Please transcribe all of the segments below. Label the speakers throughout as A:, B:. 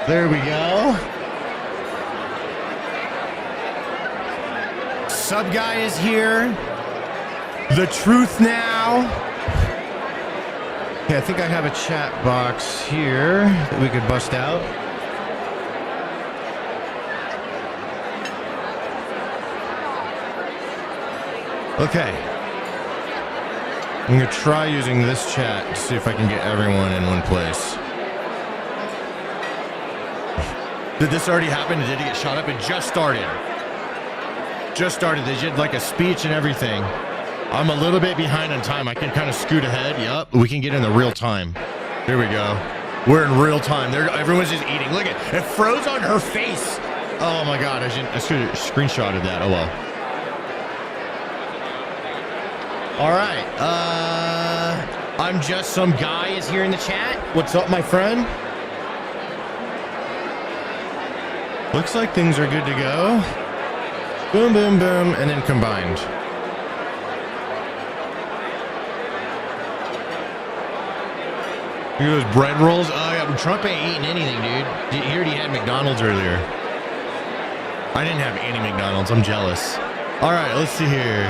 A: There we go. Sub guy is here. The truth now. Okay, I think I have a chat box here that we could bust out. Okay. I'm gonna try using this chat to see if I can get everyone in one place. Did this already happen? Did he get shot up? It just started. Just started. They did like a speech and everything. I'm a little bit behind on time. I can kind of scoot ahead. Yep. We can get in the real time. There we go. We're in real time. Everyone's just eating. Look at it. It froze on her face. Oh my God. I should have screenshotted that. Oh well. All right. I'm just some guy is here in the chat. What's up, my friend? Looks like things are good to go. Boom, boom, boom, and then combined. Look at those bread rolls. Oh yeah, Trump ain't eating anything, dude. He already had McDonald's earlier. I didn't have any McDonald's. I'm jealous. All right, let's see here.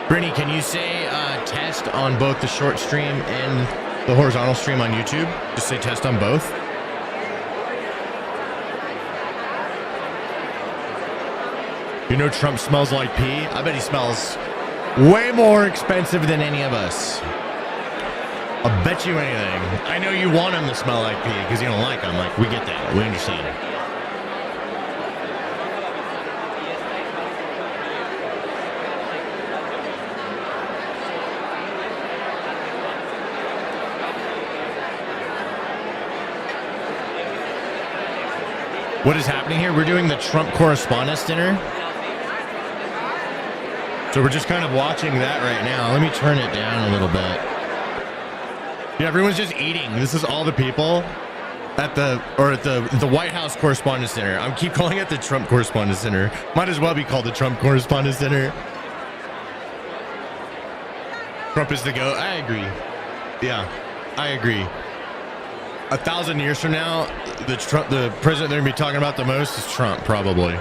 A: Brittany, can you say test on both the short stream and the horizontal stream on YouTube? Just say test on both. You know Trump smells like pee? I bet he smells way more expensive than any of us. I'll bet you anything. I know you want him to smell like pee because you don't like him. Like, we get that. We understand it. What is happening here? We're doing the Trump Correspondents dinner. So we're just kind of watching that right now. Let me turn it down a little bit. Yeah, everyone's just eating. This is all the people at the White House Correspondents Dinner. I keep calling it the Trump Correspondents Dinner. Might as well be called the Trump Correspondents Dinner. Trump is the GOAT. I agree. Yeah, I agree. 1,000 years from now, the president they're gonna be talking about the most is Trump, probably.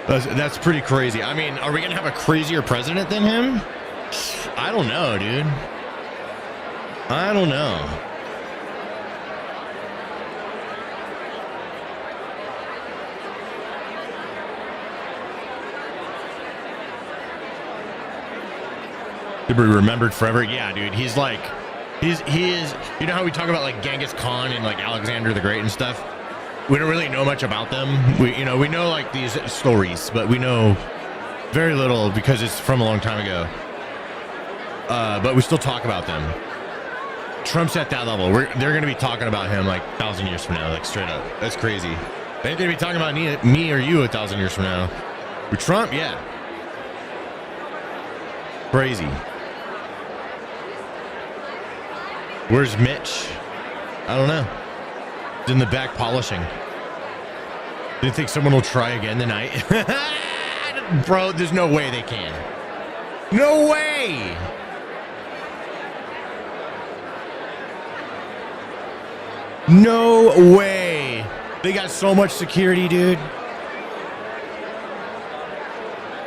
A: That's pretty crazy. I mean, are we gonna have a crazier president than him? I don't know, dude. I don't know. To be remembered forever. Yeah, dude. He's like, he is. You know how we talk about like Genghis Khan and like Alexander the Great and stuff. We don't really know much about them. We know like these stories, but we know very little because it's from a long time ago. But we still talk about them. Trump's at that level. They're going to be talking about him like 1,000 years from now, like straight up. That's crazy. They ain't going to be talking about me or you 1,000 years from now. With Trump, yeah. Crazy. Where's Mitch? I don't know. He's in the back polishing. Do you think someone will try again tonight? Bro, there's no way they can. No way! No way! They got so much security, dude.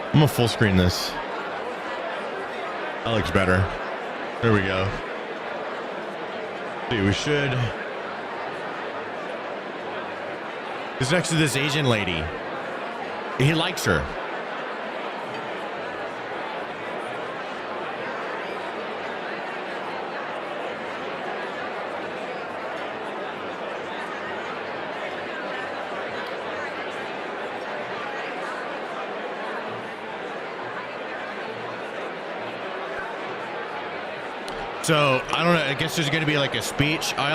A: I'm gonna full screen this. That looks better. There we go. See, we should. He's next to this Asian lady. He likes her. So I don't know. I guess there's going to be like a speech. I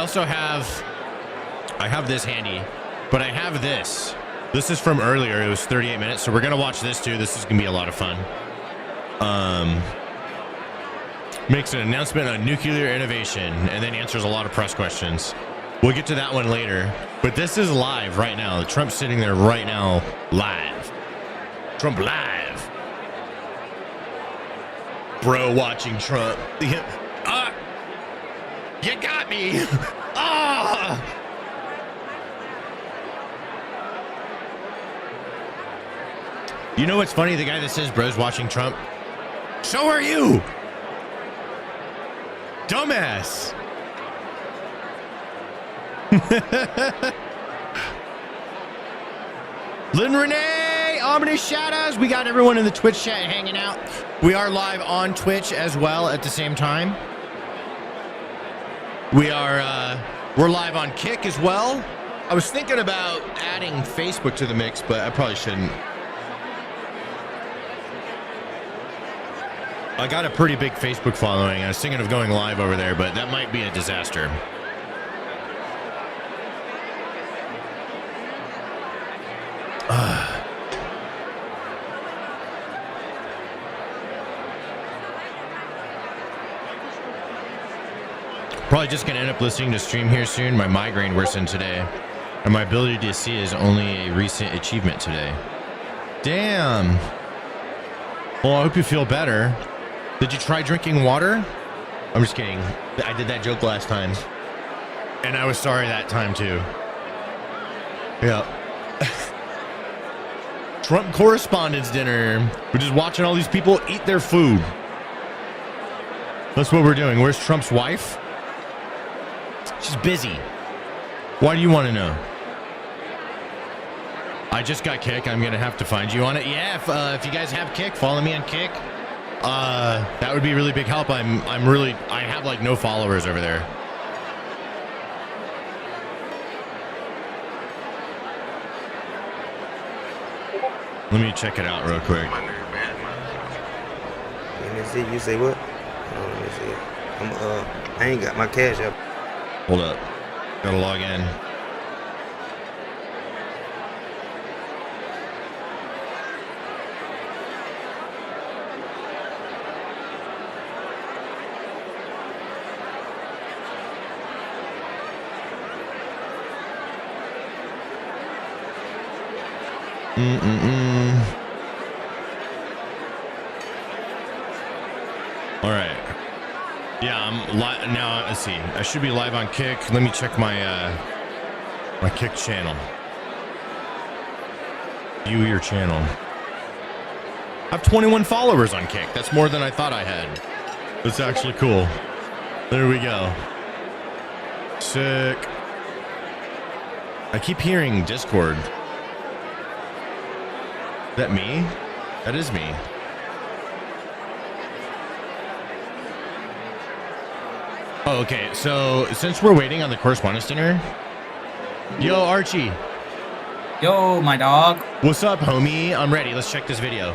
A: have this handy, but I have this. This is from earlier. It was 38 minutes. So we're going to watch this too. This is going to be a lot of fun. Makes an announcement on nuclear innovation and then answers a lot of press questions. We'll get to that one later, but this is live right now. Trump's sitting there right now, live. Trump live. Bro watching Trump. You got me. Ah. You know what's funny? The guy that says bro's watching Trump. So are you. Dumbass. Lynn Renee, ominous shadows. We got everyone in the Twitch chat hanging out. We are live on Twitch as well at the same time. We're live on Kick as well. I was thinking about adding Facebook to the mix, but I probably shouldn't. I got a pretty big Facebook following. I was thinking of going live over there, but that might be a disaster. Probably just gonna end up listening to stream here soon. My migraine worsened today, and my ability to see is only a recent achievement today. Damn. Well, I hope you feel better. Did you try drinking water? I'm just kidding. I did that joke last time, and I was sorry that time too. Yeah. Trump Correspondents dinner. We're just watching all these people eat their food. That's what we're doing. Where's Trump's wife? She's busy. Why do you want to know? I just got Kick. I'm gonna have to find you on it. Yeah, if you guys have Kick, follow me on Kick. That would be a really big help. I have like no followers over there. Let me check it out real quick.
B: Let me see. You say what? Let me see. I ain't got my cash up.
A: Hold up. Gotta log in. All right. Yeah, I'm live now. Let's see. I should be live on Kick. Let me check my my Kick channel. View your channel. I have 21 followers on Kick. That's more than I thought I had. That's actually cool. There we go. Sick. I keep hearing Discord. Is that me? That is me. Oh, okay. So since we're waiting on the Correspondents dinner, yo, Archie.
C: Yo, my dog.
A: What's up, homie? I'm ready. Let's check this video.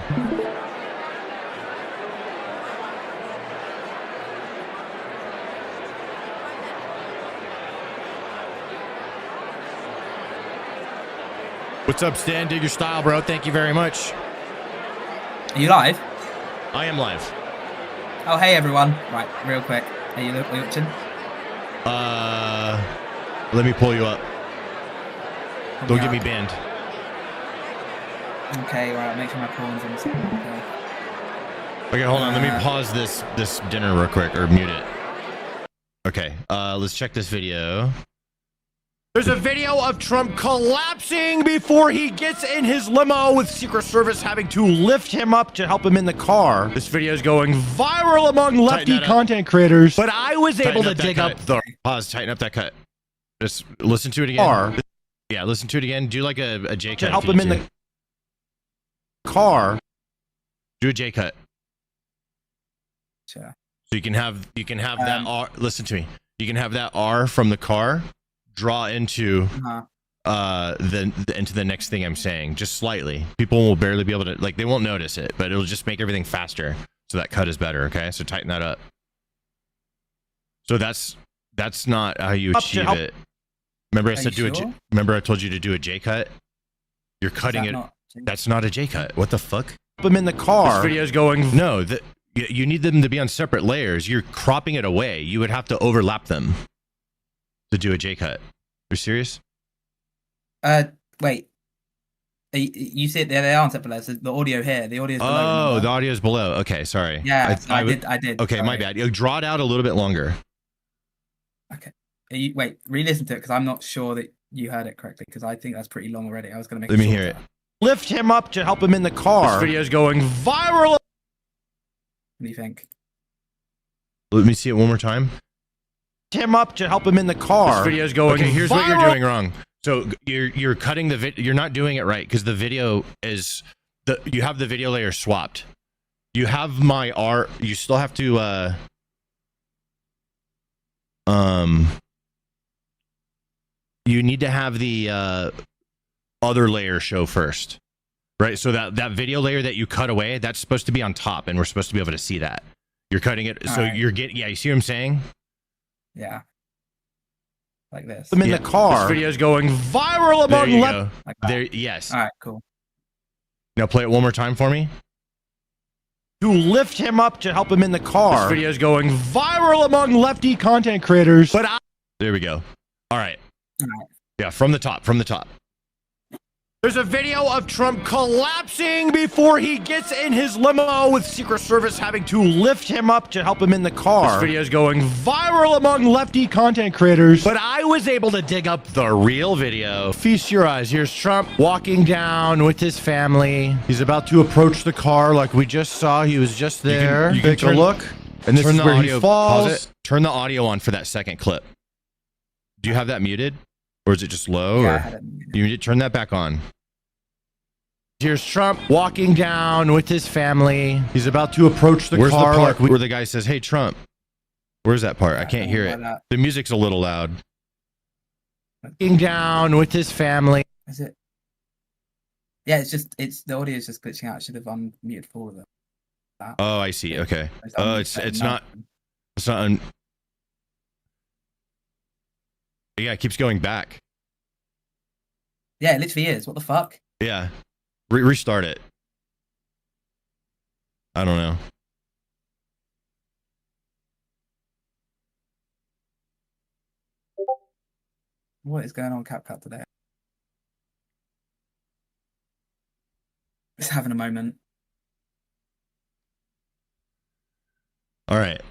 A: What's up, Stan? Dig your style, bro. Thank you very much.
C: Are you live?
A: I am live.
C: Oh, hey, everyone. Right, real quick. Are you watching?
A: Let me pull you up. Don't get me banned.
C: Okay, right. Make sure my pawns in.
A: Okay, hold on. Let me pause this dinner real quick, or mute it. Okay, let's check this video. There's a video of Trump collapsing before he gets in his limo, with Secret Service having to lift him up to help him in the car. This video is going viral among lefty content creators. But I was able to dig up the... Pause, tighten up that cut. Just listen to it again. Yeah, listen to it again. Do like a J cut. To help him in the car. Do a J cut.
C: Sure.
A: So you can have that R. Listen to me. You can have that R from the car draw into into the next thing I'm saying, just slightly. People will barely be able to, like, they won't notice it, but it'll just make everything faster, so that cut is better. Okay, so tighten that up. So that's not how you achieve it. Remember I said remember I told you to do a J cut? You're cutting it. That's not a J cut. What the fuck? I'm in the car. This video's going. No, you need them to be on separate layers. You're cropping it away. You would have to overlap them to do a J cut. You're serious?
C: Wait. You said they aren't separate layers. The audio here. The audio's below.
A: Oh,
C: remember?
A: the audio's below. Okay, sorry.
C: Yeah, I did.
A: Okay, sorry. My bad. You draw it out a little bit longer.
C: Okay. Wait, re-listen to it because I'm not sure that you heard it correctly because I think that's pretty long already. I was going to make
A: Let
C: it
A: me
C: shorter.
A: hear it.
D: Lift him up to help him in the car.
A: This video's going viral.
C: What do you think?
A: Let me see it one more time.
D: Lift him up to help him in the car.
A: This video's going
D: Okay,
A: here's
D: viral.
A: what you're doing wrong. So you're cutting the video. You're not doing it right because the video is you have the video layer swapped. You have my art. You still have to you need to have the other layer show first, right? So that video layer that you cut away, that's supposed to be on top, and we're supposed to be able to see that. You're cutting it, so
C: right.
A: you're getting. Yeah, you see what I'm saying?
C: Yeah. Like this.
D: Him in the car.
A: This video's going viral
D: There
A: among
D: you
A: left.
C: Like that.
A: There, yes.
C: All right, cool.
A: Now play it one more time for me.
D: To lift him up to help him in the car.
A: This video's going viral among lefty content creators. But there we go. All right.
C: All right.
A: Yeah, from the top. From the top. There's a video of Trump collapsing before he gets in his limo with Secret Service having to lift him up
D: to help him in the car.
A: This video's going viral among lefty content creators. But I was able to dig up the real video. Feast your eyes. Here's Trump walking down with his family. He's about to approach the car like we just saw. He was just there.
D: You can
A: Take a
D: turn-
A: look. And this
D: turn
A: is
D: the
A: where
D: audio-
A: he falls.
D: pause it.
A: Turn the audio on for that second clip. Do you have that muted? Or is it just low?
C: Yeah, I
A: Or
C: had it.
A: you need to turn that back on. Here's Trump walking down with his family. He's about to approach the
D: Where's the
A: car
D: part
A: where the guy says, "Hey, Trump." Where's that part? I can't
C: don't
A: hear
C: know
A: it.
C: about that.
A: The music's a little loud. Walking down with his family.
C: Is it? Yeah, it's the audio is just glitching out. I should have unmuted for all of it.
A: Oh, I see. Okay. Oh, it's not. It's not. Yeah, it keeps going back.
C: Yeah, it literally is. What the fuck?
A: Yeah. Restart it. I don't know.
C: What is going on, CapCut today? Just having a moment.
A: All right.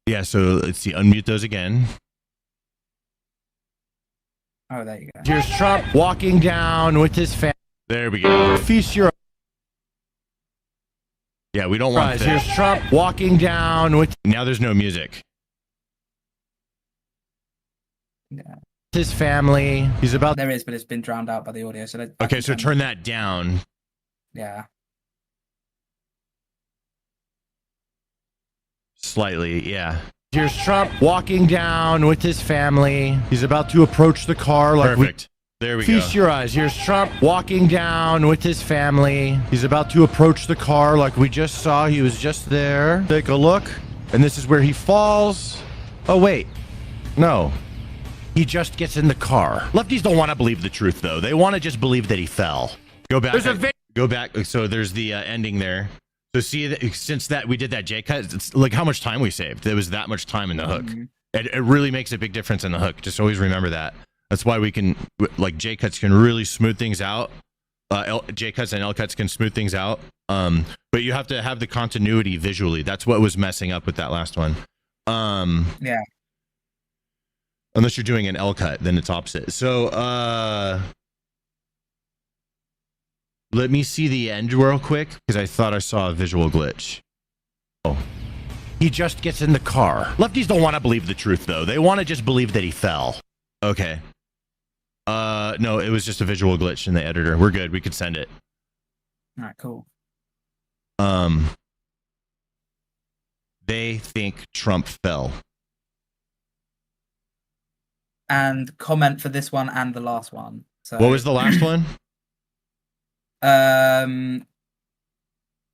A: Yeah, so let's see. Unmute those again.
C: Oh, there you go.
A: Here's Trump walking down with his family. There we go. Feast your. Yeah, we don't want that. Here's Trump walking down with. Now there's no music.
C: Yeah.
A: His family. He's about.
C: There is, but it's been drowned out by the audio. So
A: Okay, so turn that down.
C: Yeah.
A: Slightly, yeah. Here's Trump walking down with his family. He's about to approach the car like perfect. There we go. Feast your eyes. Here's Trump walking down with his family. He's about to approach the car like we just saw. He was just there. Take a look. And this is where he falls. Oh, wait. No. He just gets in the car. Lefties don't want to believe the truth, though. They want to just believe that he fell. Go back. Go back. So there's the ending there. So see that since that we did that J cut, it's like how much time we saved. There was that much time in the hook. It really makes a big difference in the hook. Just always remember that. That's why we can like J cuts can really smooth things out. J cuts and L cuts can smooth things out. But you have to have the continuity visually. That's what was messing up with that last one.
C: Yeah.
A: Unless you're doing an L cut, then it's opposite. So let me see the end real quick because I thought I saw a visual glitch. Oh. He just gets in the car. Lefties don't want to believe the truth, though. They want to just believe that he fell. Okay. No, it was just a visual glitch in the editor. We're good. We could send it.
C: All right, cool.
A: They think Trump fell.
C: And comment for this one and the last one. So
A: What was the last one?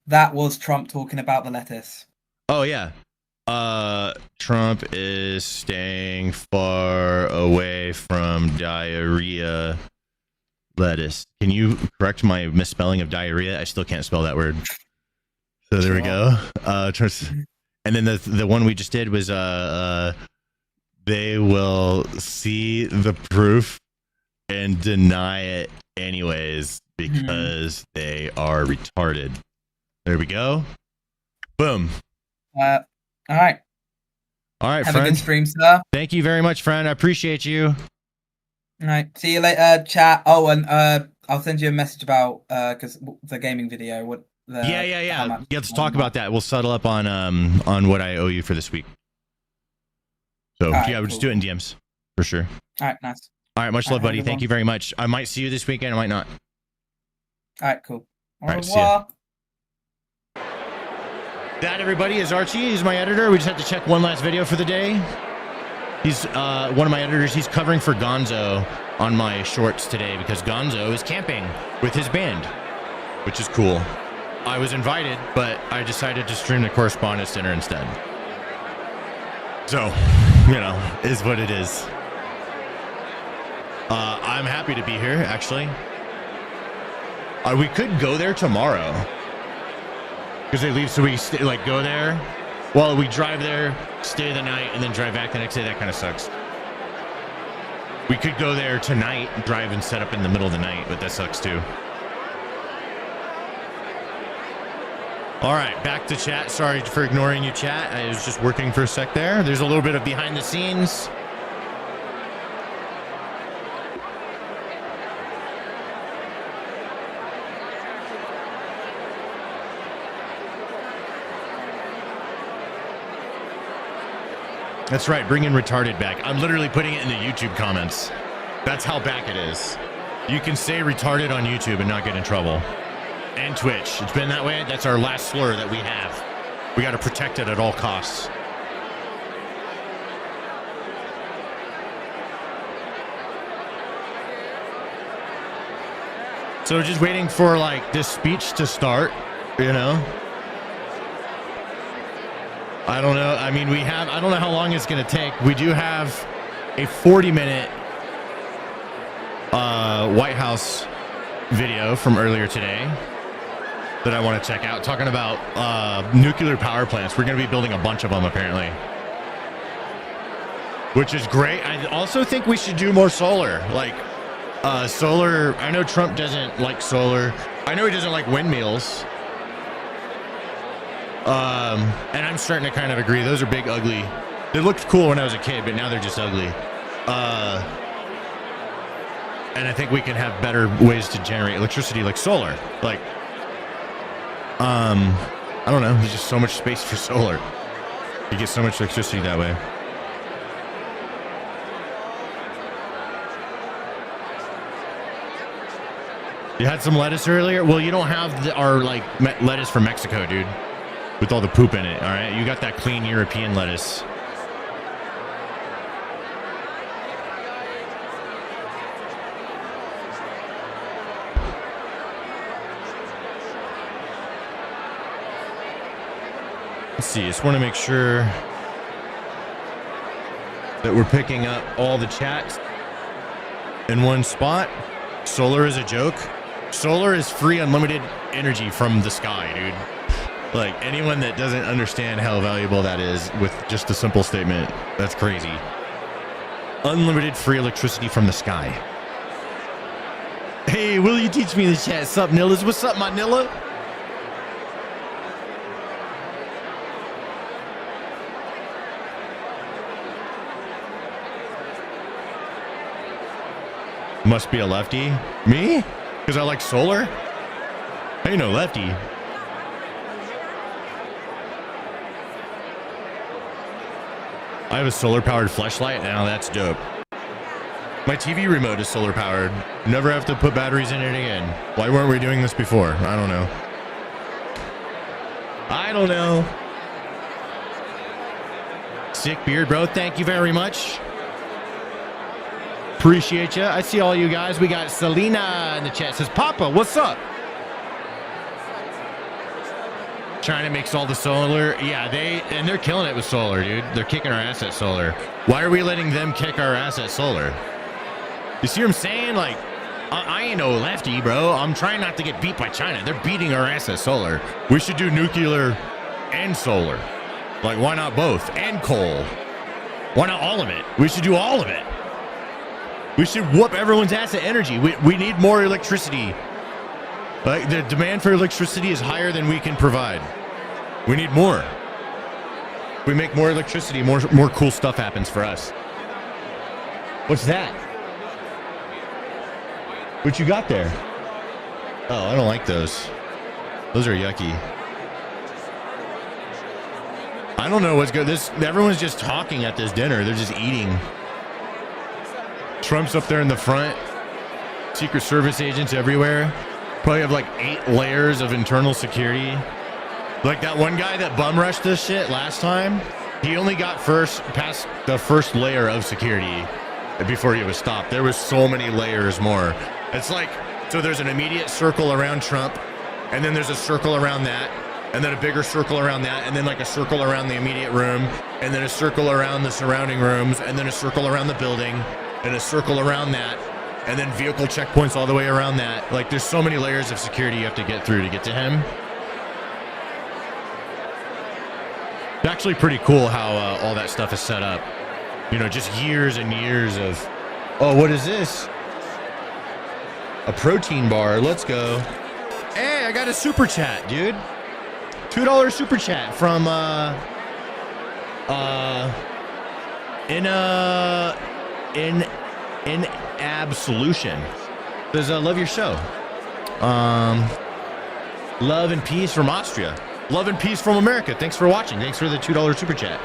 C: That was Trump talking about the lettuce.
A: Oh, yeah. Trump is staying far away from diarrhea lettuce. Can you correct my misspelling of diarrhea? I still can't spell that word. So there we go. And then the one we just did was they will see the proof and deny it anyways because they are retarded. There we go. Boom.
C: All right.
A: All right,
C: Have a
A: friend.
C: good stream, sir.
A: Thank you very much, friend. I appreciate you.
C: All right. See you later, chat. Oh, and I'll send you a message about because the gaming video. What?
A: Yeah. Let's talk about that. We'll settle up on what I owe you for this week. So
C: right,
A: we'll just do it in DMs for sure.
C: All right, nice.
A: All right, much love, buddy. Thank you very much. I might see you this weekend. I might not.
C: All right, cool.
A: All right, see ya. That, everybody, is Archie. He's my editor. We just have to check one last video for the day. He's one of my editors. He's covering for Gonzo on my shorts today because Gonzo is camping with his band, which is cool. I was invited, but I decided to stream the Correspondents dinner instead. So, is what it is. I'm happy to be here, actually. We could go there tomorrow. Because they leave, so we go there. Well, we drive there, stay the night, and then drive back the next day. That kind of sucks. We could go there tonight, drive and set up in the middle of the night, but that sucks too. All right, back to chat. Sorry for ignoring you, chat. I was just working for a sec there. There's a little bit of behind the scenes. That's right, bringing retarded back. I'm literally putting it in the YouTube comments. That's how back it is. You can say retarded on YouTube and not get in trouble. And Twitch. It's been that way. That's our last slur that we have. We got to protect it at all costs. So just waiting for this speech to start, I don't know. I mean, I don't know how long it's going to take. We do have a 40-minute White House video from earlier today that I want to check out, talking about nuclear power plants. We're going to be building a bunch of them, apparently, which is great. I also think we should do more solar. Solar, I know Trump doesn't like solar. I know he doesn't like windmills. And I'm starting to kind of agree. Those are big, ugly. They looked cool when I was a kid, but now they're just ugly. And I think we can have better ways to generate electricity, like solar. I don't know. There's just so much space for solar. You get so much electricity that way. You had some lettuce earlier? Well, you don't have our lettuce from Mexico, dude. With all the poop in it, all right? You got that clean European lettuce. Let's see, just want to make sure that we're picking up all the chats in one spot. Solar is a joke. Solar is free, unlimited energy from the sky, dude. Anyone that doesn't understand how valuable that is with just a simple statement, that's crazy. Unlimited free electricity from the sky. Hey, will you teach me in the chat? Sup, Nillas? What's up, my Nilla? Must be a lefty. Me? Because I like solar? I ain't no lefty. I have a solar-powered fleshlight. Now that's dope. My TV remote is solar-powered. Never have to put batteries in it again. Why weren't we doing this before? I don't know. I don't know. Sick beard, bro. Thank you very much. Appreciate you. I see all you guys. We got Selena in the chat. Says, Papa, what's up? China makes all the solar. Yeah, they're killing it with solar, dude. They're kicking our ass at solar. Why are we letting them kick our ass at solar? You see what I'm saying? I ain't no lefty, bro. I'm trying not to get beat by China. They're beating our ass at solar. We should do nuclear and solar. Why not both? And coal. Why not all of it? We should do all of it. We should whoop everyone's ass at energy. We need more electricity. The demand for electricity is higher than we can provide. We need more. We make more electricity, more cool stuff happens for us. What's that? What you got there? Oh, I don't like those. Those are yucky. I don't know what's good. Everyone's just talking at this dinner. They're just eating. Trump's up there in the front. Secret Service agents everywhere. Probably have like 8 layers of internal security. Like that one guy that bum rushed this shit last time. He only got past the first layer of security before he was stopped. There was so many layers more. It's like, so there's an immediate circle around Trump, and then there's a circle around that, and then a bigger circle around that, and then like a circle around the immediate room, and then a circle around the surrounding rooms, and then a circle around the building, and a circle around that, and then vehicle checkpoints all the way around that. Like there's so many layers of security you have to get through to get to him. It's actually pretty cool how all that stuff is set up. You know, just years and years of, oh, what is this? A protein bar. Let's go. Hey, I got a super chat, dude. $2 super chat from in Absolution. Says love your show. Love and peace from Austria. Love and peace from America. Thanks for watching. Thanks for the $2 super chat.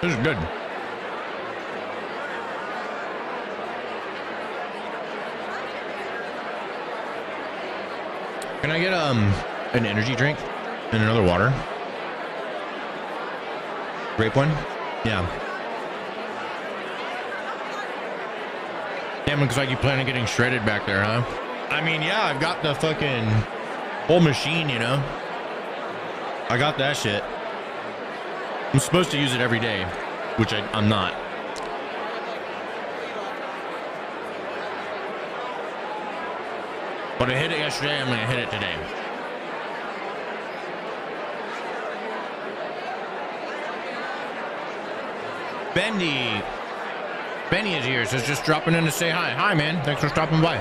A: This is good. Can I get an energy drink and another water? Grape one? Yeah. Damn, looks like you plan on getting shredded back there, huh? I mean, yeah, I've got the fucking whole machine, you know? I got that shit. I'm supposed to use it every day, which I'm not. But I hit it yesterday, I'm gonna hit it today. Benny is here, so just dropping in to say hi. Hi, man. Thanks for stopping by.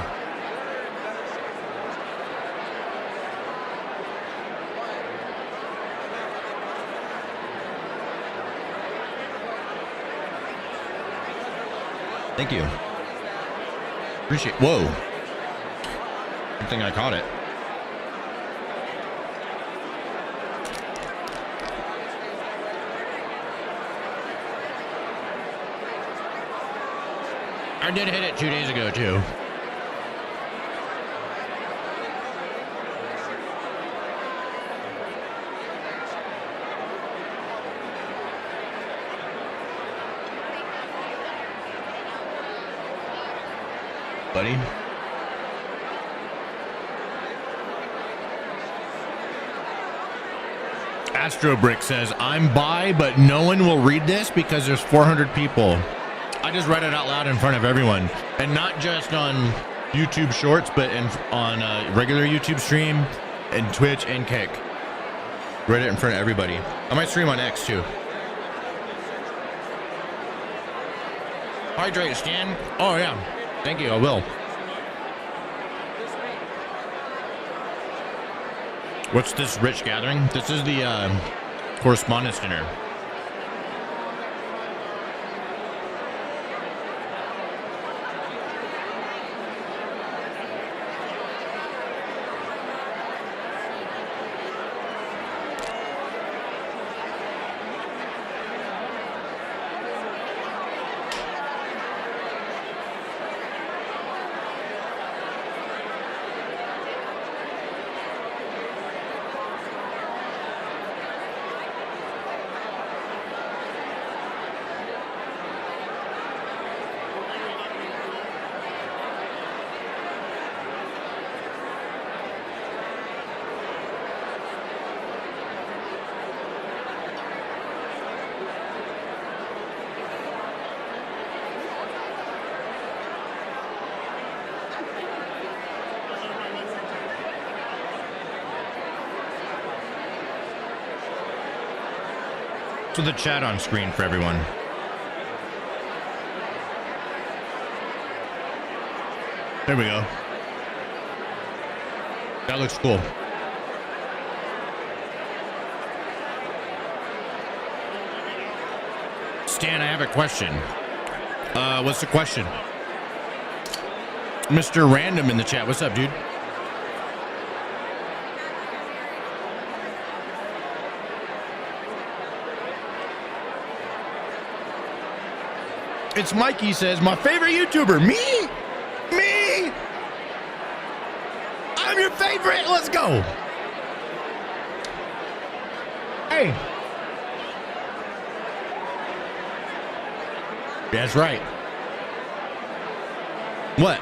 A: Thank you. Appreciate. Whoa. Good thing I caught it. I did hit it 2 days ago too. Buddy. Astrobrick says, I'm bi, but no one will read this because there's 400 people. I just read it out loud in front of everyone, and not just on YouTube Shorts, but on a regular YouTube stream and Twitch and Kick. Read it in front of everybody. I might stream on X too. Hydrate, Stan. Oh yeah, thank you. I will. What's this rich gathering? This is the Correspondents dinner. to the chat on screen for everyone. There we go. That looks cool. Stan, I have a question. What's the question? Mr. Random in the chat. What's up, dude? It's Mikey says, my favorite YouTuber. Me? Me? I'm your favorite. Let's go. Hey. That's right. What?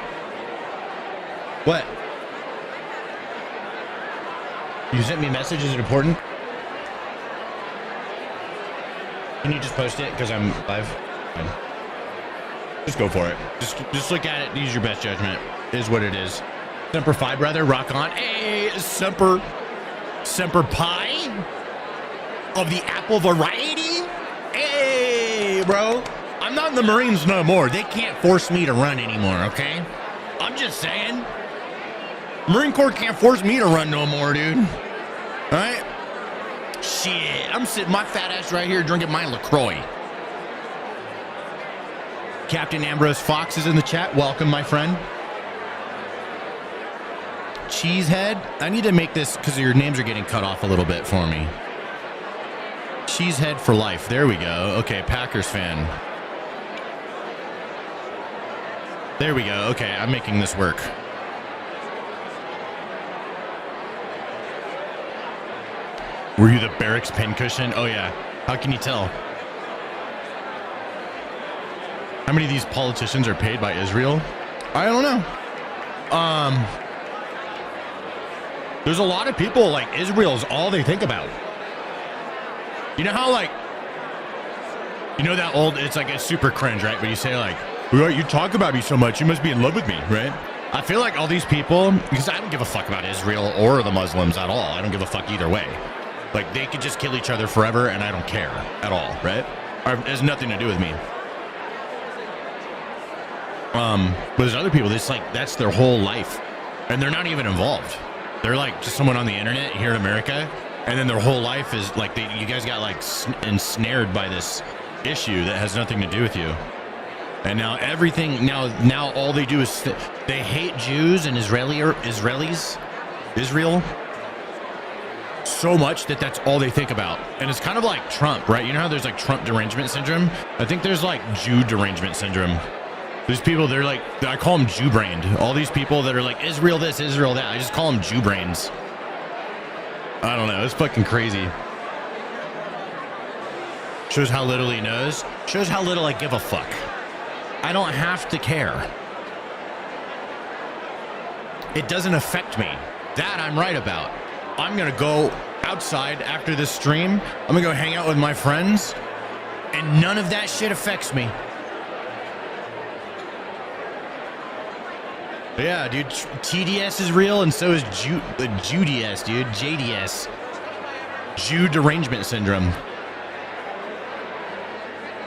A: What? You sent me a message. Is it important? Can you just post it? Because I'm live. Fine. Just go for it. Just look at it. Use your best judgment. Is what it is. Semper Fi, brother. Rock on. Hey, Semper Pi of the apple variety. Hey, bro. I'm not in the Marines no more. They can't force me to run anymore, okay? I'm just saying. Marine Corps can't force me to run no more, dude. All right? Shit. I'm sitting my fat ass right here drinking my LaCroix. Captain Ambrose Fox is in the chat. Welcome, my friend. Cheesehead. I need to make this because your names are getting cut off a little bit for me. Cheesehead for life. There we go. Okay, Packers fan. There we go. Okay, I'm making this work. Were you the barracks pincushion? Oh, yeah. How can you tell? How many of these politicians are paid by Israel? I don't know. There's a lot of people like Israel's all they think about. You know how like, you know that old, it's like a super cringe, right? But you say like, well, you talk about me so much, you must be in love with me, right? I feel like all these people, because I don't give a fuck about Israel or the Muslims at all. I don't give a fuck either way. Like they could just kill each other forever and I don't care at all, right? It has nothing to do with me. But there's other people that's like, that's their whole life and they're not even involved. They're like just someone on the internet here in America. And then their whole life is like, you guys got like ensnared by this issue that has nothing to do with you. And now everything, now all they do is they hate Jews and Israelis, Israel, so much that that's all they think about. And it's kind of like Trump, right? You know how there's like Trump derangement syndrome? I think there's like Jew derangement syndrome. There's people, they're like, I call them Jew-brained. All these people that are like, Israel this, Israel that. I just call them Jew-brains. I don't know. It's fucking crazy. Shows how little he knows. Shows how little I give a fuck. I don't have to care. It doesn't affect me. That I'm right about. I'm going to go outside after this stream. I'm going to go hang out with my friends. And none of that shit affects me. Yeah, dude, TDS is real, and so is JUDS, dude. JDS. Jew derangement syndrome.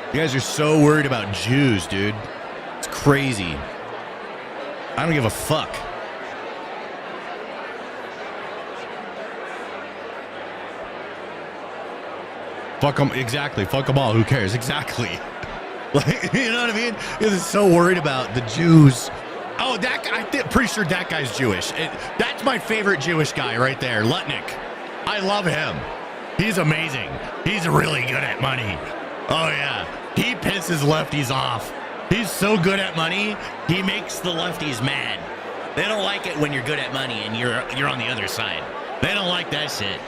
A: You guys are so worried about Jews, dude. It's crazy. I don't give a fuck. Fuck them, exactly. Fuck them all. Who cares? Exactly. Like, you know what I mean? You're so worried about the Jews. Oh, that guy, I'm pretty sure that guy's Jewish. That's my favorite Jewish guy right there, Lutnick. I love him. He's amazing. He's really good at money. Oh, yeah. He pisses lefties off. He's so good at money, he makes the lefties mad. They don't like it when you're good at money and you're on the other side. They don't like that shit.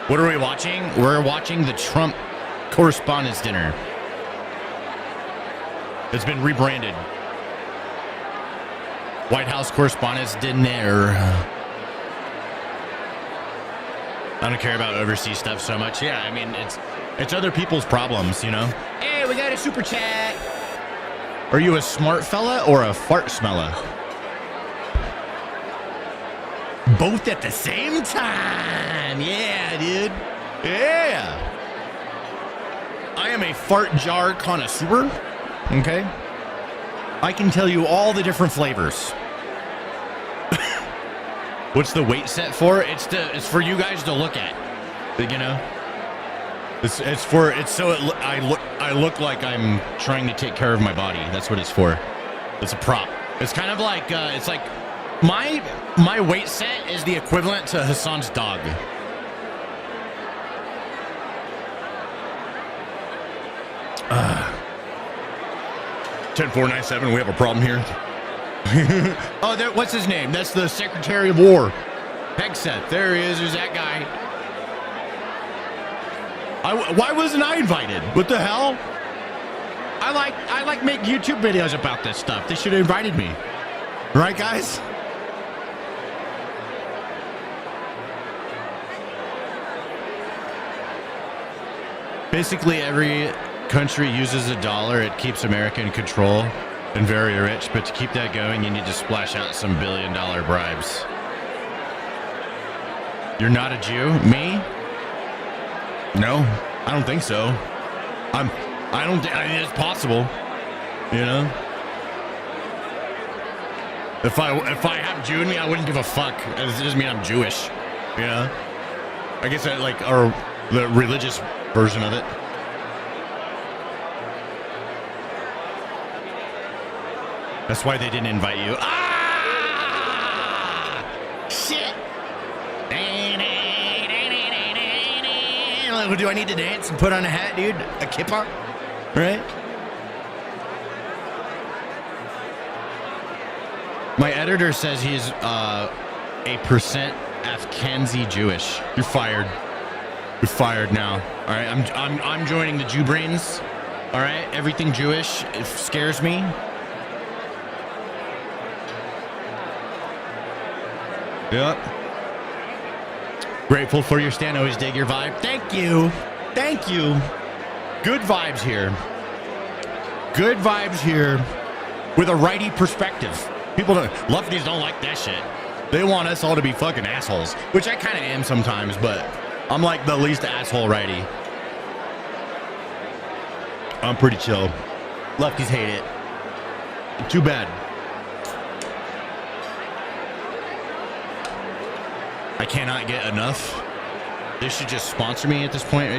A: What are we watching? We're watching the Trump Correspondents dinner. It's been rebranded. White House Correspondents dinner. I don't care about overseas stuff so much. Yeah, I mean, it's other people's problems, you know? Hey, we got a super chat. Are you a smart fella or a fart smella? Both at the same time. Yeah, dude. Yeah. I am a fart jar connoisseur. Okay. I can tell you all the different flavors. What's the weight set for? It's for you guys to look at. You know? I look like I'm trying to take care of my body. That's what it's for. It's a prop. It's kind of like it's like my weight set is the equivalent to Hassan's dog. Uh, 10497, we have a problem here. Oh, what's his name? That's the Secretary of War. Hegseth. There he is. There's that guy. Why wasn't I invited? What the hell? I like make YouTube videos about this stuff. They should have invited me. Right, guys? Basically, every country uses a dollar. It keeps America in control and very rich. But to keep that going, you need to splash out some billion-dollar bribes. You're not a Jew? Me? No, I don't think so. I mean, it's possible, you know. If I have Jew in me, I wouldn't give a fuck. It doesn't mean I'm Jewish, you know. I guess I like the religious version of it. That's why they didn't invite you. Ah! Shit. Do I need to dance and put on a hat, dude? A kippah? Right? My editor says he's a percent Afghanzi Jewish. You're fired. You're fired now. All right, I'm joining the Jew brains. All right, everything Jewish it scares me. Yep. Grateful for your stand. Always dig your vibe. Thank you. Thank you. Good vibes here. Good vibes here with a righty perspective. Lefties don't like that shit. They want us all to be fucking assholes, which I kind of am sometimes, but I'm like the least asshole righty. I'm pretty chill. Lefties hate it. Too bad. I cannot get enough. They should just sponsor me at this point.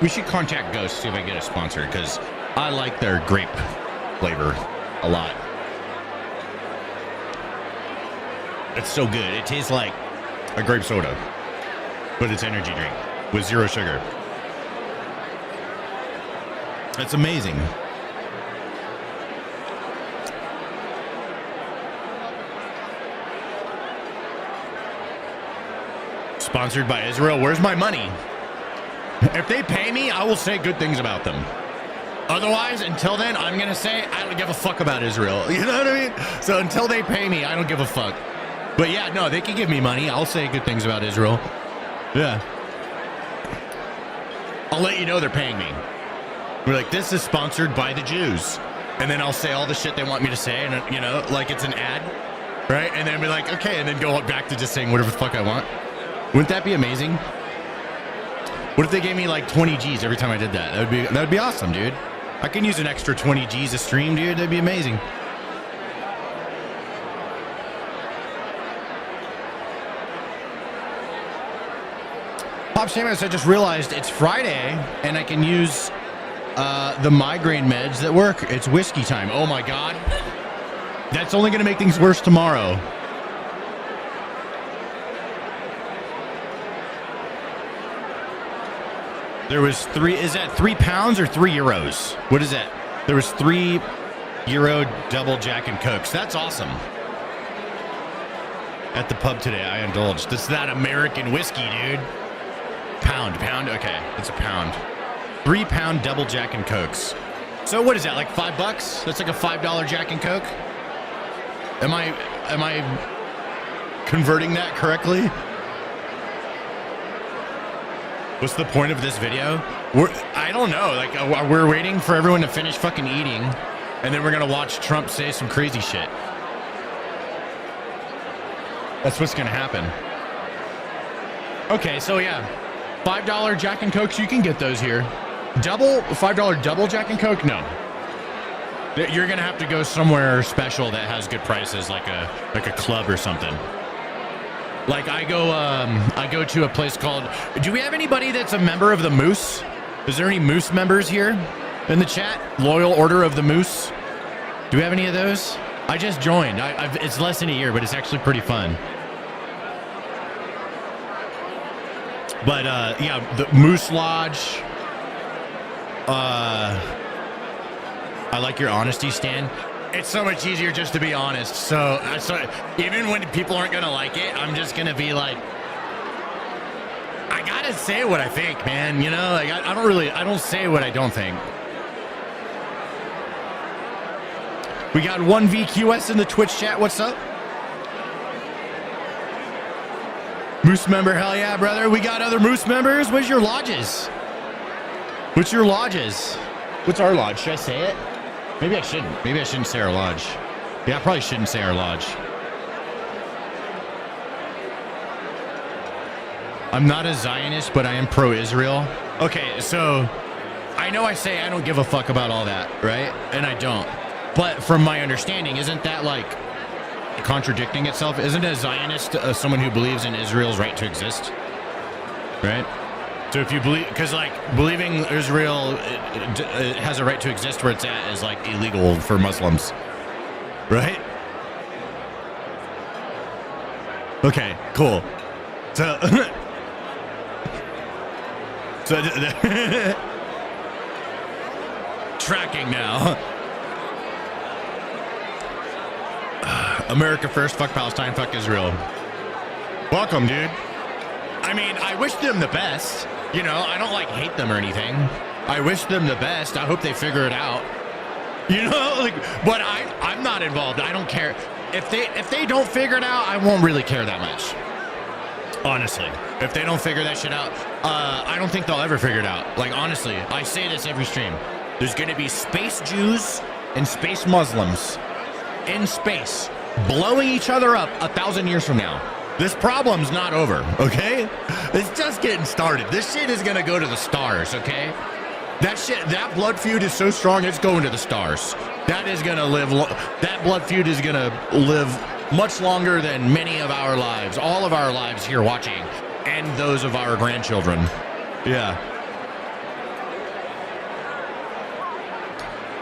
A: We should contact Ghost, see if I get a sponsor, because I like their grape flavor a lot. It's so good. It tastes like a grape soda, but it's energy drink with 0 sugar. It's amazing. Sponsored by Israel. Where's my money? If they pay me, I will say good things about them. Otherwise, until then, I'm going to say I don't give a fuck about Israel. You know what I mean? So until they pay me, I don't give a fuck. But yeah, no, they can give me money. I'll say good things about Israel. Yeah. I'll let you know they're paying me. We're like, this is sponsored by the Jews. And then I'll say all the shit they want me to say. And, you know, like it's an ad. Right? And then be like, okay. And then go back to just saying whatever the fuck I want. Wouldn't that be amazing? What if they gave me like 20 G's every time I did that? That would be awesome, dude. I can use an extra 20 G's a stream, dude. That'd be amazing. Pop Samus, I just realized it's Friday and I can use the migraine meds that work. It's whiskey time. Oh my God. That's only going to make things worse tomorrow. There was is that 3 pounds or 3 euros? What is that? There was 3 euro double Jack and Cokes. That's awesome. At the pub today, I indulged. It's that American whiskey, dude. Pound. Okay, it's a pound. 3 pound double Jack and Cokes. So what is that, like $5? That's like a $5 Jack and Coke? Am I converting that correctly? What's the point of this video? I don't know. Like, we're waiting for everyone to finish fucking eating, and then we're gonna watch Trump say some crazy shit. That's what's gonna happen. Okay, so yeah, $5 Jack and Cokes, you can get those here. $5 double Jack and Coke, no. You're gonna have to go somewhere special that has good prices, like a club or something. Like I go to a place called. Do we have anybody that's a member of the Moose? Is there any Moose members here in the chat? Loyal Order of the Moose. Do we have any of those? I just joined. It's less than a year, but it's actually pretty fun. But yeah, the Moose Lodge. I like your honesty, Stan. It's so much easier just to be honest. So even when people aren't gonna like it, I'm just gonna be like, I gotta say what I think, man. You know, like I don't say what I don't think. We got 1VQS in the Twitch chat. What's up? Moose member, hell yeah, brother. We got other Moose members. What's your lodges? What's your lodges? What's our lodge? Should I say it? Maybe I shouldn't. Maybe I shouldn't say our lodge. Yeah, I probably shouldn't say our lodge. I'm not a Zionist, but I am pro-Israel. Okay, so I know I say I don't give a fuck about all that, right? And I don't. But from my understanding, isn't that like contradicting itself? Isn't a Zionist someone who believes in Israel's right to exist? Right? So if you believe, because like believing Israel it has a right to exist where it's at is like illegal for Muslims, right? Okay, cool. So, tracking now. America first, fuck Palestine, fuck Israel. Welcome, dude. I mean, I wish them the best. You know, I don't like hate them or anything. I wish them the best. I hope they figure it out. You know, like, but I'm not involved. I don't care. If they don't figure it out, I won't really care that much. Honestly, if they don't figure that shit out, I don't think they'll ever figure it out. Like, honestly, I say this every stream. There's going to be space Jews and space Muslims in space blowing each other up 1,000 years from now. This problem's not over, okay? It's just getting started. This shit is gonna go to the stars, okay? That blood feud is so strong, it's going to the stars. That is gonna live, that blood feud is gonna live much longer than many of our lives, all of our lives here watching, and those of our grandchildren. Yeah.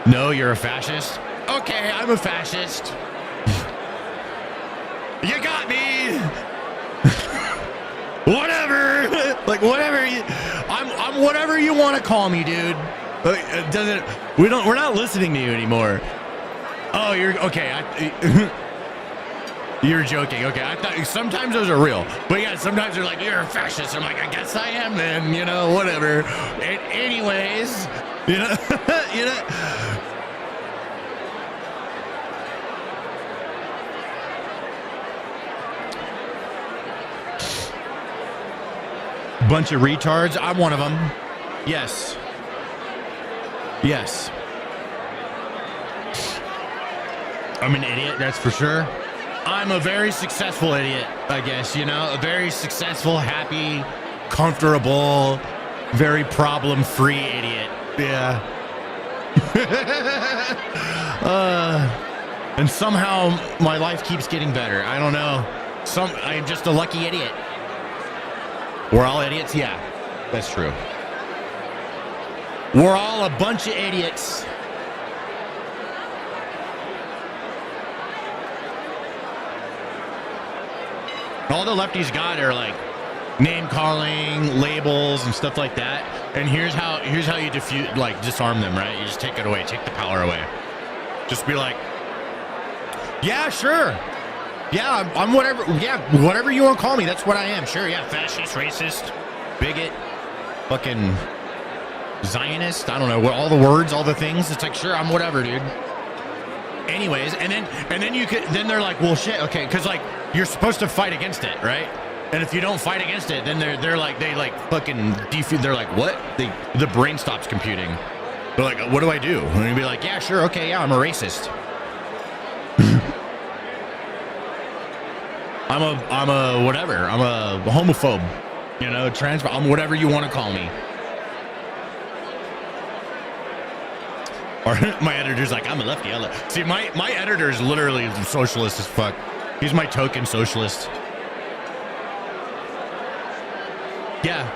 A: No, you're a fascist? Okay, I'm a fascist. You got me. Whatever. Like whatever. I'm whatever you want to call me, dude. It doesn't. We're not listening to you anymore. Oh, you're okay. You're joking. Okay, I thought sometimes those are real, but yeah, sometimes they're like you're a fascist. I'm like, I guess I am then. You know, whatever. Anyways, you know, you know. Bunch of retards. I'm one of them. Yes. Yes. I'm an idiot, that's for sure. I'm a very successful idiot, I guess, you know? A very successful, happy, comfortable, very problem-free idiot. Yeah. And somehow my life keeps getting better. I don't know. I'm just a lucky idiot. We're all idiots? Yeah, that's true. We're all a bunch of idiots. All the lefties got are like name calling, labels, and stuff like that. And here's how you disarm them, right? You just take it away, take the power away. Just be like, yeah, sure. Yeah, I'm whatever. Yeah, whatever you want to call me, that's what I am. Sure, yeah, fascist, racist, bigot, fucking Zionist. I don't know what all the words, all the things. It's like, sure, I'm whatever, dude. Anyways, and then they're like, well, shit, okay, because like you're supposed to fight against it, right? And if you don't fight against it, then they're like they fucking defeat. They're like, what? The brain stops computing. They're like, what do I do? And you'd be like, yeah, sure, okay, yeah, I'm a racist. I'm a whatever. I'm a homophobe. You know, I'm whatever you want to call me. Or my editor's like, I'm a lefty. See, my editor is literally socialist as fuck. He's my token socialist. Yeah.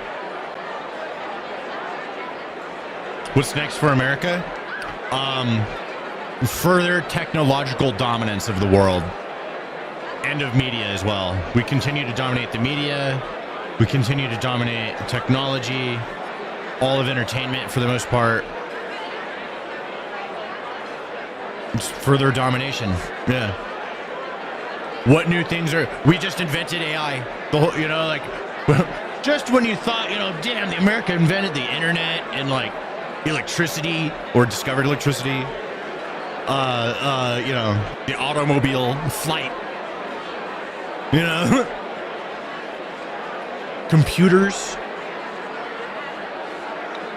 A: What's next for America? Further technological dominance of the world and of media as well. We continue to dominate the media. We continue to dominate technology, all of entertainment for the most part. It's further domination. Yeah. What new things we just invented AI. The whole, you know, like, just when you thought, you know, damn, America invented the internet and like electricity or discovered electricity, you know, the automobile flight, you know, computers,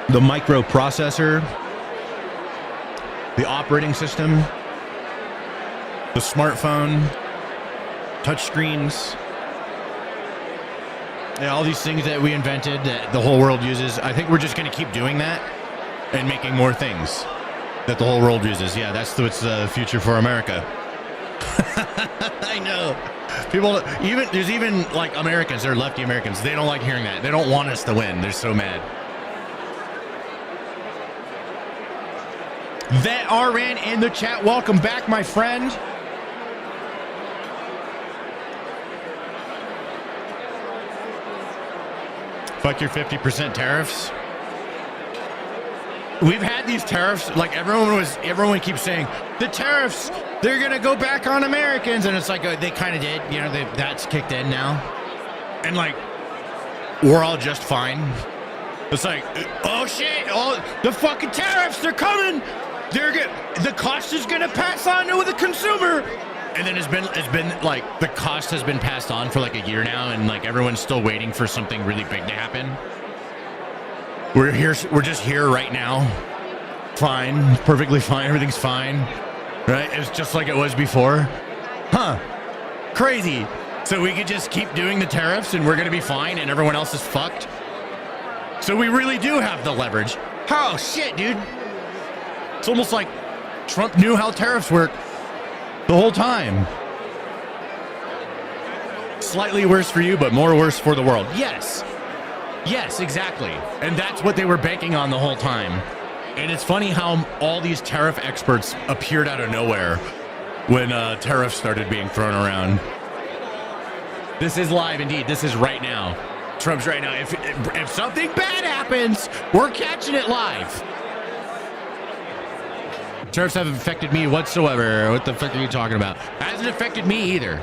A: the microprocessor, the operating system, the smartphone, touchscreens. Yeah, all these things that we invented that the whole world uses. I think we're just going to keep doing that and making more things that the whole world uses. Yeah, that's what's the future for America. I know. People, there's even like Americans, they're lefty Americans. They don't like hearing that. They don't want us to win. They're so mad. Vet RN in the chat. Welcome back, my friend. Fuck your 50% tariffs. We've had these tariffs, like everyone keeps saying the tariffs, they're gonna go back on Americans, and it's like they kind of did, you know, that's kicked in now, and like we're all just fine. It's like, oh shit, all the fucking tariffs, they're coming. The cost is gonna pass on to the consumer. And then it's been like the cost has been passed on for like a year now, and like everyone's still waiting for something really big to happen. We're just here right now. Fine, perfectly fine, everything's fine. Right? It's just like it was before. Huh. Crazy. So we could just keep doing the tariffs and we're gonna be fine and everyone else is fucked. So we really do have the leverage. Oh shit, dude. It's almost like Trump knew how tariffs work the whole time. Slightly worse for you, but more worse for the world. Yes. Yes, exactly. And that's what they were banking on the whole time. And it's funny how all these tariff experts appeared out of nowhere when tariffs started being thrown around. This is live indeed. This is right now. Trump's right now. If something bad happens, we're catching it live. Tariffs haven't affected me whatsoever. What the fuck are you talking about? Hasn't affected me either.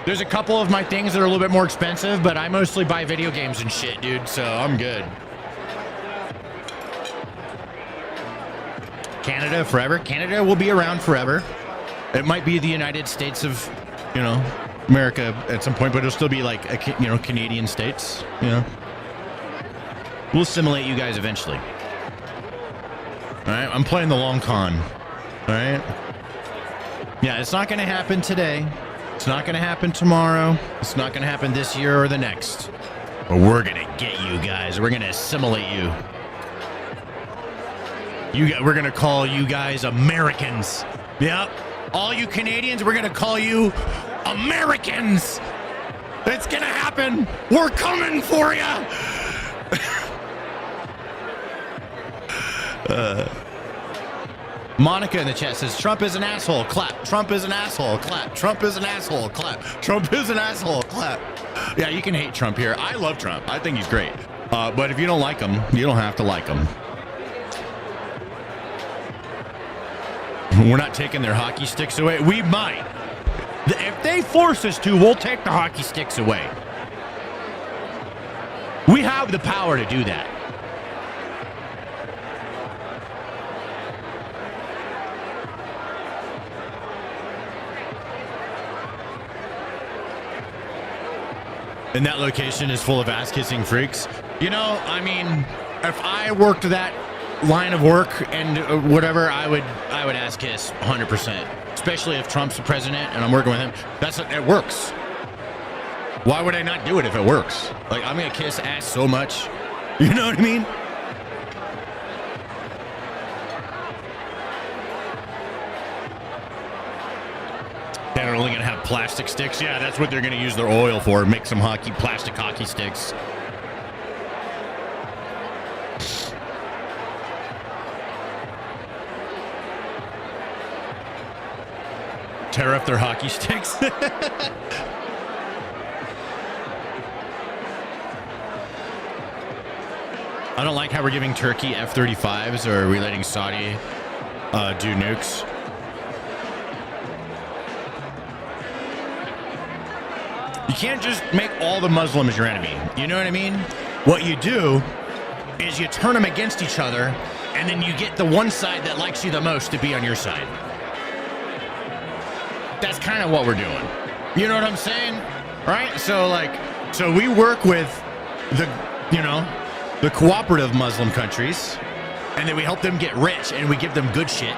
A: There's a couple of my things that are a little bit more expensive, but I mostly buy video games and shit, dude, so I'm good. Canada forever. Canada will be around forever. It might be the United States of, you know, America at some point, but it'll still be like, Canadian states, you know. We'll assimilate you guys eventually. All right, I'm playing the long con. All right. Yeah, it's not going to happen today. It's not going to happen tomorrow. It's not going to happen this year or the next. But we're going to get you guys. We're going to assimilate you. We're going to call you guys Americans. Yep. All you Canadians, we're going to call you Americans. It's going to happen. We're coming for you. Monica in the chat says Trump is an asshole, clap. Trump is an asshole, clap. Trump is an asshole, clap. Trump is an asshole, clap. Yeah, you can hate Trump here. I love Trump. I think he's great. But if you don't like him, you don't have to like him. We're not taking their hockey sticks away. We might. If they force us to, we'll take the hockey sticks away. We have the power to do that. And that location is full of ass-kissing freaks. You know, I mean, if I worked that line of work and whatever, I would ass-kiss 100%. Especially if Trump's the president and I'm working with him. It works. Why would I not do it if it works? Like, I'm gonna kiss ass so much. You know what I mean? They're only gonna have plastic sticks. Yeah, that's what they're gonna use their oil for. Make some plastic hockey sticks. Tear up their hockey sticks. I don't like how we're giving Turkey F-35s, or are we letting Saudi do nukes? You can't just make all the Muslims your enemy. You know what I mean? What you do is you turn them against each other, and then you get the one side that likes you the most to be on your side. That's kind of what we're doing. You know what I'm saying? Right? So we work with the cooperative Muslim countries, and then we help them get rich, and we give them good shit.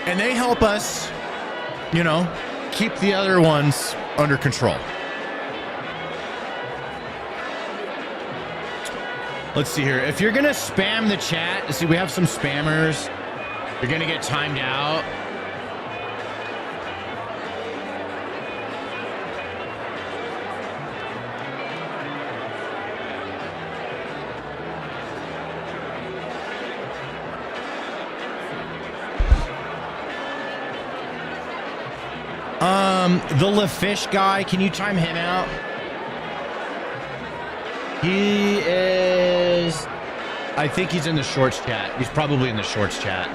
A: And they help us, keep the other ones under control. Let's see here. If you're going to spam the chat, see, we have some spammers. You're going to get timed out. The LaFish guy, can you time him out? He is, I think he's in the shorts chat. He's probably in the shorts chat.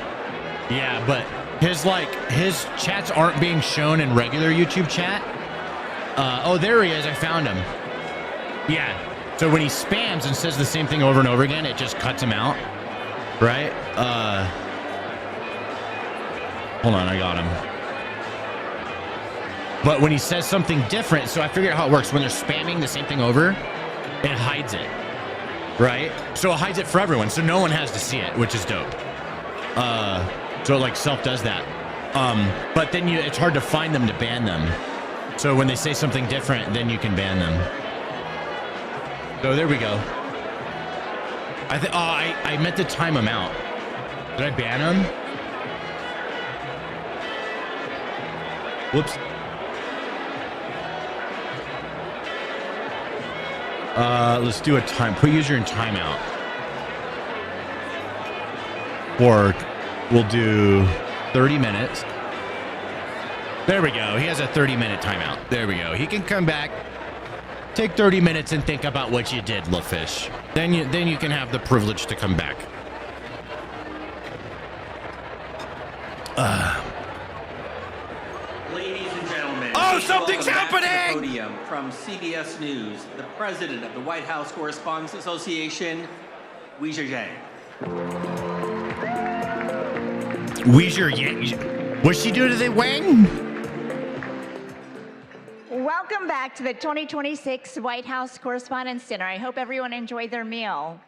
A: Yeah, but his chats aren't being shown in regular YouTube chat. Oh, there he is. I found him. Yeah. So when he spams and says the same thing over and over again, it just cuts him out. Right? Hold on, I got him. But when he says something different, so I figured out how it works. When they're spamming the same thing over, it hides it, right? So it hides it for everyone, so no one has to see it, which is dope. So it self does that. But then it's hard to find them to ban them. So when they say something different, then you can ban them. So there we go. I meant to time them out. Did I ban them? Whoops. Let's do a time. Put user in timeout. Or we'll do 30 minutes. There we go. He has a 30-minute timeout. There we go. He can come back, take 30 minutes, and think about what you did, LaFish. Then you can have the privilege to come back.
E: Ladies and gentlemen,
A: something's happening!
E: Podium from CBS News, the president of the White House Correspondents Association, Weijia Yang.
A: Weijia Yang? What's she doing to the Wang?
F: Welcome back to the 2026 White House Correspondents' Dinner. I hope everyone enjoyed their meal.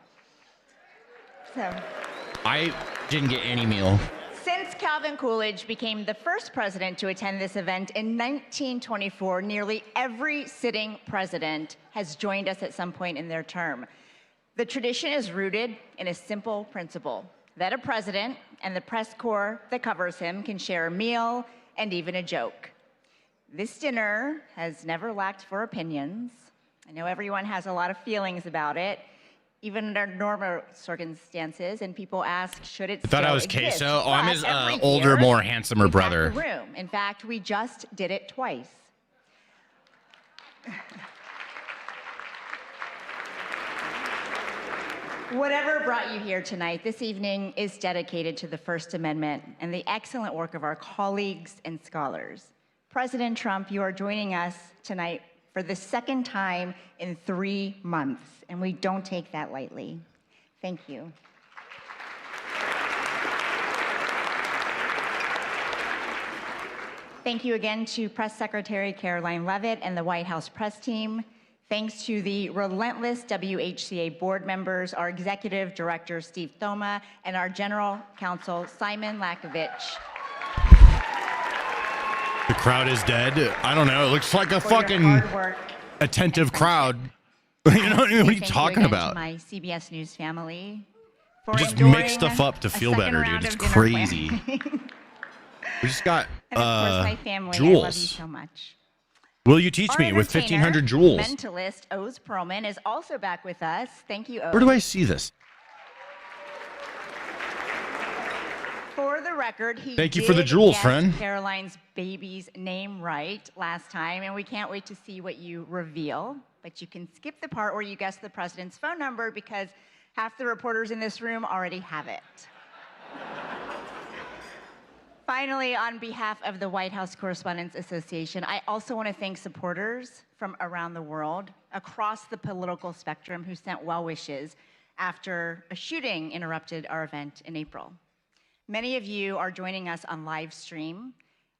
A: I didn't get any meal.
F: Since Calvin Coolidge became the first president to attend this event in 1924, nearly every sitting president has joined us at some point in their term. The tradition is rooted in a simple principle, that a president and the press corps that covers him can share a meal and even a joke. This dinner has never lacked for opinions. I know everyone has a lot of feelings about it, even under normal circumstances, and people ask, should it still
A: I thought I was
F: exist?
A: Queso. Oh, I'm
F: But
A: his
F: every
A: older,
F: year,
A: more handsomer
F: we pack
A: brother.
F: the room. In fact, we just did it twice. Whatever brought you here tonight, this evening is dedicated to the First Amendment and the excellent work of our colleagues and scholars. President Trump, you are joining us tonight for the second time in 3 months, and we don't take that lightly. Thank you. Thank you again to Press Secretary Caroline Leavitt and the White House press team. Thanks to the relentless WHCA board members, our executive director, Steve Thoma, and our general counsel, Simon Lakovich.
A: The crowd is dead. I don't know. It looks like a
F: for your
A: fucking
F: hard work
A: attentive
F: and
A: crowd. You know what are you
F: Thank
A: talking
F: again
A: about?
F: To my CBS News family for
A: Just
F: enduring
A: make stuff up to
F: a
A: feel
F: second
A: better,
F: round
A: dude. It's
F: of dinner
A: crazy.
F: planning.
A: We just got
F: And of course, my family. I love you
A: Jules.
F: so much.
A: Will you teach
F: Our
A: me with
F: entertainer,
A: 1,500 joules?
F: Mentalist Oz Perlman is also back with us. Thank you, Oz.
A: Where do I see this?
F: For the record, he
A: Thank you for the
F: did
A: jewels,
F: guess
A: friend.
F: Caroline's baby's name right last time, and we can't wait to see what you reveal. But you can skip the part where you guess the president's phone number because half the reporters in this room already have it. Finally, on behalf of the White House Correspondents Association, I also want to thank supporters from around the world, across the political spectrum, who sent well wishes after a shooting interrupted our event in April. Many of you are joining us on live stream,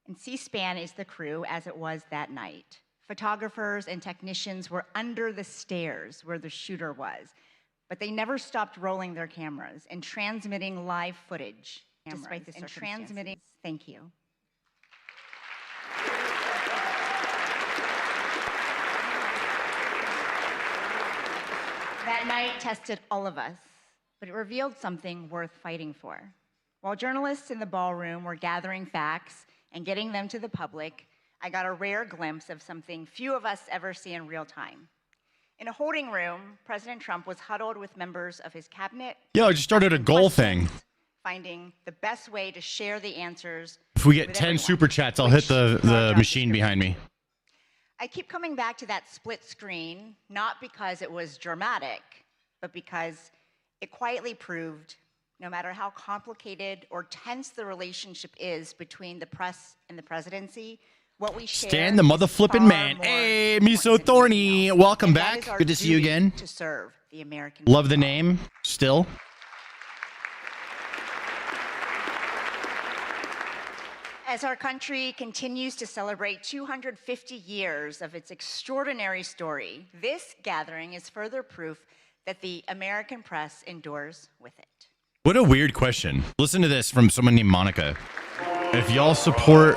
F: and C-SPAN is the crew as it was that night. Photographers and technicians were under the stairs where the shooter was, but they never stopped rolling their cameras and transmitting live footage. Despite the circumstances. Thank you. That night tested all of us, but it revealed something worth fighting for. While journalists in the ballroom were gathering facts and getting them to the public, I got a rare glimpse of something few of us ever see in real time. In a holding room, President Trump was huddled with members of his cabinet.
A: Yo, I just started a goal thing.
F: Finding the best way to share the answers.
A: If we get
F: with
A: 10
F: everyone,
A: super chats, I'll hit
F: which
A: the
F: is our job
A: machine behind me.
F: I keep coming back to that split screen, not because it was dramatic, but because it quietly proved no matter how complicated or tense the relationship is between the press and the presidency, what we share.
A: Stan the mother flipping man. Hey, me so thorny. Welcome back. Good to see you again.
F: To serve the American
A: Love the
F: people.
A: name still.
F: As our country continues to celebrate 250 years of its extraordinary story, this gathering is further proof that the American press endures with it.
A: What a weird question. Listen to this from someone named Monica. If y'all support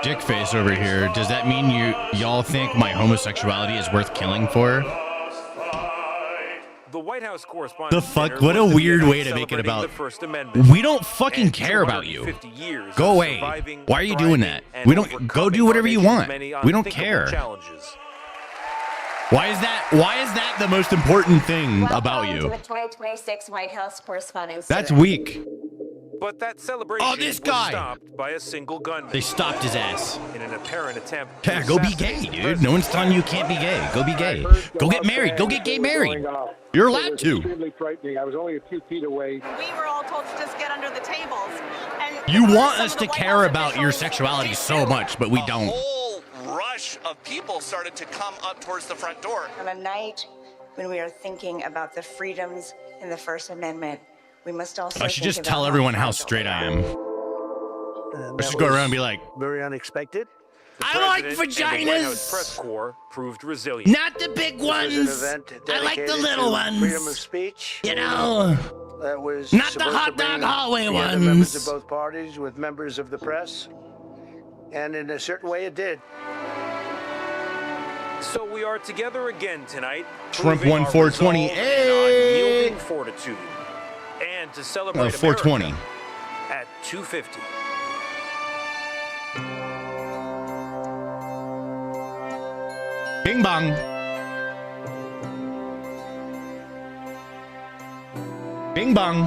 A: Dickface over here, does that mean y'all think my homosexuality is worth killing for?
G: The White House Correspondents.
A: The fuck? What a weird way to make it about. We don't fucking care about you. Go away. Why are you doing that? We don't. Go do whatever you want. We don't care. Why is that the most important thing about
H: Welcome
A: you?
H: to the 2026 White House Correspondents.
A: That's weak.
G: But that celebration
A: this
G: was
A: guy.
G: stopped by a single gunman.
A: They stopped his ass.
G: In an apparent attempt to
A: Yeah, go be
G: assassinate
A: gay,
G: the
A: dude.
G: president.
A: No one's telling you can't be gay. Go be gay. Go get married. Go get gay married. You're allowed to.
I: Extremely frightening. I was only a few feet away.
J: We were all told to just get under the tables. And
A: You want
J: some
A: us
J: of
A: to
J: the White
A: care
J: House
A: about your
J: officials
A: sexuality so much, but we don't.
K: A whole rush of people started to come up towards the front door.
H: On a night when we are thinking about the freedoms in the First Amendment, we must also
A: I should just tell everyone how straight I am. I should go around and be like,
I: Very unexpected.
A: I like
G: President and the White House
A: vaginas.
G: press corps proved resilient.
A: Not the big ones. I like the little
I: Freedom of
A: ones.
I: speech.
A: You know,
I: That was
A: not the
I: supposed
A: hot
I: to bring
A: dog hallway
I: together members of
A: ones.
I: both parties with members of the press, and in a certain way, it did.
G: So we are together again tonight.
A: Trump
G: proving
A: won
G: our
A: 420.
G: resolve and
A: Hey!
G: unyielding fortitude. And to celebrate
A: 420.
G: America at 250.
A: Bing bong. Bing bong.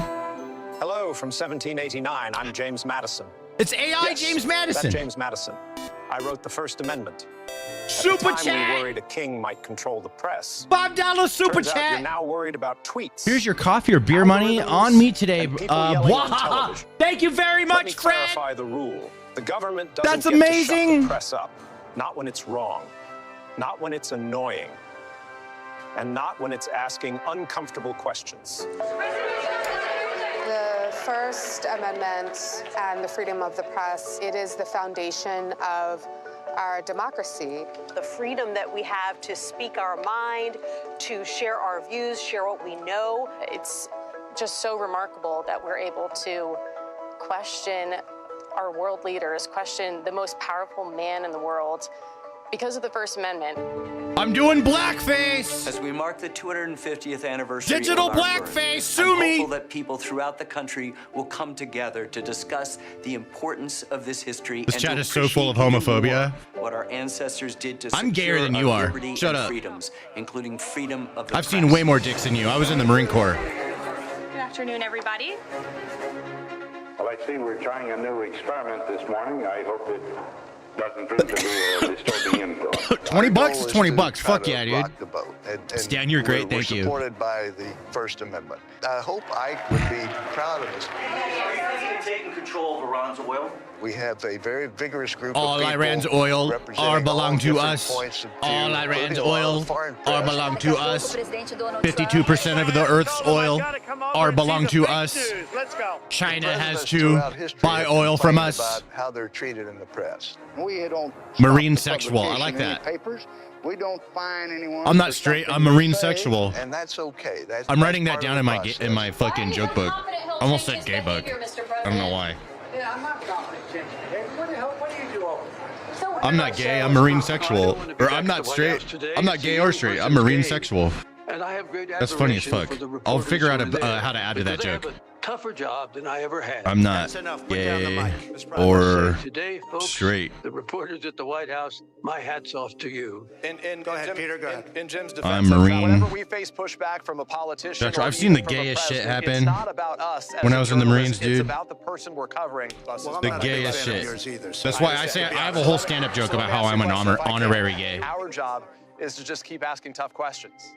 L: Hello from 1789. I'm James Madison.
A: It's AI
L: Yes,
A: James Madison.
L: That's James Madison. I wrote the First Amendment.
A: Super
L: At the time, we
A: chat.
L: worried a king might control the press.
A: $5 super
L: Turns out you're
A: chat.
L: now worried about tweets.
A: Here's your coffee or beer money on me today.
L: and people yelling on
A: Wahaha.
L: television.
A: Thank you very
L: Let me
A: much, Fred.
L: clarify the rule. The government doesn't
A: That's
L: get to shut
A: amazing.
L: the press up. Not when it's wrong. Not when it's annoying. And not when it's asking uncomfortable questions.
M: The First Amendment and the freedom of the press, it is the foundation of our democracy.
J: The freedom that we have to speak our mind, to share our views, share what we know.
M: It's just so remarkable that we're able to question our world leaders question the most powerful man in the world because of the First Amendment.
A: I'm doing blackface.
N: As we mark the 250th anniversary
A: Digital
N: of our
A: blackface,
N: birth,
A: sue
N: I'm
A: me.
N: hopeful that people throughout the country will come together to discuss the importance of this history.
A: This
N: and
A: chat
N: to
A: is so full of
N: appreciate even
A: homophobia.
N: more what our ancestors did to
A: I'm gayer
N: secure
A: than
N: our
A: you are.
N: liberty
A: Shut
N: and
A: up.
N: freedoms, including freedom of the
A: I've
N: press.
A: seen way more dicks than you. I was in the Marine Corps.
M: Good afternoon, everybody.
O: Well, I see we're trying a new experiment this morning. I hope it doesn't prove to be a disturbing influence.
A: $20 is $20. Fuck yeah, dude.
P: The boat. And
A: Stan, you're great.
P: We're
A: Thank you.
P: supported by the First Amendment. I hope Ike would be proud of us.
N: Are you guys taking control of Iran's oil?
P: We have a very vigorous group of
A: All
P: people
A: Iran's oil
P: representing
A: are belong
P: all
A: to
P: different
A: us.
P: points of view,
A: All Iran's
P: including a lot of
A: oil
P: foreign
A: are
P: press.
A: belong to us. 52% of the Earth's oil are belong to us.
I: Let's go.
A: China has
P: Presidents
A: to
P: throughout history
A: buy
P: have
A: oil from
P: complained
A: us.
P: about how they're treated in the press.
Q: We don't
A: Marine
Q: stop the
A: sexual. I like
Q: publication
A: that.
Q: in any papers. We don't find anyone.
A: I'm not
Q: for
A: straight.
Q: something
A: I'm
Q: you
A: marine
Q: say.
A: sexual.
P: And that's okay.
A: I'm writing that down in my fucking joke book. I almost said gay book. I don't know why.
I: Yeah, I'm not confident, Jim. Hey, what the hell? What do you do over there?
A: I'm not gay. I'm marine sexual. Or I'm not straight. I'm not gay or straight. I'm marine sexual.
R: And I have great
A: That's funny as fuck.
R: admiration for the
A: I'll
R: reporters
A: figure out
R: who are there,
A: how to add to that
R: because they
A: joke.
R: have a tougher job than I ever had.
A: I'm not gay or
R: Today, folks,
A: straight.
R: the reporters at the White House, my hat's off to you.
L: Go ahead, Peter. Go ahead. In Jim's defense,
A: I'm marine.
L: whenever we face pushback from a politician,
A: Doctor,
L: or
A: I've seen the
L: even from a
A: gayest shit
L: president,
A: happen
L: It's not about us as
A: when
L: a
A: I was in the
L: journalist,
A: Marines, dude.
L: It's about the person we're covering.
A: The gayest shit. That's why I say I have a whole stand-up joke about how I'm an honorary gay.
L: Our job is to just keep asking tough questions.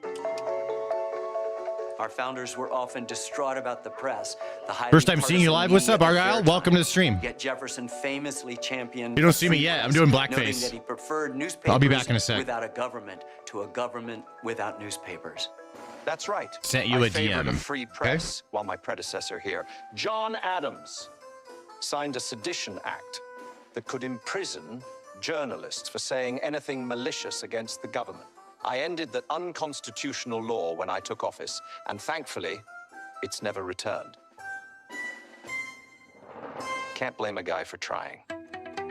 N: Our founders were often distraught about the press. The
A: First time seeing you live. What's up, Argyle? Welcome to the stream.
N: Yet Jefferson famously championed.
A: You don't see me
N: free
A: yet. I'm
N: press,
A: doing
N: noting
A: blackface.
N: that he preferred newspapers
A: I'll be back in a sec.
N: without a government to a government without newspapers.
L: That's right.
A: Sent you
L: I
A: a
L: favored
A: DM.
L: a free press while my predecessor here, John Adams, signed a sedition act that could imprison journalists for saying anything malicious against the government. I ended that unconstitutional law when I took office, and thankfully, it's never returned. Can't blame a guy for trying.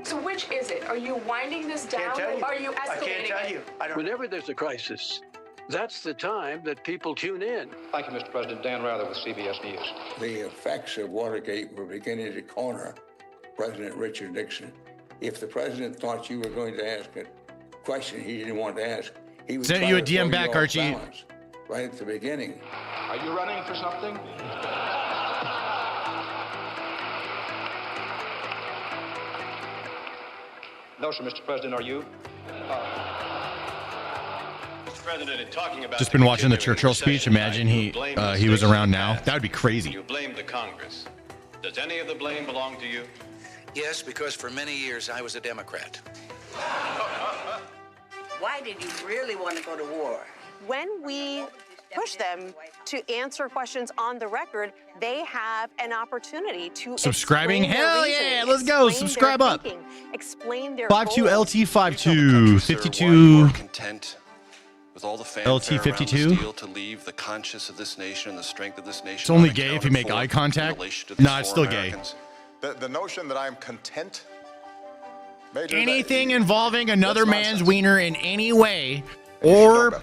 M: So which is it? Are you winding this down?
I: Can't tell you.
M: Or are you escalating
I: I can't tell
M: it?
I: you. I don't.
R: Whenever there's a crisis, that's the time that people tune in.
O: Thank you, Mr. President. Dan Rather with CBS News.
Q: The effects of Watergate were beginning to corner President Richard Nixon. If the president thought you were going to ask a question he didn't want to ask, he would
A: Sent
Q: try
A: you a
Q: to throw
A: DM back,
Q: off
A: Archie.
Q: balance right at the beginning.
O: Are you running for something? No, sir, Mr. President. Are you?
S: Mr. President, in talking about
A: Just been watching the Churchill speech. Imagine he was around now. That would be crazy.
S: you blame the Congress. Does any of the blame belong to you?
T: Yes, because for many years I was a Democrat.
U: Why did you really want to go to war?
J: When we push them to answer questions on the record, they have an opportunity to
A: Subscribing?
J: explain their
A: Hell yeah,
J: reasoning,
A: let's go.
J: explain
A: Subscribe
J: their
A: up.
J: thinking, explain their
A: 52
J: goals.
A: LT 52 52
S: Content with all the
A: LT
S: fanfare around
A: 52.
S: this deal to leave the conscience of this nation and the strength of this nation.
A: It's only
S: unaccounted
A: gay if you make
S: for
A: eye
S: in
A: contact.
S: relation to these
A: Nah, it's still
S: four
A: gay.
S: Americans.
V: The notion that I'm content. Major,
A: Anything involving another man's wiener in any way or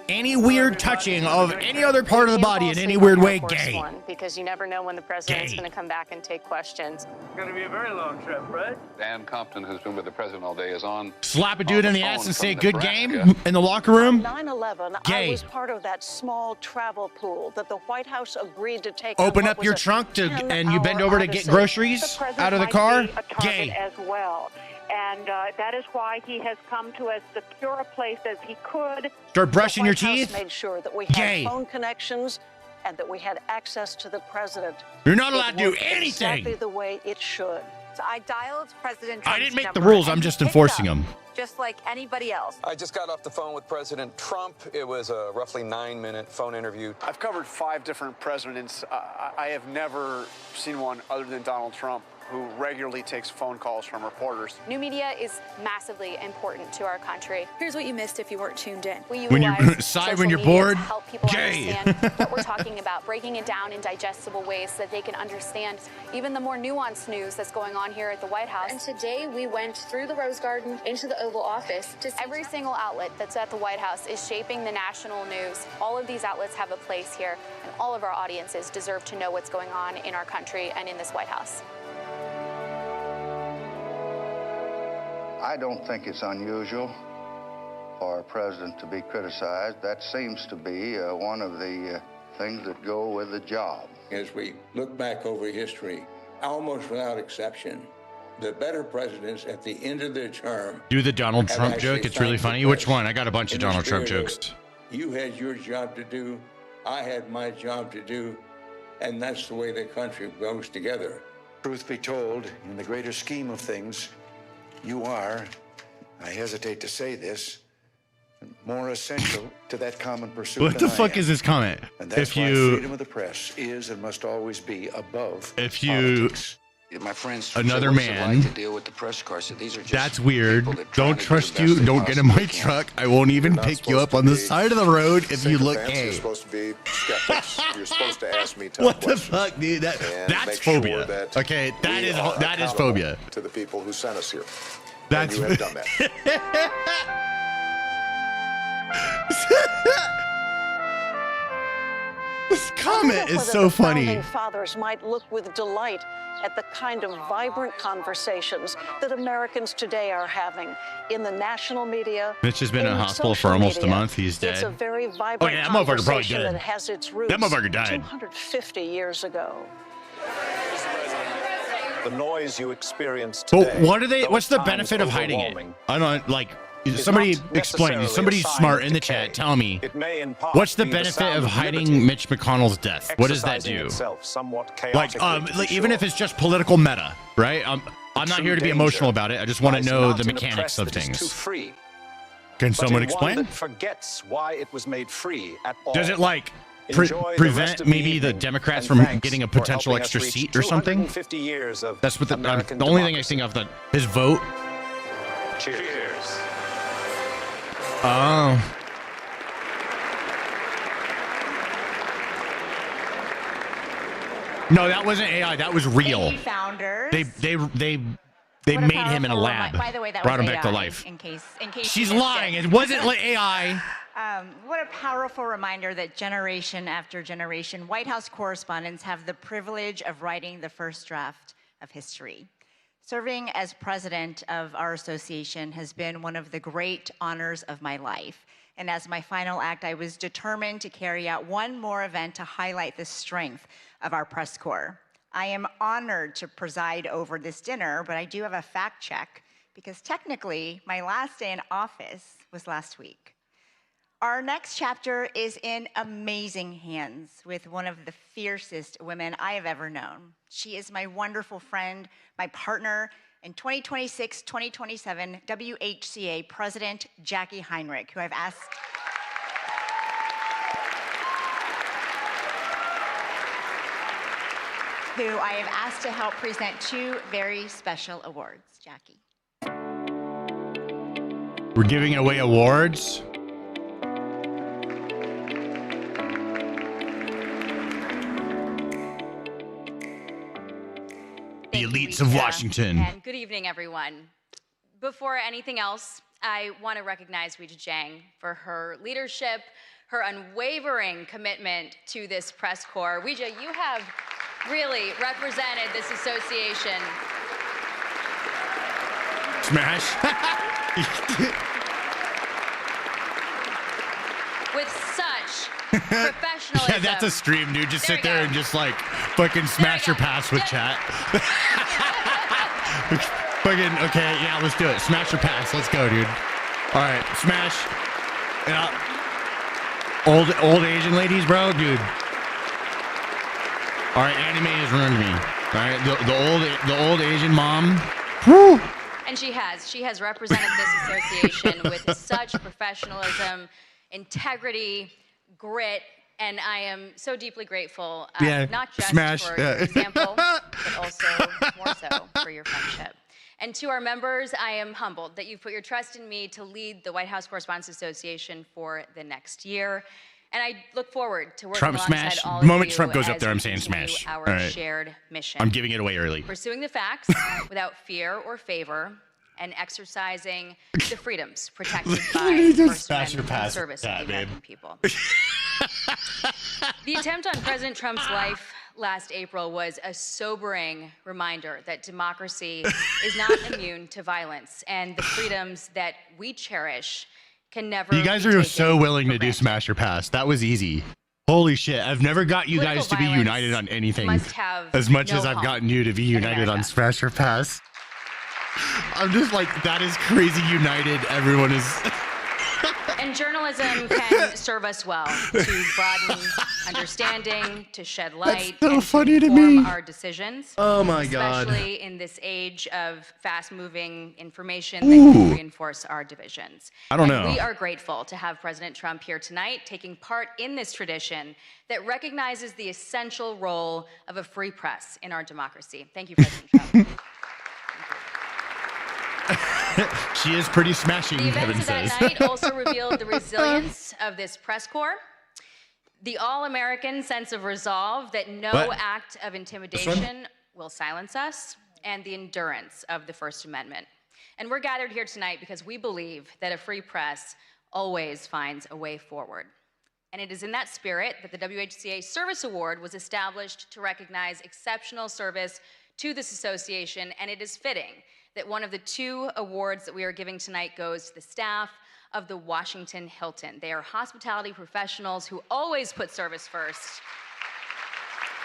A: any weird touching of any other part of the body in any weird way, gay.
M: Because you never know when the president's
A: Gay.
M: going to come back and take questions.
I: It's going to be a very long trip, right?
W: Dan Compton, who's been with the president all day, is on.
A: Slap a dude in the ass and say good game
W: Nebraska.
A: in the locker room?
H: 9/11, I
A: Gay.
H: was part of that small travel pool that the White House agreed to take.
A: Open
H: on
A: up
H: what
A: your
H: was a
A: trunk and you bend
H: 10-hour
A: over to get
H: odyssey.
A: groceries out of the car? Gay.
X: As well. And that is why he has come to as secure a place as he could.
A: Start brushing
H: The
A: your
H: White House
A: teeth?
H: made sure that we had
A: Gay.
H: phone connections and that we had access to the president.
A: You're not
H: It
A: allowed to do
H: worked
A: anything.
H: Exactly the way it should.
Y: So I dialed President
A: I
Y: Trump's
A: didn't make the
Y: number,
A: rules,
Y: and
A: I'm
Y: he
A: just
Y: picked
A: enforcing
Y: up,
A: them.
Y: Just like anybody else.
L: I just got off the phone with President Trump. It was a roughly 9-minute phone interview.
Z: I've covered 5 different presidents. I have never seen one other than Donald Trump.
B: who regularly takes phone calls from reporters.
C: New media is massively important to our country. Here's what you missed if you weren't tuned in. We
A: When you
C: utilize
A: sigh
C: social
A: when you're
C: media
A: bored,
C: to help people
A: Jay.
C: understand what we're talking about, breaking it down in digestible ways so that they can understand even the more nuanced news that's going on here at the White House. And today we went through the Rose Garden into the Oval Office to see every single outlet that's at the White House is shaping the national news. All of these outlets have a place here, and all of our audiences deserve to know what's going on in our country and in this White House.
P: I don't think it's unusual for a president to be criticized. That seems to be one of the things that go with the job.
Q: As we look back over history, almost without exception, the better presidents at the end of their term
A: Do the Donald
Q: have
A: Trump
Q: actually
A: joke. It's really
Q: thanked the
A: funny. Which
Q: press
A: one? I got a bunch of
Q: in the
A: Donald Trump
Q: spirit of,
A: jokes.
Q: You had your job to do. I had my job to do. And that's the way the country goes together.
T: Truth be told, in the greater scheme of things, you are, I hesitate to say this, more essential to that common pursuit.
A: What the fuck is this comment?
T: And that's
A: If
T: why
A: you,
T: freedom of the press is and must always be above
A: if you,
T: my friends,
A: another
T: what's it
A: man,
T: like to deal with the press car? So these are just
A: that's weird.
T: people that try
A: Don't
T: to do
A: trust
T: the best
A: you.
T: they
A: Don't get in my
T: possibly can.
A: truck. I won't even pick you up on the side of the road if you look
D: You're
A: gay.
D: supposed to be skeptics. You're supposed to ask me tough
A: What the
D: questions.
A: fuck, dude?
D: And
A: That's
D: make sure
A: phobia.
D: that
A: Okay, that
D: we
A: is
D: are
A: that is
D: accountable
A: phobia.
D: to the people who sent us here.
A: That's
D: and you have done that.
A: This comment is so
E: The
A: funny.
E: founding fathers might look with delight at the kind of vibrant conversations that Americans today are having in the national media.
A: Mitch has been in
E: in
A: a hospital for
E: social
A: almost a
E: media.
A: month. He's
E: It's a
A: dead.
E: very vibrant
A: Oh, yeah, that motherfucker probably
E: conversation
A: dead.
E: that has its roots
A: That motherfucker died.
E: 250 years ago.
L: The noise you experience
A: But
L: today.
A: what are they?
L: though
A: What's
L: at
A: the benefit
L: times
A: of hiding it?
L: overwhelming,
A: I don't like.
L: is
A: Somebody
L: not
A: explain.
L: necessarily
A: Somebody's
L: a sign
A: smart
L: of
A: in the
L: decay.
A: chat. Tell me.
L: It may in part
A: What's the
L: be
A: benefit
L: sound
A: of
L: liberty,
A: hiding Mitch McConnell's death? What does that
L: exercising
A: do?
L: itself somewhat
A: Like,
L: chaotically, to be
A: even
L: sure.
A: if it's just political meta, right? I'm not
L: true
A: here to be
L: danger
A: emotional about it. I just want to
L: lies
A: know
L: not
A: the
L: in a
A: mechanics
L: press
A: of
L: that is too
A: things.
L: free,
A: Can
L: but
A: someone
L: in
A: explain?
L: One that forgets why it was made free at all.
A: Does it like
L: Enjoy the rest
A: prevent
L: of
A: maybe the
L: evening,
A: Democrats
L: and
A: from
L: thanks
A: getting a
L: for
A: potential
L: helping us
A: extra
L: reach
A: seat or something?
L: 250 years of
A: That's what the
L: American
A: only thing I
L: democracy.
A: think of that his vote.
L: Cheers.
A: Oh. No, that wasn't AI. That was real.
H: Thank you, founders.
A: They
H: What a
A: made him in a
H: powerful
A: lab.
H: By the way, that
A: brought
H: was
A: him back to
H: AI,
A: life.
H: In case
A: She's
H: you missed
A: lying. It wasn't like AI.
H: What a powerful reminder that generation after generation, White House correspondents have the privilege of writing the first draft of history. Serving as president of our association has been one of the great honors of my life. And as my final act, I was determined to carry out one more event to highlight the strength of our press corps. I am honored to preside over this dinner, but I do have a fact check because technically my last day in office was last week. Our next chapter is in amazing hands with one of the fiercest women I have ever known. She is my wonderful friend, my partner, and 2026-2027 WHCA President Jackie Heinrich, who I have asked to help present two very special awards. Jackie.
A: We're giving away awards. The elites of Washington.
F: And good evening, everyone. Before anything else, I want to recognize Weijia Jiang for her leadership, her unwavering commitment to this press corps. Weijia, you have really represented this association.
A: Smash.
F: With such professionalism.
A: Yeah, that's a stream, dude. Just sit there and just like fucking smash your pass with chat. Fucking, okay, yeah, let's do it. Smash your pass. Let's go, dude. All right, smash. Yeah. Old Asian ladies, bro, dude. All right, anime has ruined me. All right, the old Asian mom. Whew.
F: And she has represented this association with such professionalism, integrity, grit, And I am so deeply grateful,
A: Yeah,
F: not just
A: smash.
F: for your example, but also more so for your friendship. And to our members, I am humbled that you've put your trust in me to lead the White House Correspondents Association for the next year. And I look forward to working
A: Trump
F: alongside
A: smash.
F: all
A: The moment
F: of you
A: Trump goes up
F: as
A: there,
F: we
A: I'm saying
F: continue
A: smash.
F: our
A: All right.
F: shared mission.
A: I'm giving it away early.
F: Pursuing the facts without fear or favor, and exercising the freedoms protected by the First Amendment and service of the American people. The attempt on President Trump's life last April was a sobering reminder that democracy is not immune to violence, and the freedoms that we cherish can never
A: You guys
F: be
A: are
F: taken
A: so willing
F: for
A: to do
F: granted.
A: Smash or Pass. That was easy. Holy shit. I've never got you
F: Political
A: guys to be
F: violence
A: united on anything
F: must have
A: as much
F: no
A: as I've
F: home
A: gotten you to be
F: in
A: united on
F: America.
A: Smash or Pass. I'm just like, that is crazy united. Everyone is.
F: And journalism can serve us well to broaden understanding, to shed light,
A: so
F: and
A: funny
F: to
A: to
F: inform
A: me.
F: our decisions.
A: Oh my God.
F: Especially in this age of fast-moving information that can reinforce our divisions.
A: I don't
F: And
A: know.
F: we are grateful to have President Trump here tonight, taking part in this tradition that recognizes the essential role of a free press in our democracy. Thank you, President Trump.
A: She is pretty smashing,
F: The
A: Kevin
F: events of that
A: says.
F: night also revealed the resilience of this press corps, the all-American sense of resolve that no
A: What?
F: act of intimidation will silence us, and the endurance of the First Amendment. And we're gathered here tonight because we believe that a free press always finds a way forward. And it is in that spirit that the WHCA Service Award was established to recognize exceptional service to this association, and it is fitting that one of the two awards that we are giving tonight goes to the staff of the Washington Hilton. They are hospitality professionals who always put service first.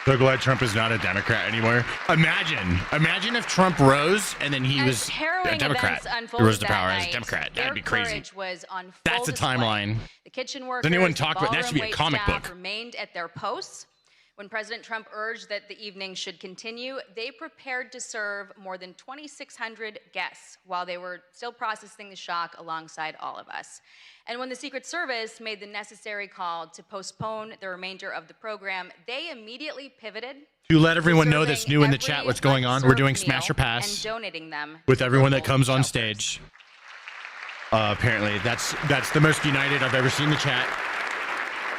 A: So glad Trump is not a Democrat anymore. Imagine if Trump rose and then he was a Democrat. He rose to power as a Democrat. That'd be crazy.
F: Was on
A: That's a
F: display.
A: timeline.
F: The kitchen workers,
A: Does anyone
F: the
A: talk about that? Should be a
F: ballroom
A: comic
F: waitstaff
A: book.
F: Remained at their posts. When President Trump urged that the evening should continue, they prepared to serve more than 2,600 guests while they were still processing the shock alongside all of us. And when the Secret Service made the necessary call to postpone the remainder of the program, they immediately pivoted
A: To let everyone know
F: serving
A: that's new in the chat what's going on. We're doing
F: unserved
A: Smash or
F: meal
A: Pass
F: and donating them
A: with
F: to
A: everyone that
F: local
A: comes on
F: shelters.
A: stage. Apparently, that's the most united I've ever seen in the chat.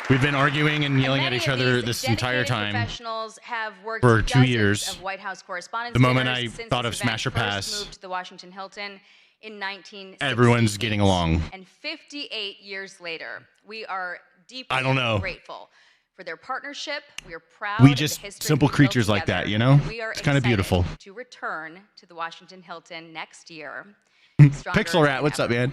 A: We've been arguing and yelling at each other this entire time.
F: Professionals have worked
A: for 2
F: dozens
A: years.
F: Of White House Correspondents'
A: The moment
F: dinners
A: I
F: since
A: thought
F: this
A: of Smash or
F: event first
A: Pass,
F: moved to the Washington Hilton in 1968.
A: everyone's getting along.
F: And 58 years later, we are deeply
A: I don't know.
F: grateful for their partnership. We are proud
A: We
F: of
A: just
F: the history
A: simple
F: we built
A: creatures like
F: together,
A: that, you know?
F: and we are
A: It's kinda
F: excited
A: beautiful.
F: to return to the Washington Hilton next year.
A: Pixel Rat, what's up, man?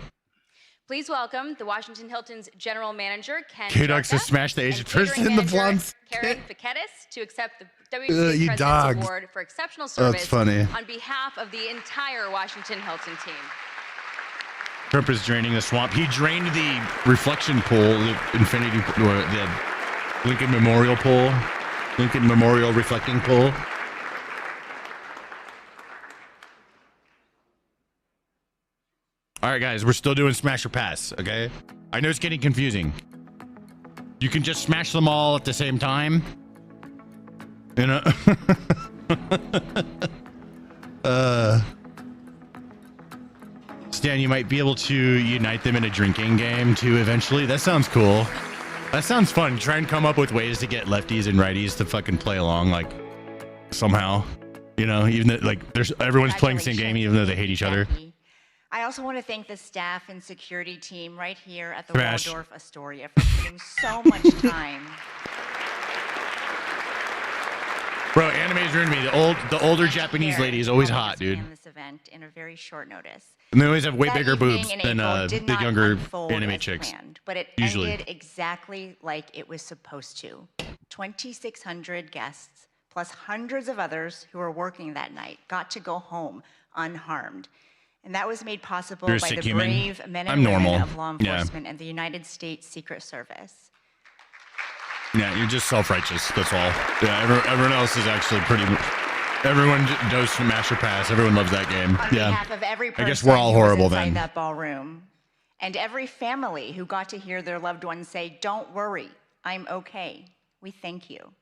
F: Please welcome the Washington Hilton's General Manager, Ken
A: K-Dogs to
F: Jarka,
A: smash the Asian
F: and catering
A: person in the
F: manager,
A: blondes.
F: Karen Vaquetis, to accept the WHCA
A: you
F: President's
A: dogs.
F: Award for Exceptional
A: That's
F: Service
A: funny.
F: on behalf of the entire Washington Hilton team.
A: Trump is draining the swamp. He drained the reflection pool, the infinity, or the Lincoln Memorial pool, Lincoln Memorial reflecting pool. All right, guys, we're still doing Smash or Pass, okay? I know it's getting confusing. You can just smash them all at the same time. You know? Stan, you might be able to unite them in a drinking game too eventually. That sounds cool. That sounds fun. Try and come up with ways to get lefties and righties to fucking play along, like, somehow. You know, even though, like, everyone's playing the same game even though they hate each other.
H: I also want to thank the staff and security team right here at the
A: Smash.
H: Waldorf Astoria for putting so much time.
A: Bro, anime's ruined me. The older Japanese lady is always hot, dude.
H: This event in a very short notice.
A: And they always have way
H: That
A: bigger
H: evening
A: boobs
H: in
A: than
H: April did
A: the
H: not
A: younger
H: unfold
A: anime
H: as
A: chicks.
H: planned, but it
A: Usually.
H: ended exactly like it was supposed to. 2,600 guests, plus hundreds of others who were working that night, got to go home unharmed. And that was made possible
A: You're a
H: by
A: sick
H: the
A: human.
H: brave men
A: I'm
H: and women
A: normal.
H: of law
A: Yeah.
H: enforcement and the United States Secret Service.
A: Yeah, you're just self-righteous. That's all. Yeah, everyone else is actually pretty. Everyone knows Smash or Pass. Everyone loves that game.
H: On
A: Yeah.
H: behalf of every
A: I
H: person
A: guess we're all
H: who was
A: horrible
H: inside
A: then.
H: that ballroom, and every family who got to hear their loved ones say, "Don't worry, I'm okay. We thank you.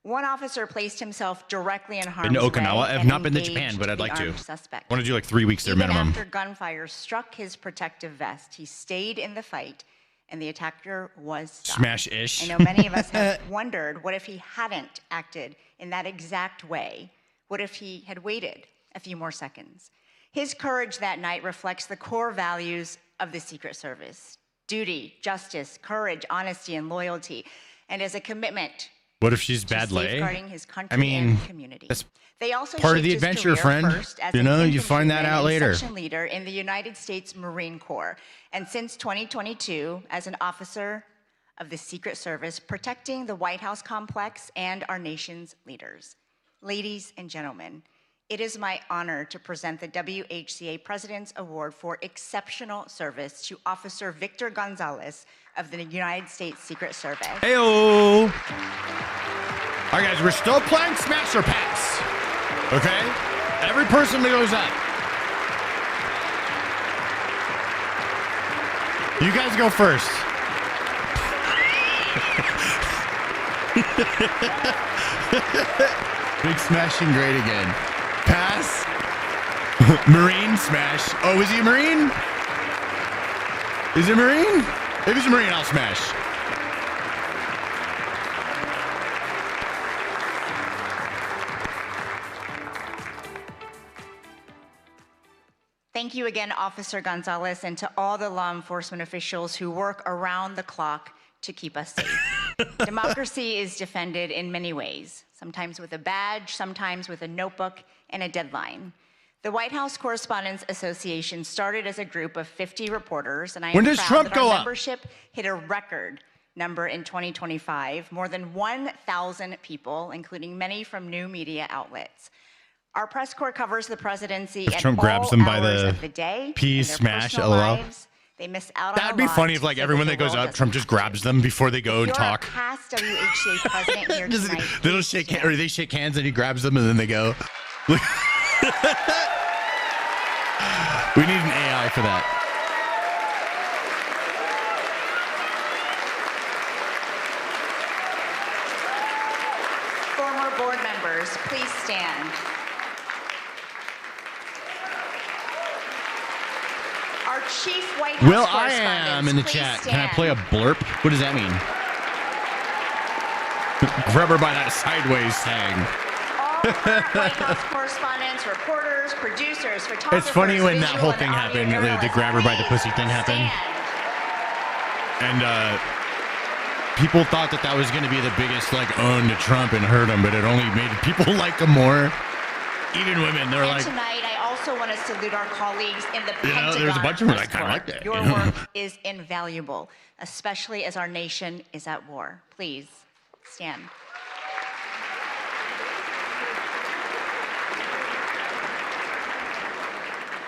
H: One officer placed himself directly in harm's
A: Been to
H: way
A: Okinawa. I've
H: and
A: not been to
H: engaged
A: Japan, but I'd
H: the
A: like to.
H: armed suspect.
A: Want to do like 3 weeks there
H: Even
A: minimum.
H: after gunfire struck his protective vest, he stayed in the fight, and the attacker was stopped.
A: Smash-ish.
H: I know many of us have wondered, what if he hadn't acted in that exact way? What if he had waited a few more seconds? His courage that night reflects the core values of the Secret Service: duty, justice, courage, honesty, and loyalty, and as a commitment
A: What if she's
H: to
A: badly?
H: safeguarding his country
A: I mean,
H: and community.
A: that's
H: They also
A: part of
H: shaped
A: the
H: his
A: adventure,
H: career
A: friend.
H: first as
A: You
H: an
A: know, you find that
H: infantryman
A: out
H: and
A: later.
H: section leader in the United States Marine Corps, and since 2022 as an officer of the Secret Service, protecting the White House complex and our nation's leaders. Ladies and gentlemen, it is my honor to present the WHCA President's Award for Exceptional Service to Officer Victor Gonzalez of the United States Secret Service.
A: Heyo! All right, guys, we're still playing Smash or Pass. Okay? Every person that goes up. You guys go first. Big smashing great again. Pass. Marine smash. Oh, is he a Marine? Is he a Marine? If he's a Marine, I'll smash.
H: Thank you again, Officer Gonzalez, and to all the law enforcement officials who work around the clock to keep us safe. Democracy is defended in many ways, sometimes with a badge, sometimes with a notebook and a deadline. The White House Correspondents Association started as a group of 50 reporters, and I am proud
A: Trump
H: that our
A: go up?
H: membership hit a record number in 2025, more than 1,000 people, including many from new media outlets. Our press corps covers the presidency
A: If
H: at
A: Trump
H: all
A: grabs them by
H: hours
A: the
H: of the day.
A: peas,
H: in their
A: smash,
H: personal
A: LOL.
H: lives. They miss out on
A: That'd
H: a
A: be
H: lot
A: funny if, like,
H: so
A: everyone
H: the
A: that goes
H: world
A: up, Trump just grabs them before they go and
H: You're
A: talk.
H: a past WHCA president here
A: Just,
H: tonight.
A: they'll shake or they shake hands and he grabs them and then they go. We need an AI for that.
H: Former board members, please stand. Our chief White House
A: Will I
H: correspondents,
A: am in the
H: please
A: chat.
H: stand.
A: Can I play a blurp? What does that mean? Grab her by that sideways tag.
H: White House correspondents, reporters, producers, photographers.
A: It's funny when that
H: visual
A: whole thing
H: and audio
A: happened, the
H: journalists,
A: grab her by the pussy thing happened. And people thought that was going to be the biggest like own to Trump and hurt him, but it only made people like him more. Even women, they're
H: And
A: like,
H: tonight, I also want to salute our colleagues in the Pentagon.
A: there's a bunch of them
H: Press
A: that kind of
H: Corps.
A: like that.
H: Your work is invaluable, especially as our nation is at war. Please stand.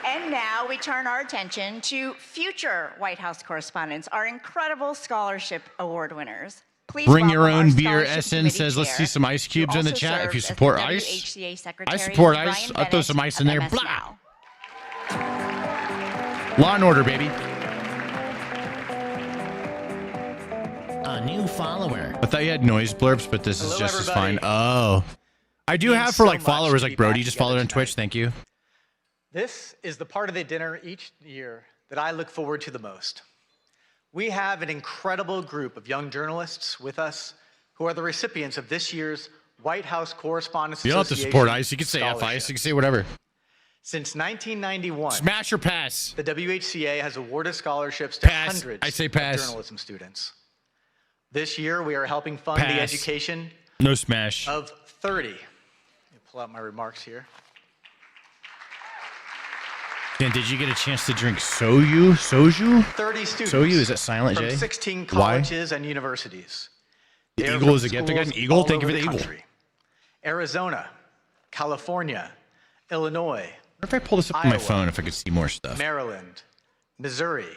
H: And now we turn our attention to future White House correspondents, our incredible scholarship award winners. Please
A: Bring your
H: welcome our
A: own beer.
H: scholarship
A: SN
H: committee
A: says, let's
H: chair,
A: see some ice
H: who
A: cubes in the
H: also
A: chat. If you
H: serves as
A: support
H: the
A: ice,
H: WHCA
A: I
H: Secretary,
A: support
H: Brian
A: ice. I'll throw some
H: Bennett
A: ice in
H: of
A: there.
H: MS
A: Blah.
H: Now.
A: Law and order, baby.
G: A new follower.
A: I thought you had noise blurbs, but this is
G: Hello,
A: just as
G: everybody.
A: fine. Oh. I do
G: Means
A: have for
G: so
A: like
G: much
A: followers
G: to
A: like
G: be
A: Brody.
G: back
A: Just followed
G: together
A: on Twitch. Thank you.
G: This is the part of the dinner each year that I look forward to the most. We have an incredible group of young journalists with us who are the recipients of this year's White House Correspondents
A: You don't have to
G: Association
A: support ice. You can say F
G: Scholarship.
A: ice. You can say whatever.
G: Since 1991,
A: Smash or pass?
G: the WHCA has awarded scholarships to
A: Pass.
G: hundreds
A: I say
G: of
A: pass.
G: journalism students. This year, we are helping fund the
A: Pass.
G: education
A: No smash.
G: of 30. Let me pull out my remarks here.
A: Dan, did you get a chance to drink soju? Soju?
G: 30 students.
A: Soju? Is that silent,
G: from
A: Jay?
G: 16
A: Why?
G: colleges and universities.
A: The
G: They are
A: eagle
G: from
A: is a gift. I got an
G: schools
A: eagle.
G: all
A: Thank you
G: over
A: for the eagle.
G: country. Arizona, California, Illinois,
A: What if I pull this up on my
G: Iowa,
A: phone if I could see more stuff?
G: Maryland, Missouri,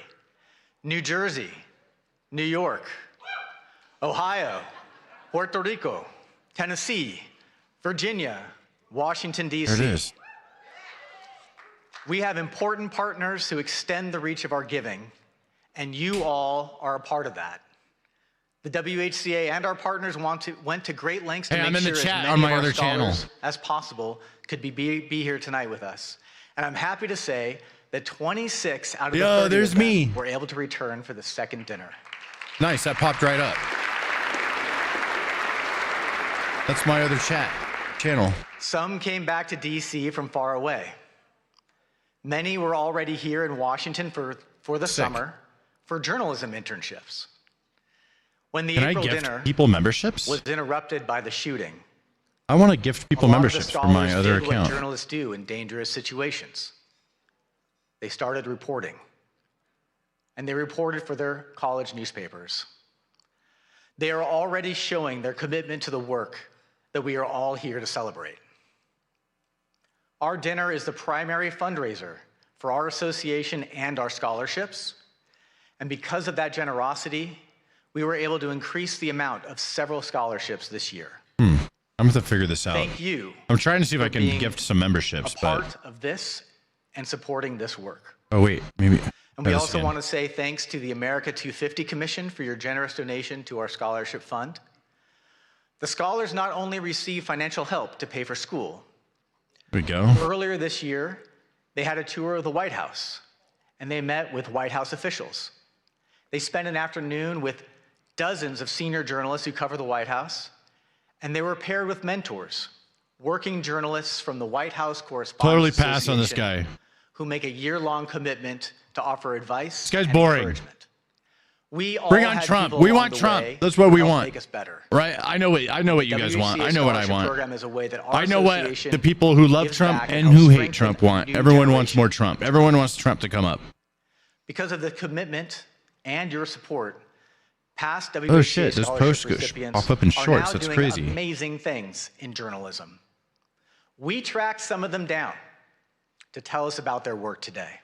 G: New Jersey, New York, Ohio, Puerto Rico, Tennessee, Virginia, Washington, D.C.
A: There it is.
G: We have important partners who extend the reach of our giving, and you all are a part of that. The WHCA and our partners went to great lengths to
A: Hey, I'm
G: make
A: in
G: sure
A: the
G: as
A: chat
G: many
A: on my
G: of our
A: other channel
G: scholars as possible could be here tonight with us. And I'm happy to say that 26 out of the 30
A: there's
G: of them
A: me.
G: were able to return for the second dinner.
A: Nice, that popped right up. That's my other channel.
G: Some came back to DC from far away. Many were already here in Washington for the summer for journalism internships. When the
A: Can
G: April
A: I gift
G: dinner
A: people memberships?
G: was interrupted by the shooting,
A: I want to gift people
G: a lot of the
A: memberships for my
G: scholars
A: other
G: did what
A: account.
G: journalists do in dangerous situations. They started reporting, and they reported for their college newspapers. They are already showing their commitment to the work that we are all here to celebrate. Our dinner is the primary fundraiser for our association and our scholarships, and because of that generosity, we were able to increase the amount of several scholarships this year.
A: I'm going to figure this out.
G: Thank you.
A: I'm trying to see if I can
G: being
A: gift some memberships,
G: a
A: but...
G: part of this and supporting this work.
A: Oh, wait. Maybe...
G: And we also want to say thanks to the America 250 Commission for your generous donation to our scholarship fund. The scholars not only receive financial help to pay for school.
A: There we go.
G: Earlier this year, they had a tour of the White House, and they met with White House officials. They spent an afternoon with dozens of senior journalists who cover the White House, and they were paired with mentors, working journalists from the White House Correspondents
A: Totally pass on this guy.
G: who make a year-long commitment to offer advice.
A: This guy's
G: and
A: boring.
G: encouragement. We all
A: Bring on
G: had
A: Trump.
G: people
A: We
G: along
A: want
G: the
A: Trump.
G: way
A: That's what we
G: help
A: want.
G: Make us better.
A: Right? I know what you guys want. I know what I
G: WCA
A: want.
G: program is a way that our
A: I know what
G: association
A: the people who love
G: gives
A: Trump
G: back
A: and
G: helps
A: who hate
G: strengthen
A: Trump
G: a
A: want.
G: new
A: Everyone wants
G: generation.
A: more Trump. Everyone wants Trump to come up.
G: Because of the commitment and your support, past WCA
A: Oh shit, those
G: scholarship
A: posts
G: recipients
A: pop up in
G: are
A: shorts.
G: now
A: That's
G: doing
A: crazy.
G: amazing things in journalism. We tracked some of them down to tell us about their work today.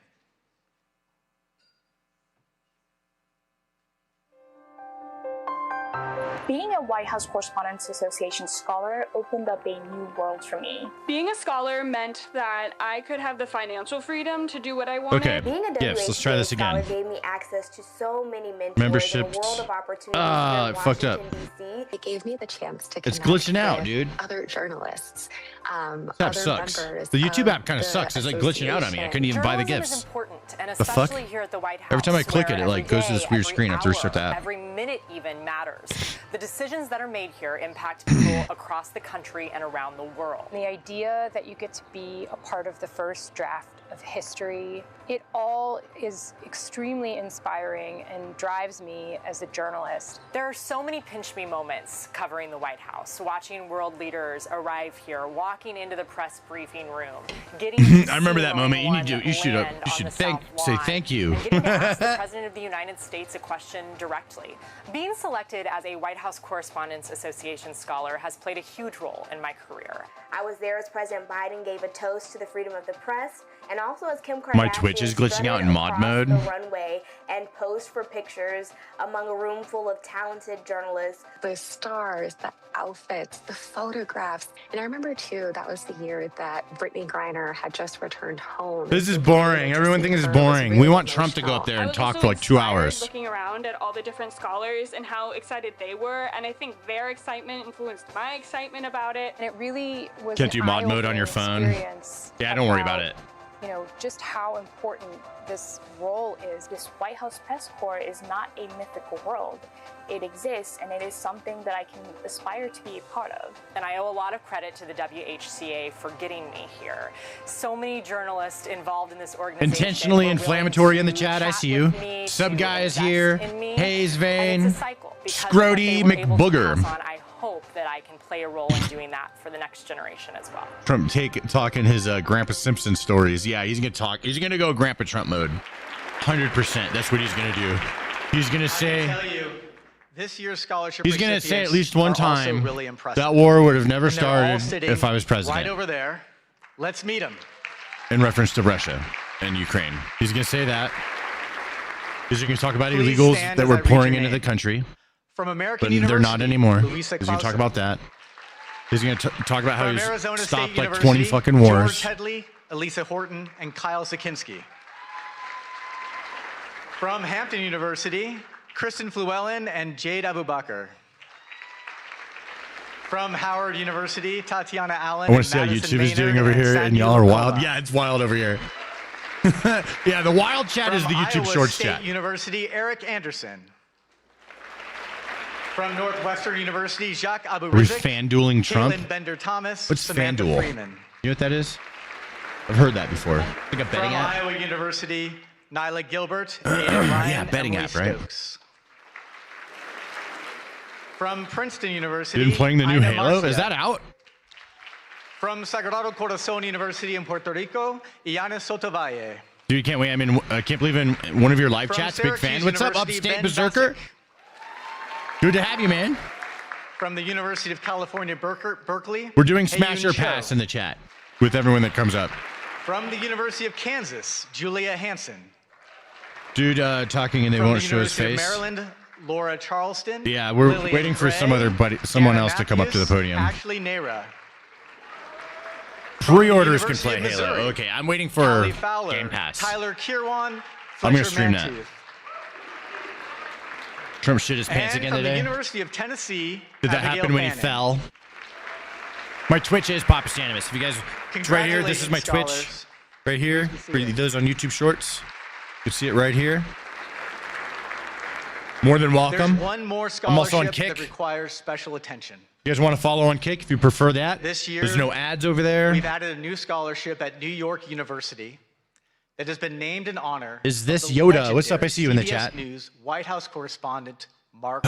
K: Being a White House Correspondents Association scholar opened up a new world for me.
N: Being a scholar meant that I could have the financial freedom to do what I wanted.
A: Okay,
K: Being a
A: gifts. Let's try this again.
K: gave me access to so many mentors
A: Memberships.
K: and a world of opportunities
A: Ah,
K: here in
A: it fucked up.
K: Washington, D.C.
O: It gave me the chance to
A: It's
O: connect
A: glitching out,
O: with
A: dude.
O: other journalists,
A: This app
O: other
A: sucks.
O: members
A: The YouTube
O: of
A: app kind of
O: the
A: sucks. It's like glitching out on me. I couldn't even buy the
R: Journalism is
A: gifts.
R: important, and
A: The fuck?
R: especially here at the White House,
A: Every time I click it,
R: where
A: it like
R: every
A: goes to this
R: day,
A: weird
R: every
A: screen. I have to restart the
R: hour,
A: app.
R: Every minute even matters. The decisions that are made here impact people across the country and around the world.
K: The idea that you get to be a part of the first draft of history, it all is extremely inspiring and drives me as a journalist.
R: There are so many pinch me moments covering the White House, watching world leaders arrive here, walking into the press briefing room, getting
A: I remember that moment. You should say thank you.
R: and getting to ask the President of the United States a question directly. Being selected as a White House Correspondents Association scholar has played a huge role in my career.
K: I was there as President Biden gave a toast to the freedom of the press, and also as Kim Kardashian
A: My Twitch is glitching out in mod
K: across
A: mode.
K: the runway and posed for pictures among a room full of talented journalists.
O: The stars, the outfits, the photographs. And I remember, too, that was the year that Brittany Griner had just returned home.
A: This is boring. Everyone thinks it's boring. We want Trump to go up there and talk for like 2 hours.
N: Looking around at all the different scholars and how excited they were, and I think their excitement influenced my excitement about it.
K: And it really was
A: Can't
K: an
A: do mod mode on your phone.
K: experience
A: Yeah, don't worry about it.
K: You know, just how important this role is. This White House press corps is not a mythical world. It exists, and it is something that I can aspire to be a part of.
R: And I owe a lot of credit to the WHCA for getting me here. So many journalists involved in this organization.
A: Intentionally
R: were willing
A: inflammatory in the
R: to
A: chat. I
R: chat
A: see you.
R: with me,
A: Sub
R: to
A: guy is
R: invest
A: here.
R: in me,
A: Hayes
R: and
A: Vane.
R: it's a cycle. Because of what
A: Scrody
R: they were able to
A: McBooger.
R: pass on, I hope that I can play a role in doing that for the next generation as well.
A: Trump talking his Grandpa Simpson stories. Yeah, he's gonna talk. He's gonna go Grandpa Trump mode. 100%. That's what he's gonna do. He's gonna say.
G: I can tell you, this year's scholarship
A: He's gonna say at
G: recipients
A: least one
G: are also
A: time
G: really impressive.
A: that war would have never
G: And they're all
A: started
G: sitting
A: if I was president.
G: Right over there. Let's meet them.
A: In reference to Russia and Ukraine. He's gonna say that. He's gonna talk about
G: Please
A: illegals
G: stand
A: that
G: as
A: were
G: I read
A: pouring
G: your
A: into the
G: name.
A: country.
G: From American
A: But
G: University,
A: they're not anymore.
G: Louisa
A: He's gonna talk
G: Clausen.
A: about that. He's gonna talk about how
G: From
A: he's
G: Arizona
A: stopped
G: State
A: like 20
G: University,
A: fucking wars.
G: George Headley, Elisa Horton, and Kyle Sakinski. From Hampton University, Kristen Flewellen and Jade Abubakar. From Howard University, Tatiana Allen.
A: I want to see how YouTube is doing over here, and y'all are wild. Yeah, it's wild over here. Yeah, the wild chat is the YouTube
G: Iowa
A: Shorts
G: State
A: chat.
G: University, Eric Anderson. From Northwestern University, Jacques
A: Are we
G: Aburizik.
A: fan-dueling Trump?
G: Caitlin Bender-Thomas.
A: What's
G: Samantha
A: FanDuel?
G: Freeman.
A: You know what that is? I've heard that before. Like a betting
G: From
A: app?
G: Iowa University, Nyla Gilbert. Aidan Ryan,
A: Yeah, betting
G: Emily
A: app, right?
G: Stokes. From Princeton University.
A: Been playing the new
G: Ina
A: Halo?
G: Marcia.
A: Is that out?
G: From Sagrado Corazon University in Puerto Rico, Iana Sotovalle.
A: Dude, can't wait. I can't believe in one of your live
G: From
A: chats. Big fan.
G: Syracuse
A: What's up,
G: University,
A: Upstate
G: Ben
A: Berserker? Good to have you, man.
G: From the University of California, Berkeley.
A: We're doing
G: Heyun
A: Smash or
G: Cho.
A: Pass in the chat with everyone that comes up.
G: From the University of Kansas, Julia Hansen.
A: Dude, talking and they
G: From
A: won't
G: the
A: show his
G: University of
A: face.
G: Maryland, Laura Charleston.
A: Yeah, we're
G: Lillian
A: waiting for
G: Gray,
A: someone
G: Anna
A: else to come up to the
G: Matthews,
A: podium.
G: Ashley Nera.
A: Pre-orders can play
G: University of
A: Halo.
G: Missouri,
A: Okay, I'm waiting for
G: Callie Fowler,
A: Game Pass.
G: Tyler Kirwan,
A: I'm gonna
G: Fletcher
A: stream that.
G: Mantooth.
A: Trump shit his pants
G: And
A: again
G: from the
A: today.
G: University of Tennessee,
A: Did that
G: Abigail
A: happen when he
G: Fanning.
A: fell? My Twitch is Papastanimous. If you guys, it's right here. This is my Twitch.
G: Congratulations,
A: Right here. For those on YouTube Shorts, you can see it right here. More than welcome.
G: There's one more
A: I'm also on
G: scholarship
A: Kick.
G: that requires special attention.
A: You guys want to follow on Kick if you prefer that?
G: This year,
A: There's no ads over there.
G: We've added a new scholarship at New York University that has been named in honor.
A: Is this
G: of the
A: Yoda? What's up? I
G: legendary
A: see you in the
G: CBS
A: chat.
G: News White House correspondent Mark.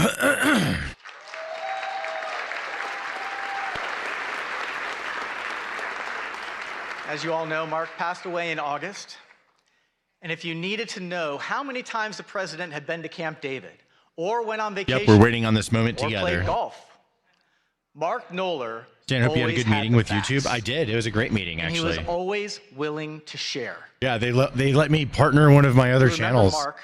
G: As you all know, Mark passed away in August. And if you needed to know how many times the president had been to Camp David, or went on vacation,
A: Yep, we're waiting on this moment
G: or
A: together.
G: played golf, Mark Knoller
A: Dan, hope you had a
G: always
A: good meeting
G: the
A: with
G: facts.
A: YouTube. I did. It was a great meeting,
G: And
A: actually.
G: he was always willing to share.
A: Yeah, they let me partner one of my other
G: To remember
A: channels.
G: Mark,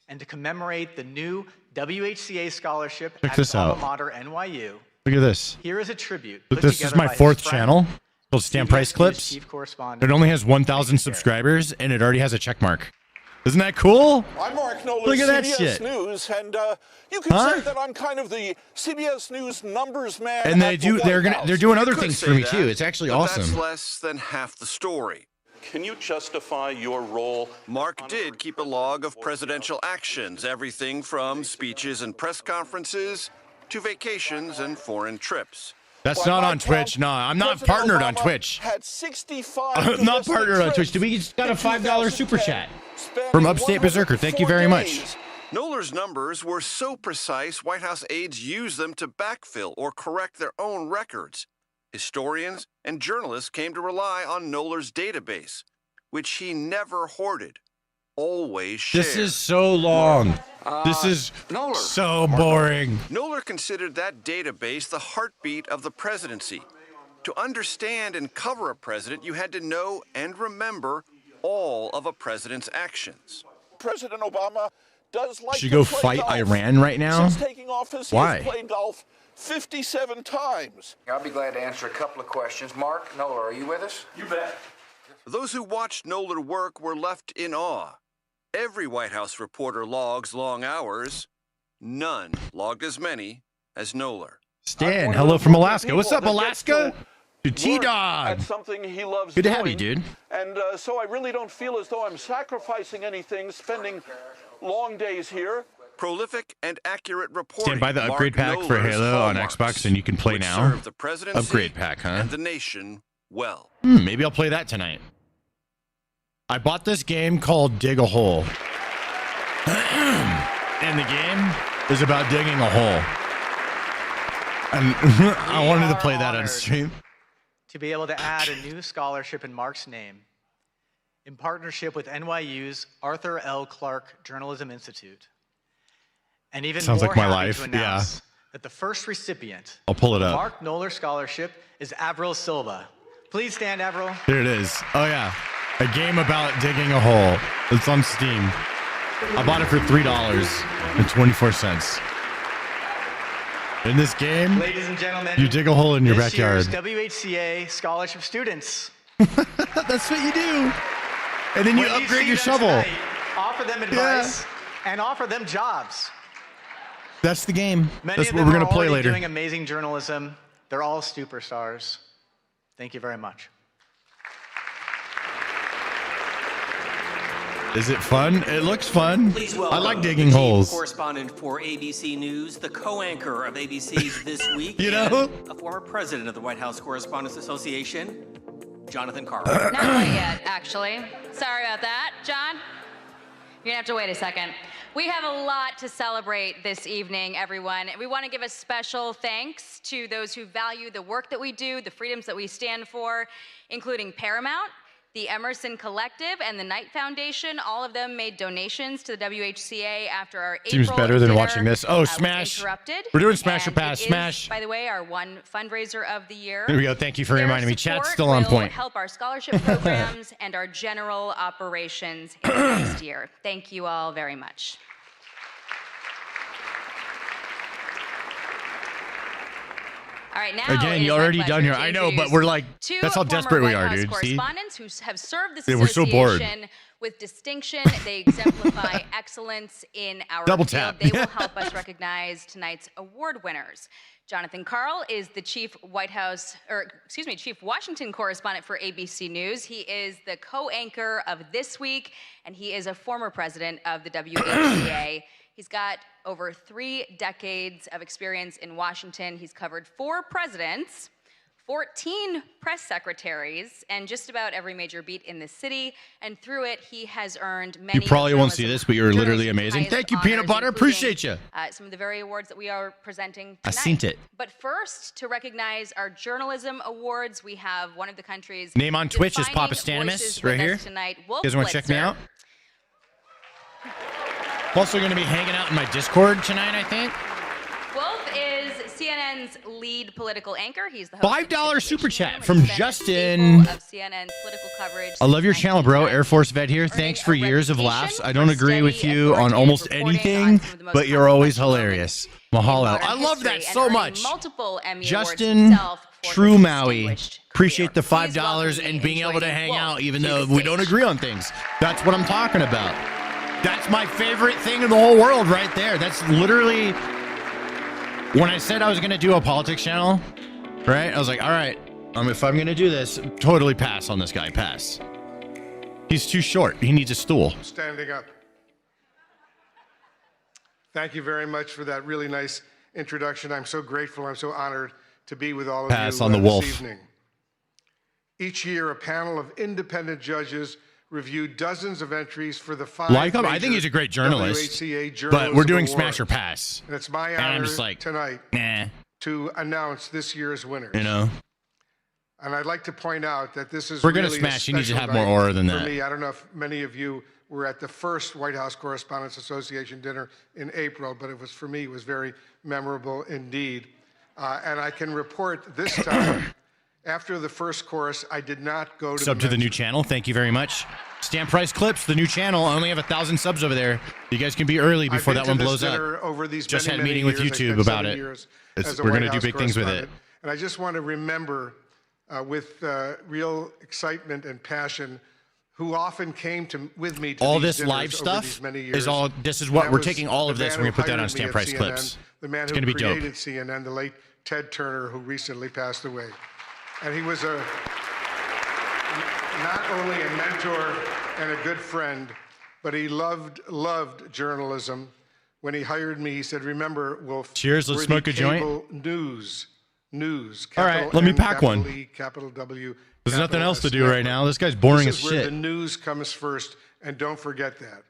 G: and to commemorate the new WHCA scholarship
A: Check
G: at
A: this
G: his alma
A: out.
G: mater, NYU.
A: Look at this.
G: Here is a tribute.
A: But
G: put
A: this is
G: together
A: my
G: by his
A: fourth
G: friend,
A: channel. Called Stan
G: CBS
A: Price
G: News
A: Clips.
G: chief correspondent.
A: It only has 1,000 subscribers, and it already has a check mark. Isn't that cool?
J: I'm Mark Knoller,
A: Look at that
J: CBS
A: shit.
J: News, and you can
A: Huh?
J: say that I'm kind of the CBS News numbers man.
A: And they
J: at the
A: do. They're
J: White
A: gonna.
J: House.
A: They're doing other
J: You could
A: things
J: say
A: for me
J: that,
A: too. It's actually
J: but That's
A: awesome.
J: less than half the story. Can you justify your role?
M: Mark did keep a log of presidential actions, everything from speeches and press conferences to vacations and foreign trips.
A: That's
J: By
A: not
J: my
A: on Twitch.
J: count,
A: No, I'm not
J: President
A: partnered on
J: Obama
A: Twitch.
J: Had 65
A: I'm not
J: domestic
A: partnered on Twitch.
J: trips
A: Did we just got a
J: in
A: $5 super
J: 2010,
A: chat
J: spanning
A: from Upstate Berserker? Thank you
J: 104
A: very much.
J: days.
M: Knoller's numbers were so precise, White House aides used them to backfill or correct their own records. Historians and journalists came to rely on Knoller's database, which he never hoarded, always shared.
A: This is so long. This is so boring.
M: Knoller considered that database the heartbeat of the presidency. To understand and cover a president, you had to know and remember all of a president's actions.
J: President Obama does like
A: Should
J: to
A: go
J: play
A: fight
J: golf.
A: Iran right now?
J: Since taking office,
A: Why?
J: he's played golf 57 times.
S: I'll be glad to answer a couple of questions. Mark Knoller, are you with us?
J: You bet.
M: Those who watched Knoller work were left in awe. Every White House reporter logs long hours. None logged as many as Knoller.
A: Stan, hello from Alaska. What's up, Alaska? Dude, T-Dog.
J: That's something he loves
A: Good to have
J: doing.
A: you, dude.
J: And so I really don't feel as though I'm sacrificing anything, spending long days here.
M: Prolific and accurate reporting.
A: Stand by the
M: Mark
A: upgrade pack for
M: Knoller's
A: Halo on
M: hallmarks,
A: Xbox, and you can play
M: which
A: now.
M: served the presidency
A: Upgrade pack, huh?
M: and the nation well.
A: Maybe I'll play that tonight. I bought this game called Dig a Hole. And the game is about digging a hole. And I wanted to play that on stream.
G: To be able to add a new scholarship in Mark's name in partnership with NYU's Arthur L. Clarke Journalism Institute. And even
A: Sounds
G: more
A: like my
G: happy
A: life,
G: to announce that the first recipient
A: I'll pull it
G: of
A: up.
G: Mark Knoller Scholarship is Avril Silva. Please stand, Avril.
A: There it is. Oh, yeah. A game about digging a hole. It's on Steam. I bought it for $3.24. In this game,
G: Ladies and gentlemen,
A: you dig a hole in your
G: this
A: backyard.
G: year's WHCA scholarship students.
A: That's what you do. And then you
G: When
A: upgrade
G: see
A: your
G: them
A: shovel.
G: tonight, offer them advice and offer them jobs.
A: That's the game.
G: Many
A: That's
G: of
A: what
G: them
A: we're
G: are
A: going to play
G: already
A: later.
G: doing amazing journalism. They're all superstars. Thank you very much.
A: Is it fun? It looks fun.
I: Please
A: I
I: welcome
A: like digging
I: the chief
A: holes.
I: correspondent for ABC News, the co-anchor of ABC's This Week,
A: You know?
I: and a former president of the White House Correspondents Association, Jonathan Carl.
F: Not quite yet, actually. Sorry about that. John, you're gonna have to wait a second. We have a lot to celebrate this evening, everyone. We want to give a special thanks to those who value the work that we do, the freedoms that we stand for, including Paramount, the Emerson Collective, and the Knight Foundation. All of them made donations to the WHCA after our
A: Seems
F: April
A: better than
F: dinner,
A: watching this. Oh,
F: was
A: Smash.
F: interrupted.
A: We're doing Smash or
F: And
A: Pass.
F: it is,
A: Smash.
F: by the way, our one fundraiser of the year.
A: There we go. Thank you for
F: Their
A: reminding me. Chat's
F: support
A: still on
F: will
A: point.
F: help our scholarship programs and our general operations in the next year. Thank you all very much. All right, now
A: Again,
F: it
A: you
F: is my
A: already
F: pleasure
A: done here.
F: to
A: I know, but
F: introduce
A: we're like,
F: two
A: that's how
F: former
A: desperate we
F: White
A: are,
F: House
A: dude. See?
F: correspondents who have served this
A: Yeah, we're so bored.
F: association with distinction. They exemplify excellence in our
A: Double
F: field.
A: tap.
F: They will help us recognize tonight's award winners. Jonathan Carl is the chief Chief Washington correspondent for ABC News. He is the co-anchor of This Week, and he is a former president of the WHCA. He's got over 3 decades of experience in Washington. He's covered 4 presidents, 14 press secretaries, and just about every major beat in the city. And through it, he has earned many.
A: You probably won't see this, but you're literally
F: journalism's
A: amazing.
F: highest
A: Thank you,
F: honors,
A: Peanut Butter.
F: including,
A: Appreciate you.
F: some of the very awards that we are presenting
A: I
F: tonight.
A: seen it.
F: But first, to recognize our journalism awards, we have one of the country's
A: Name on Twitch is
F: defining
A: Papa Stanimus,
F: voices
A: right
F: with
A: here.
F: us tonight.
A: You
F: Wolf
A: guys want to check me
F: Blitzer.
A: out? I'm also going to be hanging out in my Discord tonight, I think.
F: Wolf is CNN's lead political anchor. He's the host of
A: $5 super chat
F: and
A: from
F: he's been a
A: Justin.
F: staple of CNN's political coverage
A: I love your
F: since
A: channel, bro.
F: 1990.
A: Air Force vet here. Thanks for years of laughs. I don't agree with you on almost anything, but you're always hilarious. Mahalo. I love that so much.
F: Multiple Emmy
A: Justin,
F: awards himself for
A: True
F: his
A: Maui.
F: distinguished
A: Appreciate the
F: career. Please
A: $5
F: welcome
A: and
F: me
A: being
F: in
A: able to
F: joining
A: hang
F: Wolf
A: out, even
F: to
A: though
F: the
A: we don't
F: stage.
A: agree on things. That's what I'm talking about. That's my favorite thing in the whole world right there. That's literally when I said I was going to do a politics channel, right? I was like, all right, if I'm going to do this, totally pass on this guy. Pass. He's too short. He needs a stool.
U: Standing up. Thank you very much for that really nice introduction. I'm so grateful. I'm so honored to be with all of
A: Pass
U: you
A: on the
U: this
A: wolf.
U: evening. Each year, a panel of independent judges review dozens of entries for the 5
A: Like him? I
U: major
A: think he's a great journalist,
U: WHCA
A: but
U: journalism
A: we're doing
U: awards.
A: smash or pass.
U: And it's my
A: And I'm
U: honor
A: just like,
U: tonight
A: nah,
U: to announce this year's winners.
A: you know?
U: And I'd like to point out that this is
A: We're gonna
U: really a
A: smash. You need to
U: special
A: have more
U: night
A: aura than
U: for
A: that.
U: me. I don't know if many of you were at the first White House Correspondents Association dinner in April, but it was, for me, it was very memorable indeed. And I can report this time, after the first course, I did not go to
A: Sub to the new channel. Thank you very much. Stamp Price Clips, the new channel. I only have 1,000 subs over there. You guys can be early before that one blows up.
U: Over these
A: Just
U: many,
A: had a meeting
U: many
A: with
U: years. I
A: YouTube
U: spent
A: about
U: 7
A: it.
U: years
A: It's-
U: as a
A: we're
U: White
A: going to do
U: House
A: big things with it.
U: correspondent. And I just want to remember with real excitement and passion who often came with me to
A: All
U: these
A: this live
U: dinners over
A: stuff
U: these many years.
A: is all. This is what
U: That
A: we're
U: was
A: taking all of
U: the
A: this.
U: man
A: We're
U: who
A: going to put that
U: hired
A: on
U: me
A: Stamp
U: at
A: Price
U: CNN,
A: Clips.
U: The man
A: It's
U: who
A: going to be dope.
U: created CNN, the late Ted Turner, who recently passed away. And he was not only a mentor and a good friend, but he loved journalism. When he hired me, he said, "Remember, Wolf,
A: Cheers, let's
U: we're
A: smoke
U: the
A: a joint."
U: cable news.
A: All right,
U: capital
A: let me
U: N,
A: pack
U: capital
A: one.
U: E, capital W,
A: There's nothing
U: capital
A: else to
U: S
A: do right
U: network.
A: now. This guy's boring
U: This
A: as
U: is where
A: shit.
U: the news comes first, and don't forget that.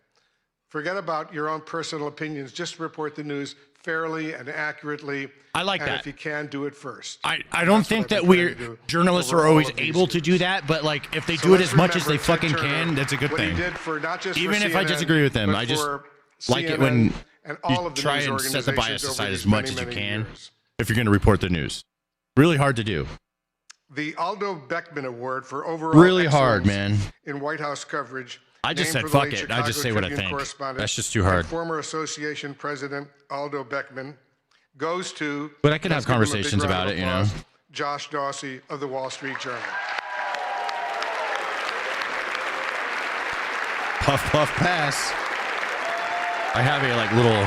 U: Forget about your own personal opinions. Just report the news fairly and accurately.
A: I like
U: and
A: that.
U: if you can, do it first.
A: I don't think that journalists are always able to do that, but like if they
U: So
A: do it
U: let's
A: as much as they
U: remember Ted
A: fucking
U: Turner,
A: can, that's a good
U: what
A: thing.
U: He did for not just
A: Even
U: for
A: if I
U: CNN,
A: disagree with them,
U: but
A: I just
U: for
A: like it
U: CNN
A: when
U: and all
A: you
U: of the
A: try
U: news
A: and set the bias
U: organizations
A: aside
U: over
A: as
U: these
A: much
U: many,
A: as you
U: many
A: can
U: years.
A: if you're going to report the news. Really hard to do.
U: The Aldo Beckman Award for overall
A: Really hard,
U: excellence
A: man.
U: in White House coverage.
A: I just
U: named
A: said
U: for the
A: fuck
U: late
A: it. I just
U: Chicago
A: say what I
U: Tribune
A: think.
U: correspondent
A: That's just too
U: and
A: hard.
U: Former association president Aldo Beckman goes to.
A: But I could
U: let's
A: have
U: give him a big
A: conversations
U: round
A: about
U: of
A: it, you know.
U: applause, Josh Dawsey of the Wall Street Journal.
A: Puff, puff, pass. I have a like little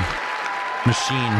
A: machine.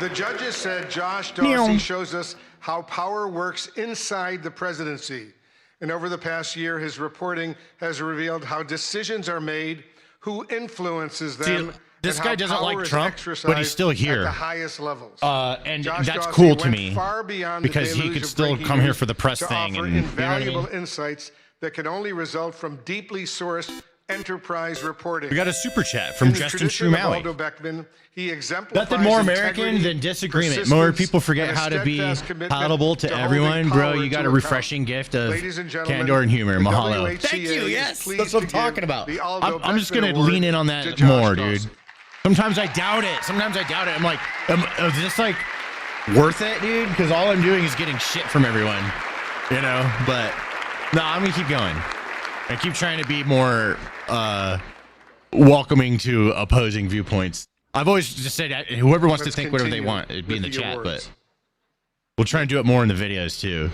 U: The judges said Josh Dorsey shows us how power works inside the presidency. And over the past year, his reporting has revealed how decisions are made, who influences them.
A: See, this guy doesn't like Trump, but he's still here.
U: At the highest levels.
A: And
U: Josh
A: that's
U: Dorsey
A: cool to
U: went
A: me
U: far beyond the
A: because he
U: deluge
A: could
U: of
A: still
U: breaking
A: come here
U: news
A: for the press
U: to
A: thing.
U: offer
A: And
U: invaluable
A: you know what I mean?
U: insights that can only result from deeply sourced enterprise reporting.
A: We got a super chat from
U: In the
A: Justin
U: tradition of
A: Trumaui.
U: Aldo Beckman, he exemplifies
A: Nothing more American
U: integrity,
A: than disagreement.
U: persistence,
A: More people forget
U: and a
A: how to be
U: steadfast commitment
A: palatable to
U: holding
A: everyone. Bro,
U: power
A: you got
U: to
A: a
U: account.
A: refreshing gift of
U: Ladies and gentlemen,
A: candor and humor.
U: the
A: Mahalo.
U: WHCA
A: Thank you.
U: is
A: Yes,
U: pleased
A: that's what
U: to
A: I'm talking
U: give
A: about.
U: the Aldo
A: I'm just
U: Beckman
A: going to
U: Award
A: lean in on
U: to
A: that
U: Josh
A: more,
U: Dorsey.
A: dude. Sometimes I doubt it. I'm like, is this like worth it, dude? Because all I'm doing is getting shit from everyone, you know? But no, I'm going to keep going. I keep trying to be more welcoming to opposing viewpoints. I've always just said whoever wants to think whatever they want, it'd be in the chat, but we'll try and do it more in the videos too.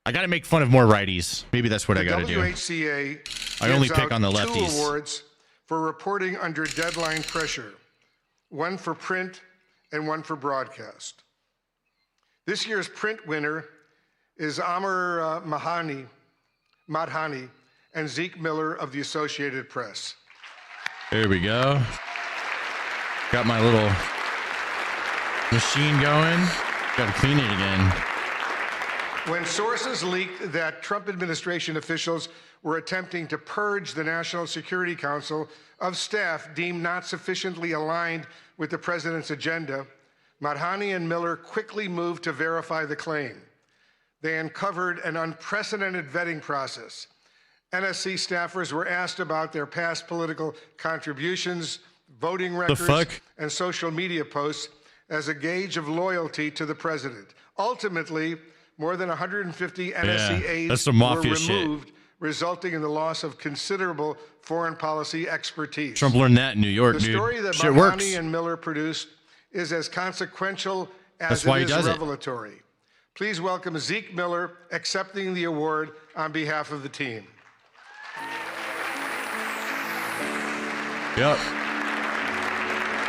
A: I got to make fun of more righties. Maybe that's what I got to do.
U: WHCA
A: I only
U: gives
A: pick on the
U: out 2
A: lefties.
U: awards for reporting under deadline pressure, one for print and one for broadcast. This year's print winner is Amr Madhani and Zeke Miller of the Associated Press.
A: There we go. Got my little machine going. Got to clean it again.
U: When sources leaked that Trump administration officials were attempting to purge the National Security Council of staff deemed not sufficiently aligned with the president's agenda, Madhani and Miller quickly moved to verify the claim. They uncovered an unprecedented vetting process. NSC staffers were asked about their past political contributions, voting records, and social media posts as a gauge of loyalty to the president. Ultimately, more than 150 NSC aides
A: that's some mafia
U: were
A: shit.
U: removed, resulting in the loss of considerable foreign policy expertise.
A: Trump learned that in New York,
U: The
A: dude.
U: story that
A: Shit works.
U: Madhani and Miller produced is as consequential
A: That's
U: as
A: why
U: it
A: he
U: is
A: does it.
U: revelatory. Please welcome Zeke Miller accepting the award on behalf of the team.
A: Yep.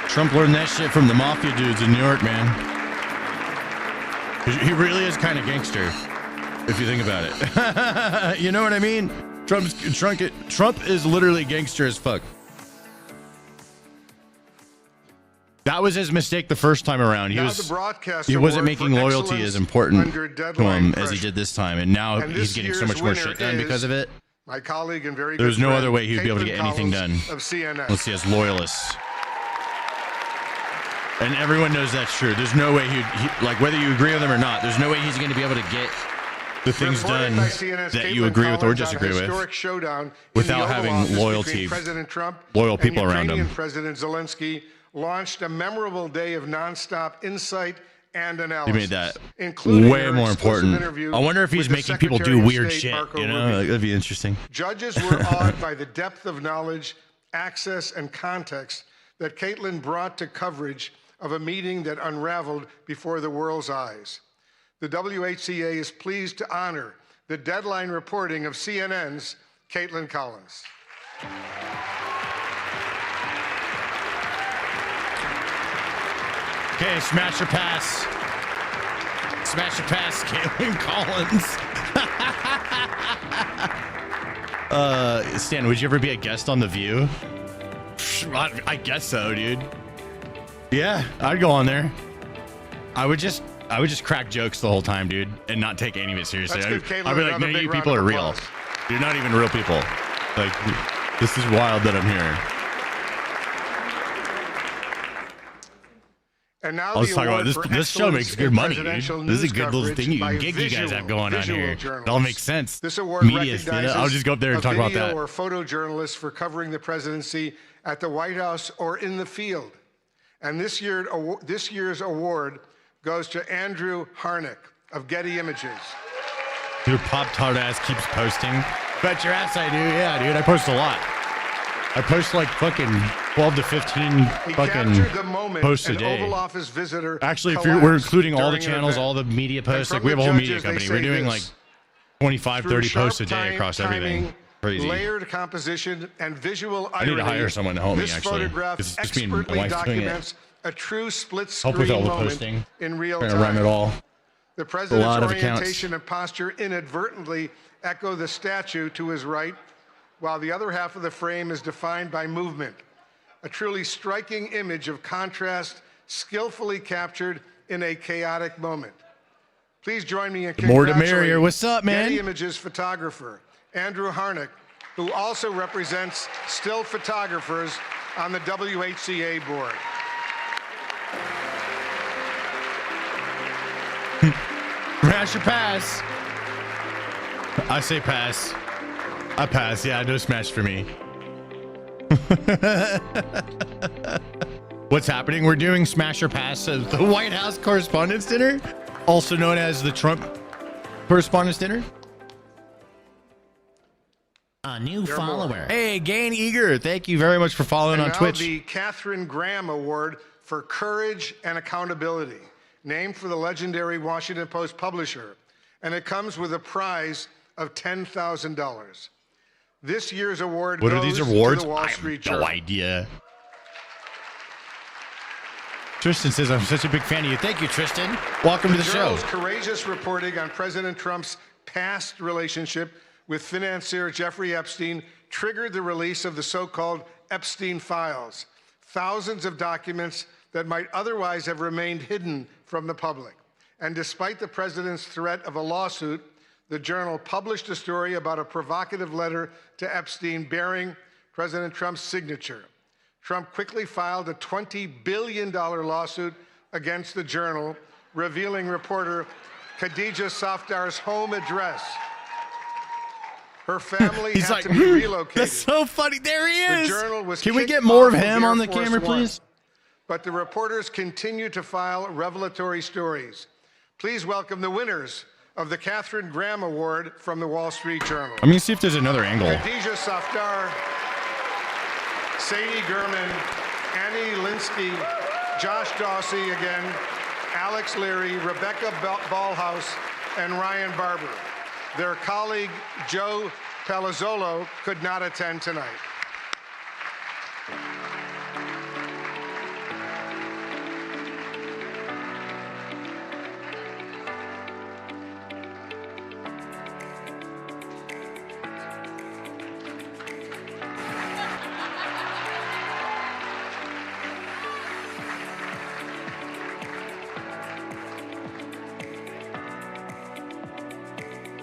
A: Trump learned that shit from the mafia dudes in New York, man. He really is kind of gangster, if you think about it. You know what I mean? Trump is literally gangster as fuck. That was his mistake the first time around. He wasn't making loyalty as important to him as he did this time, and now he's getting so much more shit done because of it.
U: My colleague and very
A: There's
U: good
A: no
U: friend,
A: other way he'd be able to
U: Caitlin
A: get anything done
U: Collins of CNN.
A: unless he has loyalists. And everyone knows that's true. There's no way like whether you agree with him or not, there's no way he's going to be able to get the things done that you agree with or disagree with without having loyalty,
U: President Trump
A: loyal people
U: and
A: around
U: Ukrainian
A: him.
U: President Zelensky launched a memorable day of nonstop insight and
A: He
U: analysis.
A: made that
U: including
A: way
U: her
A: more
U: exclusive
A: important.
U: interview
A: I wonder if he's
U: with the
A: making people do
U: Secretary of
A: weird
U: State,
A: shit.
U: Marco
A: You know,
U: Rubio.
A: like, that'd be interesting.
U: Judges were awed by the depth of knowledge, access, and context that Caitlin brought to coverage of a meeting that unraveled before the world's eyes. The WHCA is pleased to honor the deadline reporting of CNN's Caitlin Collins.
A: Okay, smash or pass. Smash or pass, Caitlin Collins. Stan, would you ever be a guest on The View? I guess so, dude. Yeah, I'd go on there. I would just crack jokes the whole time, dude, and not take any of it seriously.
U: Let's give
A: I'd
U: Caitlin
A: be like,
U: another
A: none of
U: big
A: you
U: round
A: people
U: of
A: are real.
U: applause.
A: You're not even real people. Like, this is wild that I'm here.
U: And now
A: I'll just
U: the
A: talk about
U: award
A: this.
U: for
A: This show makes
U: excellence
A: good
U: in
A: money, dude.
U: presidential
A: This is a
U: news
A: good little
U: coverage
A: thing,
U: by
A: gig you guys have going on
U: visual
A: here. It
U: journalists.
A: all makes sense.
U: This award
A: Media,
U: recognizes
A: I'll just go up there and
U: a
A: talk about
U: video
A: that.
U: or photojournalists for covering the presidency at the White House or in the field. And this year's award goes to Andrew Harnick of Getty Images.
A: Your Pop-Tart ass keeps posting. Bet your ass I do. Yeah, dude, I post a lot. I post like fucking 12 to 15 fucking posts a day.
U: Oval Office visitor
A: Actually, if we're including all the
U: during an
A: channels,
U: event.
A: all the media posts,
U: And
A: like we have a
U: from
A: whole
U: the
A: media
U: judges,
A: company.
U: they
A: We're
U: say
A: doing
U: this.
A: like 25,
U: Through
A: 30
U: sharp
A: posts a day across everything.
U: timing,
A: Crazy.
U: layered composition, and visual
A: I need to
U: irony,
A: hire someone to help me,
U: this
A: actually,
U: photograph
A: 'cause it's just me and my
U: expertly
A: wife doing it.
U: documents a true split
A: Help with all
U: screen
A: the
U: moment
A: posting.
U: in real
A: Trying to rhyme
U: time.
A: it all.
U: The
A: A
U: president's
A: lot of accounts.
U: orientation and posture inadvertently echo the statue to his right, while the other half of the frame is defined by movement. A truly striking image of contrast, skillfully captured in a chaotic moment. Please join me in
A: The more the
U: congratulating
A: merrier. What's up, man?
U: Getty Images photographer Andrew Harnick, who also represents still photographers on the WHCA board.
A: Smash or pass? I say pass. I pass. Yeah, no smash for me. What's happening? We're doing smash or pass at the White House Correspondents' Dinner, also known as the Trump Correspondents' Dinner. A new
U: There are more.
A: follower. Hey, Gain Eager. Thank you very much for following
U: And
A: on
U: now
A: Twitch.
U: the Katharine Graham Award for Courage and Accountability, named for the legendary Washington Post publisher, and it comes with a prize of $10,000. This year's award
A: What
U: goes
A: are these awards?
U: to the Wall
A: I
U: Street
A: have no
U: Journal.
A: idea. Tristan says, I'm such a big fan of you. Thank you, Tristan. Welcome to the show.
U: Journal's courageous reporting on President Trump's past relationship with financier Jeffrey Epstein triggered the release of the so-called Epstein files, thousands of documents that might otherwise have remained hidden from the public. And despite the president's threat of a lawsuit, the Journal published a story about a provocative letter to Epstein bearing President Trump's signature. Trump quickly filed a $20 billion lawsuit against the Journal, revealing reporter Khadija Safdar's home address. Her family
A: He's
U: had
A: like,
U: to be relocated.
A: That's so funny. There he is.
U: The Journal was
A: Can we
U: kicked
A: get more of
U: off
A: him on the
U: Air Force
A: camera,
U: One.
A: please?
U: But the reporters continue to file revelatory stories. Please welcome the winners of the Katharine Graham Award from the Wall Street Journal.
A: Let me see if there's another angle.
U: Khadija Safdar, Sadie Gurman, Annie Linsky, Josh Dawsey again, Alex Leary, Rebecca Ballhouse, and Ryan Barber. Their colleague, Joe Palazzolo, could not attend tonight.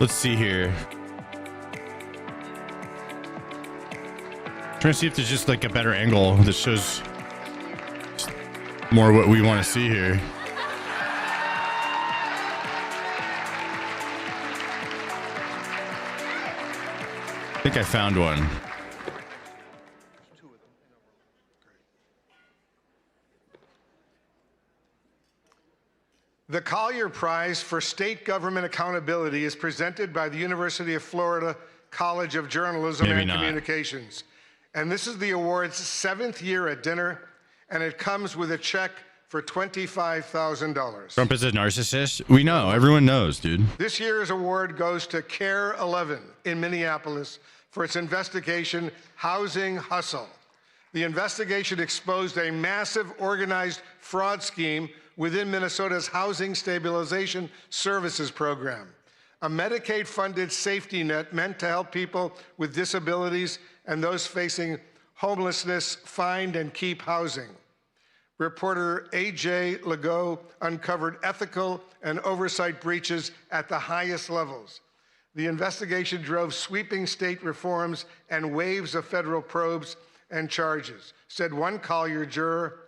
A: Let's see here. Trying to see if there's just like a better angle that shows more what we want to see here. I think I found one.
U: The Collier Prize for State Government Accountability is presented by the University of Florida College of Journalism
A: Maybe
U: and
A: not.
U: Communications. And this is the award's 7th year at dinner, and it comes with a check for $25,000.
A: Trump is a narcissist. We know. Everyone knows, dude.
U: This year's award goes to CARE 11 in Minneapolis for its investigation, Housing Hustle. The investigation exposed a massive organized fraud scheme within Minnesota's Housing Stabilization Services Program, a Medicaid-funded safety net meant to help people with disabilities and those facing homelessness find and keep housing. Reporter A.J. Legault uncovered ethical and oversight breaches at the highest levels. The investigation drove sweeping state reforms and waves of federal probes and charges, said one Collier juror.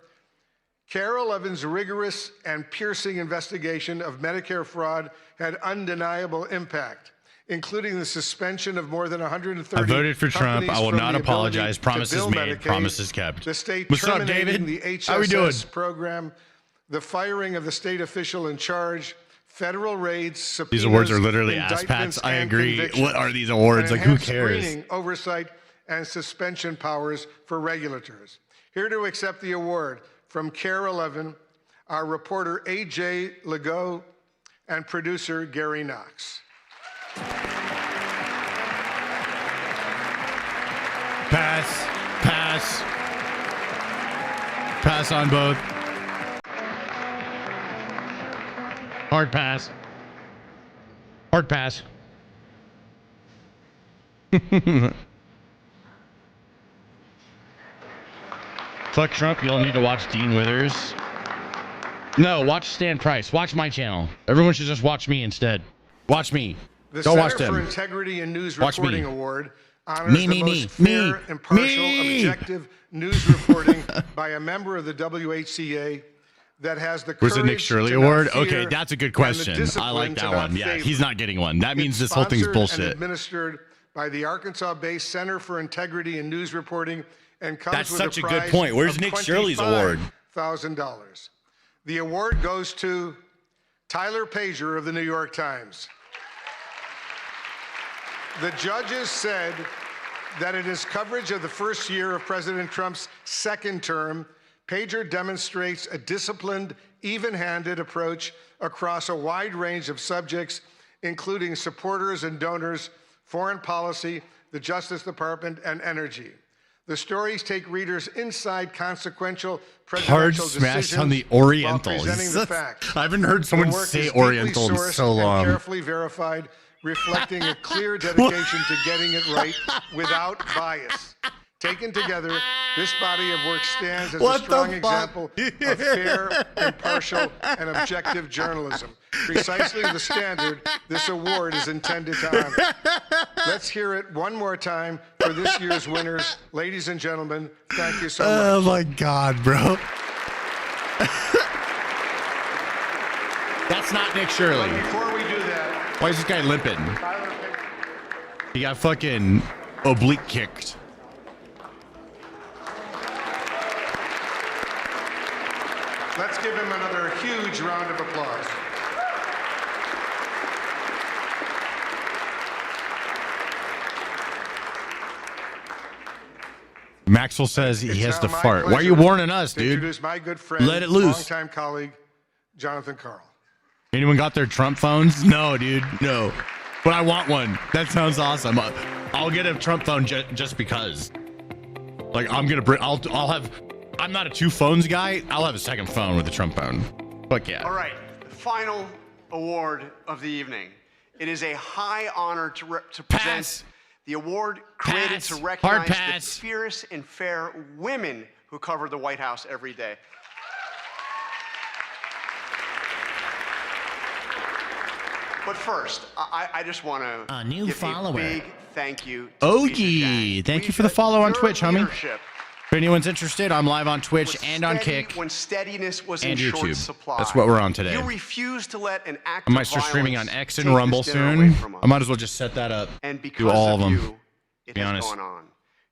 U: CARE 11's rigorous and piercing investigation of Medicare fraud had undeniable impact, including the suspension of more than 130
A: I voted for Trump.
U: companies
A: I will
U: from
A: not
U: the ability
A: apologize.
U: to
A: Promises
U: bill
A: made.
U: Medicaid,
A: Promises kept.
U: the state
A: What's up,
U: terminating
A: David?
U: the HSS
A: How we doing?
U: program, the firing of the state official in charge, federal raids, subpoenas,
A: These awards are literally ass
U: indictments,
A: pats. I
U: and
A: agree.
U: convictions,
A: What are these awards?
U: and
A: Like, who
U: enhanced
A: cares?
U: screening, oversight, and suspension powers for regulators. Here to accept the award from CARE 11, our reporter A.J. Legault and producer Gary Knox.
A: Pass. Pass. Pass on both. Hard pass. Hard pass. Fuck Trump. You'll need to watch Dean Withers. No, watch Stan Price. Watch my channel. Everyone should just watch me instead. Watch me.
U: The
A: Don't watch
U: Center
A: them.
U: for Integrity in News
A: Watch me.
U: Reporting Award honors the most fair, impartial, objective news reporting by a member of the WHCA that has the
A: Was
U: courage
A: it Nick Shirley
U: to not
A: Award?
U: fear
A: Okay, that's a good
U: and the
A: question. I
U: discipline
A: like
U: to
A: that
S: not
A: one. Yeah,
U: favor.
A: he's not getting one. That means
U: It's
A: this whole thing's
U: sponsored and
A: bullshit.
U: administered by the Arkansas-based Center for Integrity in News Reporting and comes
A: That's
U: with
A: such a
U: a
A: good
U: prize
A: point. Where's
U: of
A: Nick Shirley's award?
U: $25,000. The award goes to Tyler Pager of the New York Times. The judges said that in his coverage of the first year of President Trump's second term, Pager demonstrates a disciplined, even-handed approach across a wide range of subjects, including supporters and donors, foreign policy, the Justice Department, and energy. The stories take readers inside consequential
A: Hard
U: presidential
A: smash
U: decisions
A: on the
U: while
A: Oriental.
U: presenting the facts.
A: I haven't heard someone
U: The work
A: say
U: is deeply
A: Oriental in
U: sourced
A: so long.
U: and carefully verified, reflecting a clear dedication to getting it right without bias. Taken together, this body of work stands as a
A: What the
U: strong
A: fuck?
U: example of fair, impartial, and objective journalism. Precisely the standard this award is intended to honor. Let's hear it one more time for this year's winners. Ladies and gentlemen, thank you so much.
A: Oh my God, bro. That's not Nick Shirley.
U: Before we do that,
A: Why is this guy limping? He got fucking oblique kicked.
U: let's give him another huge round of applause.
A: Maxwell says he has
U: It's
A: to
U: now my
A: fart. Why are you
U: pleasure
A: warning us,
U: to
A: dude?
U: Introduce my good friend,
A: Let it loose.
U: longtime colleague, Jonathan Karl.
A: Anyone got their Trump phones? No, dude, no. But I want one. That sounds awesome. I'll get a Trump phone just because. Like I'm gonna bring. I'll have. I'm not a two phones guy. I'll have a second phone with a Trump phone. Fuck yeah.
B: All right, the final award of the evening. It is a high honor to present the award created to recognize the fierce and fair women who cover the White House every day. But first, I just want to
A: A new
B: give
A: follower.
B: a big thank you to
A: Ogie, thank you for the follow on Twitch, homie.
B: leadership.
A: If anyone's interested, I'm live on Twitch and on Kick
B: When steadiness was
A: and
B: in short
A: YouTube.
B: supply.
A: That's what we're on today.
B: You refuse to let an act
A: I might
B: of
A: start streaming on
B: violence
A: X and
B: take
A: Rumble
B: this dinner away
A: soon.
B: from us.
A: I might as well just set that up.
B: And because
A: Do all of them.
B: you, it
A: be
B: has
A: honest.
B: gone on.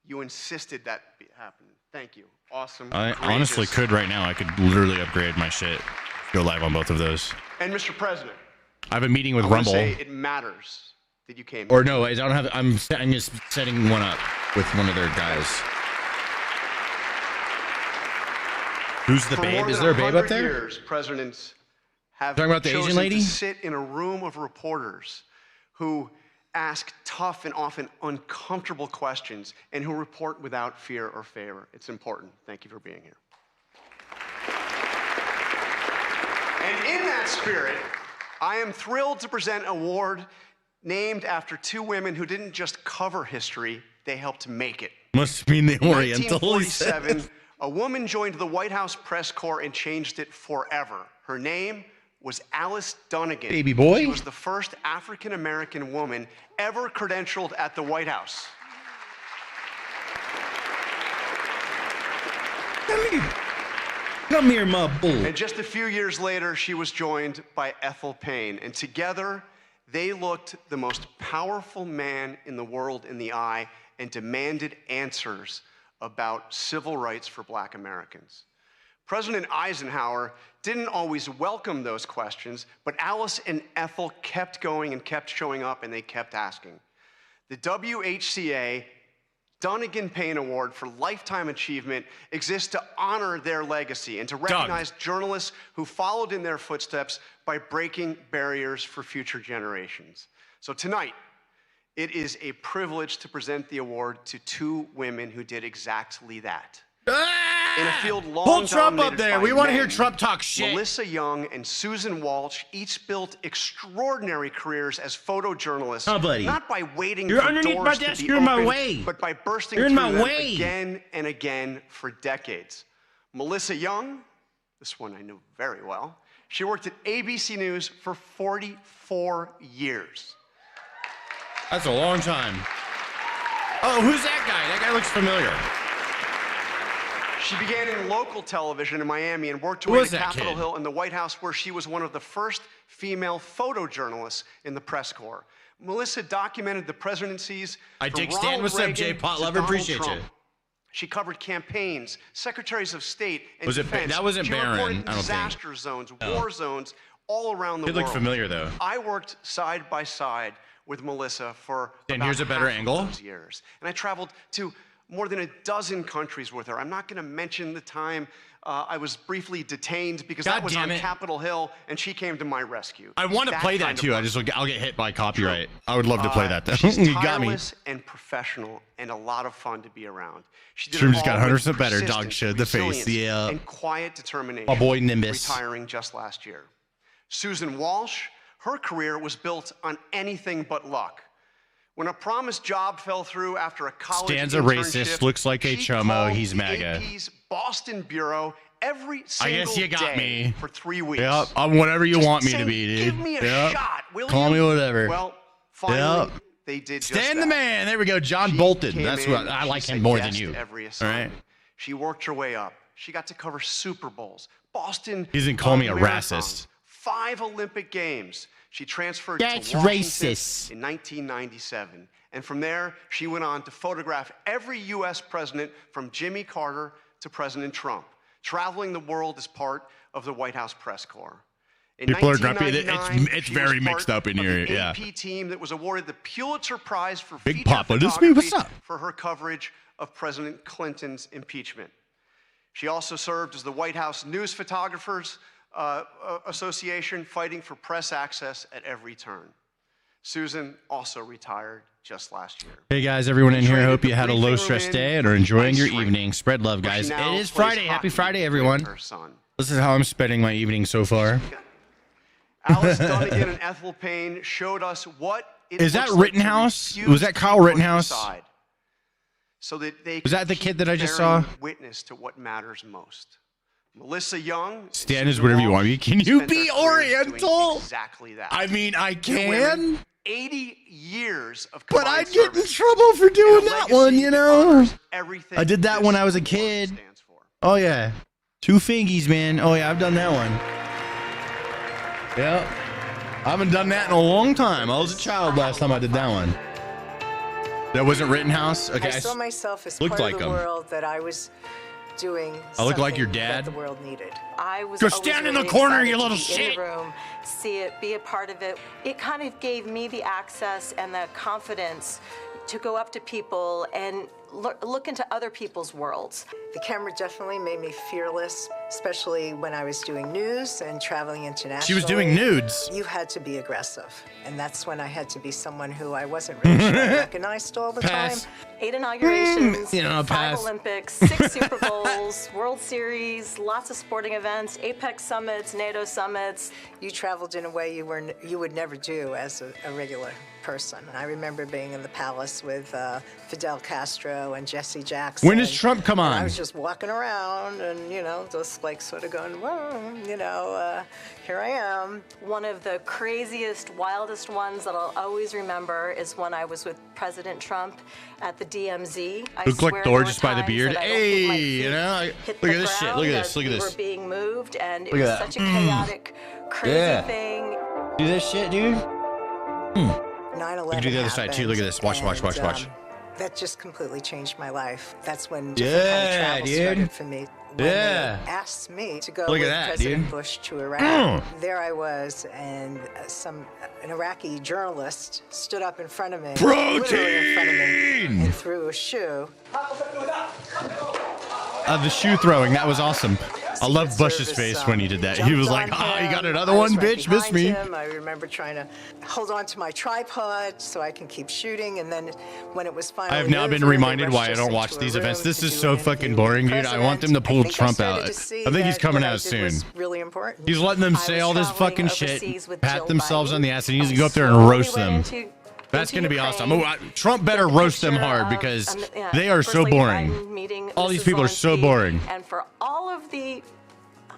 B: You insisted that happen. Thank you. Awesome.
A: I
B: courageous.
A: honestly could right now. I could literally upgrade my shit. Go live on both of those.
B: And Mr. President,
A: I have a meeting with
B: I want
A: Rumble.
B: to say it matters that you came.
A: Or
B: here.
A: no, I don't have. I'm just setting one up with one of their guys. Who's the
B: For
A: babe?
B: more
A: Is
B: than
A: there a babe up
B: 100
A: there?
B: Years, presidents have
A: Talking about the Asian
B: chosen
A: lady?
B: to sit in a room of reporters who ask tough and often uncomfortable questions and who report without fear or favor. It's important. Thank you for being here. And in that spirit, I am thrilled to present an award named after two women who didn't just cover history, they helped make it.
A: Must mean the
B: In
A: Oriental.
B: 1947, a woman joined the White House press corps and changed it forever. Her name was Alice Dunnigan.
A: Baby boy?
B: She was the first African-American woman ever credentialed at the White House.
A: Come here, my bull.
B: And just a few years later, she was joined by Ethel Payne. And together, they looked the most powerful man in the world in the eye and demanded answers about civil rights for Black Americans. President Eisenhower didn't always welcome those questions, but Alice and Ethel kept going and kept showing up, and they kept asking. The WHCA Dunnigan Payne Award for Lifetime Achievement exists to honor their legacy and to recognize journalists who followed in their footsteps by breaking barriers for future generations. So tonight, it is a privilege to present the award to two women who did exactly that. In a field long
A: Pull Trump up
B: dominated
A: there.
B: by
A: We want to hear
B: men,
A: Trump talk shit.
B: Melissa Young and Susan Walsh each built extraordinary careers as photojournalists.
A: Oh, buddy.
B: Not by waiting
A: You're
B: for
A: underneath
B: doors
A: my
B: to
A: desk.
B: be
A: You're in my
B: opened,
A: way.
B: but by bursting
A: You're in
B: through
A: my
B: them
A: way.
B: again and again for decades. Melissa Young, this one I knew very well, she worked at ABC News for 44 years.
A: That's a long time. Oh, who's that guy? That guy looks familiar.
B: She began in local television in Miami and worked her
A: Who
B: way
A: was
B: to
A: that
B: Capitol
A: kid?
B: Hill in the White House, where she was one of the first female photojournalists in the press corps. Melissa documented the presidencies.
A: I
B: from
A: dig Stan.
B: Ronald
A: What's up,
B: Reagan
A: Jay
B: to
A: Pot Lover?
B: Donald
A: Appreciate
B: Trump.
A: you.
B: She covered campaigns, secretaries of state, and
A: Was it
B: defense.
A: that wasn't
B: she
A: Barron,
B: reported
A: I don't think.
B: disaster zones,
A: No.
B: war zones, all around the
A: Did
B: world.
A: look familiar, though.
B: I worked side by side with Melissa for
A: Dan,
B: about
A: here's a better
B: half of
A: angle.
B: those years, and I traveled to more than a dozen countries with her. I'm not going to mention the time I was briefly detained because
A: God
B: that was
A: damn
B: on
A: it.
B: Capitol Hill, and she came to my rescue.
A: I want to play that
B: kind of
A: too.
B: work.
A: I'll get hit by copyright. I would love to play that though.
B: She's
A: You got me.
B: tireless and professional and a lot of fun to be around. She did
A: Stream
B: it
A: just got
B: all with
A: 100% better. Dog
B: persistence,
A: showed the face.
B: resilience,
A: Yeah.
B: and quiet determination.
A: My boy Nimbus.
B: Retiring just last year. Susan Walsh, her career was built on anything but luck. When a promised job fell through after a college
A: Stan's a
B: internship,
A: racist. Looks like a
B: she
A: chomo.
B: called
A: He's
B: the
A: MAGA.
B: AP's Boston bureau every
A: I
B: single
A: guess you got
B: day
A: me.
B: for 3 weeks.
A: Yep. I'm whatever you
B: Just
A: want me
B: say,
A: to be, dude.
B: Give me a
A: Yep.
B: shot, will
A: Call
B: you?
A: me whatever.
B: Well, finally,
A: Yep.
B: they did just
A: Stan
B: that.
A: the man. There we go. John
B: She
A: Bolton.
B: came
A: That's
B: in,
A: what I
B: she
A: like him
B: said
A: more
B: yes
A: than
B: to
A: you.
B: every
A: All right.
B: assignment. She worked her way up. She got to cover Super Bowls, Boston.
A: He doesn't call me a
B: marathons,
A: racist.
B: 5 Olympic Games. She transferred
A: That's
B: to Washington
A: racist.
B: in 1997. And from there, she went on to photograph every U.S. president from Jimmy Carter to President Trump, traveling the world as part of the White House press corps. In
A: People are grumpy.
B: 1999,
A: It's
B: she
A: very
B: was
A: mixed
B: part
A: up in
B: of
A: here.
B: the
A: Yeah.
B: AP team that was awarded the Pulitzer Prize for
A: Big
B: feature
A: Papa, this is me. What's
B: photography
A: up?
B: for her coverage of President Clinton's impeachment. She also served as the White House News Photographers Association, fighting for press access at every turn. Susan also retired just last year.
A: Hey guys, everyone in here.
B: Traded
A: Hope
B: the
A: you had a
B: briefing
A: low
B: room
A: stress
B: in
A: day and are enjoying your
B: ice rink,
A: evening. Spread love,
B: where she
A: guys.
B: now
A: It is
B: plays
A: Friday. Happy
B: hockey
A: Friday,
B: with
A: everyone.
B: her son.
A: This is how I'm spending my evening so far.
B: Alice Dunnigan and Ethel Payne showed us what it
A: Is that
B: looks like to
A: Rittenhouse?
B: refuse
A: Was that
B: to
A: Kyle
B: be pushed
A: Rittenhouse?
B: aside, so that they
A: Was that the
B: could
A: kid
B: keep
A: that I just
B: bearing
A: saw?
B: witness to what matters most. Melissa Young. and
A: Stan is
B: Susan
A: whatever you
B: Walsh
A: want. Can you
B: spent their
A: be
B: careers doing
A: Oriental?
B: Exactly that.
A: I mean, I
B: Two women,
A: can.
B: 80 years of
A: But
B: combined
A: I'd get in
B: service,
A: trouble for doing
B: and a
A: that
B: legacy
A: one, you
B: that
A: know.
B: honors everything
A: I did that
B: this
A: when I was a
B: award
A: kid.
B: stands for.
A: Oh yeah, 2 fingies, man. Oh yeah, I've done that one. Yep. I haven't done that in a long time. I was a child last time I did that one. That wasn't Rittenhouse? Okay,
C: I saw myself as
A: looked
C: part
A: like
C: of the
A: him.
C: world that I was doing.
A: I look like your
C: something
A: dad?
C: that the world needed. I was
A: Go
C: always
A: stand in
C: really
A: the corner,
C: excited
A: you
C: to
A: little
C: be
A: shit.
C: in the room, see it, be a part of it. It kind of gave me the access and the confidence to go up to people and look into other people's worlds. The camera definitely made me fearless, especially when I was doing news and traveling internationally.
A: She was doing nudes.
C: You had to be aggressive, and that's when I had to be someone who I wasn't really sure I recognized all the
A: Pass.
C: time. 8 inaugurations,
A: You know,
C: 5
A: pass.
C: Olympics, 6 Super Bowls, World Series, lots of sporting events, APEC summits, NATO summits. You traveled in a way you would never do as a regular person. I remember being in the palace with Fidel Castro and Jesse Jackson.
A: When does Trump come
C: And I
A: on?
C: was just walking around and, just like sort of going, whoa, here I am. One of the craziest, wildest ones that I'll always remember is when I was with President Trump at the DMZ. I
A: Look like
C: swear
A: Thor
C: there were
A: just by the
C: times
A: beard.
C: that I don't think my
A: Hey,
C: feet
A: you know,
C: hit
A: look
C: the
A: at this shit.
C: ground
A: Look at
C: as
A: this. Look at
C: we
A: this.
C: were being moved, and it
A: Look
C: was
A: at that.
C: such a chaotic, crazy
A: Yeah.
C: thing.
A: Do this shit, dude.
C: 9/11
A: You can do the other side too. Look at this. Watch, watch, watch, watch.
C: That just completely changed my life. That's when
A: Yeah,
C: different kind of travel
A: dude.
C: started for me.
P: when
A: Yeah.
P: they asked me to go
A: Look at
P: with
A: that,
P: President
A: dude.
P: Bush to Iraq. There I was, and an Iraqi journalist stood up in front of me, literally in front of me, and threw a shoe.
A: The shoe throwing, that was awesome. I love Bush's face when he did that. He was like, "Ah, you got another one, bitch, miss me."
P: I remember trying to hold on to my tripod so I can keep shooting, and then when it was finally
A: I have now been
P: over, they
A: reminded
P: rushed
A: why I
P: us
A: don't
P: into
A: watch
P: a
A: these
P: room
A: events. This
P: to
A: is
P: do
A: so
P: an
A: fucking
P: interview
A: boring,
P: with
A: dude.
P: the
A: I want them to pull
P: president.
A: Trump
P: started
A: out.
P: to see
A: I think he's
P: that
A: coming
P: what I
A: out
P: did
A: soon.
P: was really important.
A: He's letting them
P: I
A: say
P: was
A: all this
P: traveling
A: fucking shit,
P: overseas with
A: pat
P: Joe
A: themselves
P: Biden.
A: on the ass, and he needs to
P: I
A: go up there and
P: slowly
A: roast
P: went
A: them.
P: into
A: That's going to be awesome.
P: Ukraine,
A: Trump better roast them
P: picture
A: hard
P: of,
A: because
P: yeah,
A: they are
P: First
A: so
P: Lady
A: boring.
P: Biden meeting
A: All these
P: Mrs.
A: people are so
P: Zelensky,
A: boring.
P: And for all of the,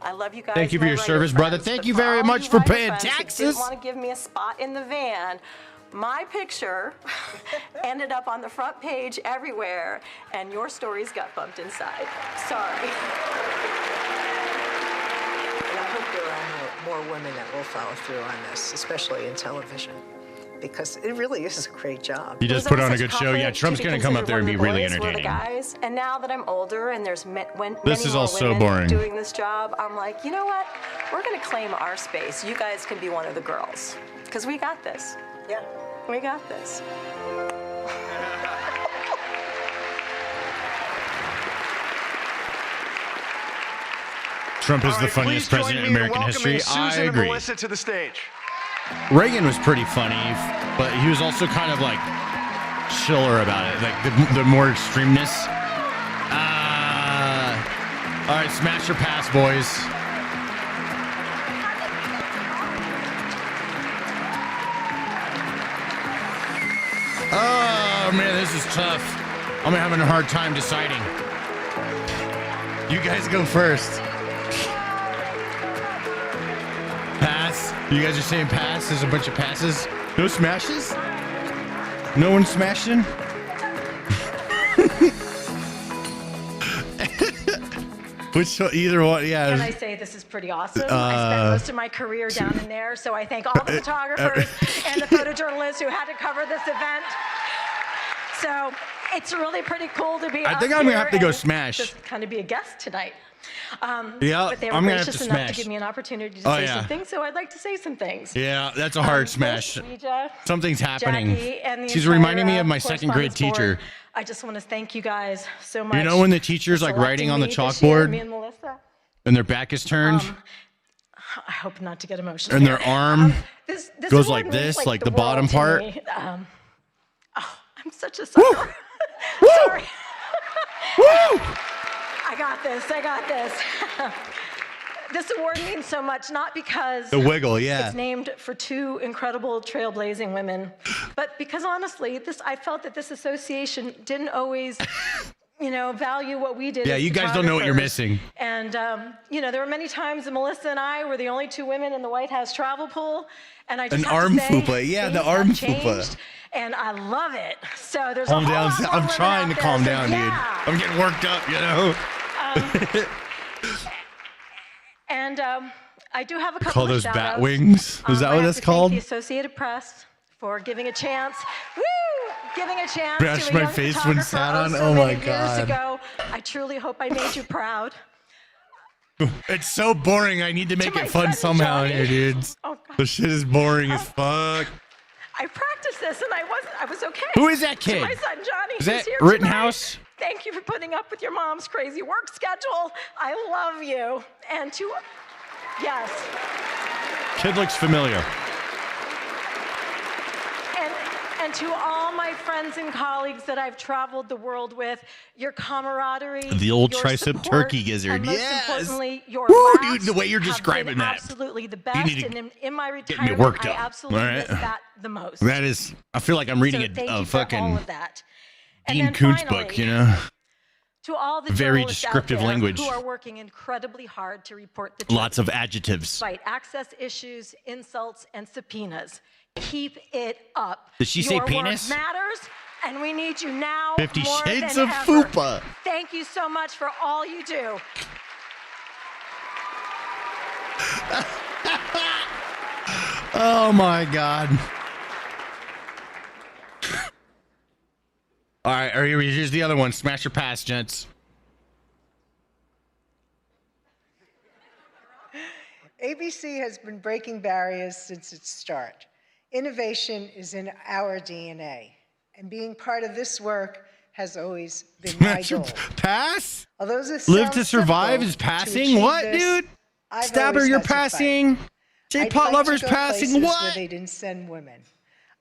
P: I love you guys.
A: Thank you for
P: my
A: your
P: writer
A: service, brother.
P: friends,
A: Thank
P: but
A: you
P: for
A: very
P: all
A: much
P: you
A: for
P: writer
A: paying
P: friends who
A: taxes.
P: didn't want to give me a spot in the van. My picture ended up on the front page everywhere, and your stories got bumped inside. Sorry. And I hope there are more women that will follow through on this, especially in television, because it really is a great job.
A: He does put on a good show. Yeah, Trump's going to come up there and be really entertaining.
P: Guys, and now that I'm older and there's many
A: This is
P: more
A: all so
P: women
A: boring.
P: doing this job, I'm like, you know what? We're going to claim our space. You guys can be one of the girls, because we got this. Yeah, we got this.
A: Trump is the funniest president in American history. I agree.
B: Melissa to the stage.
A: Reagan was pretty funny, but he was also kind of like chiller about it, like the more extremeness. All right, smash or pass, boys. Oh man, this is tough. I'm having a hard time deciding. You guys go first. Pass. You guys are saying pass. There's a bunch of passes. No smashes? No one smashing? Which one, either one? Yeah.
C: Can I say this is pretty awesome? I spent most of my career down in there, so I thank all the photographers and the photojournalists who had to cover this event. So it's really pretty cool to be.
A: I think I'm gonna have to go smash.
C: Just kind of be a guest tonight.
A: Yeah,
C: but they were
A: I'm gonna have
C: gracious
A: to
C: enough
A: smash.
C: to give me an opportunity to
A: Oh,
C: say
A: yeah.
C: some things, so I'd like to say some things.
A: Yeah, that's a hard smash.
C: Ouija,
A: Something's happening.
C: Jackie, and the
A: She's
C: entire,
A: reminding me of my second grade
C: correspondence
A: teacher.
C: board. I just want to thank you guys so much.
A: You know when the teacher's
C: for
A: like writing on the
C: selecting me this year,
A: chalkboard
C: me and Melissa.
A: and their back is turned
C: I hope not to get emotional.
A: and
C: here.
A: their arm
C: This
A: goes
C: award
A: like
C: means,
A: this, like the
C: world
A: bottom
C: to
A: part?
C: me. I'm such a sucker. Sorry. I got this. I got this. This award means so much, not because
A: The wiggle, yeah.
C: it's named for two incredible trailblazing women, but because honestly, I felt that this association didn't always, value what we did.
A: Yeah,
C: as
A: you guys don't know what you're
C: photographers.
A: missing.
C: And there were many times that Melissa and I were the only two women in the White House travel pool, and I just
A: An
C: have
A: arm
C: to say,
A: fupa. Yeah, the
C: things
A: arm
C: have
A: fupa.
C: changed, and I love it. So there's
A: Calm
C: a whole
A: down.
C: lot more
A: I'm
C: women
A: trying
C: out
A: to
C: there,
A: calm
C: so
A: down,
C: yeah.
A: dude. I'm getting worked up,
C: And I do have a couple
A: Call
C: of
A: those
C: shout
A: bat
C: outs.
A: wings? Is that
C: I
A: what
C: have
A: that's
C: to
A: called?
C: Thank the Associated Press for giving a chance. Woo! Giving a chance
A: Bash
C: to a
A: my
C: young
A: face when
C: photographer
A: sat on?
C: so
A: Oh my
C: many years
A: God.
C: ago. I truly hope I made you proud.
A: It's so boring. I need to make
C: my
A: it fun
C: son,
A: somehow
C: Johnny.
A: here, dudes.
C: Oh, God.
A: The shit is boring as fuck.
C: I practiced this and I was okay.
A: Who is that
C: To
A: kid?
C: my son Johnny.
A: Is
C: who's
A: that
C: here
A: Rittenhouse?
C: tonight. Thank you for putting up with your mom's crazy work schedule. I love you. And yes.
A: Kid looks familiar.
C: And to all my friends and colleagues that I've traveled the world with, your camaraderie,
A: The old
C: your
A: tricep
C: support,
A: turkey gizzard.
C: and most
A: Yes.
C: importantly, your
A: Woo,
C: laughs
A: dude, the way you're
C: have
A: describing
C: been
A: that.
C: absolutely the
A: You
C: best.
A: need to
C: And in my
A: get me
C: retirement,
A: worked
C: I
A: up.
C: absolutely
A: All right.
C: miss that the most.
A: That is, I feel like I'm reading
C: So thank
A: a
C: you for all
A: fucking
C: of that. And
A: Dean
C: then
A: Koontz
C: finally,
A: book, you know?
C: to all the
A: Very
C: journalists out
A: descriptive
C: there
A: language.
C: who are working incredibly hard to report the truth,
A: Lots of adjectives.
C: despite access issues, insults, and subpoenas. Keep it up.
A: Did she say
C: Your
A: penis?
C: work matters, and we need you now
A: 50
C: more
A: Shades
C: than
A: of
C: ever.
A: Fupa.
C: Thank you so much for all you do.
A: Oh my God. All right, here's the other one. Smash or pass, gents.
Q: ABC has been breaking barriers since its start. Innovation is in our DNA, and being part of this work has always been my goal.
A: Pass?
Q: Although this
A: Live
Q: sounds
A: to survive
Q: simple,
A: is
Q: to
A: passing?
Q: achieve
A: What,
Q: this,
A: dude?
Q: I've
A: Stabber,
Q: always
A: you're
Q: had to fight.
A: passing. J.
Q: I'd
A: Pot
Q: fight
A: Lover's
Q: to go
A: passing.
Q: places
A: What?
Q: where they didn't send women.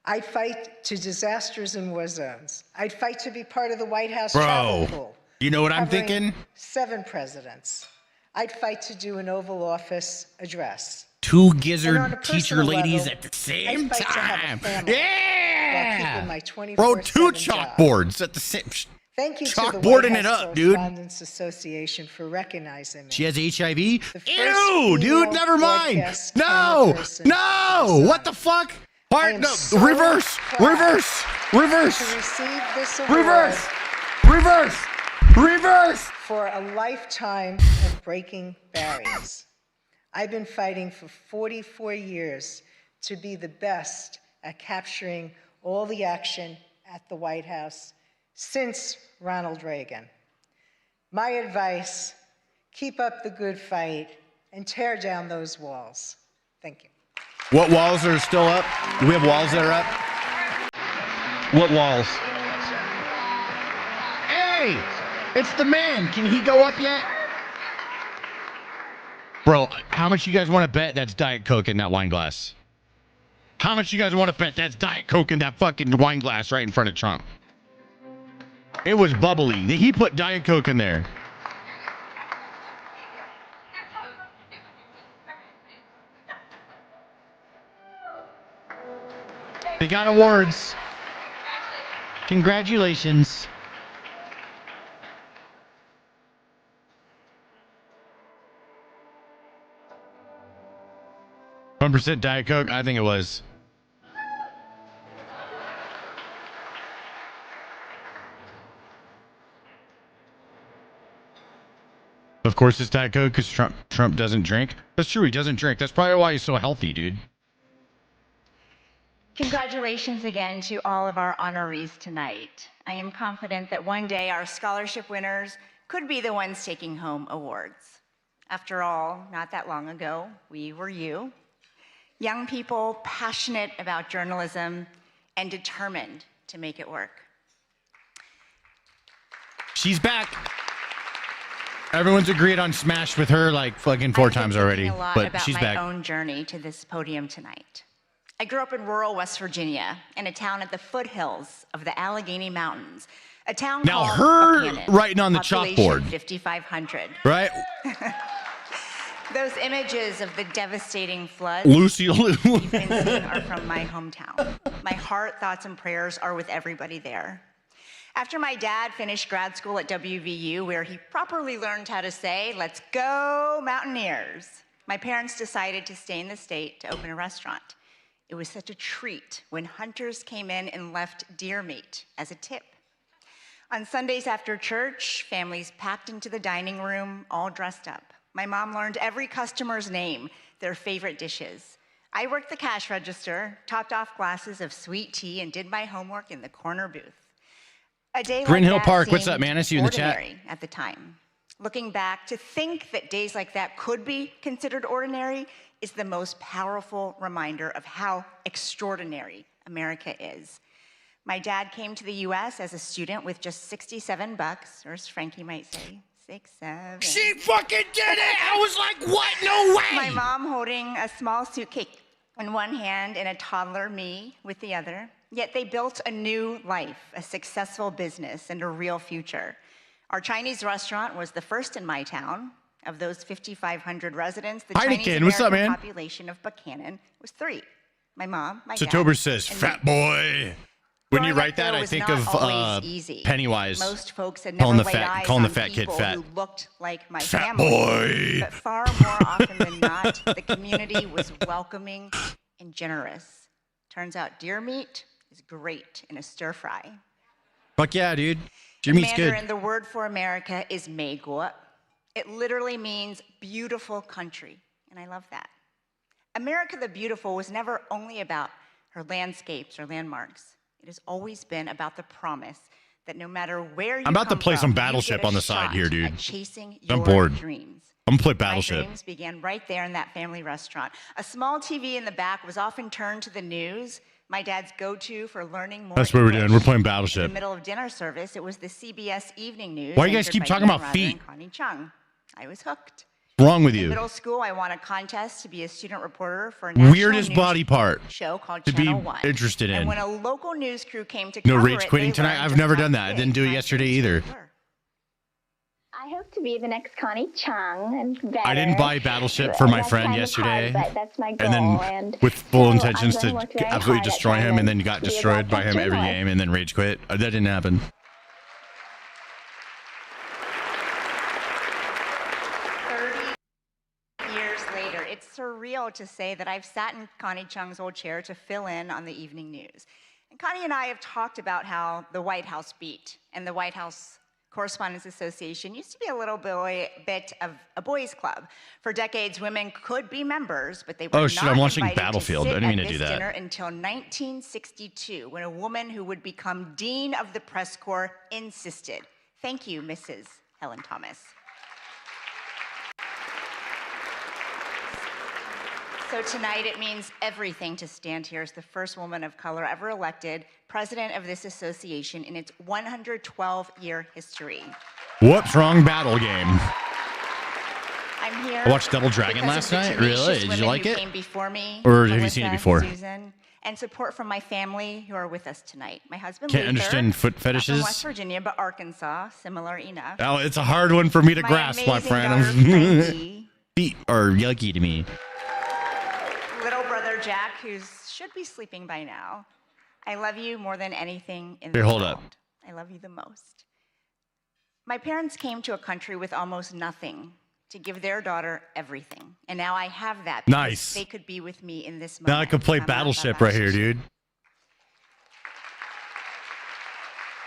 Q: I'd fight to disasters in war zones. I'd fight to be part of the White House travel pool.
A: You know what I'm
Q: covering
A: thinking?
Q: 7 presidents. I'd fight to do an Oval Office address.
A: Two
Q: And on a
A: gizzard teacher
Q: personal
A: ladies
Q: level,
A: at the same
Q: I'd fight to have a
A: time.
Q: family while keeping my 24/7
A: Bro, 2
Q: job.
A: chalkboards at the same.
Q: Thank you to the
A: Chalkboarding
Q: White
A: it
Q: House
A: up, dude.
Q: Correspondents Association for recognizing me.
A: She has HIV?
Q: The first
A: Ew, dude,
Q: female
A: never mind.
Q: broadcast
A: No,
Q: camera person
A: no. What the fuck? Part,
Q: am
A: no,
Q: so
A: reverse,
Q: proud
A: reverse, reverse,
Q: to receive this award
A: reverse, reverse, reverse.
Q: for a lifetime of breaking barriers. I've been fighting for 44 years to be the best at capturing all the action at the White House since Ronald Reagan. My advice, keep up the good fight and tear down those walls. Thank you.
A: What walls are still up? Do we have walls that are up? What walls? Hey, it's the man. Can he go up yet? Bro, how much you guys want to bet that's Diet Coke in that wine glass? How much you guys want to bet that's Diet Coke in that fucking wine glass right in front of Trump? It was bubbly. He put Diet Coke in there. They got awards. Congratulations. %1% Diet Coke? I think it was. Of course it's Diet Coke because Trump doesn't drink. That's true, he doesn't drink. That's probably why he's so healthy, dude.
H: Congratulations again to all of our honorees tonight. I am confident that one day our scholarship winners could be the ones taking home awards. After all, not that long ago, we were you. Young people passionate about journalism and determined to make it work.
A: She's back. Everyone's agreed on Smash with her like fucking 4 times already,
H: A lot
A: but
H: about
A: she's
H: my
A: back.
H: own journey to this podium tonight. I grew up in rural West Virginia, in a town at the foothills of the Allegheny Mountains, a town
A: Now
H: called
A: her
H: Buchanan,
A: writing on the
H: population
A: chalkboard.
H: 5,500.
A: Right?
H: Those images of the devastating floods
A: Lucy
H: you've been seeing are from my hometown. My heart, thoughts, and prayers are with everybody there. After my dad finished grad school at WVU, where he properly learned how to say, "Let's go Mountaineers," my parents decided to stay in the state to open a restaurant. It was such a treat when hunters came in and left deer meat as a tip. On Sundays after church, families packed into the dining room, all dressed up. My mom learned every customer's name, their favorite dishes. I worked the cash register, topped off glasses of sweet tea, and did my homework in the corner booth. A day
A: Bryn
H: like
A: Hill
H: that
A: Park, what's
H: seemed
A: up, man? I see you in the chat.
H: ordinary at the time. Looking back, to think that days like that could be considered ordinary is the most powerful reminder of how extraordinary America is. My dad came to the US as a student with just 67 bucks, or as Frankie might say, 67.
A: She fucking did it! I was like, what? No way!
H: My mom holding a small suitcase in one hand and a toddler, me, with the other. Yet they built a new life, a successful business, and a real future. Our Chinese restaurant was the first in my town. Of those 5,500 residents, the Chinese
A: Heineken, what's up,
H: American
A: man?
H: population of Buchanan was 3. My mom, my
A: So
H: dad,
A: Tober says,
H: and
A: fat
H: me.
A: boy. When you
H: Growing
A: write
H: up, though,
A: that, I
H: was
A: think
H: not
A: of
H: always easy.
A: Pennywise.
H: Most folks had
A: calling
H: never
A: the
H: laid
A: fat,
H: eyes
A: calling the
H: on
A: fat kid
H: people
A: fat.
H: who looked like my
A: Fat
H: family.
A: boy.
H: But far more often than not, the community was welcoming and generous. Turns out deer meat is great in a stir fry.
A: Fuck yeah, dude. Your meat's good.
H: Mandarin, the word for America is Meiguo. It literally means beautiful country, and I love that. America the Beautiful was never only about her landscapes or landmarks. It has always been about the promise that no matter where you
A: I'm about to
H: come
A: play
H: from,
A: some
H: you
A: Battleship
H: get a
A: on the side
H: shot
A: here, dude.
H: at chasing
A: I'm
H: your
A: bored.
H: dreams.
A: I'm gonna play
H: My
A: Battleship.
H: dreams began right there in that family restaurant. A small TV in the back was often turned to the news, my dad's go-to for learning more
A: That's what we're doing.
H: English.
A: We're playing
H: In
A: Battleship.
H: the middle of dinner service, it was the CBS Evening News.
A: Why you guys
H: anchored
A: keep
H: by
A: talking
H: Dan
A: about
H: Rather
A: feet?
H: and Connie Chung. I was hooked.
A: What's wrong with
H: In
A: you?
H: middle school, I won a contest to be a student reporter for a national
A: Weirdest
H: news
A: body part
H: show called
A: to be
H: Channel 1.
A: interested in.
H: And when a local news crew came to
A: No
H: cover
A: rage
H: it,
A: quitting
H: they
A: tonight.
H: learned
A: I've
H: just
A: never
H: how
A: done that. I didn't do it yesterday either.
T: I hope to be the next Connie Chung and better.
A: I didn't buy Battleship for my
T: That's
A: friend
T: kind of
A: yesterday,
T: hard, but that's my goal,
A: and then with full
T: so
A: intentions
T: I'm gonna
A: to
T: work very
A: absolutely
T: hard at
A: destroy
T: trying
A: him, and then
T: to
A: got
T: be a
A: destroyed by him
T: broadcast
A: every
T: journalist.
A: game, and then rage quit. That didn't happen.
H: 30 years later, it's surreal to say that I've sat in Connie Chung's old chair to fill in on the evening news. And Connie and I have talked about how the White House beat and the White House Correspondents Association used to be a little bit of a boys' club. For decades, women could be members, but they were
A: Oh, shit,
H: not
A: I'm watching
H: invited
A: Battlefield.
H: to
A: I
H: sit
A: didn't mean
H: at
A: to do
H: this
A: that.
H: dinner until 1962, when a woman who would become dean of the press corps insisted. Thank you, Mrs. Helen Thomas. So tonight it means everything to stand here as the first woman of color ever elected president of this association in its 112-year history.
A: Whoops, wrong battle game.
H: I'm here.
A: I watched Double Dragon
H: because
A: last
H: of the
A: night.
H: tenacious
A: Really? Did you
H: women
A: like
H: who
A: it?
H: Came before me,
A: Or have you seen it
H: Melissa,
A: before?
H: Susan, and support from my family who are with us tonight. My husband
A: Can't
H: Luther,
A: understand foot
H: not from
A: fetishes.
H: West Virginia, but Arkansas, similar enough.
A: Oh, it's a hard one for me to
H: My
A: grasp, my
H: amazing
A: friend.
H: daughter, Frankie.
A: Feet are yucky to me.
H: Little brother Jack, who should be sleeping by now. I love you more than anything in
A: Here,
H: the
A: hold
H: world.
A: up.
H: I love you the most. My parents came to a country with almost nothing to give their daughter everything. And now I have that. because
A: Nice.
H: They could be with me in this moment.
A: Now I could play
H: I'm not
A: Battleship right here, dude.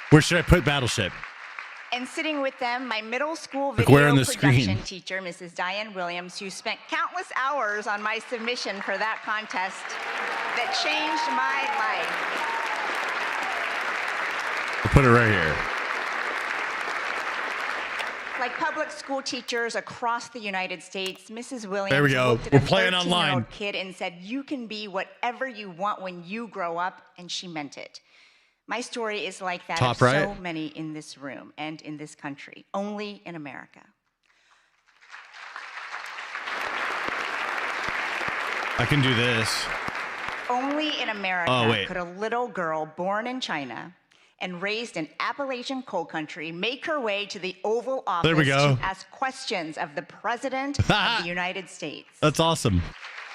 A: Where should I put Battleship?
H: And sitting with them, my middle school
A: Like where
H: video
A: on the
H: production
A: screen?
H: teacher, Mrs. Diane Williams, who spent countless hours on my submission for that contest that changed my life.
A: I'll put it right here.
H: Like public school teachers across the United States, Mrs. Williams
A: There we go.
H: looked at
A: We're
H: a
A: playing
H: 13-year-old
A: online.
H: kid and said, "You can be whatever you want when you grow up," and she meant it. My story is like that
A: Top
H: of
A: right.
H: so many in this room and in this country, only in America.
A: I can do this.
H: Only in America
A: Oh, wait.
H: could a little girl born in China and raised in Appalachian coal country make her way to the Oval Office
A: There we go.
H: to ask questions of the President of the United States.
A: That's awesome.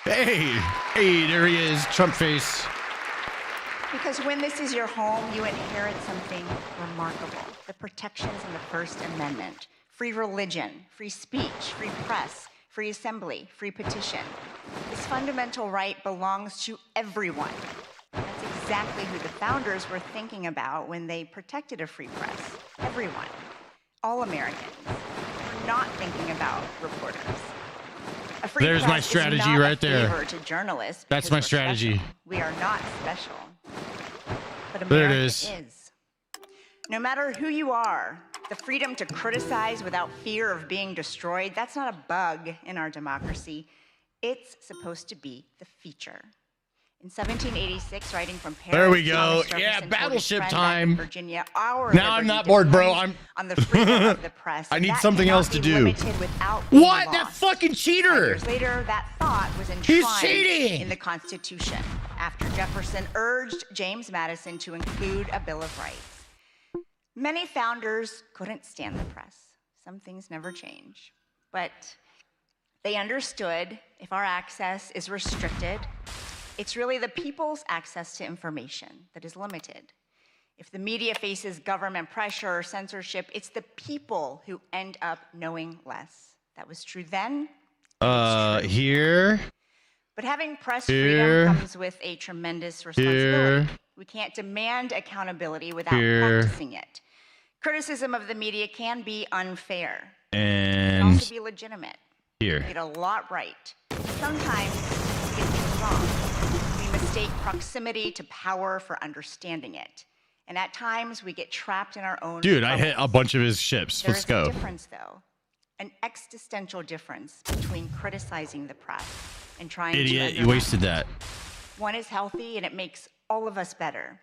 A: Hey, there he is, Trump face.
H: Because when this is your home, you inherit something remarkable. The protections in the First Amendment. Free religion, free speech, free press, free assembly, free petition. This fundamental right belongs to everyone. That's exactly who the founders were thinking about when they protected a free press. Everyone. All Americans. We're not thinking about reporters. A free
A: There's
H: press
A: my strategy
H: is not
A: right
H: a
A: there.
H: favor to journalists.
A: That's
H: because
A: my
H: we're
A: strategy.
H: special. We are not special. But
A: There it
H: America
A: is.
H: No matter who you are, the freedom to criticize without fear of being destroyed, that's not a bug in our democracy. It's supposed to be the feature. In 1786, writing from Paris,
A: There we go.
H: Thomas
A: Yeah,
H: Jefferson told his
A: Battleship
H: friend back
A: time.
H: in Virginia, our
A: Now I'm
H: liberty
A: not bored, bro.
H: depends on the freedom of the press.
A: I
H: and
A: need
H: that
A: something
H: cannot
A: else to
H: be
A: do.
H: limited without being
A: What? That
H: lost.
A: fucking
H: 5
A: cheater!
H: years later, that thought was
A: He's
H: enshrined
A: cheating!
H: in the Constitution after Jefferson urged James Madison to include a Bill of Rights. Many founders couldn't stand the press. Some things never change. But they understood if our access is restricted, it's really the people's access to information that is limited. If the media faces government pressure or censorship, it's the people who end up knowing less. That was true then.
A: Here.
H: But having press
A: Here.
H: freedom comes with a tremendous responsibility. We can't demand accountability without
A: Here.
H: practicing it. Criticism of the media can be unfair. It can
A: And
H: also be legitimate.
A: here.
H: Get a lot right. Sometimes we get things wrong. We mistake proximity to power for understanding it. And at times, we get trapped in our own
A: Dude, I hit
H: bubbles.
A: a bunch of his ships.
H: There
A: Let's
H: is
A: go.
H: a difference, though, an existential difference between criticizing the press and trying to
A: Idiot, you
H: undermine
A: wasted
H: it.
A: that.
H: One is healthy, and it makes all of us better.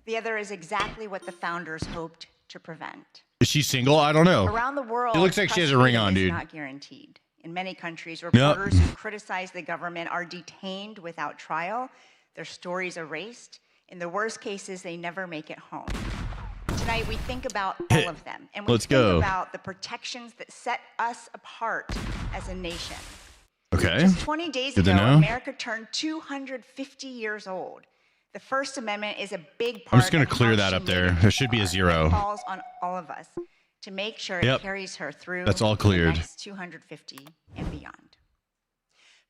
H: The other is exactly what the founders hoped to prevent.
A: Is she single? I don't know.
H: Around the world,
A: It looks like she has a
H: press
A: ring
H: freedom
A: on,
H: is
A: dude.
H: not guaranteed. In many countries,
A: Yep.
H: reporters who criticize the government are detained without trial, their stories erased. In the worst cases, they never make it home. Tonight, we think about all of them, and we
A: Let's
H: think
A: go.
H: about the protections that set us apart as a nation.
A: Okay.
H: Just 20 days
A: Good to
H: ago,
A: know.
H: America turned 250 years old. The First Amendment is a big part
A: I'm just going
H: of
A: to clear
H: how
A: that
H: she
A: up
H: made
A: there.
H: it.
A: There should be a
H: It
A: 0.
H: falls on all of us to make sure
A: Yep.
H: it carries her through
A: That's all
H: the
A: cleared.
H: next 250 and beyond.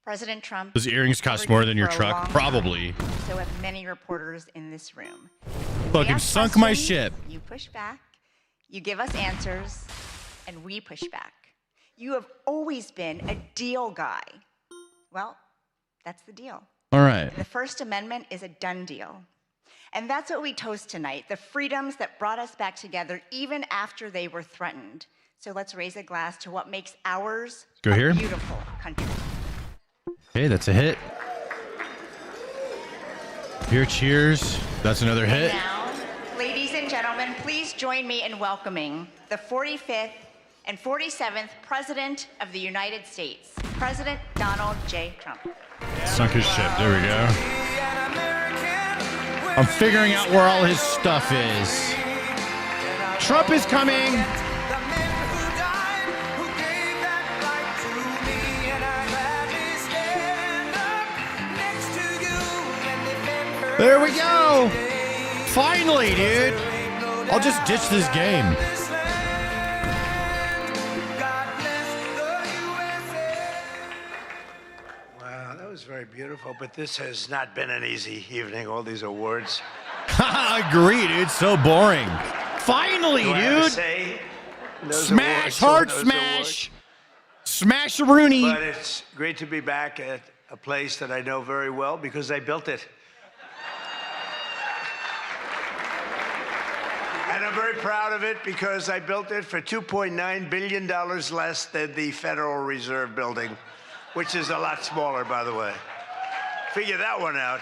H: President Trump.
A: Those earrings cost
H: covered
A: more
H: you
A: than your
H: for a
A: truck?
H: long time.
A: Probably.
H: So have many reporters in this room.
A: Fucking
H: ask
A: sunk my
H: questions,
A: ship.
H: You push back, you give us answers, and we push back. You have always been a deal guy. Well, that's the deal.
A: All right.
H: The First Amendment is a done deal. And that's what we toast tonight, the freedoms that brought us back together even after they were threatened. So let's raise a glass to what makes ours
A: Go
H: a
A: here.
H: beautiful country.
A: Hey, that's a hit. Here, cheers. That's another hit.
H: Now, ladies and gentlemen, please join me in welcoming the 45th and 47th President of the United States, President Donald J. Trump.
A: Sunk his ship. There we go. I'm figuring out where all his stuff is. Trump is coming. There we go. Finally, dude. I'll just ditch this game.
D: Wow, that was very beautiful, but this has not been an easy evening, all these awards.
A: Agreed, dude. So boring. Finally,
D: Do I have to
A: dude.
D: say, those
A: Smash,
D: awards,
A: hard
D: those
A: smash.
D: awards.
A: Smash Rooney.
D: But it's great to be back at a place that I know very well because I built it. And I'm very proud of it because I built it for $2.9 billion less than the Federal Reserve building, which is a lot smaller, by the way. Figure that one out.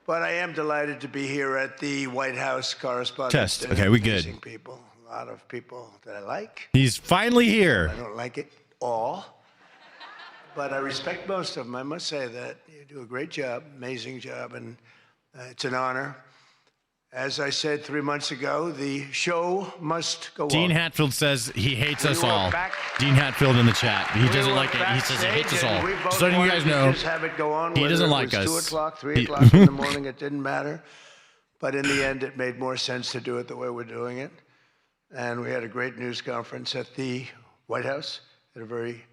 D: But I am delighted to be here at the White House Correspondents'
A: Test.
D: Dinner.
A: Okay, we good.
D: Amazing people, a lot of people that I like.
A: He's finally here.
D: I don't like it all, but I respect most of them. I must say that you do a great job, amazing job, and it's an honor. As I said 3 months ago, the show must go
A: Dean
D: on.
A: Hatfield says he hates
D: We
A: us
D: were
A: all.
D: back-
A: Dean Hatfield in the chat. He
D: We
A: doesn't
D: were
A: like it. He says he hates us
D: backstage,
A: all.
D: and we both
A: Just letting you
D: wanted
A: guys
D: to
A: know.
D: just have it go on,
A: He
D: whether
A: doesn't
D: it
A: like
D: was
A: us.
D: 2 o'clock, 3
A: He-
D: o'clock in the morning, it didn't matter. But in the end, it made more sense to do it the way we're doing it. And we had a great news conference at the White House, in a very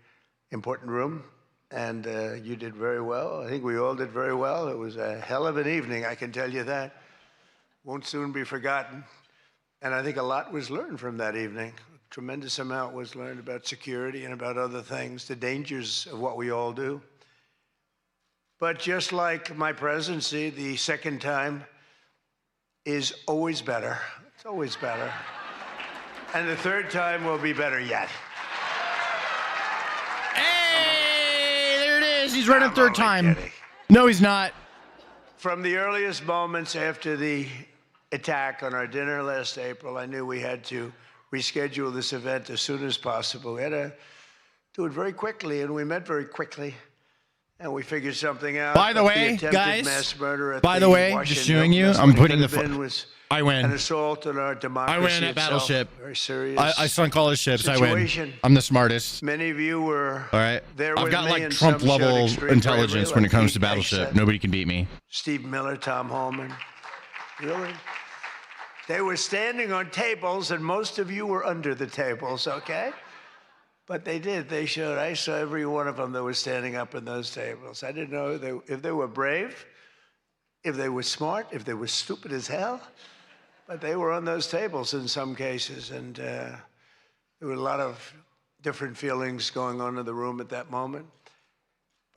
D: important room. And you did very well. I think we all did very well. It was a hell of an evening, I can tell you that. Won't soon be forgotten. And I think a lot was learned from that evening. A tremendous amount was learned about security and about other things, the dangers of what we all do. But just like my presidency, the second time is always better. It's always better. And the third time will be better yet.
A: Hey, there it is. He's running third time. No, he's not.
D: From the earliest moments after the attack on our dinner last April, I knew we had to reschedule this event as soon as possible. We had to do it very quickly, and we met very quickly. And we figured something out.
A: By the
D: But
A: way,
D: attempted
A: guys,
D: mass murder at
A: by the way,
D: Washington
A: just showing you,
D: Hilton,
A: I'm
D: that's what it
A: putting the
D: could have been, was
A: I win.
D: an assault on our democracy.
A: I win at
D: itself.
A: Battleship.
D: Very serious.
A: I sunk all his ships.
D: situation.
A: I win. I'm the smartest.
D: Many of you were
A: All right.
D: there
A: I've
D: with
A: got
D: me,
A: like
D: and
A: Trump
D: some showed
A: level
D: extreme
A: intelligence
D: bravery,
A: when it
D: like
A: comes to
D: Pete
A: Battleship.
D: Hegseth,
A: Nobody can beat me.
D: Steve Miller, Tom Holman. Really? They were standing on tables, and most of you were under the tables, okay? But they did. They showed. I saw every one of them that was standing up in those tables. I didn't know if they were brave, if they were smart, if they were stupid as hell. But they were on those tables in some cases. And there were a lot of different feelings going on in the room at that moment.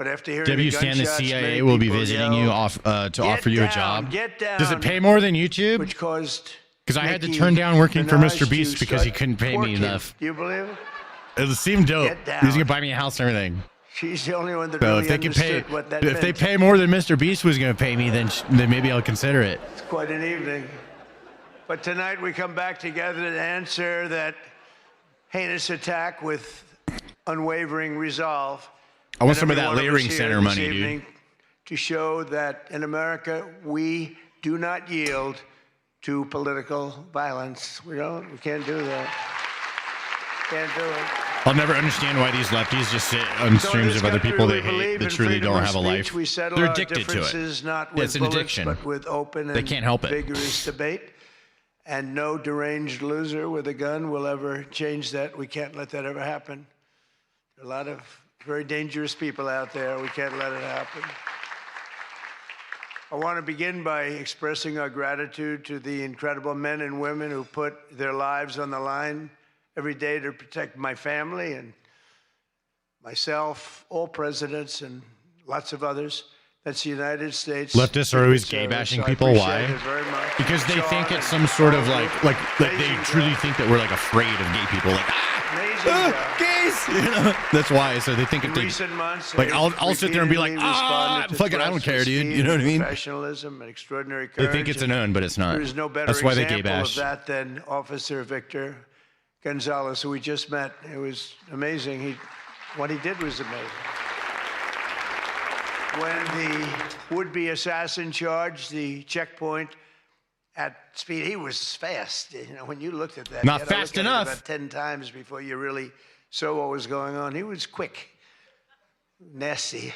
D: But after hearing
A: W.
D: the
A: Stan, the
D: gunshots,
A: CIA
D: many
A: will be
D: people
A: visiting
D: yelled,
A: you off to offer you a job.
D: Get down.
A: Does it pay more than YouTube?
D: Which caused
A: Because I had to
D: Nicki
A: turn down working for
D: Minaj
A: Mr. Beast
D: to
A: because he
D: start
A: couldn't pay me
D: twerking.
A: enough.
D: Do you believe it?
A: It seemed dope.
D: Get down.
A: He was gonna buy me a house and everything.
D: She's the only one that
A: So
D: really
A: if they could pay,
D: understood what that
A: if
D: meant.
A: they pay more than Mr. Beast was gonna pay me, then maybe I'll consider it.
D: It's quite an evening. But tonight we come back together to answer that heinous attack with unwavering resolve.
A: I want
D: And
A: some of
D: every
A: that
D: one us
A: layering
D: here
A: center
D: this
A: money, dude.
D: evening to show that in America we do not yield to political violence. We can't do that. Can't do it.
A: I'll never understand why these lefties just sit on streams of other people they hate that truly don't have a life.
D: We settle
A: They're
D: our
A: addicted to
D: differences
A: it.
D: not with
A: It's an
D: bullets,
A: addiction.
D: but with open
A: They
D: and
A: can't help it.
D: vigorous debate. And no deranged loser with a gun will ever change that. We can't let that ever happen. There are a lot of very dangerous people out there. We can't let it happen. I want to begin by expressing our gratitude to the incredible men and women who put their lives on the line every day to protect my family and myself, all presidents, and lots of others. That's the United States.
A: Leftists are always
D: Secret
A: gay bashing
D: Service. I
A: people.
D: appreciate
A: Why?
D: it very much.
A: Because they
D: Sean
A: think it's
D: and
A: some sort of
D: all
A: like they truly think that we're like afraid of gay people. Like gays. You know, that's why. So they think if they
D: recent months,
A: like, I'll sit there and be like, fuck it, I don't care, dude. You know what I mean?
D: Professionalism and extraordinary
A: They
D: courage.
A: think it's a known, but it's not.
D: There's no better
A: That's why they
D: example
A: gay bash.
D: of that than Officer Victor Gonzalez, who we just met. It was amazing. What he did was amazing. When the would-be assassin charged the checkpoint at speed, he was fast. You know, when you looked at that,
A: Not
D: you had to
A: fast
D: look at it
A: enough.
D: about 10 times before you really saw what was going on. He was quick, nasty.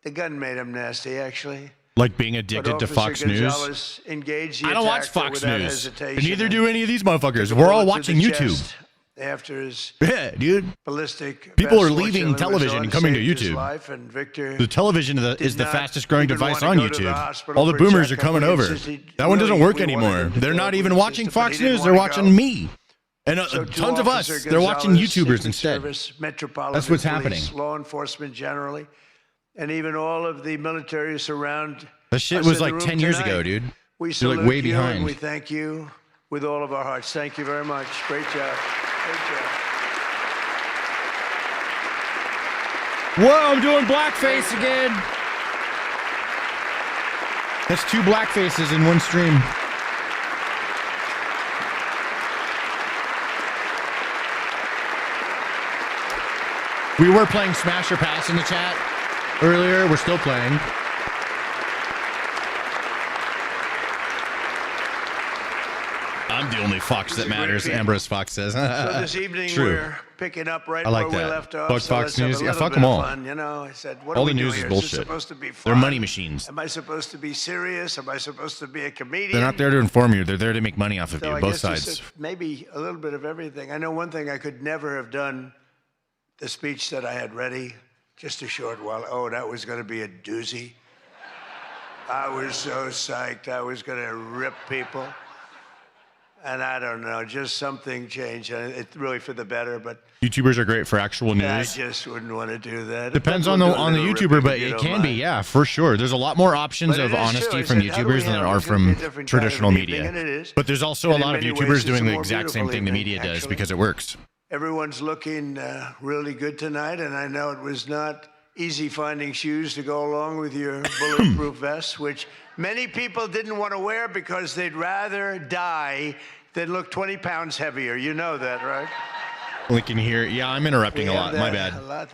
D: The gun made him nasty, actually.
A: Like being addicted to Fox News.
D: Gonzalez engaged the
A: I don't watch
D: attacker
A: Fox
D: without
A: News.
D: hesitation
A: And neither
D: and
A: do any of these motherfuckers.
D: took a
A: We're all
D: bullet to
A: watching
D: the
A: YouTube.
D: chest After his
A: dude.
D: ballistic
A: People are
D: vest,
A: leaving
D: fortunately, was
A: television
D: on,
A: and coming to
D: saved his
A: YouTube.
D: life, and Victor
A: The television is the
D: did not
A: fastest growing
D: even
A: device
D: want
A: on
D: to go to the
A: YouTube.
D: hospital
A: All the
D: for a
A: boomers are
D: checkup.
A: coming
D: He
A: over.
D: insisted,
A: That one doesn't
D: really,
A: work
D: we wanted
A: anymore.
D: him to
A: They're
D: go.
A: not
D: We
A: even
D: insisted,
A: watching
D: but
A: Fox
D: he didn't
A: News. They're
D: want to
A: watching
D: go.
A: me. And
D: So to
A: tons of us.
D: Officer
A: They're watching
D: Gonzalez,
A: YouTubers
D: Secret
A: instead.
D: Service, Metropolitan
A: That's what's
D: Police,
A: happening.
D: Law enforcement generally, and even all of the military surround.
A: That shit
D: us
A: was
D: in the
A: like
D: room
A: 10 years
D: tonight.
A: ago, dude.
D: We
A: You're
D: salute
A: like way
D: you
A: behind.
D: and we thank you with all of our hearts. Thank you very much. Great job. Great job.
A: Whoa, I'm doing blackface again. That's 2 blackfaces in one stream. We were playing Smash or Pass in the chat earlier. We're still playing. I'm the only Fox that matters, Ambrose Fox says.
D: So this evening
A: True.
D: we're picking up right
A: I like
D: where
A: that.
D: we left off.
A: Fuck
D: so
A: Fox
D: let's have
A: News.
D: a
A: Yeah,
D: little
A: fuck
D: bit
A: 'em
D: of
A: all.
D: fun. You know, I said, what
A: All
D: are
A: the
D: we
A: news
D: doing
A: is
D: here?
A: bullshit.
D: Is this supposed to be
A: They're
D: fun?
A: money machines.
D: Am I supposed to be serious? Am I supposed to be a comedian?
A: They're not there to inform you. They're there to make money off of
D: So
A: you,
D: I
A: both
D: guess just
A: sides.
D: maybe a little bit of everything. I know one thing, I could never have done the speech that I had ready just a short while. Oh, that was going to be a doozy. I was so psyched. I was going to rip people. And I don't know, just something changed. It's really for the better, but
A: YouTubers are great for actual
D: I
A: news.
D: just wouldn't want to do that.
A: Depends
D: If
A: on
D: we'll
A: the
D: do a
A: on the
D: little
A: YouTuber,
D: ripping,
A: but
D: if you
A: it
D: don't
A: can be,
D: mind.
A: yeah, for sure. There's a lot more options
D: But
A: of
D: it is
A: honesty
D: true. I
A: from
D: said, how do we
A: YouTubers than there
D: handle
A: are
D: it? It's gonna be a
A: from
D: different kind of
A: traditional
D: evening,
A: media.
D: and it is.
A: But there's also a
D: And in
A: lot of
D: many ways,
A: YouTubers
D: it's a
A: doing the
D: more
A: exact same
D: beautiful
A: thing the
D: evening,
A: media does
D: actually.
A: because it works.
D: Everyone's looking really good tonight, and I know it was not easy finding shoes to go along with your bulletproof vests, which many people didn't want to wear because they'd rather die than look 20 pounds heavier. You know that, right?
A: Lincoln here. Yeah, I'm interrupting a
D: We
A: lot.
D: have
A: My
D: that
A: bad.
D: A lot.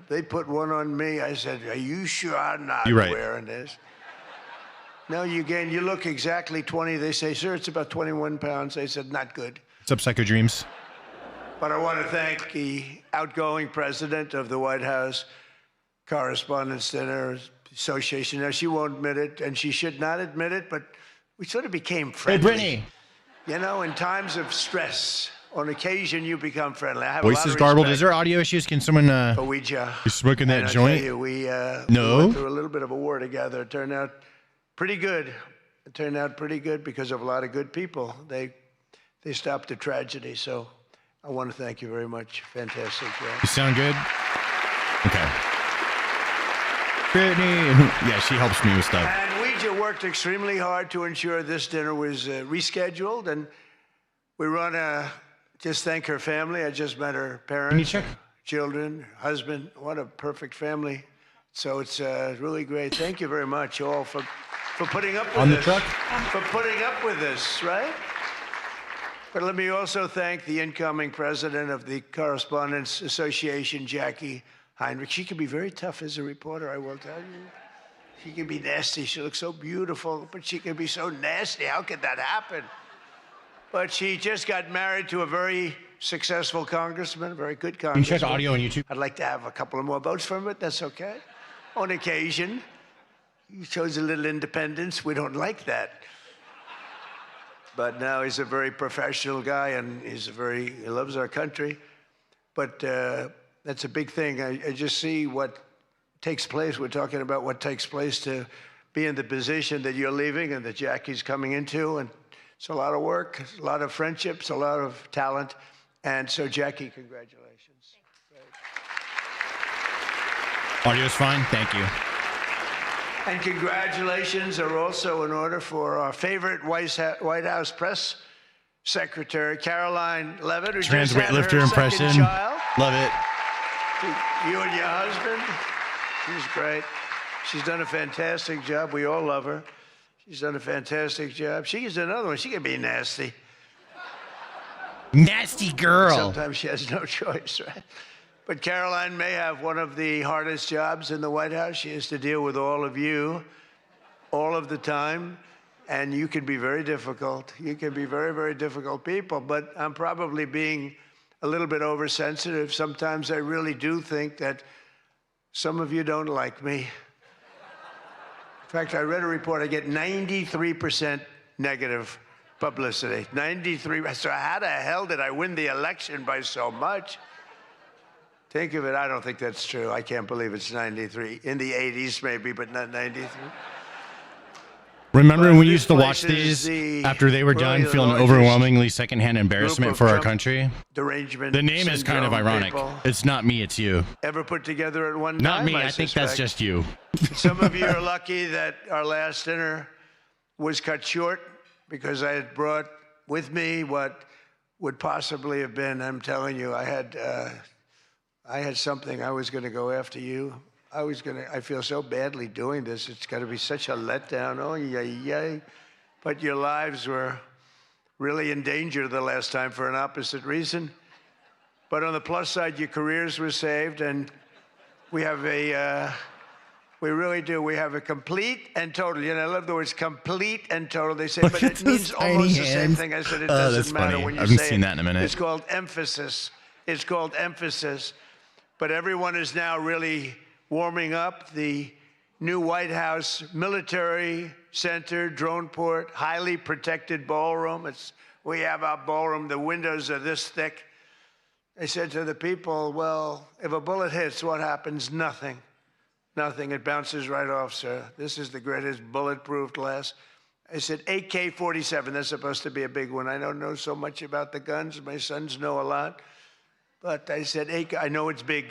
D: They put one on me. I said, "Are you sure I'm not
A: You're right.
D: wearing this?" No, you look exactly 20. They say, "Sir, it's about 21 pounds." I said, "Not good."
A: What's up, Psycho Dreams?
D: But I want to thank the outgoing president of the White House Correspondents Dinner Association. Now, she won't admit it, and she should not admit it, but we sort of became friendly.
A: Hey, Brittany.
D: You know, in times of stress, on occasion, you become friendly. I have
A: Voice
D: a lot
A: is
D: of
A: garbled.
D: respect
A: Is there audio issues? Can someone
D: for Ouija.
A: you smoking that
D: And I
A: joint?
D: tell you, we
A: No?
D: went through a little bit of a war together. It turned out pretty good. It turned out pretty good because of a lot of good people. They stopped the tragedy. So I want to thank you very much. Fantastic job.
A: You sound good? Okay. Brittany. Yeah, she helps me with stuff.
D: And we worked extremely hard to ensure this dinner was rescheduled, and we want to just thank her family. I just met her parents, children, husband. What a perfect family. So it's really great. Thank you very much, all, for putting up with
A: On the
D: this.
A: truck?
D: For putting up with this, right? But let me also thank the incoming president of the Correspondents Association, Jackie Heinrich. She can be very tough as a reporter, I will tell you. She can be nasty. She looks so beautiful, but she can be so nasty. How could that happen? But she just got married to a very successful congressman, a very good
A: Can you
D: congressman.
A: check audio on YouTube?
D: I'd like to have a couple of more votes from it. That's okay. On occasion, he shows a little independence. We don't like that. But now he's a very professional guy, and he loves our country. But that's a big thing. I just see what takes place. We're talking about what takes place to be in the position that you're leaving and that Jackie's coming into. And it's a lot of work, a lot of friendships, a lot of talent. And so, Jackie, congratulations.
A: Audio's fine. Thank you.
D: And congratulations are also in order for our favorite White House press secretary, Caroline Levitt, who
A: Trans
D: just had her
A: weightlifter impression.
D: second child.
A: Love it.
D: You and your husband. She's great. She's done a fantastic job. We all love her. She's done a fantastic job. She's another one. She can be nasty.
A: Nasty girl.
D: Sometimes she has no choice, right? But Caroline may have one of the hardest jobs in the White House. She has to deal with all of you all of the time, and you can be very difficult. You can be very, very difficult people, but I'm probably being a little bit oversensitive. Sometimes I really do think that some of you don't like me. In fact, I read a report, I get 93% negative publicity. 93, so how the hell did I win the election by so much? Think of it, I don't think that's true. I can't believe it's 93. In the 80s maybe, but not 93.
A: Remember when we used to watch these after they were done, feeling overwhelmingly secondhand embarrassment for our country?
D: Derangement.
A: The name is kind of ironic.
D: People.
A: It's not me, it's you.
D: Ever put together at one time?
A: Not me, I think that's just you.
D: Some of you are lucky that our last dinner was cut short because I had brought with me what would possibly have been, I'm telling you, I had something. I was going to go after you. I feel so badly doing this. It's got to be such a letdown. Oh, yay. But your lives were really in danger the last time for an opposite reason. But on the plus side, your careers were saved, and we have we really do. We have a complete and total. You know, I love the words complete and total. They say, but it means almost the same thing. I said, it doesn't matter when you say it.
A: I haven't seen that in a minute.
D: It's called emphasis. It's called emphasis. But everyone is now really warming up. The new White House Military Center, drone port, highly protected ballroom. We have our ballroom. The windows are this thick. They said to the people, well, if a bullet hits, what happens? Nothing. Nothing. It bounces right off, sir. This is the greatest bulletproof glass. I said, AK-47. That's supposed to be a big one. I don't know so much about the guns. My sons know a lot. But I said, I know it's big.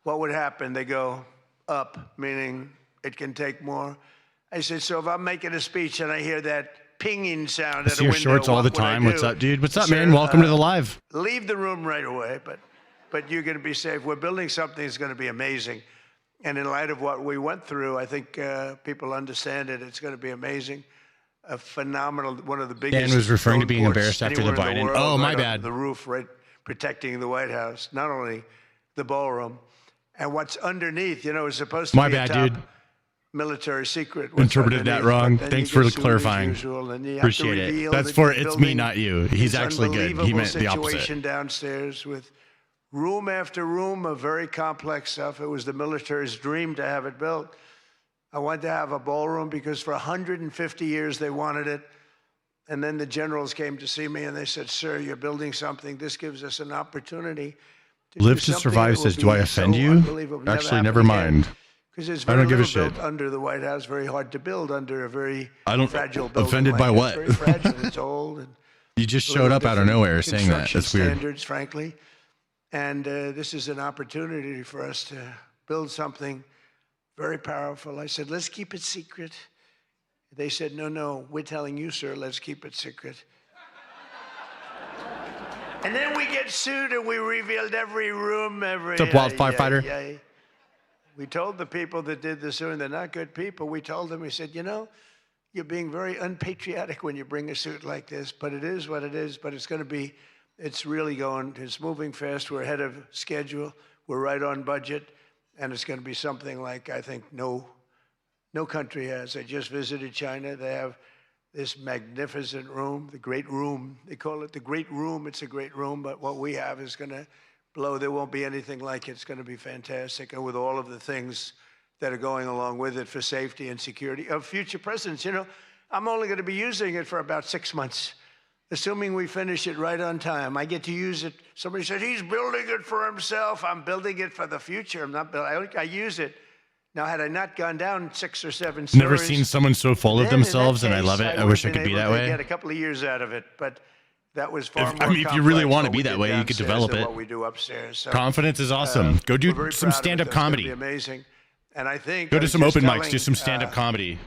D: What would happen? They go up, meaning it can take more. I said, so if I'm making a speech and I hear that pinging sound at a window,
A: your shorts all the time. What's up, dude? What's up, man? Welcome to the live.
D: Leave the room right away, but you're going to be safe. We're building something that's going to be amazing. And in light of what we went through, I think people understand it. It's going to be amazing. A phenomenal, one of the biggest.
A: Dan was referring to being embarrassed after the Biden. Oh, my bad.
D: The roof, right, protecting the White House, not only the ballroom, and what's underneath. You know, it's supposed to
A: my
D: be
A: bad,
D: a top
A: dude.
D: Military secret.
A: Interpreted that wrong. Thanks for clarifying. Appreciate it. That's for it's me, not you. He's actually good. He meant the opposite.
D: Situation downstairs with room after room of very complex stuff. It was the military's dream to have it built. I wanted to have a ballroom because for 150 years they wanted it. And then the generals came to see me and they said, sir, you're building something. This gives us an opportunity to
A: Live to Survive says, do I offend you? Actually, never mind.
D: Because it's
A: I
D: very
A: don't give a
D: little
A: shit.
D: built under the White House, very hard to build under a very fragile building.
A: Offended by what?
D: It's very fragile. It's old. And
A: you just showed up out of nowhere saying that. That's weird.
D: Standards, frankly. And this is an opportunity for us to build something very powerful. I said, let's keep it secret. They said, no, we're telling you, sir, let's keep it secret. And then we get sued and we revealed every room,
A: What's up, Wild Firefighter?
D: We told the people that did the suing, they're not good people. We told them, we said, you're being very unpatriotic when you bring a suit like this, but it is what it is, but it's really going, it's moving fast. We're ahead of schedule. We're right on budget. And it's going to be something like, I think, no country has. I just visited China. They have this magnificent room, the Great Room. They call it the Great Room. It's a great room, but what we have is going to blow. There won't be anything like it. It's going to be fantastic. And with all of the things that are going along with it for safety and security of future presidents, I'm only going to be using it for about 6 months, assuming we finish it right on time. I get to use it. Somebody said, he's building it for himself. I'm building it for the future. I'm not building. I use it. Now, had I not gone down 6 or 7 stories...
A: Never seen someone so full of themselves, and I love it. I wish I could be that way.
D: Get a couple of years out of it, but that was far more
A: if you really want to be that way, you could develop it.
D: What we do upstairs. So,
A: confidence is awesome. Go do some stand-up comedy.
D: It's amazing. And I think...
A: Go to some open mics, do some stand-up comedy.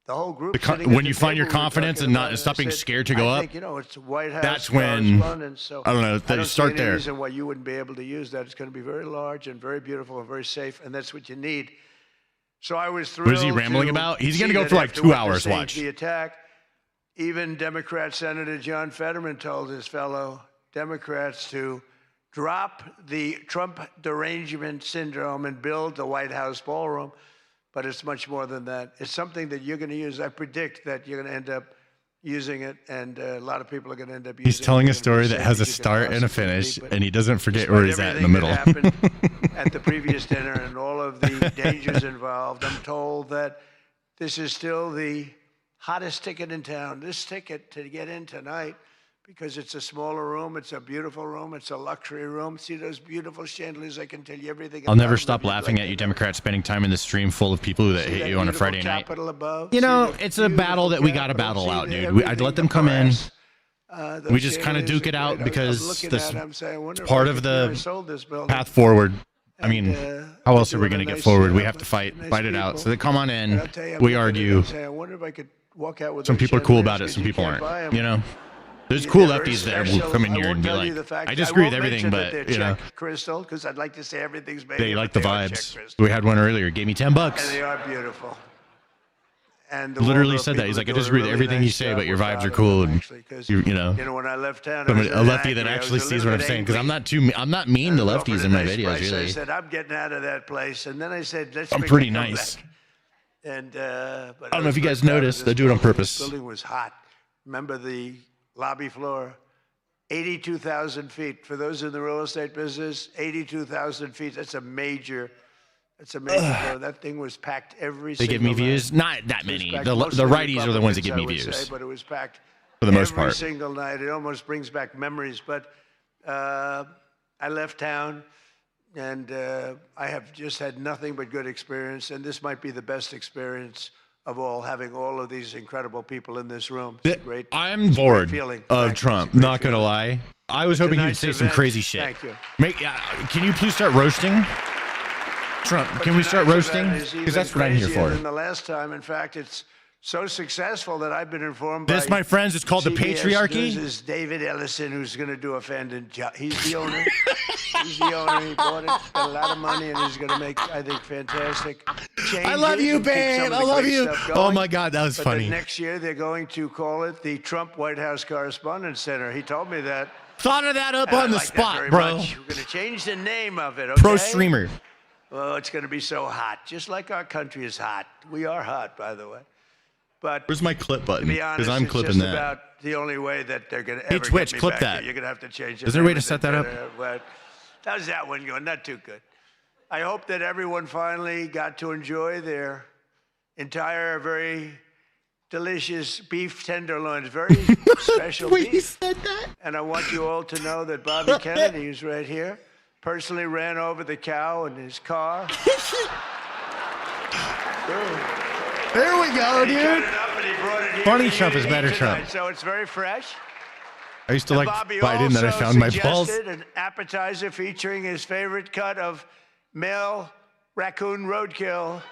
D: The whole group
A: when you find your confidence and stop being scared to go up,
D: it's White House
A: that's when, I don't know, start there.
D: I don't see any reason why you wouldn't be able to use that. It's going to be very large and very beautiful and very safe, and that's what you need. So I was thrilled.
A: What is he rambling about? He's going to go for like 2 hours, watch.
D: The attack, even Democrat Senator John Fetterman told his fellow Democrats to drop the Trump derangement syndrome and build the White House ballroom. But it's much more than that. It's something that you're going to use. I predict that you're going to end up using it, and a lot of people are going to end up using it.
A: He's telling a story that has a start and a finish, and he doesn't forget where he's at in the middle.
D: Happened at the previous dinner and all of the dangers involved, I'm told that this is still the hottest ticket in town. This ticket to get in tonight, because it's a smaller room, it's a beautiful room, it's a luxury room. See those beautiful chandeliers? I can tell you everything.
A: I'll never stop laughing at you Democrats spending time in the stream full of people that hate you on a Friday night. It's a battle that we got to battle out, dude. I'd let them come in. We just kind of duke it out because this is part of the path forward. I mean, how else are we going to get forward? We have to fight it out. So they come on in, we argue. Some people are cool about it, some people aren't, There's cool lefties that will come in here and be like, I disagree with everything, but,
D: Crystal, because I'd like to say everything's made.
A: They like the vibes. We had one earlier, gave me $10.
D: And they are beautiful. And
A: literally said that. He's like, I disagree with everything you say, but your vibes are cool. And
D: when I left town,
A: a lefty that actually sees what I'm saying, because I'm not mean to lefties in my videos, really.
D: I said, I'm getting out of that place. And then I said,
A: I'm pretty nice.
D: And
A: I don't know if you guys noticed, they do it on purpose.
D: The building was hot. Remember the lobby floor, 82,000 feet. For those in the real estate business, 82,000 feet. That's a major floor. That thing was packed every single night.
A: They give me views? Not that many. The righties are the ones that give me views.
D: But it was packed
A: for the most part.
D: Every single night. It almost brings back memories. But I left town, and I have just had nothing but good it's and this might be the best experience of all, having all of these incredible people in this room.
A: I'm bored of Trump, not going to lie. I was hoping he'd say some crazy shit.
D: Thank you.
A: Can you please start roasting? Trump, can we start roasting? Because that's what I'm here for.
D: Than the last time. In fact, it's so successful that I've been informed
A: this, my friends, is called the patriarchy.
D: This is David Ellison, who's going to do a fan job. He's the owner. He's the owner. He bought it, spent a lot of money, and he's going to make, I think, fantastic changes.
A: I love you, babe. I love you. Oh, my God, that was funny.
D: Next year, they're going to call it the Trump White House Correspondents Center. He told me that.
A: Thought of that up on the spot, bro.
D: Much. We're going to change the name of it, okay?
A: Pro streamer.
D: Oh, it's going to be so hot, just like our country is hot. We are hot, by the way. But
A: where's my clip button?
D: Because
A: I'm clipping that.
D: About the only way that they're going to ever
A: hey, Twitch,
D: get me
A: clip
D: back
A: that.
D: Here. You're going to have to change it.
A: Is there a way to set that up?
D: But how's that one going? Not too good. I hope that everyone finally got to enjoy their entire, very delicious beef tenderloins. Very special beef.
A: You said that?
D: And I want you all to know that Bobby Kennedy, who's right here, personally ran over the cow in his car.
A: There we go, dude. Funny Trump is better Trump.
D: So it's very fresh.
A: I used to like Biden, then I found my balls.
D: An appetizer featuring his favorite cut of male raccoon roadkill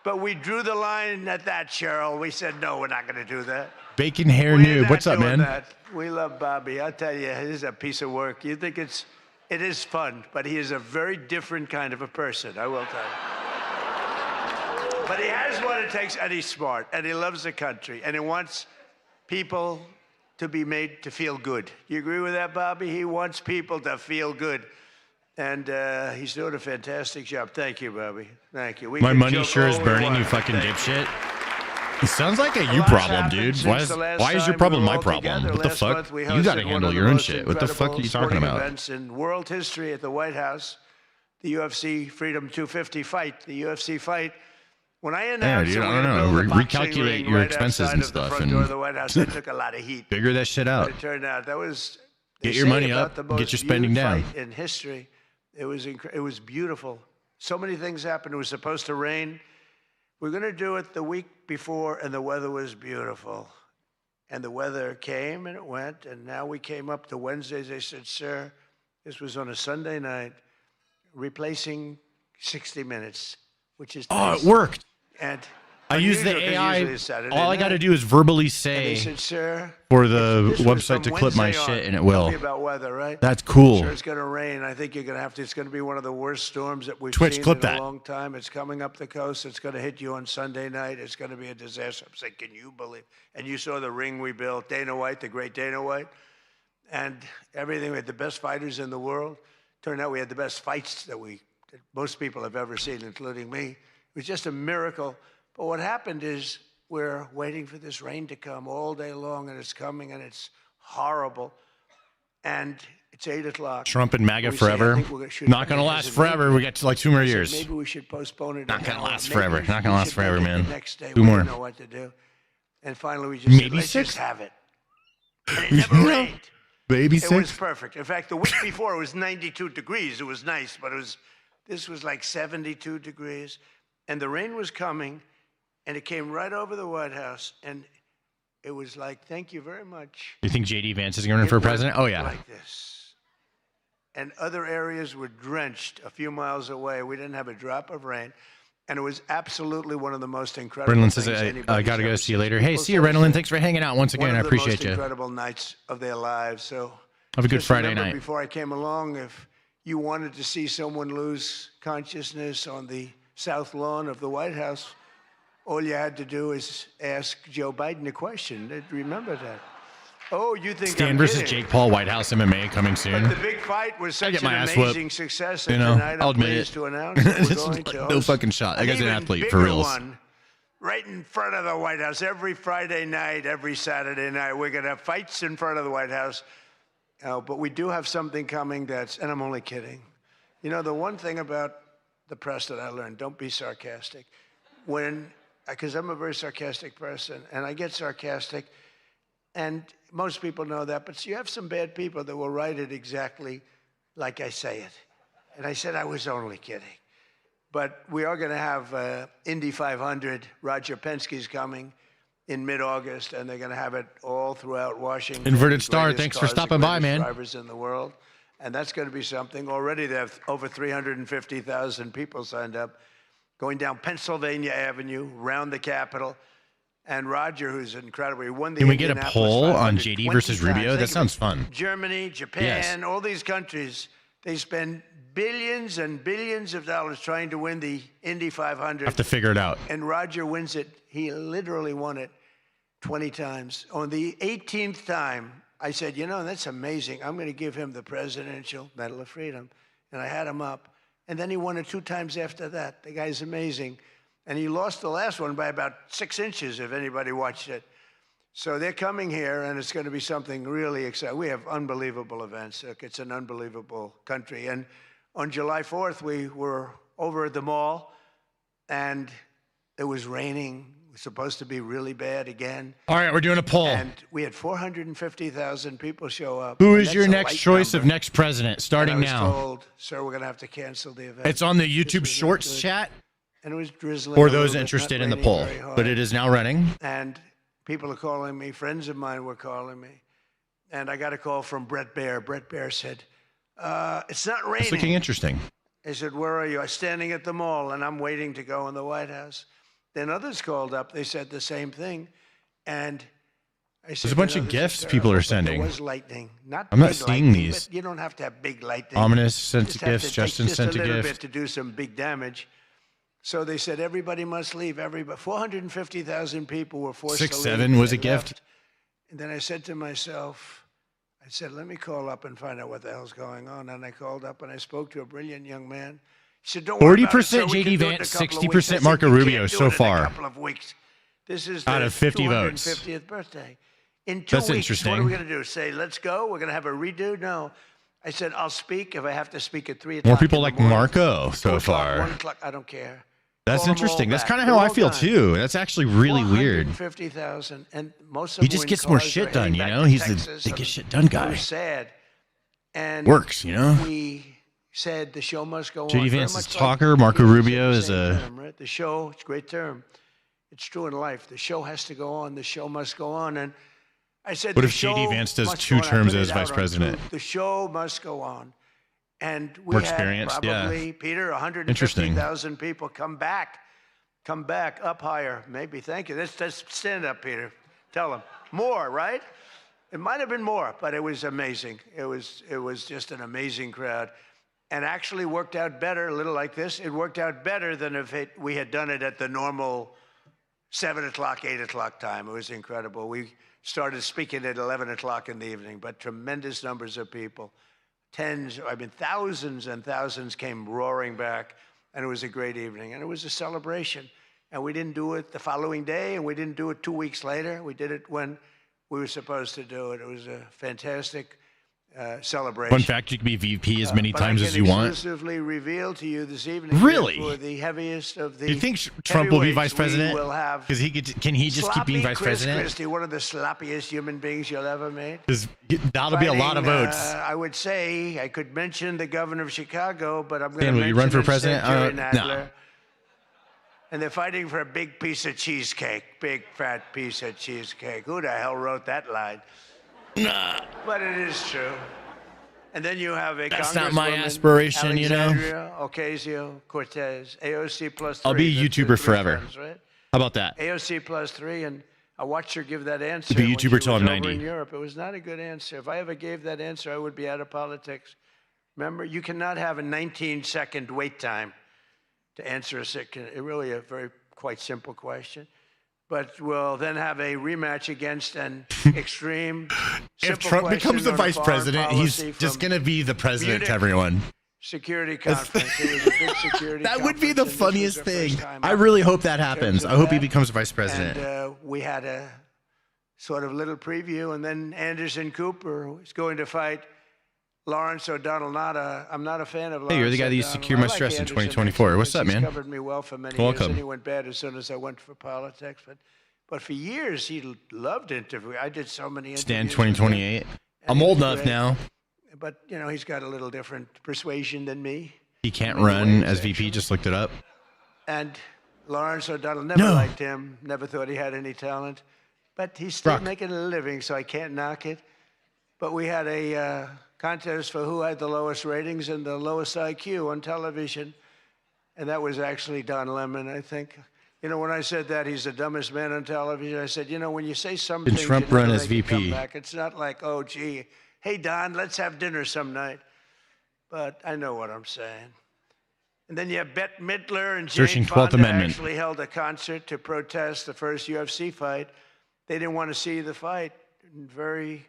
D: But we drew the line at that, Cheryl. We said, no, we're not going to do that.
A: Bacon hair
D: We're
A: noob.
D: not
A: What's up,
D: doing
A: man?
D: that. We love Bobby. I'll tell you, it is a piece of work. You think it is fun, but he is a very different kind of a person, I will tell you. But he has what it takes, and he's smart, and he loves the country, and he wants people to be made to feel good. You agree with that, Bobby? He wants people to feel good. And he's doing a fantastic job. Thank you, Bobby. Thank you.
A: My money sure is burning, you fucking dipshit. It sounds like a you problem, dude. Why is your problem my problem? What the fuck? You gotta handle your own shit. What the fuck are you talking about?
D: Events in world history at the White House, the UFC Freedom 250 fight, the UFC fight. When I announced
A: dude,
D: that
A: I
D: we're
A: don't
D: gonna
A: know.
D: build a boxing
A: Recalculate
D: ring
A: your
D: right
A: expenses
D: outside
A: and
D: of the
A: stuff
D: front
A: and
D: door of the White House, that took a lot of heat.
A: figure that shit out.
D: But it turned out that was
A: Get your money up, get your spending down.
D: In history, it was beautiful. So many things happened. It was supposed to rain. We're going to do it the week before, and the weather was beautiful. And the weather came and it went, and now we came up to Wednesdays. They said, sir, this was on a Sunday night, replacing 60 Minutes, which is
A: Oh, it worked.
D: And
A: I use the
D: unusual, 'cause
A: AI.
D: usually it's Saturday
A: All I got to
D: night.
A: do is verbally
D: And they
A: say
D: said, sir,
A: for the
D: this was
A: website to
D: from
A: clip my
D: Wednesday on.
A: shit, and it
D: Tell
A: will.
D: me about weather, right?
A: That's cool.
D: Sure, it's going to rain. I think you're going to have to. It's going to be one of the worst storms that we've
A: Twitch,
D: seen
A: clip
D: in
A: that.
D: a long time. It's coming up the coast. It's going to hit you on Sunday night. It's going to be a disaster. I'm saying, can you believe? And you saw the ring we built. Dana White, the great Dana White, and everything. We had the best fighters in the world. Turned out we had the best fights that most people have ever seen, including me. It was just a miracle. But what happened is we're waiting for this rain to come all day long, and it's coming, and it's horrible. And it's 8 o'clock.
A: Trump and MAGA
D: We say, I
A: forever.
D: think we should-
A: Not gonna last forever. We got like 2 more
D: I said,
A: years.
D: Maybe we should postpone it.
A: Not gonna
D: an hour.
A: last
D: Maybe
A: forever.
D: we
A: Not gonna
D: should
A: last forever,
D: make it
A: man.
D: The next day.
A: 2
D: we
A: more.
D: didn't know what to do. And finally, we just said,
A: Maybe
D: let's
A: 6?
D: just have it. And it never rained.
A: Baby
D: It was
A: 6?
D: perfect. In fact, the week before, it was 92 degrees. It was nice, but this was like 72 degrees. And the rain was coming, and it came right over the White House. And it was like, thank you very much.
A: You think JD Vance is going to run for president? Oh, yeah.
D: Like this. And other areas were drenched a few miles away. We didn't have a drop of rain. And it was absolutely one of the most incredible
A: Brennan
D: things
A: says, I
D: anybody's
A: got to go.
D: ever
A: See you
D: seen.
A: later. Hey,
D: People
A: see you,
D: said
A: Renelin.
D: it's
A: Thanks for hanging out once again.
D: one
A: I
D: of the
A: appreciate
D: most
A: you.
D: incredible nights of their lives. So
A: Have a good
D: just
A: Friday
D: remember
A: night.
D: Before I came along, if you wanted to see someone lose consciousness on the South Lawn of the White House, all you had to do is ask Joe Biden a question. Remember that. Oh, you think
A: Stan
D: I'm
A: versus
D: kidding.
A: Jake Paul, White House MMA coming soon.
D: But the big fight was
A: I
D: such
A: get
D: an
A: my ass
D: amazing
A: whooped.
D: success.
A: You
D: And
A: know,
D: tonight
A: I'll
D: I'm
A: admit
D: pleased
A: it.
D: to announce that we're
A: This is
D: going to
A: no
D: host
A: fucking shot. That
D: an
A: guy's an
D: even
A: athlete, for
D: bigger
A: reals.
D: one right in front of the White House. Every Friday night, every Saturday night, we're going to have fights in front of the White House. But we do have something coming and I'm only kidding. You know, the one thing about the press that I learned, don't be sarcastic. Because I'm a very sarcastic person, and I get sarcastic, and most people know that, but you have some bad people that will write it exactly like I say it. And I said I was only kidding. But we are going to have Indy 500. Roger Penske's coming in mid-August, and they're going to have it all throughout Washington.
A: Inverted
D: The
A: Star,
D: greatest
A: thanks for
D: cars, the
A: stopping by,
D: greatest
A: man.
D: Drivers in the world, and that's going to be something. Already they have over 350,000 people signed up, going down Pennsylvania Avenue, around the Capitol. And Roger, who's incredible, he won the
A: Can we get a
D: Indianapolis
A: poll on
D: 500
A: JD
D: 20
A: versus Rubio?
D: times.
A: That
D: Think
A: sounds
D: of it.
A: fun.
D: Germany, Japan,
A: Yes.
D: all these countries, they spend billions and billions of dollars trying to win the Indy 500.
A: Have to figure it out.
D: And Roger wins it. He literally won it 20 times. On the 18th time, I said, you know, that's amazing. I'm going to give him the Presidential Medal of Freedom. And I had him up. And then he won it 2 times after that. The guy's amazing. And he lost the last one by about 6 inches, if anybody watched it. So they're coming here, and it's going to be something really exciting. We have unbelievable events. Look, it's an unbelievable country. And on July 4th, we were over at the mall, and it was raining. It was supposed to be really bad again.
A: All right, we're doing a poll.
D: And we had 450,000 people show up.
A: Who
D: And
A: is
D: that's
A: your
D: a
A: next
D: light
A: choice
D: number.
A: of next president, starting
D: And I was
A: now?
D: told, sir, we're going to have to cancel the event.
A: It's on the
D: This
A: YouTube
D: was not
A: Shorts
D: good.
A: chat
D: And it was drizzling.
A: for
D: a little
A: those
D: bit,
A: interested
D: not
A: in the
D: raining
A: poll.
D: very hard.
A: But it is now running.
D: And people are calling me. Friends of mine were calling me. And I got a call from Brett Baer. Brett Baer said, it's not raining.
A: It's looking interesting.
D: I said, where are you? I'm standing at the mall, and I'm waiting to go in the White House. Then others called up. They said the same thing. And I said,
A: There's a bunch of
D: this is
A: gifts people are
D: terrible, but
A: sending.
D: There was lightning. Not
A: I'm not
D: big
A: seeing
D: lightning,
A: these.
D: But you don't have to have big lightning.
A: Ominous sent
D: Just
A: a
D: have
A: gift.
D: to
A: Justin
D: take
A: sent
D: just
A: a
D: a little
A: gift.
D: bit to do some big damage. So they said everybody must leave. Everybody. 450,000 people were forced to leave.
A: 6-7 was
D: They
A: a gift.
D: left. And then I said to myself, I said, let me call up and find out what the hell's going on. And I called up and I spoke to a brilliant young man. He said, don't worry about it, sir.
A: 40%
D: We
A: JD
D: can do it in a
A: Vance,
D: couple of weeks." I
A: 60%
D: said,
A: Marco
D: "You
A: Rubio
D: can't do
A: so
D: it in a
A: far.
D: couple of weeks. This is
A: Out
D: the
A: of 50 votes.
D: 250th birthday. In 2
A: That's
D: weeks,
A: interesting.
D: what are we going to do? Say, let's go? We're going to have a redo? No. I said, I'll speak if I have to speak at 3 o'clock.
A: More people
D: in the
A: like
D: morning,
A: Marco
D: 2
A: so
D: o'clock,
A: far.
D: 1 o'clock, I don't care.
A: That's
D: Call 'em all
A: interesting. That's
D: back.
A: kind of
D: They're
A: how I
D: all
A: feel
D: done.
A: too. That's actually really weird.
D: 450,000, and most of
A: He
D: them
A: just
D: were in
A: gets more
D: cars,
A: shit
D: they're heading
A: done, you
D: back
A: know?
D: to
A: He's
D: Texas,
A: the get
D: and
A: shit done
D: It
A: guy.
D: was sad. And
A: Works, you know?
D: We said the show must go on.
A: JD
D: Very
A: Vance is
D: much like
A: talker. Marco
D: Peter said
A: Rubio
D: the
A: is
D: same
A: a
D: term, right? The show, it's a great term. It's true in life. The show has to go on. The show must go on. And I said,
A: What
D: the
A: if JD
D: show
A: Vance does
D: must
A: 2
D: go on. I
A: terms
D: put
A: as
D: it
A: vice
D: out on
A: president?
D: Truth. The show must go on. And we
A: More
D: had
A: experienced, yeah.
D: probably, Peter,
A: Interesting.
D: 150,000 people come back. Come back, up higher, maybe. Thank you. Let's stand up, Peter. Tell them. More, right? It might have been more, but it was amazing. It was just an amazing crowd. And actually worked out better, a little like this. It worked out better than if we had done it at the normal 7 o'clock, 8 o'clock time. It was incredible. We started speaking at 11 o'clock in the evening, but tremendous numbers of people. Thousands and thousands came roaring back, and it was a great evening. And it was a celebration. And we didn't do it the following day, and we didn't do it 2 weeks later. We did it when we were supposed to do it. It was a fantastic celebration.
A: Fun fact, you can be VP as many
D: But
A: times
D: I
A: as
D: can
A: you want.
D: exclusively reveal to you this evening.
A: Really?
D: For the heaviest of the
A: Do you think Trump will be vice
D: heavyweights,
A: president?
D: we will have
A: Because can he just keep being
D: sloppy
A: vice
D: Chris
A: president?
D: Christie, one of the sloppiest human beings you'll ever meet.
A: Because that'll be a lot of
D: Fighting,
A: votes.
D: I would say I could mention the governor of Chicago, but I'm going to
A: Dan, will
D: mention
A: you run for
D: instead
A: president?
D: Jerry
A: No.
D: Nadler. And they're fighting for a big piece of cheesecake, big fat piece of cheesecake. Who the hell wrote that line?
A: Nah.
D: But it is true. And then you have a
A: That's not my
D: Congresswoman,
A: aspiration, you know?
D: Alexandria Ocasio-Cortez, AOC plus 3.
A: I'll be a
D: That's the
A: YouTuber
D: 3
A: forever.
D: friends, right?
A: How about that?
D: AOC plus 3, and I watched her give that answer.
A: To be a
D: when
A: YouTuber
D: she
A: till
D: was
A: I'm
D: over
A: 90.
D: in Europe. It was not a good answer. If I ever gave that answer, I would be out of politics. Remember, you cannot have a 19-second wait time to answer really a very quite simple question. But we'll then have a rematch against an extreme.
A: If Trump becomes the vice president, he's just going to be the president
D: Munich
A: to everyone.
D: Security conference. It was a big security
A: That would be the
D: conference, and this was
A: funniest
D: the
A: thing.
D: first time
A: I
D: ever
A: really hope that
D: in
A: happens.
D: terms
A: I
D: of
A: hope he
D: that.
A: becomes vice president.
D: And we had a sort of little preview, and then Anderson Cooper is going to fight Lawrence O'Donnell. I'm not a fan of Lawrence.
A: Hey, you're the guy that used to
D: O'Donnell.
A: cure
D: I
A: my
D: like
A: stress in
D: Anderson
A: 2024.
D: actually,
A: What's up,
D: because
A: man?
D: He's covered me well for many years,
A: Welcome.
D: and he went bad as soon as I went for politics. But for years, he loved interviewing. I did so many interviews.
A: Stan
D: with him.
A: 2028.
D: And
A: I'm
D: he
A: old
D: was
A: enough
D: great.
A: now.
D: But, he's got a little different persuasion than me.
A: He can't
D: In many
A: run
D: ways,
A: as VP. Just looked it up.
D: And Lawrence O'Donnell, never
A: No.
D: liked him, never thought he had any talent. But he's still
A: Brock.
D: making a living, so I can't knock it. But we had a contest for who had the lowest ratings and the lowest IQ on television. And that was actually Don Lemon, I think. When I said that he's the dumbest man on television, I said, when you say some
A: Did
D: things,
A: Trump
D: you never
A: run as
D: make a
A: VP?
D: comeback. It's not like, oh, gee, hey, Don, let's have dinner some night. But I know what I'm saying. And then you have Bette Midler and
A: Searching
D: Jane
A: 12th
D: Fonda
A: Amendment.
D: actually held a concert to protest the first UFC fight. They didn't want to see the fight. And very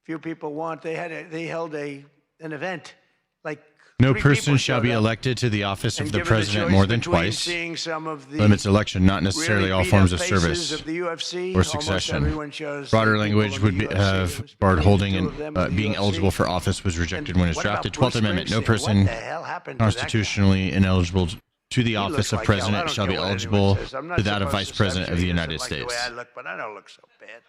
D: few people want. They held an event. Like
A: No
D: 3
A: person
D: people
A: shall be
D: showed up.
A: elected to the office of
D: And
A: the
D: given
A: president
D: choice
A: more than
D: between
A: twice.
D: seeing some of the
A: Limits election, not necessarily
D: really
A: all
D: beat
A: forms
D: up
A: of
D: faces
A: service
D: of the UFC,
A: or
D: almost
A: succession.
D: everyone chose
A: Broader
D: the people
A: language
D: in
A: would
D: the
A: be,
D: UFC.
A: have
D: It was
A: barred
D: between
A: holding
D: the two
A: and
D: of them in the
A: being
D: UFC.
A: eligible for office was rejected when his
D: What about
A: drafted
D: Bruce
A: 12th Amendment. No
D: Springsteen?
A: person
D: What the hell happened to that guy?
A: constitutionally ineligible to the
D: He
A: office
D: looks
A: of
D: like hell. I
A: president
D: don't
A: shall
D: care
A: be
D: what anyone
A: eligible
D: says. I'm not
A: to that of
D: supposed
A: vice
D: to-
A: president
D: I'm
A: of the
D: sure he
A: United
D: doesn't like
A: States.
D: the way I look, but I don't look so bad.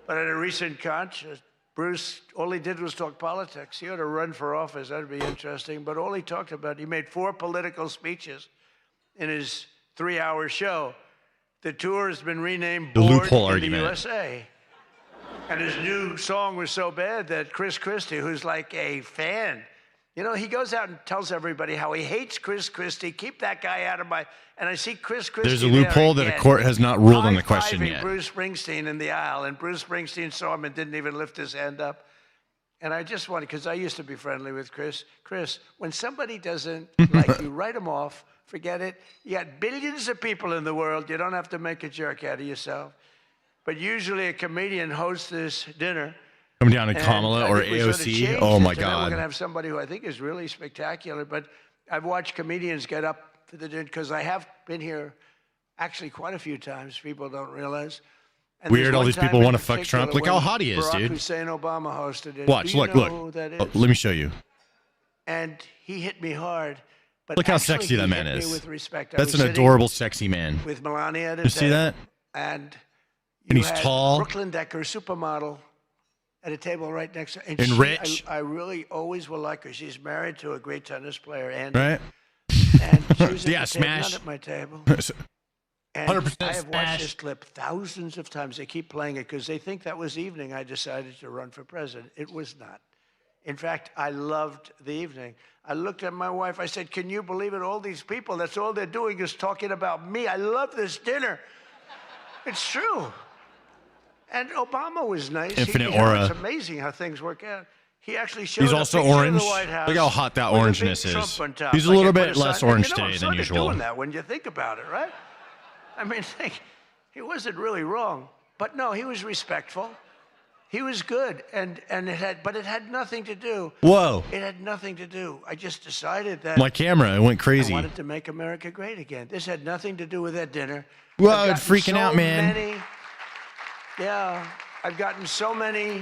D: But at a recent contest, Bruce, all he did was talk politics. He ought to run for office. That'd be interesting. But all he talked about, he made 4 political speeches in his 3-hour show. The tour has been renamed
A: The
D: Bored
A: loophole
D: in
A: argument.
D: the USA. And his new song was so bad that Chris Christie, who's like a fan You know, he goes out and tells everybody how he hates Chris Christie. Keep that guy out of my... And I see Chris Christie.
A: There's a loophole that a court has not ruled on the question yet.
D: Bruce Springsteen in the aisle, and Bruce Springsteen saw him and didn't even lift his hand up. And I just wanted, because I used to be friendly with Chris. Chris, when somebody doesn't like you, write them off. Forget it. You got billions of people in the world. You don't have to make a jerk out of yourself. But usually a comedian hosts this dinner.
A: Coming down to Kamala or AOC. Oh, my God.
D: We're going to have somebody who I think is really spectacular. But I've watched comedians get up for the dinner, because I have been here actually quite a few times. People don't realize. And
A: weird, all these people want to fuck Trump. Look how hot he is,
D: Barack
A: dude.
D: Hussein Obama hosted it.
A: Watch, look. Oh, let me show you.
D: And he hit me hard. But
A: look how sexy that man is.
D: With respect.
A: That's an adorable, sexy man.
D: With Melania.
A: You see that?
D: And
A: he's tall.
D: Brooklyn Decker, supermodel, at a table right next to her.
A: And rich.
D: I really always will like her. She's married to a great tennis player, Andy.
A: Right.
D: And she was at
A: yeah,
D: the
A: smash.
D: Table, not at my table.
A: 100%
D: I have watched
A: smash.
D: this clip thousands of times. They keep playing it because they think that was the evening I decided to run for president. It was not. In fact, I loved the evening. I looked at my wife. I said, can you believe it? All these people, that's all they're doing is talking about me. I love this dinner. It's true. And Obama was nice.
A: Infinite aura.
D: It's amazing how things work out. He actually showed
A: He's
D: a
A: also
D: picture of
A: orange.
D: the White House
A: Look how hot that
D: with a big
A: orangeness is.
D: Trump on top.
A: He's a
D: Like
A: little
D: they put
A: bit
D: a
A: less
D: sign-
A: orange
D: you know,
A: today
D: I'm
A: than
D: sort of
A: usual.
D: doing that when you think about it, right? I mean, he wasn't really wrong. But no, he was respectful. He was good, but it had nothing to do.
A: Whoa.
D: It had nothing to do. I just decided that
A: My camera, it went crazy.
D: I wanted to make America great again. This had nothing to do with that dinner.
A: Whoa,
D: I've
A: it's
D: gotten
A: freaking out, man.
D: I've gotten so many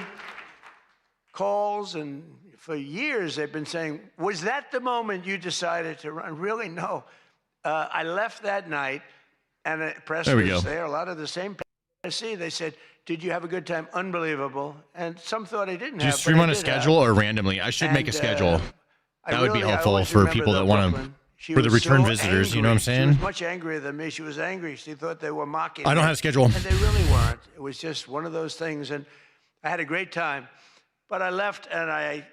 D: calls, and for years they've been saying, was that the moment you decided to run? Really, no. I left that night, and the press was there, a lot of the same press. They said, did you have a good time? Unbelievable. And some thought I didn't have.
A: Do you stream on a schedule or randomly? I should make a schedule. That would be helpful for people that want to, for the return visitors, you know what I'm saying?
D: She was much angrier than me. She was angry. She thought they were mocking me.
A: I don't have a schedule.
D: And they really weren't. It was just one of those things. And I had a great time. But I left, and I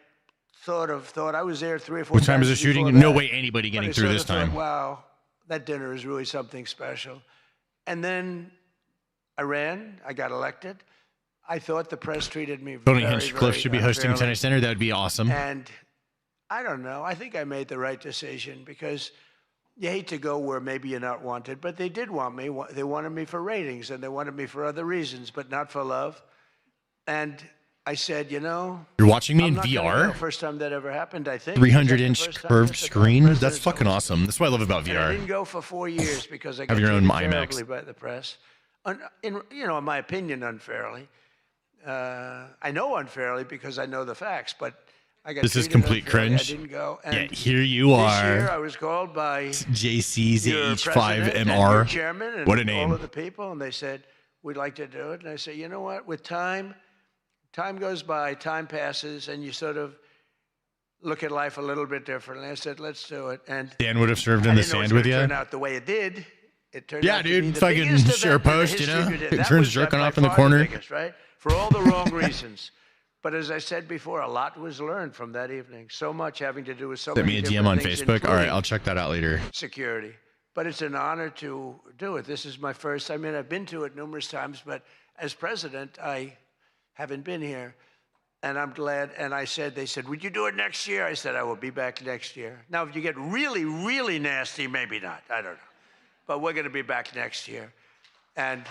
D: thought I was there 3 or 4 times.
A: What time is the shooting? No way anybody getting through this time.
D: Wow, that dinner is really something special. And then I ran. I got elected. I thought the press treated me
A: Tony
D: very,
A: Hinchcliffe
D: very
A: should be hosting
D: unfairly.
A: Tennis Center. That would be awesome.
D: And I don't know. I think I made the right decision, because you hate to go where maybe you're not wanted, but they did want me. They wanted me for ratings, and they wanted me for other reasons, but not for love. And I said, you know,
A: you're watching me
D: I'm
A: in
D: not gonna
A: VR?
D: go. First time that ever happened, I think.
A: 300-inch curved screen? That's fucking awesome. That's what I love about
D: And I
A: VR.
D: didn't go for 4 years because I
A: Have
D: got
A: your own
D: treated
A: IMAX.
D: terribly by the press. In my opinion, unfairly. I know unfairly because I know the facts, but I got
A: This is
D: treated
A: complete
D: unfairly.
A: cringe.
D: I didn't go.
A: Yeah,
D: And
A: here you
D: this
A: are.
D: year I was called by
A: JC's
D: your president and your
A: H5MR.
D: chairman and
A: What a name.
D: all of the people, and they said, we'd like to do it. And I said, you know what? With time goes by, time passes, and you sort of look at life a little bit differently. I said, let's do it. And
A: Dan would have served in the sand with you.
D: Turned out the way it did. It turned
A: Yeah,
D: out to be
A: dude,
D: the
A: fucking
D: biggest
A: share a
D: event in the
A: post, you
D: history
A: know?
D: we did.
A: It
D: That
A: turns
D: was
A: jerking
D: by
A: off in the
D: far
A: corner.
D: biggest, right? For all the wrong reasons. But as I said before, a lot was learned from that evening. So much having to do with so
A: Sent
D: many
A: me a DM
D: different
A: on
D: things,
A: Facebook. All right,
D: including
A: I'll check that out later.
D: security. But it's an honor to do it. This is my first. I mean, I've been to it numerous times, but as president, I haven't been here. And I'm glad. And they said, would you do it next year? I said, I will be back next year. Now, if you get really, really nasty, maybe not. I don't know. But we're going to be back next year. And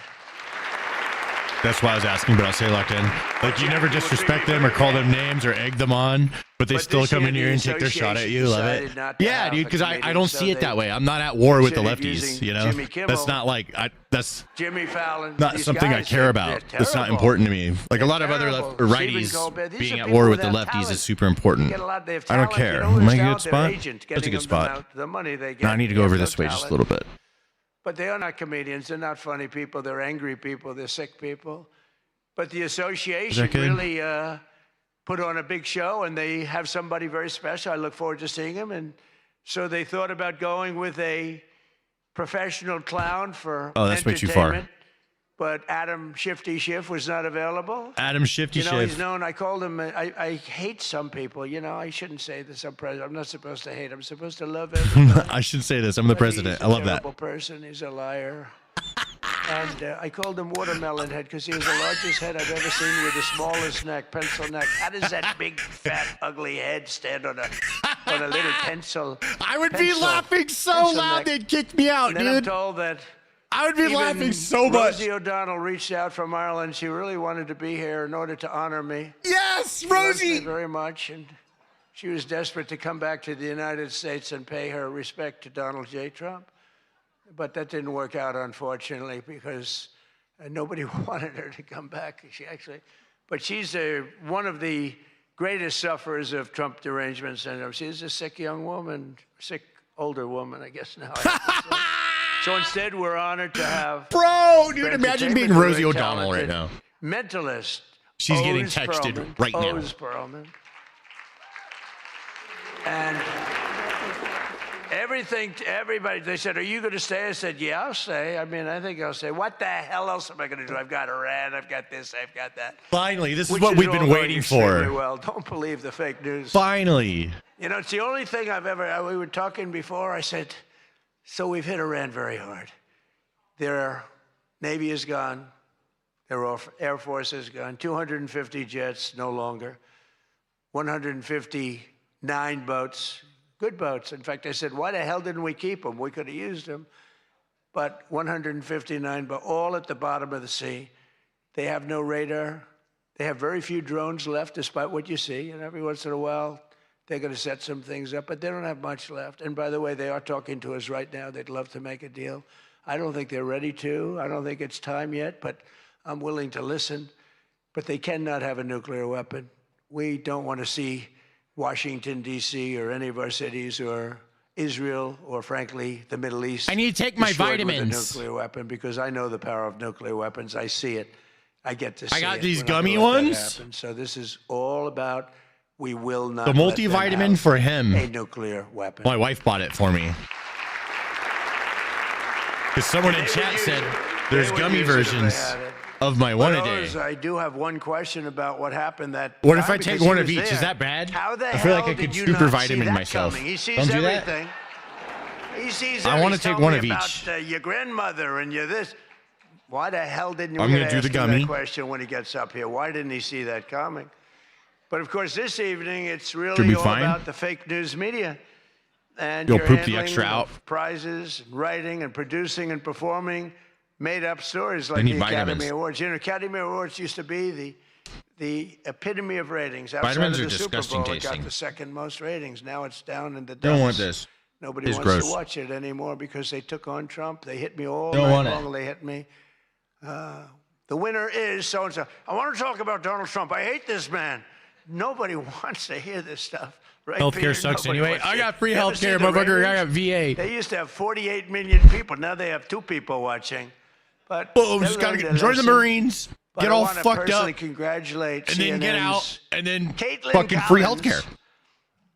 A: That's why I was asking, but I'll say locked in. Like, you never disrespect them or call them names or egg them on, but they still come in here and take their shot at you. Love it. Yeah, dude, because I don't see it that way. I'm not at war with the lefties, you know? That's not like, that's
D: Jimmy Fallon,
A: not something I care about. That's not important to me. Like a lot of other righties, being at war with the lefties is super important. I don't care. Am I in a good spot? That's a good spot. Now I need to go over this way just a little bit.
D: But they are not comedians. They're not funny people. They're angry people. They're sick people. But the association really put on a big show, and they have somebody very special. I look forward to seeing him. And so they thought about going with a professional clown for
A: Oh, that's way too far.
D: but Adam Shifty Schiff was not available.
A: Adam Shifty
D: You know,
A: Schiff.
D: he's known, I called him, I hate some people, you know, I shouldn't say this, I'm not supposed to hate, I'm supposed to love everybody.
A: I should say this. I'm the president. I love
D: He's a
A: that.
D: terrible person, he's a liar. And I called him Watermelon Head because he was the largest head I've ever seen with the smallest neck, pencil neck. How does that big, fat, ugly head stand on a little pencil?
A: I would be laughing so loud
D: neck.
A: they'd kick me out,
D: And then
A: dude.
D: I'm told that
A: I would be
D: even
A: laughing so much.
D: Rosie O'Donnell reached out from Ireland. She really wanted to be here in order to honor me.
A: Yes,
D: She loves
A: Rosie.
D: me very much, and she was desperate to come back to the United States and pay her respect to Donald J. Trump. But that didn't work out, unfortunately, because nobody wanted her to come back. But she's one of the greatest sufferers of Trump derangement syndrome. She's a sick young woman, sick older woman, I guess now. So instead, we're honored to have.
A: Bro, dude, imagine being Rosie O'Donnell right now.
D: Mentalist.
A: She's getting
D: Oz
A: texted
D: Perlman,
A: right now.
D: Oz Perlman. And everything to everybody, they said, are you going to stay? I said, yeah, I'll stay. I mean, I think I'll stay. What the hell else am I going to do? I've got Iran, I've got this, I've got that.
A: Finally, this is
D: Which
A: what we've
D: all
A: been
D: going
A: waiting
D: extremely
A: for.
D: Well, don't believe the fake news.
A: Finally.
D: You know, it's the only thing I've ever, we were talking before, I said, so we've hit Iran very hard. Their Navy is gone. Their Air Force is gone. 250 jets, no longer. 159 boats, good boats. In fact, I said, why the hell didn't we keep them? We could have used them. But 159, but all at the bottom of the sea. They have no radar. They have very few drones left, despite what you see. And every once in a while, they're going to set some things up, but they don't have much left. And by the way, they are talking to us right now. They'd love to make a deal. I don't think they're ready to. I don't think it's time yet, but I'm willing to listen. But they cannot have a nuclear weapon. We don't want to see Washington, D.C., or any of our cities, or Israel, or frankly, the Middle East.
A: I need to take my
D: destroyed
A: vitamins.
D: with a nuclear weapon, because I know the power of nuclear weapons. I see it. I get to see it.
A: I got these
D: We're not
A: gummy
D: gonna let that
A: ones.
D: happen. So this is all about, we will not
A: The
D: let them
A: multivitamin
D: have
A: for him.
D: a nuclear weapon.
A: My wife bought it for me. Because someone in chat said there's gummy versions of my one a day.
D: I do have one question about what happened that
A: What if
D: time,
A: I take
D: because
A: one
D: he
A: of
D: was
A: each?
D: there.
A: Is that bad?
D: How the
A: I feel like
D: hell
A: I could
D: did you
A: super
D: not
A: vitamin
D: see that
A: myself.
D: coming? He sees
A: Don't do that.
D: everything. He sees
A: I wanna
D: he's
A: take
D: telling
A: one
D: me
A: of
D: about,
A: each.
D: your grandmother and your this. Why the hell didn't you?
A: I'm
D: we're
A: gonna do
D: ask
A: the
D: him
A: gummy.
D: that question when he gets up here. Why didn't he see that coming? But of course, this evening it's
A: Should
D: really
A: be
D: all
A: fine.
D: about the fake news media. And
A: You'll
D: you're
A: poop the
D: handling
A: extra out.
D: prizes, and writing and producing and performing made-up stories
A: I
D: like
A: need
D: the Academy
A: vitamins.
D: Awards. You know, Academy Awards used to be the epitome of ratings.
A: Vitamins
D: Outside
A: are
D: of the Super
A: disgusting
D: Bowl, it got
A: tasting.
D: the second most ratings. Now it's down in the
A: Don't want
D: dumps.
A: this.
D: Nobody
A: It's
D: wants
A: gross.
D: to watch it anymore because they took on Trump. They hit me all
A: Don't
D: night
A: want it.
D: long. They hit me. The winner is so-and-so. I want to talk about Donald Trump. I hate this man. Nobody wants to hear this stuff. Right,
A: Healthcare
D: Peter?
A: sucks
D: Nobody
A: anyway.
D: wants to-
A: I got free
D: You ever see
A: healthcare,
D: the
A: motherfucker. I
D: ratings?
A: got VA.
D: They used to have 48 million people. Now they have 2 people watching. But
A: Boom,
D: they
A: just gotta
D: learned their
A: join the
D: lesson.
A: Marines,
D: But
A: get
D: I
A: all
D: wanna
A: fucked
D: personally
A: up,
D: congratulate
A: and then get out,
D: CNN's
A: and then
D: Caitlin
A: fucking free
D: Collins
A: healthcare.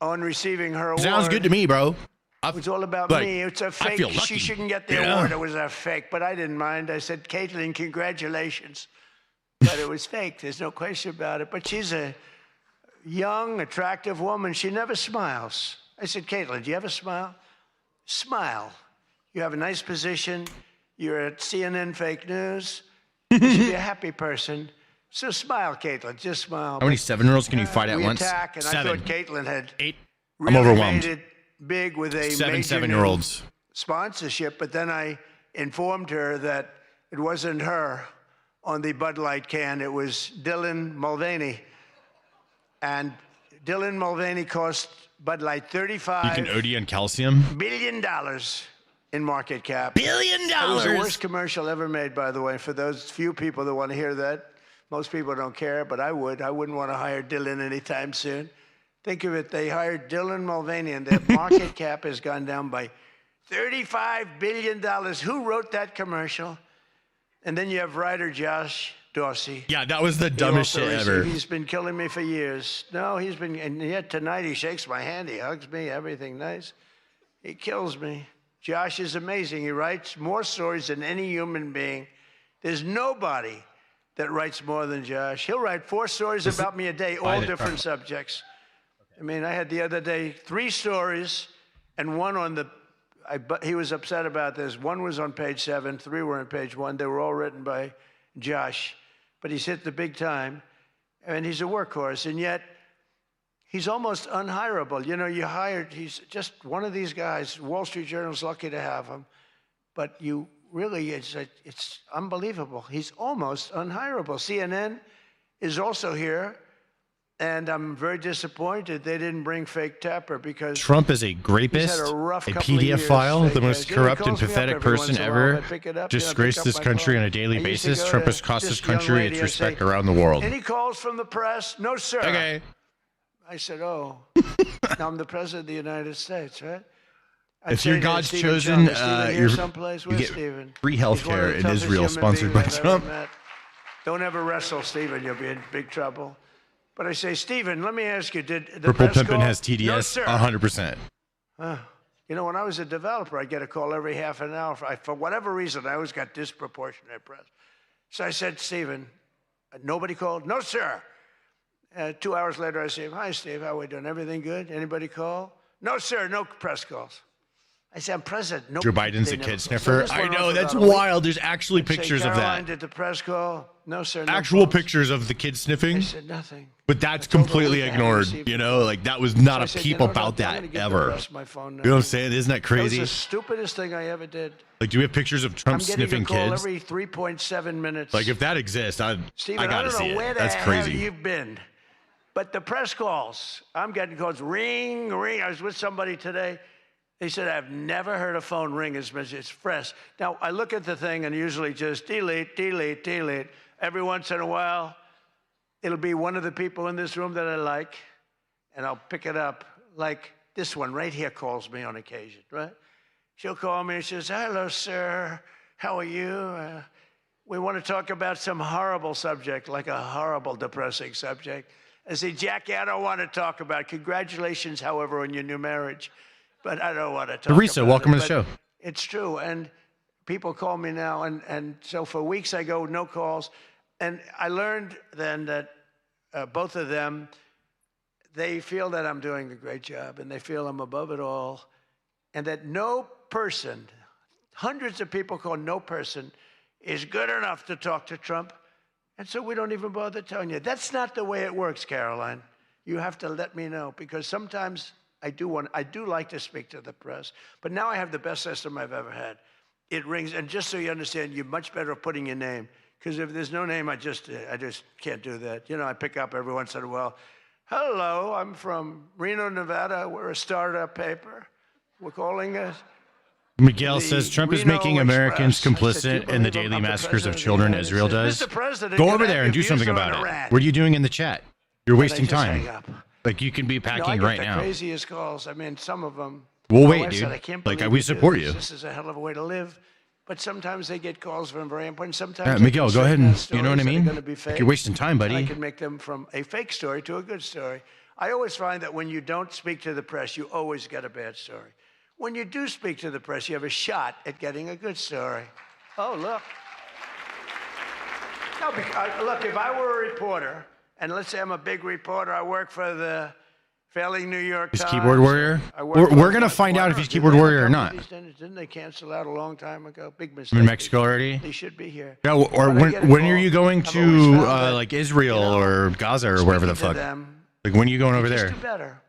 D: on receiving her award.
A: Sounds good to me, bro.
D: It was all about
A: like,
D: me. It's a
A: I
D: fake.
A: feel
D: She
A: lucky.
D: shouldn't get the
A: Yeah.
D: award. It was a fake, but I didn't mind. I said, Caitlin, congratulations. But it was fake. There's no question about it. But she's a young, attractive woman. She never smiles. I said, Caitlin, do you ever smile? Smile. You have a nice position. You're at CNN Fake News. You should be a happy person. So smile, Caitlin. Just smile.
A: How many 7-year-olds can you fight at
D: we
A: once?
D: Attack, and
A: 7.
D: I thought Caitlin had
A: 8.
D: really
A: I'm overwhelmed.
D: made it big with a
A: 7
D: major
A: 7-year-olds.
D: new sponsorship, but then I informed her that it wasn't her on the Bud Light can. It was Dylan Mulvaney. And Dylan Mulvaney cost Bud Light
A: You
D: $35
A: can OD on calcium.
D: billion in market cap.
A: $billion.
D: It was the worst commercial ever made, by the way, for those few people that want to hear that. Most people don't care, but I would. I wouldn't want to hire Dylan anytime soon. Think of it, they hired Dylan Mulvaney, and their market cap has gone down by $35 billion. Who wrote that commercial? And then you have writer Josh Dorsey.
A: Yeah, that was the
D: He
A: dumbest
D: also
A: shit
D: received-
A: ever.
D: He's been killing me for years. No, he's been, and yet tonight he shakes my hand, he hugs me, everything nice. He kills me. Josh is amazing. He writes more stories than any human being. There's nobody that writes more than Josh. He'll write 4 stories about me a day, all different subjects. I mean, I had the other day 3 stories and one on the, he was upset about this. 1 was on page 7, 3 were on page 1. They were all written by Josh, but he's hit the big time, and he's a workhorse, and yet he's almost unhirable. You know, he's just one of these guys. Wall Street Journal's lucky to have him, but you really, it's unbelievable. He's almost unhirable. CNN is also here, and I'm very disappointed they didn't bring fake Tapper because
A: Trump is a rapist, a PDF file, the most corrupt and pathetic person ever, disgraced this country on a daily basis. Trump has cost this country its respect around the world.
D: Any calls from the press? No, sir.
A: Okay.
D: I said, oh, now I'm the president of the United States, right?
A: If you're God's chosen, you get free health care in Israel sponsored by Trump.
D: Don't ever wrestle, Stephen. You'll be in big trouble. But I say, Stephen, let me ask you, did the
A: Purple
D: press
A: Pimpin'
D: call?
A: has TDS,
D: No, sir.
A: 100%.
D: You know, when I was a developer, I'd get a call every half an hour. For whatever reason, I always got disproportionate press. So I said, Stephen, nobody called? No, sir. 2 hours later, I say, hi, Steve, how are we doing? Everything good? Anybody call? No, sir, no press calls. I said, I'm president. No,
A: Joe Biden's
D: they
A: a
D: never
A: kid
D: call.
A: sniffer.
D: So this
A: I
D: went on
A: know,
D: for
A: that's
D: about a week.
A: wild. There's actually
D: I'd say,
A: pictures of
D: Caroline,
A: that.
D: did the press call? No, sir. No
A: Actual
D: calls.
A: pictures of the kid sniffing.
D: I said nothing.
A: But that's completely ignored, you know? Like, that was not a peep about that, ever. You know what I'm saying? Isn't that crazy?
D: That was the stupidest thing I ever did.
A: Like, do we have pictures of Trump
D: I'm getting
A: sniffing
D: a call
A: kids?
D: every 3.7 minutes.
A: Like, if that exists, I
D: Stephen,
A: gotta
D: I don't
A: see
D: know where
A: it.
D: the
A: That's
D: hell
A: crazy.
D: you've been. But the press calls, I'm getting calls, ring, ring. I was with somebody today. They said, I've never heard a phone ring as much as it's fresh. Now, I look at the thing and usually just delete, delete, delete. Every once in a while, it'll be one of the people in this room that I like, and I'll pick it up. Like this one right here calls me on occasion, right? She'll call me and she says, hello, sir. How are you? We want to talk about some horrible subject, like a horrible, depressing subject. I say, Jackie, I don't want to talk about it. Congratulations, however, on your new marriage. But I don't want to talk
A: Teresa,
D: about
A: welcome
D: it.
A: to the show.
D: It's true. And people call me now. And so for weeks I go, no calls. And I learned then that both of them, they feel that I'm doing a great job and they feel I'm above it all. And that no person, hundreds of people call, no person is good enough to talk to Trump. And so we don't even bother telling you. That's not the way it works, Caroline. You have to let me know because sometimes I do like to speak to the press, but now I have the best system I've ever had. It rings, and just so you understand, you're much better at putting your name, because if there's no name, I just can't do that. You know, I pick up every once in a while. Hello, I'm from Reno, Nevada. We're a startup paper. We're calling us.
A: Miguel says Trump is making Americans complicit in the daily massacres of children Israel does. Go over there and do something about it. What are you doing in the chat? You're wasting time. Like, you can be packing right now.
D: I get the craziest calls. I mean, some of them.
A: We'll
D: my
A: wait,
D: wife
A: dude.
D: said, I can't
A: Like,
D: believe
A: we
D: do
A: support
D: this.
A: you.
D: This is a hell of a way to live. But sometimes they get calls from very important. Sometimes
A: Yeah,
D: they
A: Miguel,
D: can
A: go ahead
D: circumvent
A: and, you know what I
D: stories that are
A: mean?
D: gonna be
A: Like,
D: fake,
A: you're wasting time,
D: and I
A: buddy.
D: can make them from a fake story to a good story. I always find that when you don't speak to the press, you always get a bad story. When you do speak to the press, you have a shot at getting a good story. Oh, look. No, look, if I were a reporter, and let's say I'm a big reporter, I work for the failing New York
A: Is
D: Times.
A: keyboard warrior? We're going to find out if he's keyboard warrior or not.
D: Didn't they cancel out a long time ago? Big mistake.
A: I'm in Mexico already.
D: They should be here.
A: Yeah, or when are you going to like Israel or Gaza or wherever the fuck? Like, when are you going over there?
D: You do better.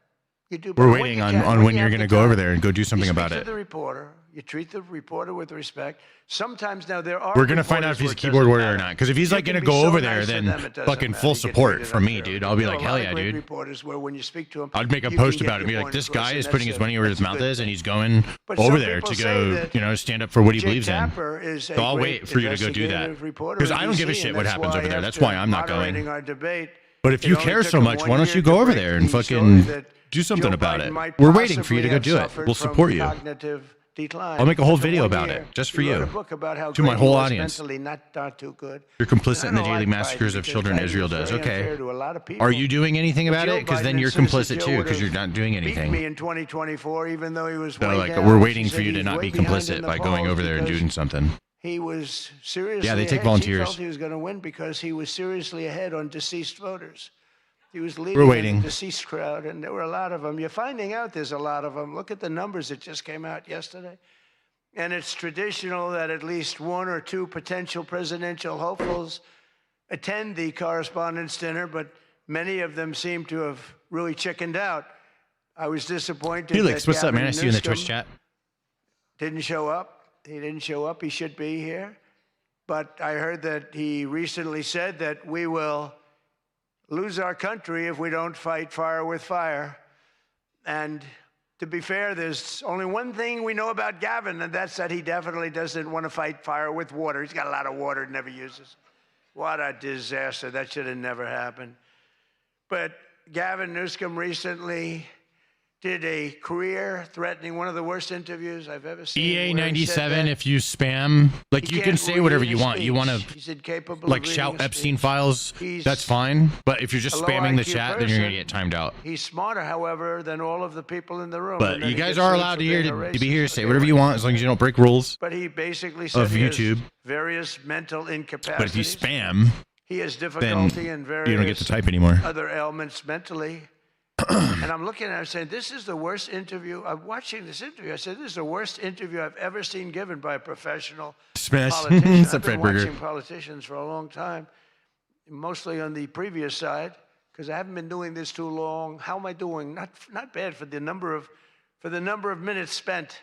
D: You do
A: We're
D: better.
A: waiting on when you're going to go over there and go do something about
D: You
A: it.
D: speak to the reporter. You treat the reporter with respect. Sometimes now there are.
A: We're going to find out if he's a keyboard warrior or not. Because if he's like
D: You
A: going to
D: can be
A: go
D: so
A: over there,
D: nice to
A: then
D: them, it doesn't
A: fucking
D: matter.
A: full
D: You get
A: support
D: treated
A: from me,
D: unfairly.
A: dude. I'll be
D: There are
A: like,
D: a lot
A: hell
D: of
A: yeah,
D: great
A: dude.
D: Reporters where when you speak to them,
A: I'd make a
D: you
A: post
D: can
A: about
D: get
A: it and be
D: your
A: like,
D: point
A: this
D: across,
A: guy
D: and
A: is
D: that's
A: putting his money where his
D: that's a
A: mouth
D: good
A: is, and
D: thing.
A: he's going
D: But
A: over
D: some
A: there
D: people
A: to
D: say
A: go,
D: that
A: you know, stand up for what he
D: Jake
A: believes in.
D: Tapper is a
A: So I'll
D: great
A: wait for you to go do that.
D: investigative reporter
A: Because
D: in
A: I don't give a
D: DC,
A: shit
D: and
A: what
D: that's
A: happens
D: why
A: over there.
D: after
A: That's why I'm not
D: moderating
A: going.
D: our debate,
A: But if
D: it
A: you
D: only
A: care
D: took
A: so
D: him
A: much,
D: 1
A: why don't
D: year
A: you
D: to
A: go over
D: break
A: there and
D: the story
A: fucking
D: that
A: do something
D: Joe
A: about
D: Biden
A: it?
D: might
A: We're waiting for you to
D: possibly
A: go
D: have
A: do it.
D: suffered
A: We'll
D: from
A: support you.
D: cognitive decline.
A: I'll make a whole
D: It took him
A: video
D: 1
A: about
D: year.
A: it, just for
D: He wrote
A: you.
D: a book about how
A: To my
D: great
A: whole
D: he was
A: audience.
D: mentally not too good.
A: You're complicit in
D: And I
A: the
D: know
A: daily
D: I
A: massacres
D: tried
A: of
D: because
A: children
D: Biden
A: Israel
D: was
A: does.
D: very
A: Okay.
D: unfair to a lot of people.
A: Are you doing anything about
D: Joe
A: it? Because then
D: Biden
A: you're
D: insists
A: complicit
D: that
A: too,
D: Joe
A: because you're
D: would've
A: not doing
D: beat
A: anything.
D: me in 2024, even though he was
A: So
D: way
A: like,
D: down.
A: we're
D: She
A: waiting
D: said
A: for you to
D: he's
A: not
D: way
A: be
D: behind
A: complicit
D: in the
A: by going
D: polls
A: over there and
D: because
A: doing something.
D: he was seriously
A: Yeah, they take
D: ahead.
A: volunteers.
D: She felt he was going to win because he was seriously ahead on deceased voters. He was leading
A: We're
D: in
A: waiting.
D: the deceased crowd, and there were a lot of them. You're finding out there's a lot of them. Look at the numbers that just came out yesterday. And it's traditional that at least one or two potential presidential hopefuls attend the Correspondents' dinner, but many of them seem to have really chickened out. I was disappointed.
A: Felix,
D: that
A: what's up,
D: Gavin
A: man? I see you in the
D: Newsom
A: Twitch chat.
D: didn't show up. He didn't show up. He should be here. But I heard that he recently said that we will lose our country if we don't fight fire with fire. And to be fair, there's only one thing we know about Gavin, and that's that he definitely doesn't want to fight fire with water. He's got a lot of water he never uses. What a disaster. That should have never happened. But Gavin Newsom recently did a career-threatening, one of the worst interviews I've ever seen.
A: EA
D: where he said
A: 97.
D: that
A: If you spam, like
D: he
A: you can
D: can't
A: say
D: read
A: whatever
D: a
A: you want. You
D: speech.
A: want to
D: He's incapable
A: like
D: of reading
A: shout
D: a
A: Epstein
D: speech.
A: files.
D: He's
A: That's fine. But if you're just
D: a low
A: spamming the
D: IQ
A: chat, then you're gonna
D: person.
A: get timed out.
D: He's smarter, however, than all of the people in the room.
A: But
D: and then
A: you
D: he
A: guys
D: gets
A: are
D: sued
A: allowed
D: for
A: to
D: being
A: here
D: a
A: to be
D: racist.
A: here. Say
D: Okay,
A: whatever you want as long as you don't break rules
D: But he basically said
A: of
D: he has
A: YouTube.
D: various mental incapacities.
A: But if you spam,
D: he has
A: then
D: difficulty in various
A: you don't get to type anymore.
D: other ailments mentally. And I'm looking at it saying, this is the worst interview. I'm watching this interview. I said, this is the worst interview I've ever seen given by a professional
A: Smash.
D: politician.
A: It's a
D: I've been
A: Fred Burger.
D: watching politicians for a long time, mostly on the previous side, because I haven't been doing this too long. How am I doing? Not bad for the number of minutes spent.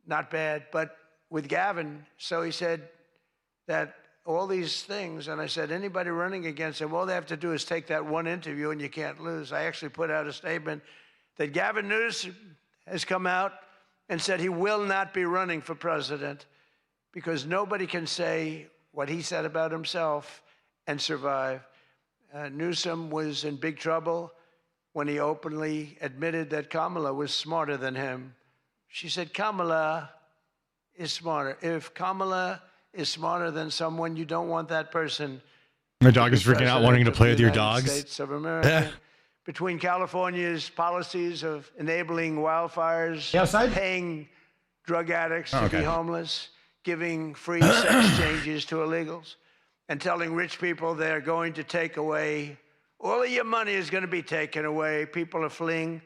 D: Not bad. But with Gavin, so he said that all these things, and I said, anybody running against him, all they have to do is take that one interview and you can't lose. I actually put out a statement that Gavin Newsom has come out and said he will not be running for president because nobody can say what he said about himself and survive. Newsom was in big trouble when he openly admitted that Kamala was smarter than him. She said, Kamala is smarter. If Kamala is smarter than someone, you don't want that person.
A: My dog is freaking out wanting to play with your dogs.
D: States of America. Between California's policies of enabling wildfires, paying drug addicts to be homeless, giving free sex changes to illegals, and telling rich people they're going to take away, all of your money is going to be taken away. People are fleeing.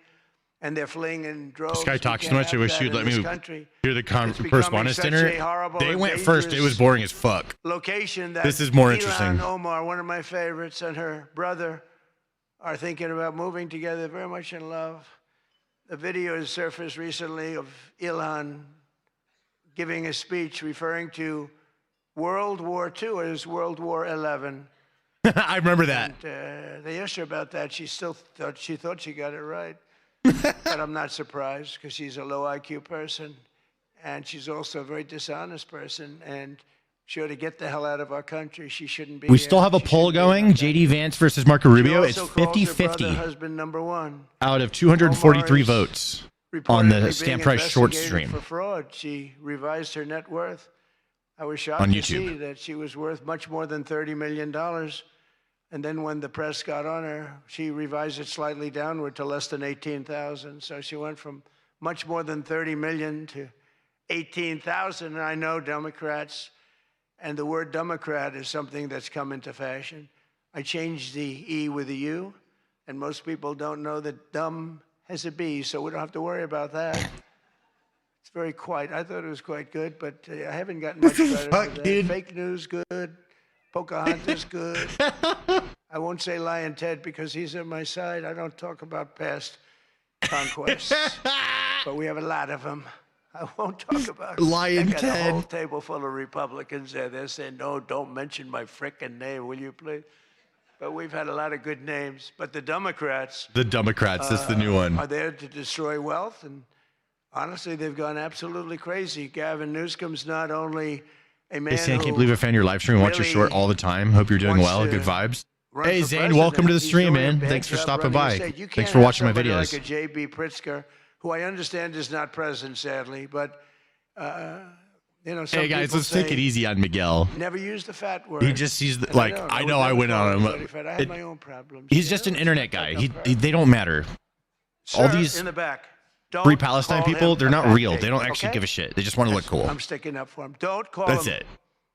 D: And they're fleeing in droves.
A: This guy
D: We
A: talks
D: can't
A: too much. I
D: have
A: wish
D: that
A: you'd
D: in
A: let
D: this
A: me
D: country.
A: hear the
D: It's becoming
A: correspondence
D: such
A: dinner.
D: a horrible
A: They
D: and
A: went first. It
D: dangerous
A: was boring as fuck.
D: Location that
A: This is more
D: Ilhan
A: interesting.
D: Omar, one of my favorites, and her brother are thinking about moving together, very much in love. The video has surfaced recently of Ilhan giving a speech referring to World War II as World War XI.
A: I remember that.
D: And, they asked her about that. She still thought she got it right. But I'm not surprised because she's a low IQ person and she's also a very dishonest person and she ought to get the hell out of our country. She shouldn't be
A: We
D: here.
A: still have a poll going. JD Vance versus Marco Rubio.
D: She
A: It's
D: also calls her brother
A: 50-50
D: husband number one.
A: out of 243
D: Omar is
A: votes on the
D: Reportedly
A: Stamp
D: being
A: Price short
D: investigated
A: stream.
D: for fraud. She revised her net worth. I was shocked
A: On
D: to
A: YouTube.
D: see that she was worth much more than $30 million. And then when the press got on her, she revised it slightly downward to less than 18,000. So she went from much more than 30 million to 18,000. And I know Democrats, and the word Democrat is something that's come into fashion. I changed the E with a U, and most people don't know that dumb has a B, so we don't have to worry about that. It's very quiet. I thought it was quite good, but I haven't gotten much credit for that.
A: dude.
D: Fake news, good. Pocahontas, good. I won't say Lion Ted because he's on my side. I don't talk about past conquests, but we have a lot of them. I won't talk about
A: Lion
D: I got
A: Ted.
D: a whole table full of Republicans there. They're saying, no, don't mention my frickin' name, will you please? But we've had a lot of good names. But the Democrats.
A: The Democrats. That's the new one.
D: Are there to destroy wealth. And honestly, they've gone absolutely crazy. Gavin Newsom's not only a man
A: Hey, Zane, I
D: who
A: can't believe I found your live stream. Watch your
D: really
A: short all the time. Hope you're doing
D: wants
A: well.
D: to
A: Good vibes.
D: run
A: Hey,
D: for
A: Zane, welcome to the
D: president. He's
A: stream,
D: doing a
A: man.
D: bad
A: Thanks for
D: job
A: stopping
D: running the
A: by.
D: state. You
A: Thanks
D: can't
A: for
D: have
A: watching my
D: somebody
A: videos.
D: Like a J.B. Pritzker, who I understand is not present, sadly, but you know, some
A: Hey, guys,
D: people
A: let's take
D: say,
A: it easy on Miguel.
D: Never use the fat word.
A: He just sees the,
D: And
A: like,
D: don't.
A: I
D: would
A: know I
D: never
A: went
D: call
A: on
D: anybody
A: him.
D: fat. I have my own problems.
A: He's just an internet guy. They don't matter.
D: Sir,
A: All these.
D: in the back.
A: Free Palestine
D: call
A: people,
D: him
A: they're
D: a
A: not
D: fat
A: real.
D: pig,
A: They don't actually
D: okay?
A: give a shit. They just want to look cool.
D: I'm sticking up for him. Don't call
A: That's
D: him.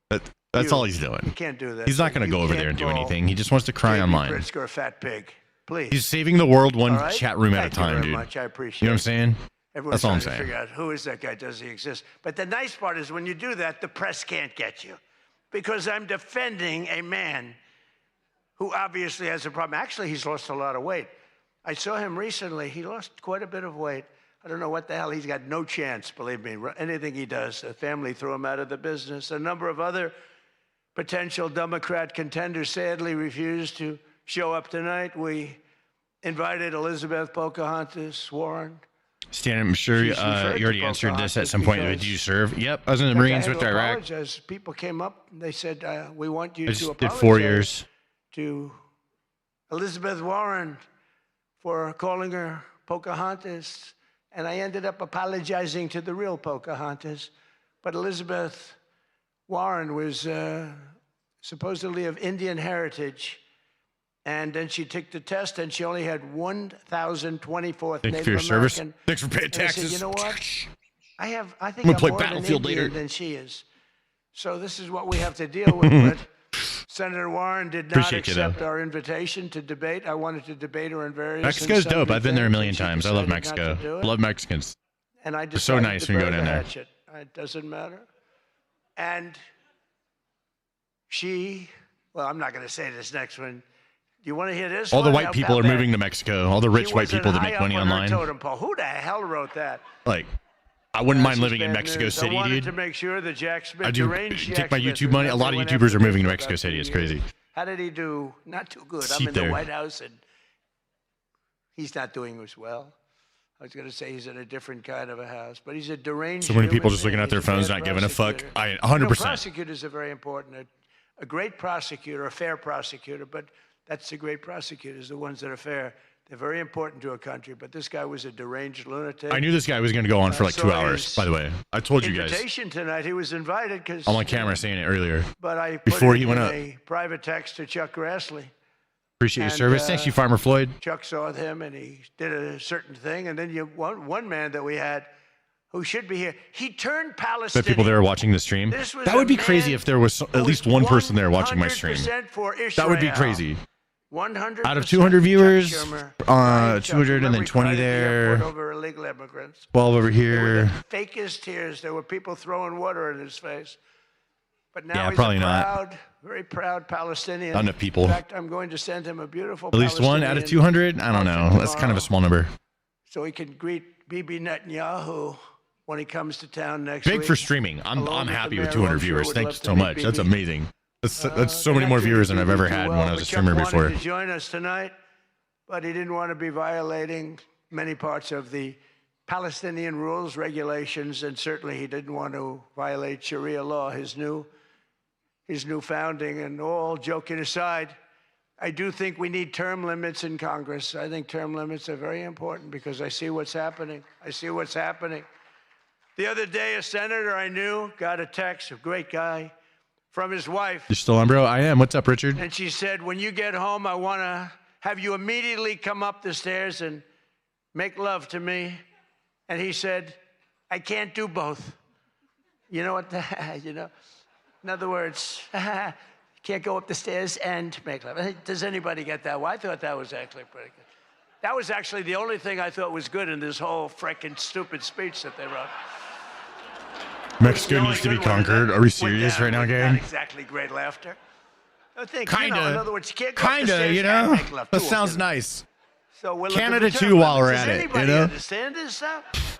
A: it. That's
D: You.
A: all he's doing.
D: You can't do that.
A: He's not going to go over there and do anything. He just wants to cry
D: JB
A: online.
D: Pritzker a fat pig. Please.
A: He's saving the world one
D: All right?
A: chat room at a
D: Thank you
A: time,
D: very
A: dude.
D: much. I appreciate
A: You know what I'm saying?
D: Everyone's
A: That's all I'm
D: trying to
A: saying.
D: figure out who is that guy, does he exist? But the nice part is when you do that, the press can't get you. Because I'm defending a man who obviously has a problem. Actually, he's lost a lot of weight. I saw him recently. He lost quite a bit of weight. I don't know what the hell. He's got no chance, believe me. Anything he does, the family threw him out of the business. A number of other potential Democrat contenders sadly refused to show up tonight. We invited Elizabeth Pocahontas Warren.
A: Stan, I'm sure you already answered this at some point. Did you serve? Yep, I was in the Marines with Iraq.
D: Apologize. People came up and they said, we want you
A: I
D: to
A: just
D: apologize
A: did 4 years.
D: to Elizabeth Warren for calling her Pocahontas. And I ended up apologizing to the real Pocahontas. But Elizabeth Warren was supposedly of Indian heritage. And then she took the test, and she only had 1,024th
A: Thanks
D: Native
A: for your service.
D: American.
A: Thanks for paying
D: And I
A: taxes.
D: said, you know what? I think
A: I'm gonna
D: I'm
A: play
D: more
A: Battlefield
D: of an Indian
A: later.
D: than she is. So this is what we have to deal with. But Senator Warren did not
A: Appreciate you, though.
D: accept our invitation to debate. I wanted to debate her in various.
A: Mexico's
D: and
A: dope.
D: sundry
A: I've been there a
D: things,
A: million
D: and she
A: times. I love
D: decided not
A: Mexico.
D: to do it.
A: Love Mexicans.
D: And I
A: They're so
D: decided
A: nice
D: to
A: when you go
D: burn
A: down
D: the
A: there.
D: hatchet. It doesn't matter. And she, well, I'm not going to say this next one. Do you want to hear this?
A: All the
D: one?
A: white people are moving to Mexico. All the rich
D: She
A: white
D: wasn't
A: people that
D: high
A: make
D: up
A: money
D: on her
A: online.
D: totem pole. Who the hell wrote that?
A: Like, I wouldn't mind
D: This is
A: living in
D: bad
A: Mexico
D: news.
A: City,
D: I wanted
A: dude.
D: to make sure that Jack Smith,
A: I do
D: deranged
A: take
D: Jack
A: my
D: Smith,
A: YouTube money. A lot of
D: went
A: YouTubers
D: after
A: are moving to
D: for
A: Mexico
D: about
A: City.
D: 2
A: It's
D: years.
A: crazy.
D: How did he do? Not too good. I'm
A: Seat
D: in the
A: there.
D: White House, and he's not doing as well. I was going to say he's in a different kind of a house, but he's a deranged.
A: So many people
D: human
A: just looking
D: being.
A: at their
D: He's a
A: phones,
D: bad
A: not giving a fuck.
D: prosecutor.
A: 100%.
D: Prosecutors are very important. A great prosecutor, a fair prosecutor, but that's the great prosecutors, the ones that are fair. They're very important to a country, but this guy was a deranged lunatic.
A: I knew this guy was going to go on for like
D: So
A: 2 hours,
D: his
A: by the way. I told you guys.
D: Invitation tonight, he was invited because
A: I'm on camera saying it earlier.
D: But I put
A: Before
D: it
A: he went
D: in
A: up.
D: a private text to Chuck Grassley.
A: Appreciate your
D: And,
A: service. Thanks you, Farmer Floyd.
D: Chuck saw him and he did a certain thing. And then one man that we had who should be here, he turned
A: That
D: Palestinian.
A: people there are watching the stream.
D: This was
A: That would
D: a
A: be crazy
D: man
A: if there was at least one person there watching my stream.
D: 100% for
A: That would be
D: Israel.
A: crazy.
D: 100%
A: Out of 200 viewers,
D: Chuck Schumer.
A: 200 and then 20
D: Remember he cried at the
A: there,
D: airport over illegal immigrants.
A: 12 over here.
D: Fakest tears. There were people throwing water in his face. But now
A: Yeah,
D: he's
A: probably
D: a
A: not.
D: proud, very proud Palestinian.
A: Not enough people.
D: In fact, I'm going to send him a beautiful
A: At least one out of 200? I don't know. That's kind of a small number.
D: so he can greet Bibi Netanyahu when he comes to town next week.
A: Big for streaming. I'm
D: Along with
A: happy
D: the
A: with
D: mayor,
A: 200
D: I'm sure
A: viewers.
D: would
A: Thank you
D: love to
A: so
D: meet
A: much. That's
D: Bibi.
A: amazing. That's so many more viewers than I've ever had when I was a streamer
D: Chuck
A: before.
D: wanted to join us tonight, but he didn't want to be violating many parts of the Palestinian rules, regulations, and certainly he didn't want to violate Sharia law, his new founding. And all joking aside, I do think we need term limits in Congress. I think term limits are very important because I see what's happening. The other day, a senator I knew got a text, a great guy, from his wife.
A: You still on, bro? I am. What's up, Richard?
D: And she said, when you get home, I want to have you immediately come up the stairs and make love to me. And he said, I can't do both. You know what? In other words, can't go up the stairs and make love. Does anybody get that? Well, I thought that was actually pretty good. That was actually the only thing I thought was good in this whole frickin' stupid speech that they wrote.
A: Mexico needs to be conquered. Are we serious right now,
D: Not
A: gang?
D: exactly great laughter. I think,
A: Kinda.
D: in other words, you can't go up the
A: Kinda,
D: stairs
A: you
D: and
A: know?
D: make love.
A: That
D: Two of
A: sounds
D: them.
A: nice.
D: So we're looking
A: Canada
D: for
A: too
D: term
A: while we're
D: limits.
A: at
D: Does
A: it,
D: anybody
A: you know?
D: understand this stuff?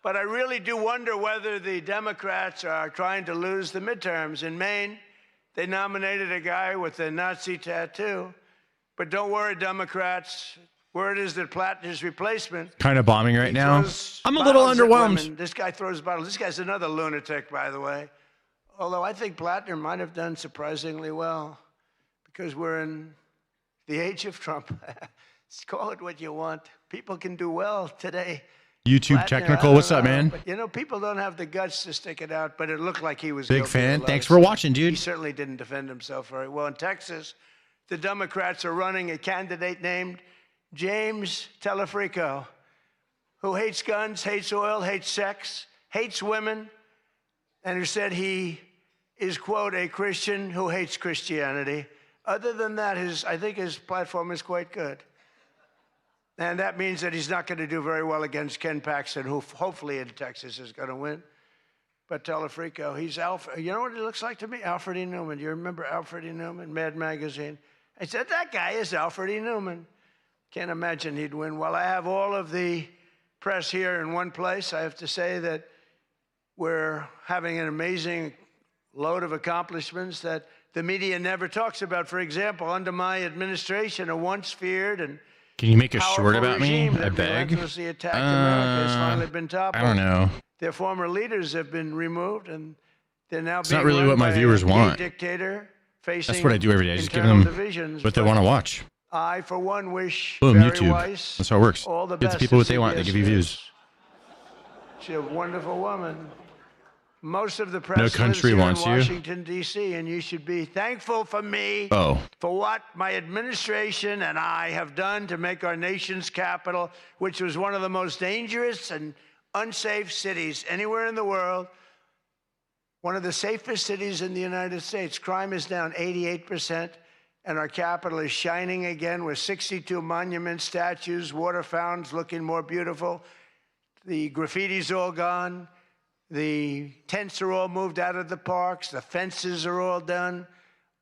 D: But I really do wonder whether the Democrats are trying to lose the midterms. In Maine, they nominated a guy with a Nazi tattoo. But don't worry, Democrats. Word is that Plattner's replacement.
A: Kind of bombing right now.
D: throws
A: I'm a little
D: bottles at
A: underwhelmed.
D: women. This guy throws bottles. This guy's another lunatic, by the way. Although I think Plattner might have done surprisingly well because we're in the age of Trump. Call it what you want. People can do well today.
A: YouTube
D: Plattner,
A: technical.
D: I
A: What's
D: don't
A: up,
D: know,
A: man?
D: But, people don't have the guts to stick it out, but it looked like he was
A: Big
D: guilty
A: fan.
D: of a lot
A: Thanks
D: of
A: for
D: stuff.
A: watching, dude.
D: He certainly didn't defend himself very well. In Texas, the Democrats are running a candidate named James Telefrico. who hates guns, hates oil, hates sex, hates women, and who said he is, quote, a Christian who hates Christianity. Other than that, I think his platform is quite good. And that means that he's not going to do very well against Ken Paxton, who hopefully in Texas is going to win. But Telefrico, he's Alfred. You know what he looks like to me? Alfred E. Newman. Do you remember Alfred E. Newman, Mad Magazine? I said, that guy is Alfred E. Newman. Can't imagine he'd win. Well, I have all of the press here in one place. I have to say that we're having an amazing load of accomplishments that the media never talks about. For example, under my administration, a once feared and
A: Can you make a short about me? I beg.
D: Attacked America has finally been toppled.
A: I don't know.
D: Their former leaders have been removed, and they're now
A: It's
D: being
A: not really
D: run
A: what my
D: by
A: viewers
D: a gay
A: want.
D: dictator facing
A: That's what I do every day. I just give
D: internal
A: them
D: divisions.
A: what they want to watch.
D: I, for one, wish
A: Boom,
D: Barry
A: YouTube.
D: Weiss
A: That's how it works.
D: all the
A: Give the
D: best
A: people
D: at
A: what they want. They
D: CBS
A: give you views.
D: She's a wonderful woman. Most of the
A: No
D: press
A: country
D: lives
A: wants
D: here
A: you.
D: in Washington, D.C., and you should be thankful for me
A: Oh.
D: for what my administration and I have done to make our nation's capital, which was one of the most dangerous and unsafe cities anywhere in the world, one of the safest cities in the United States. Crime is down 88%, and our capital is shining again with 62 monuments, statues, water fountains looking more beautiful. The graffiti's all gone. The tents are all moved out of the parks. The fences are all done.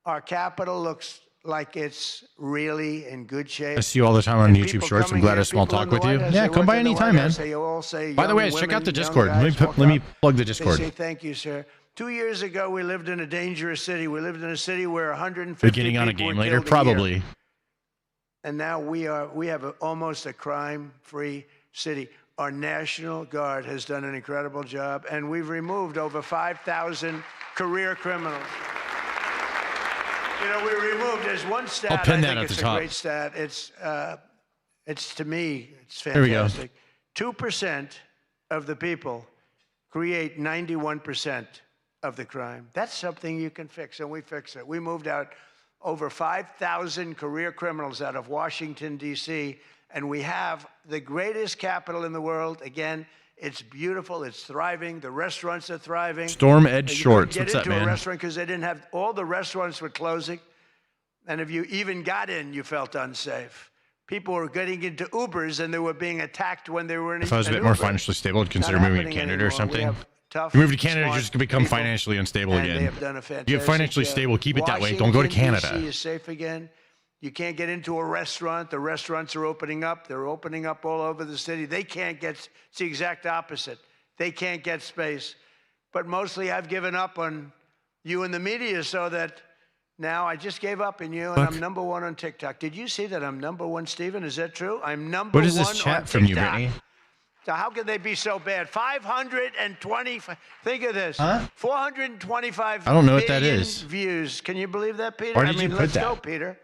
D: Our capital looks like it's really in good shape.
A: I see you all the time on
D: And
A: YouTube
D: people
A: Shorts. I'm
D: coming
A: glad
D: here,
A: I small
D: people
A: talk
D: in the
A: with you.
D: White House,
A: Yeah,
D: they
A: come
D: work
A: by
D: in the
A: anytime,
D: White
A: man.
D: House, they all say
A: By the
D: young
A: way, check
D: women,
A: out the
D: young
A: Discord.
D: guys walk
A: Let me
D: up.
A: plug the
D: They
A: Discord.
D: say, thank you, sir. 2 years ago, we lived in a dangerous city. We lived in a city where 150
A: Beginning on a
D: people
A: game
D: were
A: later,
D: killed a year.
A: probably.
D: And now we have almost a crime-free city. Our National Guard has done an incredible job, and we've removed over 5,000 career criminals. You know, we removed, there's one stat,
A: I'll pin
D: I
A: that
D: think
A: at
D: it's
A: the
D: a
A: top.
D: great stat. It's to me, it's
A: Here we go.
D: fantastic. 2% of the people create 91% of the crime. That's something you can fix, and we fix it. We moved out over 5,000 career criminals out of Washington, D.C., and we have the greatest capital in the world. Again, it's beautiful, it's thriving, the restaurants are thriving.
A: Storm Edge
D: You
A: Shorts.
D: couldn't
A: What's
D: get
A: that,
D: into a
A: man?
D: restaurant because they didn't have, all the restaurants were closing, and if you even got in, you felt unsafe. People were getting into Ubers, and they were being attacked when they were in
A: If I was a
D: an
A: bit more
D: Uber.
A: financially stable, I'd consider
D: Not
A: moving to
D: happening
A: Canada or
D: anymore. We
A: something.
D: have tough,
A: You move to Canada,
D: smart
A: you just become
D: people,
A: financially unstable
D: and
A: again.
D: they have done a
A: If you're
D: fantastic
A: financially
D: job.
A: stable, keep it that way. Don't go to
D: Washington,
A: Canada.
D: D.C. is safe again. You can't get into a restaurant. The restaurants are opening up. They're opening up all over the city. They can't get, it's the exact opposite. They can't get space. But mostly I've given up on you and the media so that now I just gave up on you, and I'm number one on TikTok. Did you see that I'm number one, Stephen? Is that true? I'm number
A: What is
D: one
A: this chat
D: on
A: from you,
D: TikTok.
A: Brittany?
D: So how can they be so bad? 520, think of this.
A: Huh?
D: 425
A: I don't know what that
D: million
A: is.
D: views. Can you believe that, Peter?
A: Why did
D: I mean,
A: you put
D: let's
A: that?
D: go, Peter.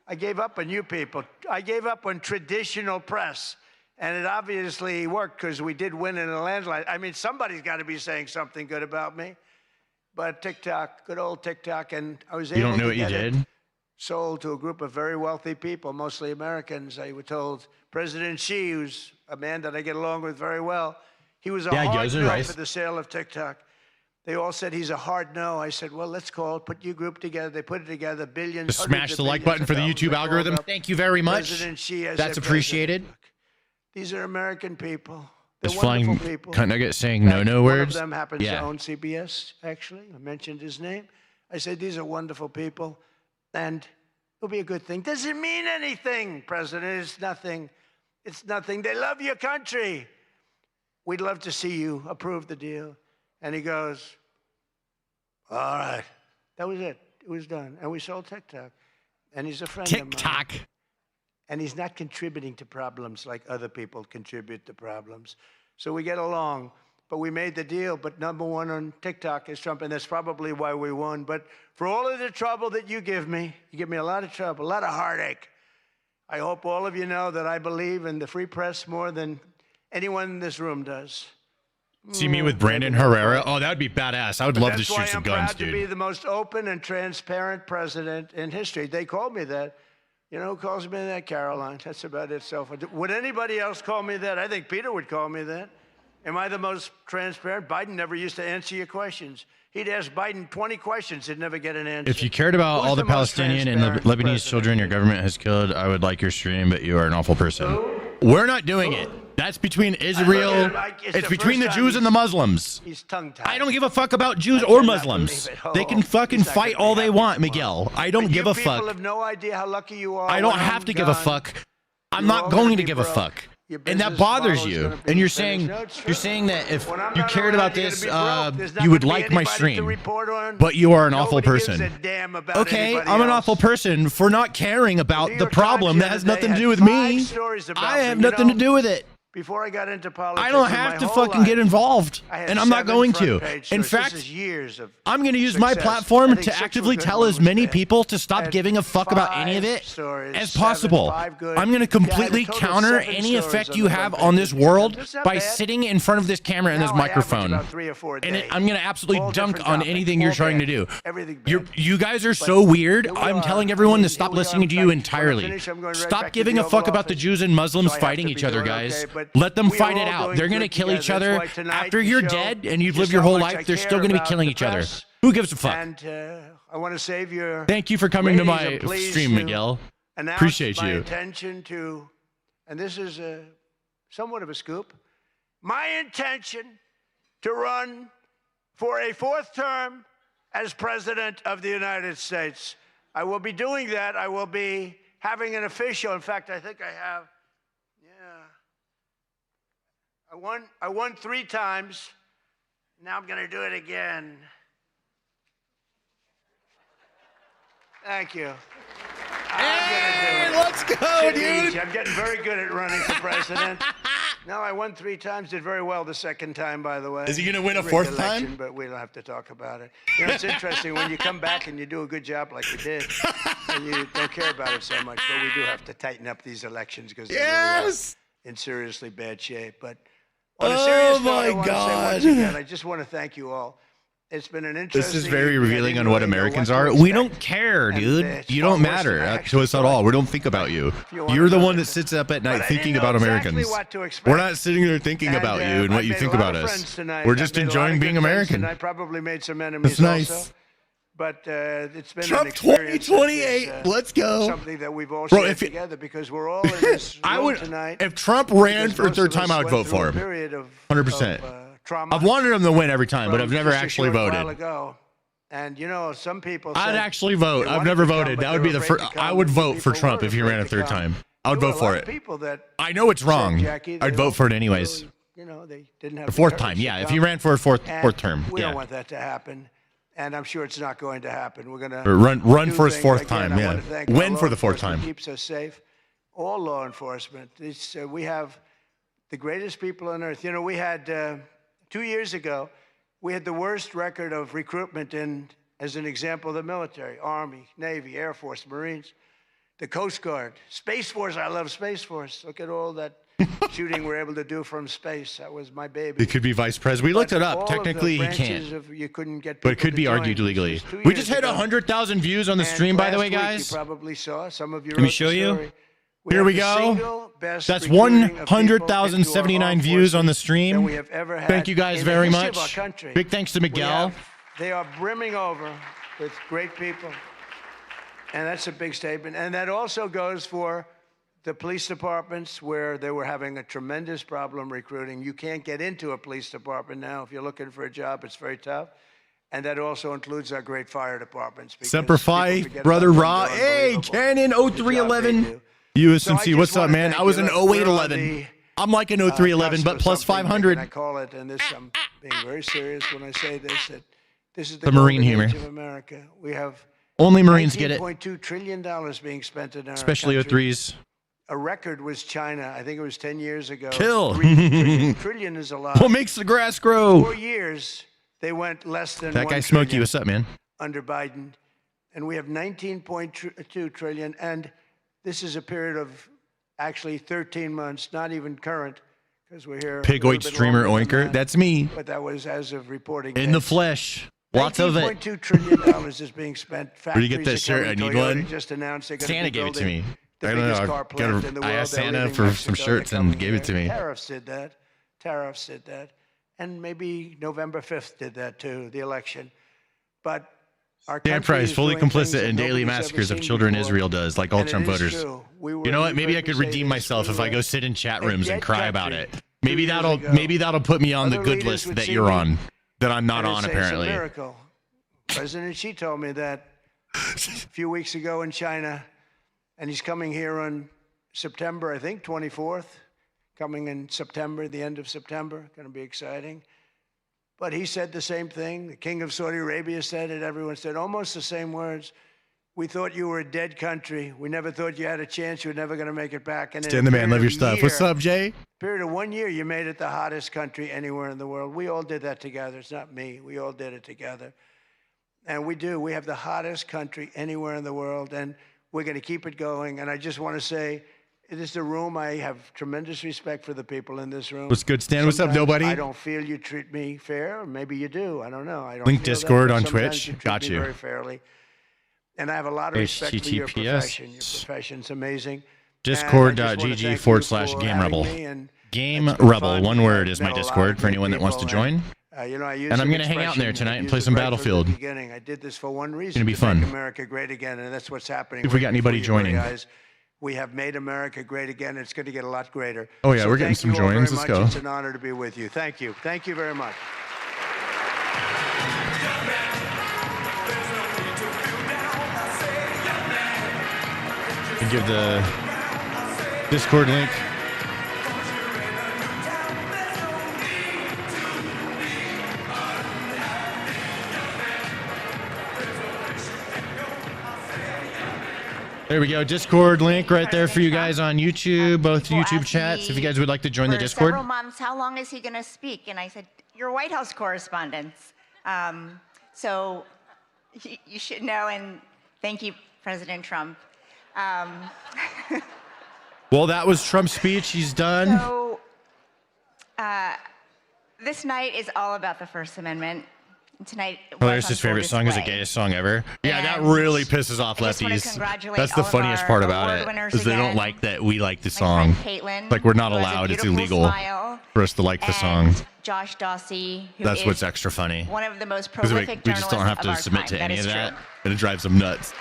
D: I gave up on you people. I gave up on traditional press. And it obviously worked because we did win in a landslide. I mean, somebody's got to be saying something good about me. But TikTok, good old TikTok, and I was able
A: You don't know
D: to
A: what you
D: get it
A: did?
D: sold to a group of very wealthy people, mostly Americans. I was told President Xi, who's a man that I get along with very well, he was a
A: Yeah,
D: hard
A: Yoza,
D: no
A: right?
D: for the sale of TikTok. They all said he's a hard no. I said, well, let's call it, put your group together. They put it together, billions.
A: Just smash the like button for the YouTube algorithm. Thank you very much.
D: President Xi, I
A: That's
D: said,
A: appreciated.
D: these are American people. They're
A: Is Flying
D: wonderful people.
A: Cunt Nugget saying
D: In fact,
A: no words?
D: One of them happens
A: Yeah.
D: to own CBS, actually. I mentioned his name. I said, these are wonderful people, and it'll be a good thing. Does it mean anything, President? It's nothing. It's nothing. They love your country. We'd love to see you approve the deal. And he goes, all right. That was it. It was done. And we sold TikTok. And he's a friend of mine.
A: TikTok.
D: And he's not contributing to problems like other people contribute to problems. So we get along. But we made the deal. But number one on TikTok is Trump, and that's probably why we won. But for all of the trouble that you give me a lot of trouble, a lot of heartache. I hope all of you know that I believe in the free press more than anyone in this room does.
A: See me with Brandon Herrera? Oh, that would be badass. I would
D: But
A: love to
D: that's why
A: shoot some
D: I'm
A: guns,
D: proud to be
A: dude.
D: the most open and transparent president in history. They called me that. You know who calls me that? Caroline. That's about it. So would anybody else call me that? I think Peter would call me that. Am I the most transparent? Biden never used to answer your questions. He'd ask Biden 20 questions. He'd never get an answer.
A: If you cared about all the Palestinian and the Lebanese children your government has killed, I would like your stream, but you are an awful person. We're not doing it. That's between Israel. It's between the Jews and the Muslims.
D: He's tongue-tied.
A: I don't give a fuck about Jews or Muslims. They can fucking fight all they want, Miguel. I don't give a fuck.
D: People have no idea how lucky you are.
A: I don't have to give a fuck. I'm not going to give a fuck. And that bothers you. And you're saying that if you cared about this, you would like my stream. But you are an awful person. Okay, I'm an awful person for not caring about the problem that has nothing to do with me. I have nothing to do with it.
D: Before I got into politics,
A: I don't have to fucking get involved, and I'm not going to. In fact, I'm going to use my platform to actively tell as many people to stop giving a fuck about any of it as possible. I'm going to completely counter any effect you have on this world by sitting in front of this camera and this microphone. And I'm going to absolutely dunk on anything you're trying to do. You guys are so weird. I'm telling everyone to stop listening to you entirely. Stop giving a fuck about the Jews and Muslims fighting each other, guys. Let them fight it out. They're going to kill each other. After you're dead and you've lived your whole life, they're still going to be killing each other. Who gives a fuck?
D: And I want to save your.
A: Thank you for coming to my stream, Miguel. Appreciate you.
D: My intention to, and this is somewhat of a scoop, my intention to run for a 4th term as President of the United States. I will be doing that. I will be having an official. In fact, I think I have. I won 3 times. Now I'm going to do it again. Thank you.
A: Hey, let's go, dude.
D: I'm getting very good at running for president. No, I won 3 times. Did very well the 2nd time, by the way.
A: Is he going to win a 4th time?
D: But we don't have to talk about it. You know, it's interesting when you come back and you do a good job like we did, and you don't care about it so much. But we do have to tighten up these elections because they're really in seriously bad shape. But on a serious note, I want to say once again, I just want to thank you all. It's been an interesting.
A: This is very revealing on what Americans are. We don't care, dude. You don't matter to us at all. We don't think about you. You're the one that sits up at night thinking about Americans. We're not sitting there thinking about you and what you think about us. We're just enjoying being American.
D: I probably made some enemies.
A: It's nice.
D: Also. But it's been
A: Trump
D: an experience
A: 2028. Let's go.
D: Something that we've all shared together because we're all in this room tonight.
A: If Trump ran for a 3rd time, I would vote for him. 100%. I've wanted him to win every time, but I've never actually voted.
D: And you know, some people.
A: I'd actually vote. I've never voted. That would be the first. I would vote for Trump if he ran a 3rd time. I would vote for it. I know it's wrong. I'd vote for it anyways.
D: You know, they didn't have
A: the 4th time. Yeah, if he ran for a fourth term.
D: We
A: Yeah.
D: don't want that to happen. And I'm sure it's not going to happen. We're going to
A: run for his 4th time. Yeah, win for the 4th time.
D: Keeps us safe. All law enforcement. We have the greatest people on earth. You know, we had 2 years ago, we had the worst record of recruitment in, as an example, the military, Army, Navy, Air Force, Marines, the Coast Guard, Space Force. I love Space Force. Look at all that shooting we're able to do from space. That was my baby.
A: It could be vice president. We looked it up. Technically, he can't.
D: You couldn't get
A: but it could be argued legally. We just hit 100,000 views on the stream, by the way, guys.
D: You probably saw some of you.
A: Let me show you. Here we go. That's 100,079 views on the stream. Thank you guys very much. Big thanks to Miguel.
D: They are brimming over with great people. And that's a big statement. And that also goes for the police departments where they were having a tremendous problem recruiting. You can't get into a police department now. If you're looking for a job, it's very tough. And that also includes our great fire departments.
A: Semper Fi, Brother Ra. Hey, Canon 0311. USMC, what's up, man? I was an 0811. I'm like an 0311, but plus 500.
D: I call it, and this, I'm being very serious when I say this, that this is
A: the Marine humor
D: of America. We have
A: only Marines get it.
D: $19.2 trillion being spent in our
A: especially
D: country.
A: 03s.
D: A record was China. I think it was 10 years ago.
A: Kill.
D: Trillion is a lot.
A: What makes the grass grow?
D: 4 years, they went less than
A: that guy Smokey. What's up, man?
D: Under Biden. And we have 19.2 trillion. And this is a period of actually 13 months, not even current, because we're here.
A: Pigoid streamer oinker. That's me.
D: But that was as of reporting.
A: In the flesh. Lots of it.
D: $19.2 trillion is being spent.
A: Where do you get that shirt? I need
D: Toyota
A: one.
D: just announced they're going
A: Santa
D: to be
A: gave it to me.
D: the
A: I don't
D: biggest
A: know.
D: car plant in the world.
A: I asked
D: They're
A: Santa
D: leaving
A: for
D: Mexico.
A: some shirts
D: They're
A: and
D: coming
A: gave it to
D: here.
A: me.
D: Tariffs did that. Tariffs did that. And maybe November 5th did that too, the election. But our
A: Dan
D: country
A: Price,
D: is
A: fully
D: doing things
A: complicit
D: that
A: in daily
D: nobody's ever
A: massacres of
D: seen
A: children
D: before.
A: Israel does, like all
D: And it
A: Trump
D: is
A: voters.
D: true.
A: You know what? Maybe I could redeem myself if I go sit in chat rooms and cry about it. Maybe that'll put me on the good list that you're on, that I'm not on apparently.
D: It's a miracle. President Xi told me that a few weeks ago in China, and he's coming here on September, I think, 24th. Coming in September, the end of September, going to be exciting. But he said the same thing. The king of Saudi Arabia said it. Everyone said almost the same words. We thought you were a dead country. We never thought you had a chance. You were never going to make it back. And
A: Stan the man, love your stuff. What's up, Jay?
D: Period of 1 year, you made it the hottest country anywhere in the world. We all did that together. It's not me. We all did it together. And we do. We have the hottest country anywhere in the world, and we're going to keep it going. And I just want to say, it is the room. I have tremendous respect for the people in this room.
A: What's good, Stan? What's up,
D: Sometimes
A: nobody?
D: I don't feel you treat me fair. Or maybe you do. I don't know. I don't
A: Link
D: feel
A: Discord
D: that,
A: on
D: but sometimes
A: Twitch.
D: You treat
A: Got
D: me
A: you.
D: very fairly. And I have a lot of respect for your profession. Your profession's amazing.
A: Discord.gg/Game Rebel. Game Rebel, one word, is my Discord for anyone that wants to join. And I'm going to hang out in there tonight and play some Battlefield.
D: I did this for one reason.
A: It's going to be fun.
D: Make America great again, and that's what's happening.
A: If we got anybody joining.
D: Guys. We have made America great again. It's going to get a lot greater.
A: Oh, yeah, we're getting some joins. Let's go.
D: It's an honor to be with you. Thank you. Thank you very much.
A: And give the Discord link. There we go. Discord link right there for you guys on YouTube, both YouTube chats. If you guys would like to join the Discord.
H: Several months, how long is he going to speak? And I said, you're White House correspondents. So you should know, and thank you, President Trump.
A: Well, that was Trump's speech. He's done.
H: So this night is all about the First Amendment. Tonight,
A: Hilarious's favorite song is the gayest song ever. Yeah, that really pisses off lefties. That's the funniest part about it, is they don't like that we like the song. Like, we're not allowed. It's illegal for us to like the song.
H: Josh Dawsey, who
A: That's
H: is
A: what's extra funny.
H: one of the most
A: Because
H: prolific
A: we just don't have to submit to any of that, and it drives them nuts.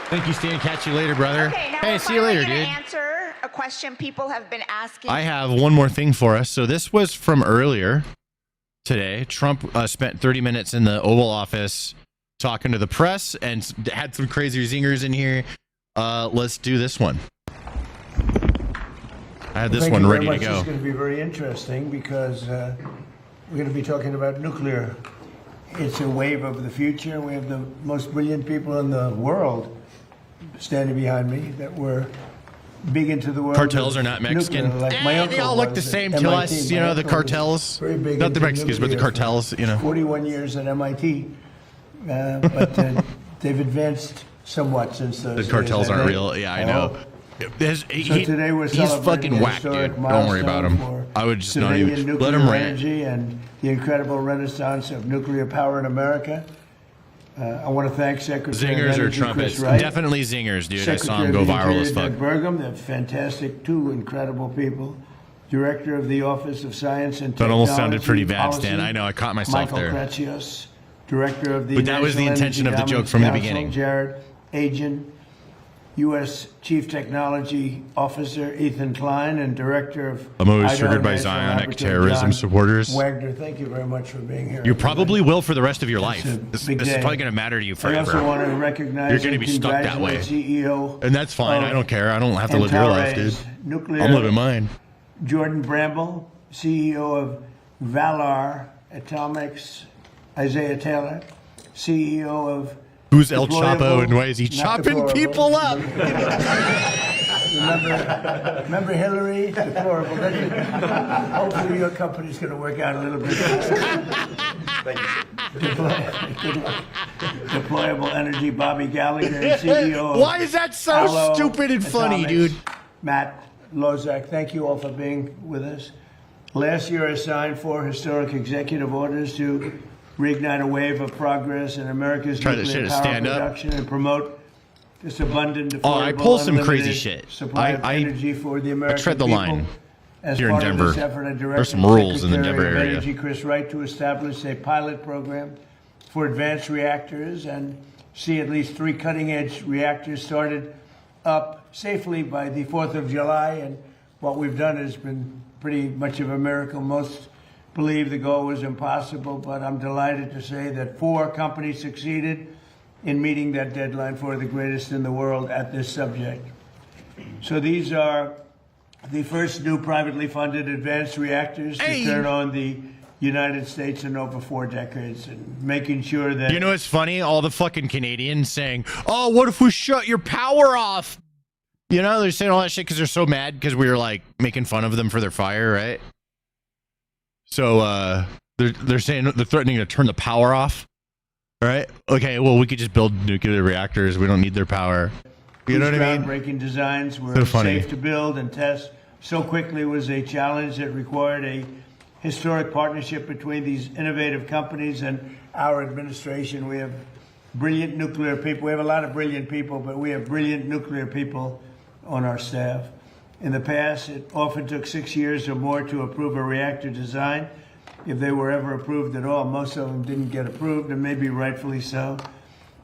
A: Thank you, Stan. Catch you later, brother.
H: Okay, now
A: hey, see you later, dude.
H: Answer a question people have been asking.
A: I have one more thing for us. So this was from earlier today. Trump spent 30 minutes in the Oval Office talking to the press and had some crazy zingers in here. Let's do this one. I had this one ready to go.
D: It's going to be very interesting because we're going to be talking about nuclear. It's a wave of the future. We have the most brilliant people in the world standing behind me that were big into the world.
A: Cartels are not Mexican.
D: Nuclear, like my
A: they all look the same to us, you know, the cartels. Not the Mexicans, but the cartels, you know.
D: 41 years at MIT. But they've advanced somewhat since those
A: The cartels
D: days.
A: aren't real. Yeah, I know.
D: Today we're
A: He's
D: celebrating
A: fucking
D: a
A: whack, dude.
D: historic
A: Don't worry about him.
D: milestone
A: I would just
D: for
A: not even
D: civilian
A: let him
D: nuclear
A: rant.
D: energy and the incredible renaissance of nuclear power in America. I want to thank Secretary
A: Zingers
D: of
A: or
D: Energy,
A: trumpets?
D: Chris Wright,
A: Definitely zingers, dude. I saw
D: Secretary
A: him go
D: of the
A: viral as
D: Interior,
A: fuck.
D: Doug Burgum, they're fantastic, two incredible people. Director of the Office of Science and
A: That
D: Technology
A: almost sounded pretty bad,
D: Policy,
A: Stan. I know. I caught myself
D: Michael
A: there.
D: Kratsios, Director of the
A: But that was the
D: National
A: intention
D: Energy
A: of the joke
D: Dominance
A: from the
D: Council,
A: beginning.
D: Jared Agin, U.S. Chief Technology Officer Ethan Klein, and Director of
A: I'm always
D: Idaho
A: triggered by
D: National
A: Zionic
D: Laboratory,
A: terrorism
D: John
A: supporters.
D: Wagner, thank you very much for being here.
A: You probably will for the rest of your life.
D: a
A: This
D: big
A: is
D: day.
A: probably going to matter to you
D: I
A: forever.
D: also want to recognize
A: You're going to
D: and
A: be stuck that way.
D: congratulate CEO
A: And that's fine.
D: of
A: I don't care. I don't have to live your life, dude.
D: Antares Nuclear,
A: I'm living mine.
D: Jordan Bramble, CEO of Valar Atomics, Isaiah Taylor, CEO of
A: Who's El
D: Deployable,
A: Chapo and why is he
D: not
A: chopping
D: deplorable.
A: people up?
D: Remember Hillary? Deplorable. Hopefully your company's going to work out a little bit. Thank you. Deployable Energy, Bobby Gallagher, CEO.
A: Why is that so
D: Allo
A: stupid and funny,
D: Atomics,
A: dude?
D: Matt Lozak, thank you all for being with us. Last year, I signed 4 historic executive orders to reignite a wave of progress in America's nuclear power production and promote this abundant, affordable,
A: I pull some
D: unlimited
A: crazy shit.
D: supply of energy for the American
A: I tread the
D: people.
A: line.
D: As
A: Here in
D: part of
A: Denver,
D: this effort, I directed
A: there's some rules in the
D: Secretary
A: Denver
D: of
A: area.
D: Energy Chris Wright to establish a pilot program for advanced reactors and see at least 3 cutting-edge reactors started up safely by the 4th of July. And what we've done has been pretty much of a miracle. Most believe the goal was impossible, but I'm delighted to say that 4 companies succeeded in meeting that deadline for the greatest in the world at this subject. So these are the first new privately funded advanced reactors to turn on the United States in over 4 decades, and making sure that...
A: You know what's funny? All the fucking Canadians saying, oh, what if we shut your power off? You know, they're saying all that shit because they're so mad because we were like making fun of them for their fire, right? So they're saying, they're threatening to turn the power off, right? Okay, well, we could just build nuclear reactors. We don't need their power. You know what I mean?
D: Groundbreaking designs were
A: So funny.
D: safe to build and test so quickly was a challenge that required a historic partnership between these innovative companies and our administration. We have brilliant nuclear people. We have a lot of brilliant people, but we have brilliant nuclear people on our staff. In the past, it often took 6 years or more to approve a reactor design, if they were ever approved at all. Most of them didn't get approved, and maybe rightfully so.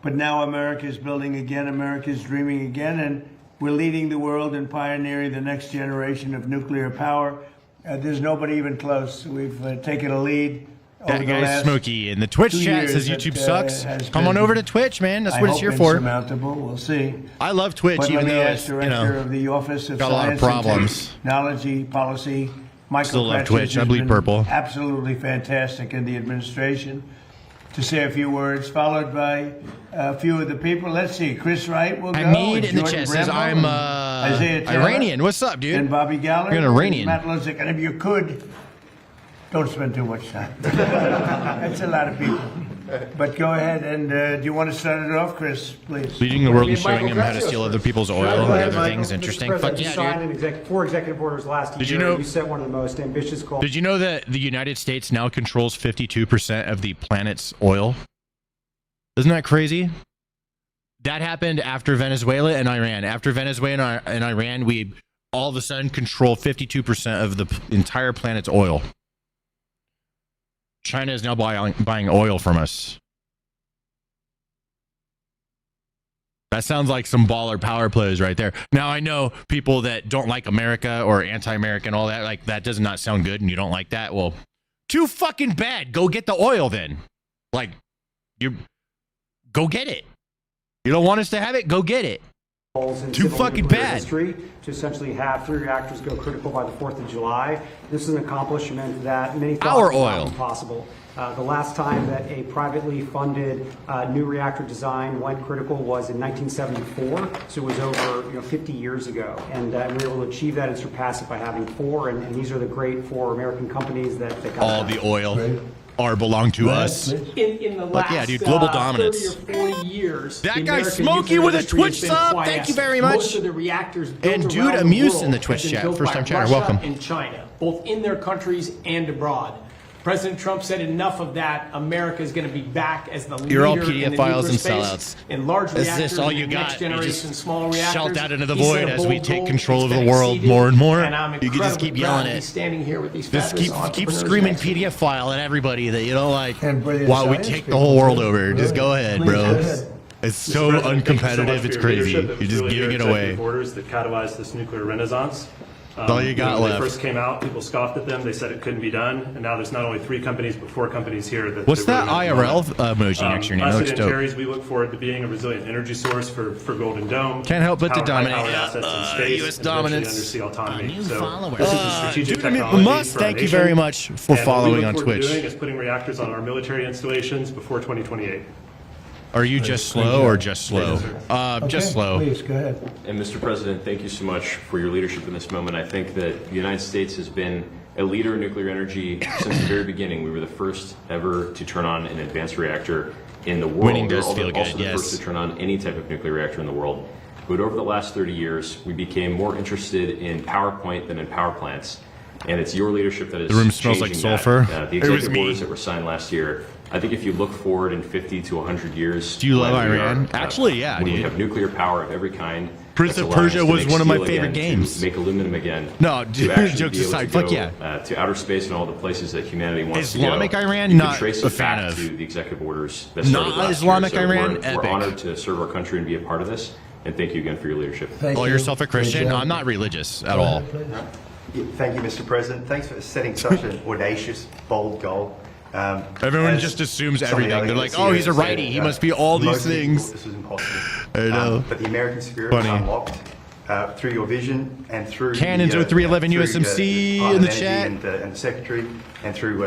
D: But now America is building again, America is dreaming again, and we're leading the world and pioneering the next generation of nuclear power. There's nobody even close. We've taken a lead.
A: That guy's Smokey in the Twitch chat says YouTube sucks. Come on over to Twitch, man. That's what it's here for.
D: Insurmountable. We'll see.
A: I love Twitch,
D: But
A: even
D: let me
A: though
D: ask
A: it's,
D: Director of the Office of
A: got a lot of
D: Science and
A: problems.
D: Technology Policy, Michael
A: Still love
D: Kretsch,
A: Twitch. I
D: has
A: bleed
D: been
A: purple.
D: Absolutely fantastic in the administration. To say a few words, followed by a few of the people. Let's see. Chris Wright will go.
A: Hamid in the
D: Jordan
A: chat says,
D: Brembo
A: I'm
D: and Isaiah Taylor
A: Iranian. What's up, dude?
D: And Bobby Gallagher.
A: You're an Iranian.
D: And Matt Lozick. And if you could, don't spend too much time. That's a lot of people. But go ahead and do you want to start it off, Chris, please?
A: Leading the world and showing him how to steal other people's oil and other things interesting. Fuck yeah, dude.
E: 4 executive orders last year.
A: Did you know?
E: You set one of the most ambitious goals.
A: Did you know that the United States now controls 52% of the planet's oil? Isn't that crazy? That happened after Venezuela and Iran. After Venezuela and Iran, we all of a sudden control 52% of the entire planet's oil. China is now buying oil from us. That sounds like some baller power plays right there. Now, I know people that don't like America or anti-American, all that, like, that does not sound good and you don't like that. Well, too fucking bad. Go get the oil then. Like, go get it. You don't want us to have it? Go get it. Too fucking bad.
E: History to essentially have 3 reactors go critical by the 4th of July. This is an accomplishment that many thought was impossible. The last time that a privately funded new reactor design went critical was in 1974, so it was over 50 years ago. And we were able to achieve that and surpass it by having 4, and these are the great 4 American companies that got
A: all the oil belong to us.
V: In the last
A: yeah, dude, global dominance.
V: 30 or 40 years,
A: that
V: the
A: guy
V: American
A: Smokey
V: nuclear
A: with a
V: industry
A: Twitch
V: has been
A: sub.
V: quiet.
A: Thank you very much.
V: Most of the reactors built
A: and dude,
V: around the
A: Amuse
V: world
A: in the Twitch
V: have been
A: chat.
V: built
A: First time
V: by
A: chatter.
V: Russia
A: Welcome.
V: and China, both in their countries and abroad. President Trump said enough of that. America is going to be back as the leader.
A: You're all
V: in
A: PDF
V: the
A: files
V: nuclear
A: and
V: space,
A: sellouts.
V: in large
A: Is
V: reactors,
A: this all you
V: and
A: got?
V: next
A: You
V: generation
A: just
V: small reactors.
A: shout that into the
V: He set
A: void
V: a
A: as we
V: bold
A: take
V: goal.
A: control of
V: It's
A: the
V: been
A: world
V: exceeded,
A: more and more.
V: and I'm
A: You can just keep
V: incredibly
A: yelling
V: proud to be
A: it.
V: standing here with these
A: Just
V: fabulous
A: keep
V: entrepreneurs
A: screaming
V: next to me.
A: PDF file at everybody that you don't like
D: brilliant
A: while we
D: science
A: take the
D: people,
A: whole world
D: too.
A: over. Just go ahead, bro. It's so uncompetitive. It's crazy. You're just giving it away.
W: Orders that catalyzed this nuclear renaissance.
A: That's all you got
W: when
A: left.
W: they first came out, people scoffed at them. They said it couldn't be done, and now there's not only 3 companies but 4 companies here.
A: What's that IRL emoji next to your name? That
W: Us
A: looks
W: at
A: dope.
W: Antares, we look forward to being a resilient energy source for Golden Dome.
A: Can't help but to
W: power
A: dominate.
W: high-powered assets in space,
A: US
W: and eventually
A: dominance.
W: undersea autonomy.
A: New
W: So
A: followers.
W: this is a strategic
A: Dude,
W: technology
A: Musk,
W: for our
A: thank you
W: nation.
A: very much for
W: And what we
A: following
W: look
A: on
W: forward to
A: Twitch.
W: doing is putting reactors on our military installations before 2028.
A: Are you just slow or just slow? Just slow.
D: Please, go ahead.
X: And Mr. President, thank you so much for your leadership in this moment. I think that the United States has been a leader in nuclear energy since the very beginning. We were the first ever to turn on an advanced reactor in the world.
A: Winning does
X: We were
A: feel
X: also
A: good,
X: the first
A: yes.
X: to turn on any type of nuclear reactor in the world. But over the last 30 years, we became more interested in PowerPoint than in power plants. And it's your leadership that is
A: The room smells like
X: changing that.
A: sulfur.
X: The
A: It was
X: executive
A: me.
X: orders that were signed last year. I think if you look forward in 50 to 100 years,
A: Do you love
X: when we
A: Iran?
X: are,
A: Actually, yeah,
X: when we
A: dude.
X: have nuclear power of every kind.
A: Prince
X: that's
A: of
X: allowing
A: Persia
X: us to
A: was
X: make
A: one of my
X: steel
A: favorite
X: again,
A: games.
X: To make aluminum again.
A: No,
X: to
A: dude,
X: actually
A: jokes
X: be able
A: aside,
X: to
A: fuck
X: go,
A: yeah.
X: to outer space and all the places that humanity wants
A: Islamic
X: to go.
A: Iran,
X: you
A: not
X: can trace
A: a
X: it
A: fan
X: back
A: of.
X: to the executive orders that
A: Not
X: started last
A: Islamic
X: year. So
A: Iran,
X: we're
A: epic.
X: honored to serve our country and be a part of this. And thank you again for your leadership.
A: Call yourself a Christian? I'm not religious at all.
K: Thank you, Mr. President. Thanks for setting such an audacious, bold goal.
A: Everyone
K: As
A: just assumes
K: some of the
A: everything.
K: other
A: They're like, oh, he's a
K: CEOs
A: righty.
K: said,
A: He must be all these
K: most people
A: things.
K: thought this was impossible.
A: I know.
K: But the American spirit
A: Funny.
K: was unlocked through your vision and through
A: Cannons
K: the,
A: 0311
K: through
A: USMC
K: Department
A: in the
K: of Energy
A: chat.
K: and the Secretary, and through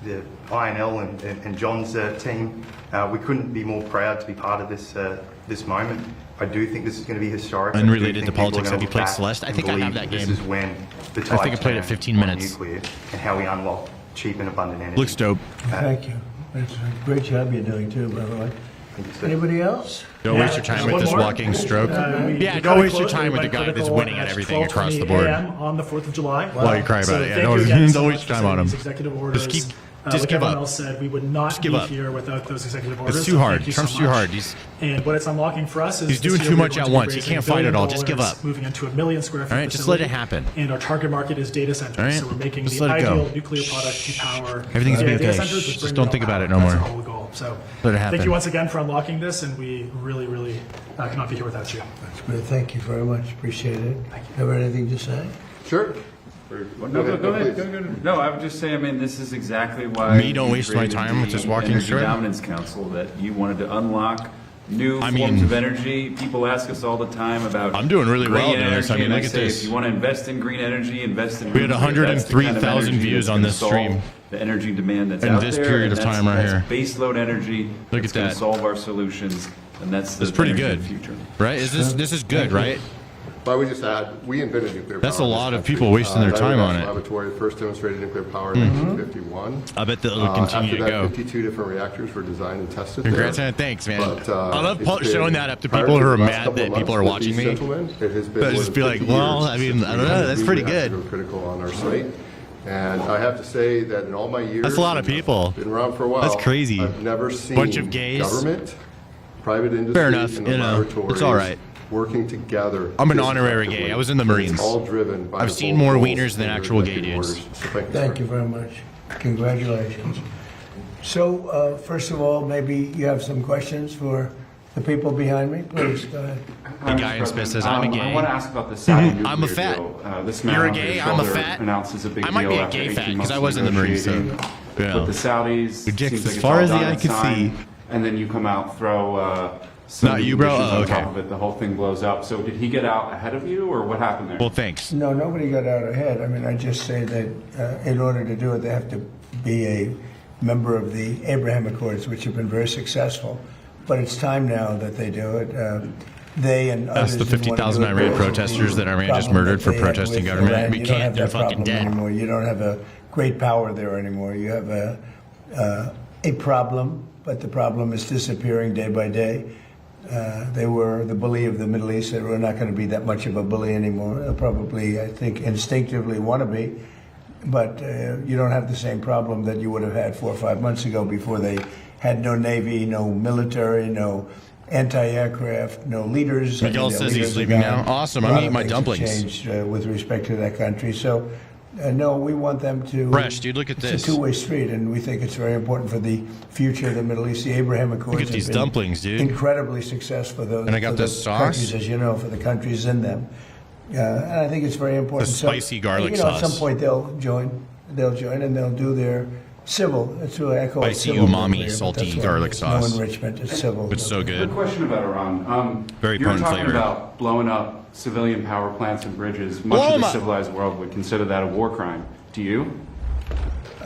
K: the INL and John's team. We couldn't be more proud to be part of this moment. I do think this is going to be historic.
A: Unrelated to politics, have you played Celeste? I think I have that game.
K: This is when the
A: I think I played it 15 minutes.
K: Nuclear and how we unlock cheap and abundant energy.
A: Looks dope.
D: Thank you. It's a great job you're doing too, by the way. Anybody else?
A: Don't waste your time with this walking stroke. Yeah, don't waste your time with the guy that's winning at everything across the board.
V: On the 4th of July.
A: While you cry about it, yeah, don't waste your time on him. Just give
V: everyone
A: up.
V: else said, we would not
A: give
V: be
A: up.
V: here without those executive orders.
A: It's too
V: so
A: hard.
V: thank you so
A: Trump's too
V: much.
A: hard.
V: And what it's unlocking for us is
A: He's
V: this
A: doing
V: year
A: too
V: we're
A: much
V: going
A: at
V: to be
A: once. He
V: raising
A: can't
V: $1
A: fight it
V: billion,
A: all. Just give up.
V: Moving into 1 million square feet.
A: All right, just let it
V: facility.
A: happen.
V: And our target market is data centers.
A: All right,
V: So we're making
A: just
V: the
A: let it go.
V: ideal nuclear product to power.
A: Everything's gonna be
V: data
A: okay.
V: centers, which
A: Just
V: bring
A: don't
V: real
A: think about
V: power.
A: it no
V: That's
A: more.
V: our whole goal. So
A: Let it happen.
V: thank you once again for unlocking this, and we really, really cannot be here without you.
D: That's great. Thank you very much. Appreciate it. Have anything to say?
L: Sure.
N: No, go ahead. No, I would just say, I mean, this is exactly why
A: Me don't
N: we
A: waste my
N: created
A: time with
N: the
A: this walking
N: Energy
A: stroke.
N: Dominance Council, that you wanted to unlock new forms of energy. People ask us all the time about
A: I'm doing really well
N: green
A: doing this.
N: energy,
A: I mean,
N: and
A: look at
N: say,
A: this.
N: If you want to invest in green energy, invest in
A: We had
N: nuclear. That's the kind of
A: 103,000
N: energy
A: views
N: that's
A: on
N: gonna
A: this
N: solve
A: stream.
N: The energy demand that's
A: In
N: out
A: this
N: there,
A: period
N: and
A: of time right
N: that's
A: here.
N: base load energy.
A: Look
N: that's
A: at
N: gonna
A: that.
N: solve our solutions, and that's the
A: It's pretty
N: energy
A: good,
N: of the future.
A: right? This is good, right?
L: But I would just add, we invented nuclear power.
A: That's a
L: in this
A: lot of
L: country.
A: people wasting their time on it.
L: Laboratory first demonstrated nuclear power in
A: Mhm.
L: 1951.
A: I bet that it'll continue
L: After
A: to
L: that,
A: go.
L: 52 different reactors were designed and tested.
A: Congrats
L: there.
A: and thanks, man.
L: But,
A: I love
L: it's been-
A: showing that up to
L: prior
A: people who
L: the
A: are
L: last
A: mad
L: couple
A: that
L: of
A: people
L: months
A: are
L: with
A: watching
L: these
A: me.
L: gentlemen, it has been
A: But
L: more
A: just
L: than
A: be like,
L: 50
A: well,
L: years
A: I mean,
L: since
A: I don't
L: we
A: know,
L: had
A: that's
L: new
A: pretty
L: reactors
A: good.
L: that were critical on our site. And I have to say that in all my years,
A: That's a lot of
L: and I've
A: people.
L: been around for a while.
A: That's crazy.
L: I've never seen
A: Bunch of gays.
L: government, private industry,
A: Fair enough,
L: and the
A: you know,
L: laboratories
A: it's all right.
L: working together.
A: I'm an
L: this
A: honorary
L: effectively.
A: gay. I was in the
L: And
A: Marines.
L: It's all driven by
A: I've
L: the
A: seen
L: bold
A: more
L: goals
A: wieners than
L: of your
A: actual gay
L: executive
A: dudes.
L: orders. So thank you,
D: Thank
L: sir.
D: you very much. Congratulations. So, first of all, maybe you have some questions for the people behind me. Please, go ahead.
A: The guy in Smith says, I'm a gay.
N: I want to ask about the Saudi nuclear
A: I'm a fat.
N: deal. This man
A: You're a
N: on your
A: gay, I'm a
N: shoulder
A: fat.
N: announces a big
A: I might
N: deal
A: be a
N: after
A: gay
N: 18
A: fat because
N: months
A: I
N: of
A: was in the Marines. So,
N: negotiating
A: yeah.
N: with the Saudis.
A: Rejects
N: seems
A: as
N: like
A: far
N: it's
A: as
N: all
A: the
N: done
A: eye
N: and
A: could
N: signed,
A: see.
N: And then you come out, throw some
A: Not you, bro?
N: conditions
A: Oh,
N: on
A: okay.
N: top of it. The whole thing blows up. So did he get out ahead of you, or what happened there?
A: Well, thanks.
D: No, nobody got out ahead. I mean, I just say that in order to do it, they have to be a member of the Abraham Accords, which have been very successful. But it's time now that they do it. They and
A: That's
D: others
A: the
D: didn't want to
A: 50,000
D: do it
A: Iran
D: because of
A: protesters
D: the
A: that Iran just
D: problem
A: murdered
D: that
A: for
D: they had
A: protesting
D: with
A: government.
D: Iran.
A: We
D: You don't
A: can't.
D: have
A: They're
D: that
A: fucking
D: problem
A: dead.
D: anymore. You don't have a great power there anymore. You have a problem, but the problem is disappearing day by day. They were the bully of the Middle East. They were not going to be that much of a bully anymore. They'll probably, I think, instinctively want to be, but you don't have the same problem that you would have had 4 or 5 months ago before they had no navy, no military, no anti-aircraft, no leaders.
A: Miguel says he's leaving now. Awesome. I'm eating my dumplings.
D: Changed with respect to that country. So, no, we want them to.
A: Fresh, dude. Look at this.
D: It's a two-way street, and we think it's very important for the future of the Middle East. The Abraham Accords.
A: Look at these
D: have been
A: dumplings, dude.
D: Incredibly successful. Those,
A: And I got
D: for
A: this
D: the
A: sauce.
D: countries, as you know, for the countries in them. And I think it's very important.
A: The spicy garlic
D: you know, At
A: sauce.
D: some point, they'll join. They'll join, and they'll do their civil. It's to echo
A: Spicy,
D: civil
A: umami,
D: nuclear, but
A: salty
D: that's what
A: garlic
D: it is.
A: sauce.
D: No enrichment. It's civil.
A: It's so good.
N: Quick question about Iran.
A: Very
N: you were
A: potent
N: talking
A: flavor.
N: about blowing up civilian power plants and bridges.
A: Blow
N: Much of
A: 'em
N: the
A: up.
N: civilized world would consider that a war crime. Do you?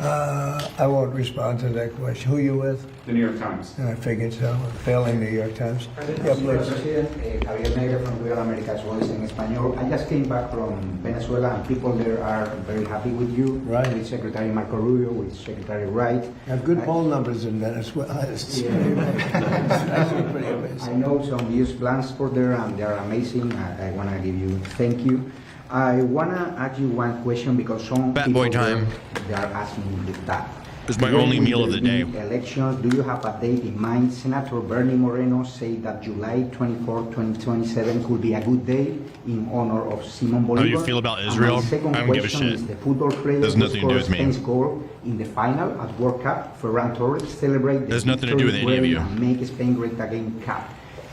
D: I won't respond to that question. Who are you with?
N: The New York Times.
D: I figured so. Failing New York Times. Yeah, please.
O: Javier Negra from Real America's Voice in Espanol. I just came back from Venezuela, and people there are very happy with you.
D: Right.
O: With Secretary Marco Rubio, with Secretary Wright.
D: I have good poll numbers in Venezuela. It's actually pretty amazing.
O: I know some used plans for there, and they are amazing. I want to give you thank you. I want to ask you one question because some
A: Fat
O: people
A: boy time.
O: They are asking me that.
A: It's my only meal of the day.
O: Elections, do you have a date in mind? Senator Bernie Moreno said that July 24, 2027 could be a good day in honor of Simon Bolivar.
A: How do you feel about Israel? I don't give a shit.
O: Is the football player
A: There's nothing to do with me.
O: Spain's goal in the final at World Cup, Ferran Torres celebrate the
A: There's nothing to do with any of you.
O: and make Spain great again cup.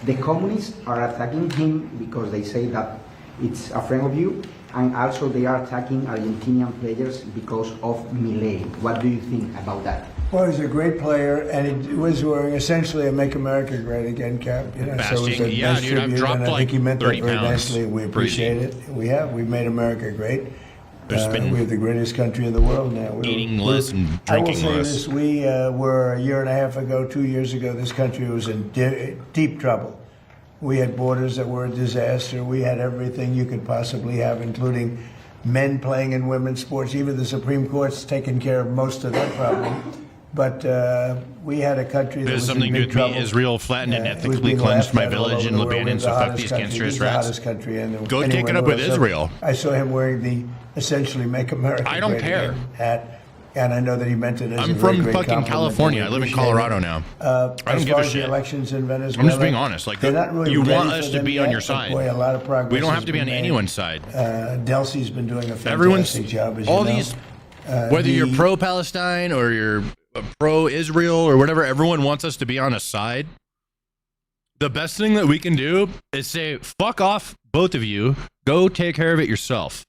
O: The communists are attacking him because they say that it's a friend of you, and also they are attacking Argentinian players because of Milei. What do you think about that?
D: Well, he's a great player, and he was wearing essentially a "Make America Great Again" cap. You know, so it was a
A: Yeah,
D: nice
A: dude, I've
D: tribute,
A: dropped
D: and I think he meant that
A: 30
D: very
A: pounds.
D: nicely. We appreciate it. We've made America great.
A: Just been
D: we're the greatest country in the world now.
A: eating less and drinking
D: I will
A: less.
D: say this: we were a year and a half ago, 2 years ago. This country was in deep trouble. We had borders that were a disaster. We had everything you could possibly have, including men playing in women's sports. Even the Supreme Court's taken care of most of that problem. But we had a country that
A: There's
D: was
A: something
D: in
A: to
D: big
A: do with me.
D: trouble.
A: Israel flattened and
D: It was
A: ethically
D: being
A: cleansed
D: laughed
A: my
D: at all
A: village
D: over
A: in
D: the world.
A: Lebanon,
D: We're
A: so
D: the
A: fuck
D: hottest
A: these
D: country.
A: cancerous
D: He's the
A: rats.
D: hottest country
A: Go
D: anywhere
A: take it
D: in
A: up
D: the
A: with
D: world. So
A: Israel.
D: I saw him wearing the essentially "Make America
A: I don't
D: Great
A: care.
D: Again" hat, and I know that he meant it as a
A: I'm
D: very
A: from
D: great
A: fucking
D: compliment,
A: California.
D: and
A: I live in
D: appreciate
A: Colorado
D: it.
A: now. I don't
D: As
A: give
D: far
A: a
D: as the
A: shit.
D: elections in Venezuela,
A: I'm just being honest. Like,
D: they're not really
A: you
D: ready
A: want
D: for
A: us to
D: them
A: be on
D: yet,
A: your
D: but
A: side.
D: boy, a lot of progress
A: We don't
D: has
A: have to be
D: been
A: on
D: made.
A: anyone's side.
D: Delcy's been doing a fantastic
A: Everyone's
D: job, as
A: all
D: you know.
A: these, whether you're pro-Palestine or you're pro-Israel or whatever, everyone wants us to be on a side. The best thing that we can do is say, fuck off, both of you. Go take care of it yourself.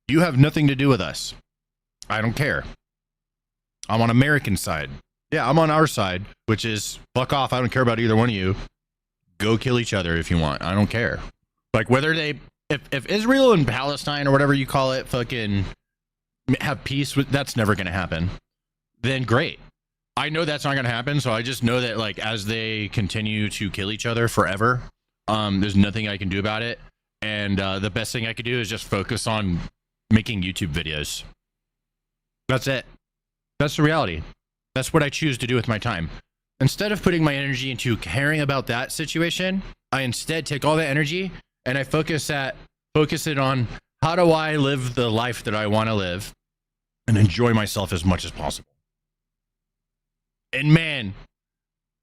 A: You have nothing to do with us. I don't care. I'm on American side. Yeah, I'm on our side, which is fuck off. I don't care about either one of you. Go kill each other if you want. I don't care. Like whether they, if Israel and Palestine or whatever you call it, fucking have peace with, that's never going to happen. Then great. I know that's not going to happen. So I just know that like as they continue to kill each other forever, there's nothing I can do about it. And the best thing I could do is just focus on making YouTube videos. That's it. That's the reality. That's what I choose to do with my time. Instead of putting my energy into caring about that situation, I instead take all that energy and I focus it on how do I live the life that I want to live and enjoy myself as much as possible. And man,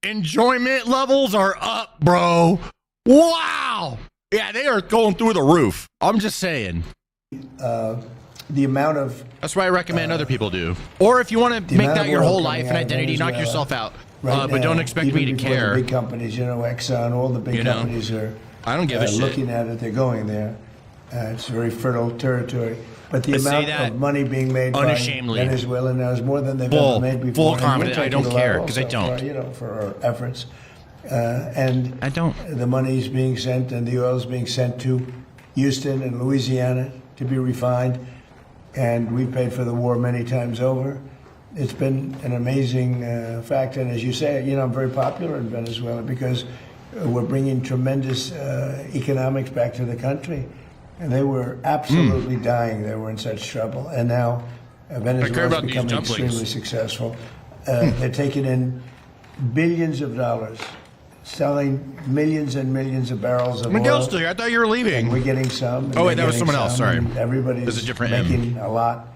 A: enjoyment levels are up, bro. Wow. Yeah, they are going through the roof. I'm just saying.
D: The amount of...
A: That's why I recommend other people do. Or if you want to make that your whole life and identity, knock
D: Venezuela
A: yourself out.
D: right
A: But don't
D: now,
A: expect
D: even
A: me to
D: before
A: care.
D: The big companies, you know, Exxon, all the big companies are
A: I don't give a shit.
D: looking at it. They're going there. It's very fertile territory. But the
A: I say
D: amount
A: that
D: of money being made by
A: unashamedly.
D: Venezuela now is more than they've
A: Full-
D: ever made before.
A: full
D: And we're
A: confidence. I
D: taking
A: don't
D: a lot
A: care, 'cause I
D: also
A: don't.
D: For, you know, for our efforts. And
A: I don't.
D: The money is being sent and the oil is being sent to Houston and Louisiana to be refined. And we paid for the war many times over. It's been an amazing fact. And as you say, you know, I'm very popular in Venezuela because we're bringing tremendous economics back to the country. And they were absolutely dying. They were in such trouble. And now Venezuela has become extremely successful. They're taking in billions of dollars, selling millions and millions of barrels of
A: Miguel's
D: oil.
A: still here. I thought you were leaving.
D: And we're getting some. and
A: Oh, wait,
D: they're
A: that was
D: getting
A: someone else.
D: some,
A: Sorry.
D: and everybody's
A: There's a different M.
D: making a lot.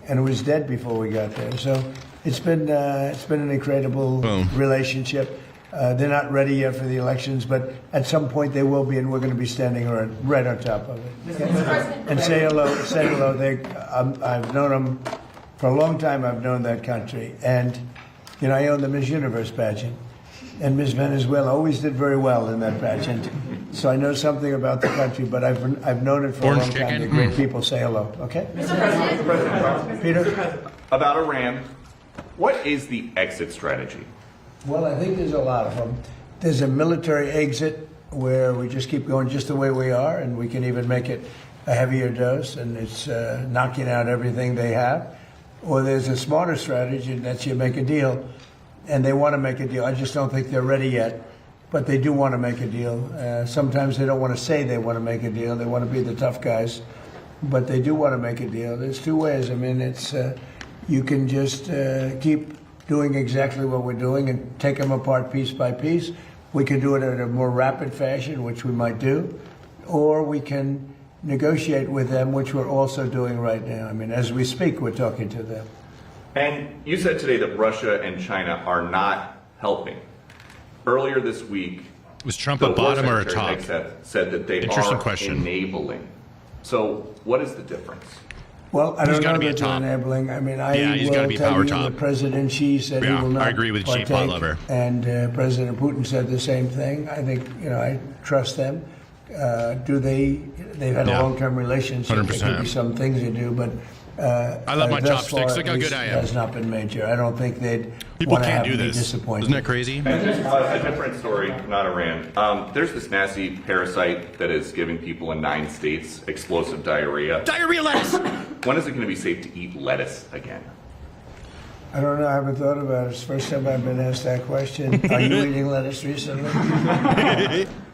D: And it was dead before we got there. So it's been an incredible relationship. They're not ready yet for the elections, but at some point they will be, and we're going to be standing right on top of it. And say hello. Say hello. I've known them for a long time. I've known that country, and you know I own the Miss Universe pageant, and Miss Venezuela always did very well in that pageant. So I know something about the country, but I've known it for a long time. They're great people. Say hello, okay?
G: Mr. President,
D: Peter?
G: About Iran, what is the exit strategy?
D: Well, I think there's a lot of them. There's a military exit where we just keep going just the way we are, and we can even make it a heavier dose, and it's knocking out everything they have. Or there's a smarter strategy, and that's you make a deal, and they want to make a deal. I just don't think they're ready yet, but they do want to make a deal. Sometimes they don't want to say they want to make a deal. They want to be the tough guys, but they do want to make a deal. There's two ways. I mean, it's you can just keep doing exactly what we're doing and take them apart piece by piece. We can do it in a more rapid fashion, which we might do, or we can negotiate with them, which we're also doing right now. I mean, as we speak, we're talking to them.
G: And you said today that Russia and China are not helping. Earlier this week,
A: was Trump a bottom or a top?
G: Said that they are enabling. So what is the difference?
D: Well, I don't know that they're enabling. I mean,
A: he's got to be power top.
D: That President Xi said he will not
A: I agree with Xi, pot lover.
D: And President Putin said the same thing. I think, I trust them. They've had a long-term relationship.
A: 100%.
D: There could be some things they do, but
A: I love my chopsticks. Look how good I am.
D: Has not been major. I don't think they'd
A: People
D: want to
A: can't
D: have
A: do
D: me
A: this.
D: disappointed.
A: Isn't that crazy?
G: A different story, not Iran. There's this nasty parasite that is giving people in 9 states explosive diarrhea.
A: Diarrhea lettuce!
G: When is it going to be safe to eat lettuce again?
D: I don't know. I haven't thought about it. It's the first time I've been asked that question. Are you eating lettuce recently?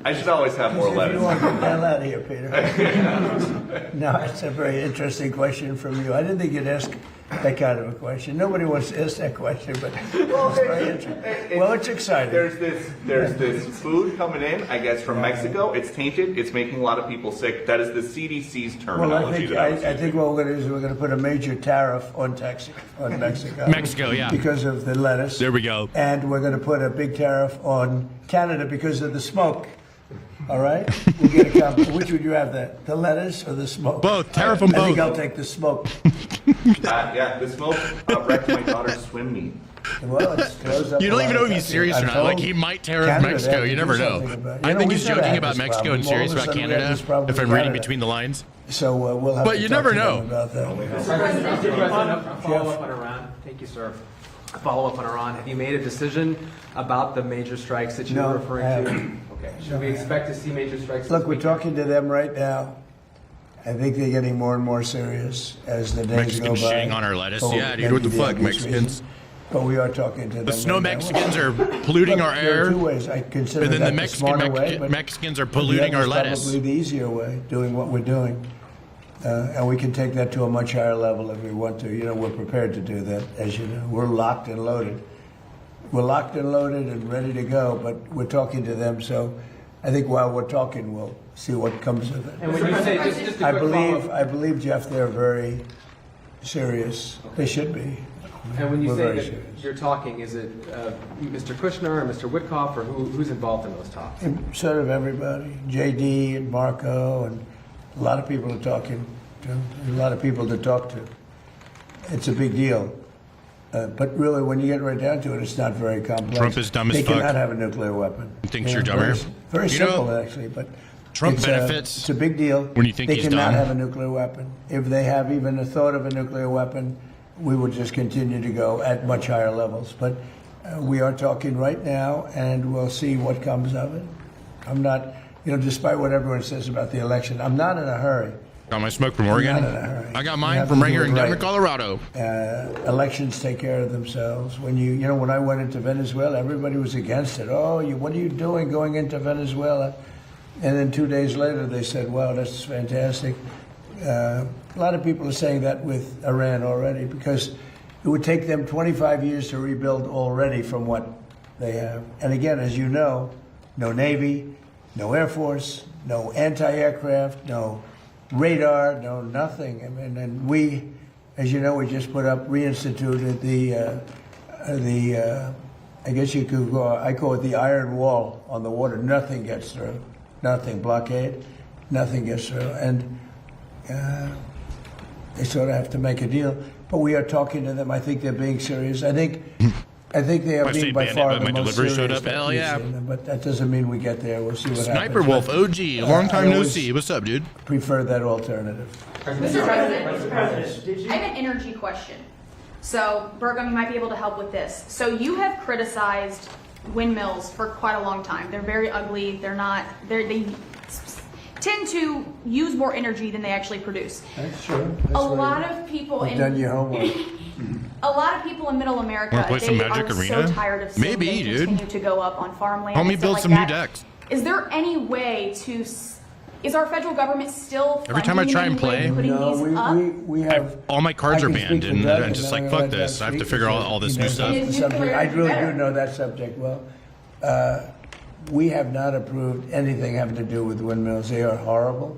G: I should always have more lettuce.
D: You want to get the hell out of here, Peter. No, it's a very interesting question from you. I didn't think you'd ask that kind of a question. Nobody wants to ask that question, but it's very interesting. Well, it's exciting.
G: There's this food coming in, I guess, from Mexico. It's tainted. It's making a lot of people sick. That is the CDC's terminology.
D: Well, I think what we're going to do is we're going to put a major tariff on Mexico.
A: Mexico, yeah.
D: Because of the lettuce.
A: There we go.
D: And we're going to put a big tariff on Canada because of the smoke. All right? We'll get a which would you have, the lettuce or the smoke?
A: Both. Tariff them both.
D: I think I'll take the smoke.
G: Yeah, the smoke wrecked my daughter's swim meet.
D: Well, it throws up
A: you don't
D: a
A: even
D: lot
A: know
D: of
A: if he's
D: stuff.
A: serious or
D: I've
A: not.
D: told
A: Like, he might tariff
D: Canada,
A: Mexico.
D: they have
A: You
D: to
A: never
D: do
A: know.
D: something about it.
A: I think
D: we've
A: he's
D: never
A: joking
D: had
A: about
D: this
A: Mexico
D: problem.
A: and
D: All of
A: serious
D: a
A: about
D: sudden we have
A: Canada,
D: this problem
A: if I'm
D: with
A: reading
D: Canada.
A: between the lines.
D: So we'll have
A: But
D: to
A: you
D: talk
A: never
D: to them
A: know.
D: about that.
I: Mr. President, a follow-up on Iran. Thank you, sir. A follow-up on Iran. Have you made a decision about the major strikes that you were referring to? Okay. Should we expect to see major strikes?
D: Look, we're talking to them right now. I think they're getting more and more serious as the days
A: Mexicans
D: go by.
A: shitting on our lettuce.
D: Oh,
A: Yeah, dude, what the
D: maybe
A: fuck,
D: obvious
A: Mexicans?
D: reason. But we are talking to them.
A: The snow
D: right now.
A: Mexicans are polluting our
D: There
A: air.
D: are 2 ways. I consider
A: And then
D: that
A: the
D: the smarter way, but
A: Mexicans are
D: the
A: polluting
D: other
A: our
D: is
A: lettuce.
D: Probably the easier way, doing what we're doing. And we can take that to a much higher level if we want to. We're prepared to do that, as you know. We're locked and loaded. We're locked and loaded and ready to go, but we're talking to them. So I think while we're talking, we'll see what comes of it.
I: And when you say, just a quick follow-up.
D: I believe, Jeff, they're very serious. They should be.
I: And when you
D: We're
I: say
D: very
I: that
D: serious.
I: you're talking, is it Mr. Kushner or Mr. Witkoff, or who's involved in those talks?
D: Sort of everybody. JD and Marco and a lot of people are talking to. A lot of people to talk to. It's a big deal. But really, when you get right down to it, it's not very complex.
A: Trump is dumb as
D: They
A: fuck.
D: cannot have a nuclear weapon.
A: He thinks you're dumber.
D: Very simple, actually. But
A: Trump benefits
D: it's a big deal.
A: when you think
D: they
A: he's
D: cannot
A: dumb.
D: have a nuclear weapon. If they have even a thought of a nuclear weapon, we will just continue to go at much higher levels. But we are talking right now, and we'll see what comes of it. I'm not, despite what everyone says about the election, I'm not in a hurry.
A: Got my smoke from Oregon.
D: Not in a hurry.
A: I got
D: You
A: mine
D: have
A: from
D: to
A: right
D: do
A: here
D: it
A: in Denver,
D: right.
A: Colorado.
D: Elections take care of themselves. When when I went into Venezuela, everybody was against it. Oh, what are you doing going into Venezuela? And then 2 days later, they said, wow, that's fantastic. A lot of people are saying that with Iran already because it would take them 25 years to rebuild already from what they have. And again, as you know, no Navy, no Air Force, no anti-aircraft, no radar, no nothing. I mean, and we, as you know, we just reinstituted I guess you could I call it the iron wall on the water. Nothing gets through. Nothing. Blockade. Nothing gets through. And they sort of have to make a deal. But we are talking to them. I think they're being serious. I think they are
A: My
D: being
A: state
D: by
A: bandit,
D: far
A: but
D: the
A: my
D: most
A: delivery
D: serious
A: showed up.
D: that
A: Hell
D: we've
A: yeah.
D: seen them. But that doesn't mean we get there. We'll see what happens.
A: Sniper Wolf,
D: But,
A: OG, long time
D: I
A: no
D: always
A: see. What's up, dude?
D: Prefer that alternative.
J: Mr. President, I have an energy question. So, Burgum, you might be able to help with this. So, you have criticized windmills for quite a long time. They're very ugly. They tend to use more energy than they actually produce.
D: That's true.
J: A lot of people
D: You've done your homework.
J: A lot of people in Middle America,
A: Wanna play some
J: they
A: Magic
J: are
A: Arena?
J: so tired of seeing
A: Maybe,
J: them
A: dude.
J: continue to go up on farmland.
A: Help me
J: and stuff
A: build
J: like
A: some new
J: that.
A: decks.
J: Is there any way to? Is our federal government still
A: Every time I
J: funding
A: try
J: in
A: and
J: any way
A: play,
J: putting these up?
D: We have
A: all my cards
D: I
A: are
D: can
A: banned,
D: speak
A: and
D: for Doug,
A: I'm just
D: then
A: like,
D: I'll
A: fuck
D: let
A: this.
D: Doug
A: I have to
D: speak.
A: figure out all this
D: He
A: new
D: knows
A: stuff.
D: the subject. I really do know that subject well. We have not approved anything having to do with windmills. They are horrible.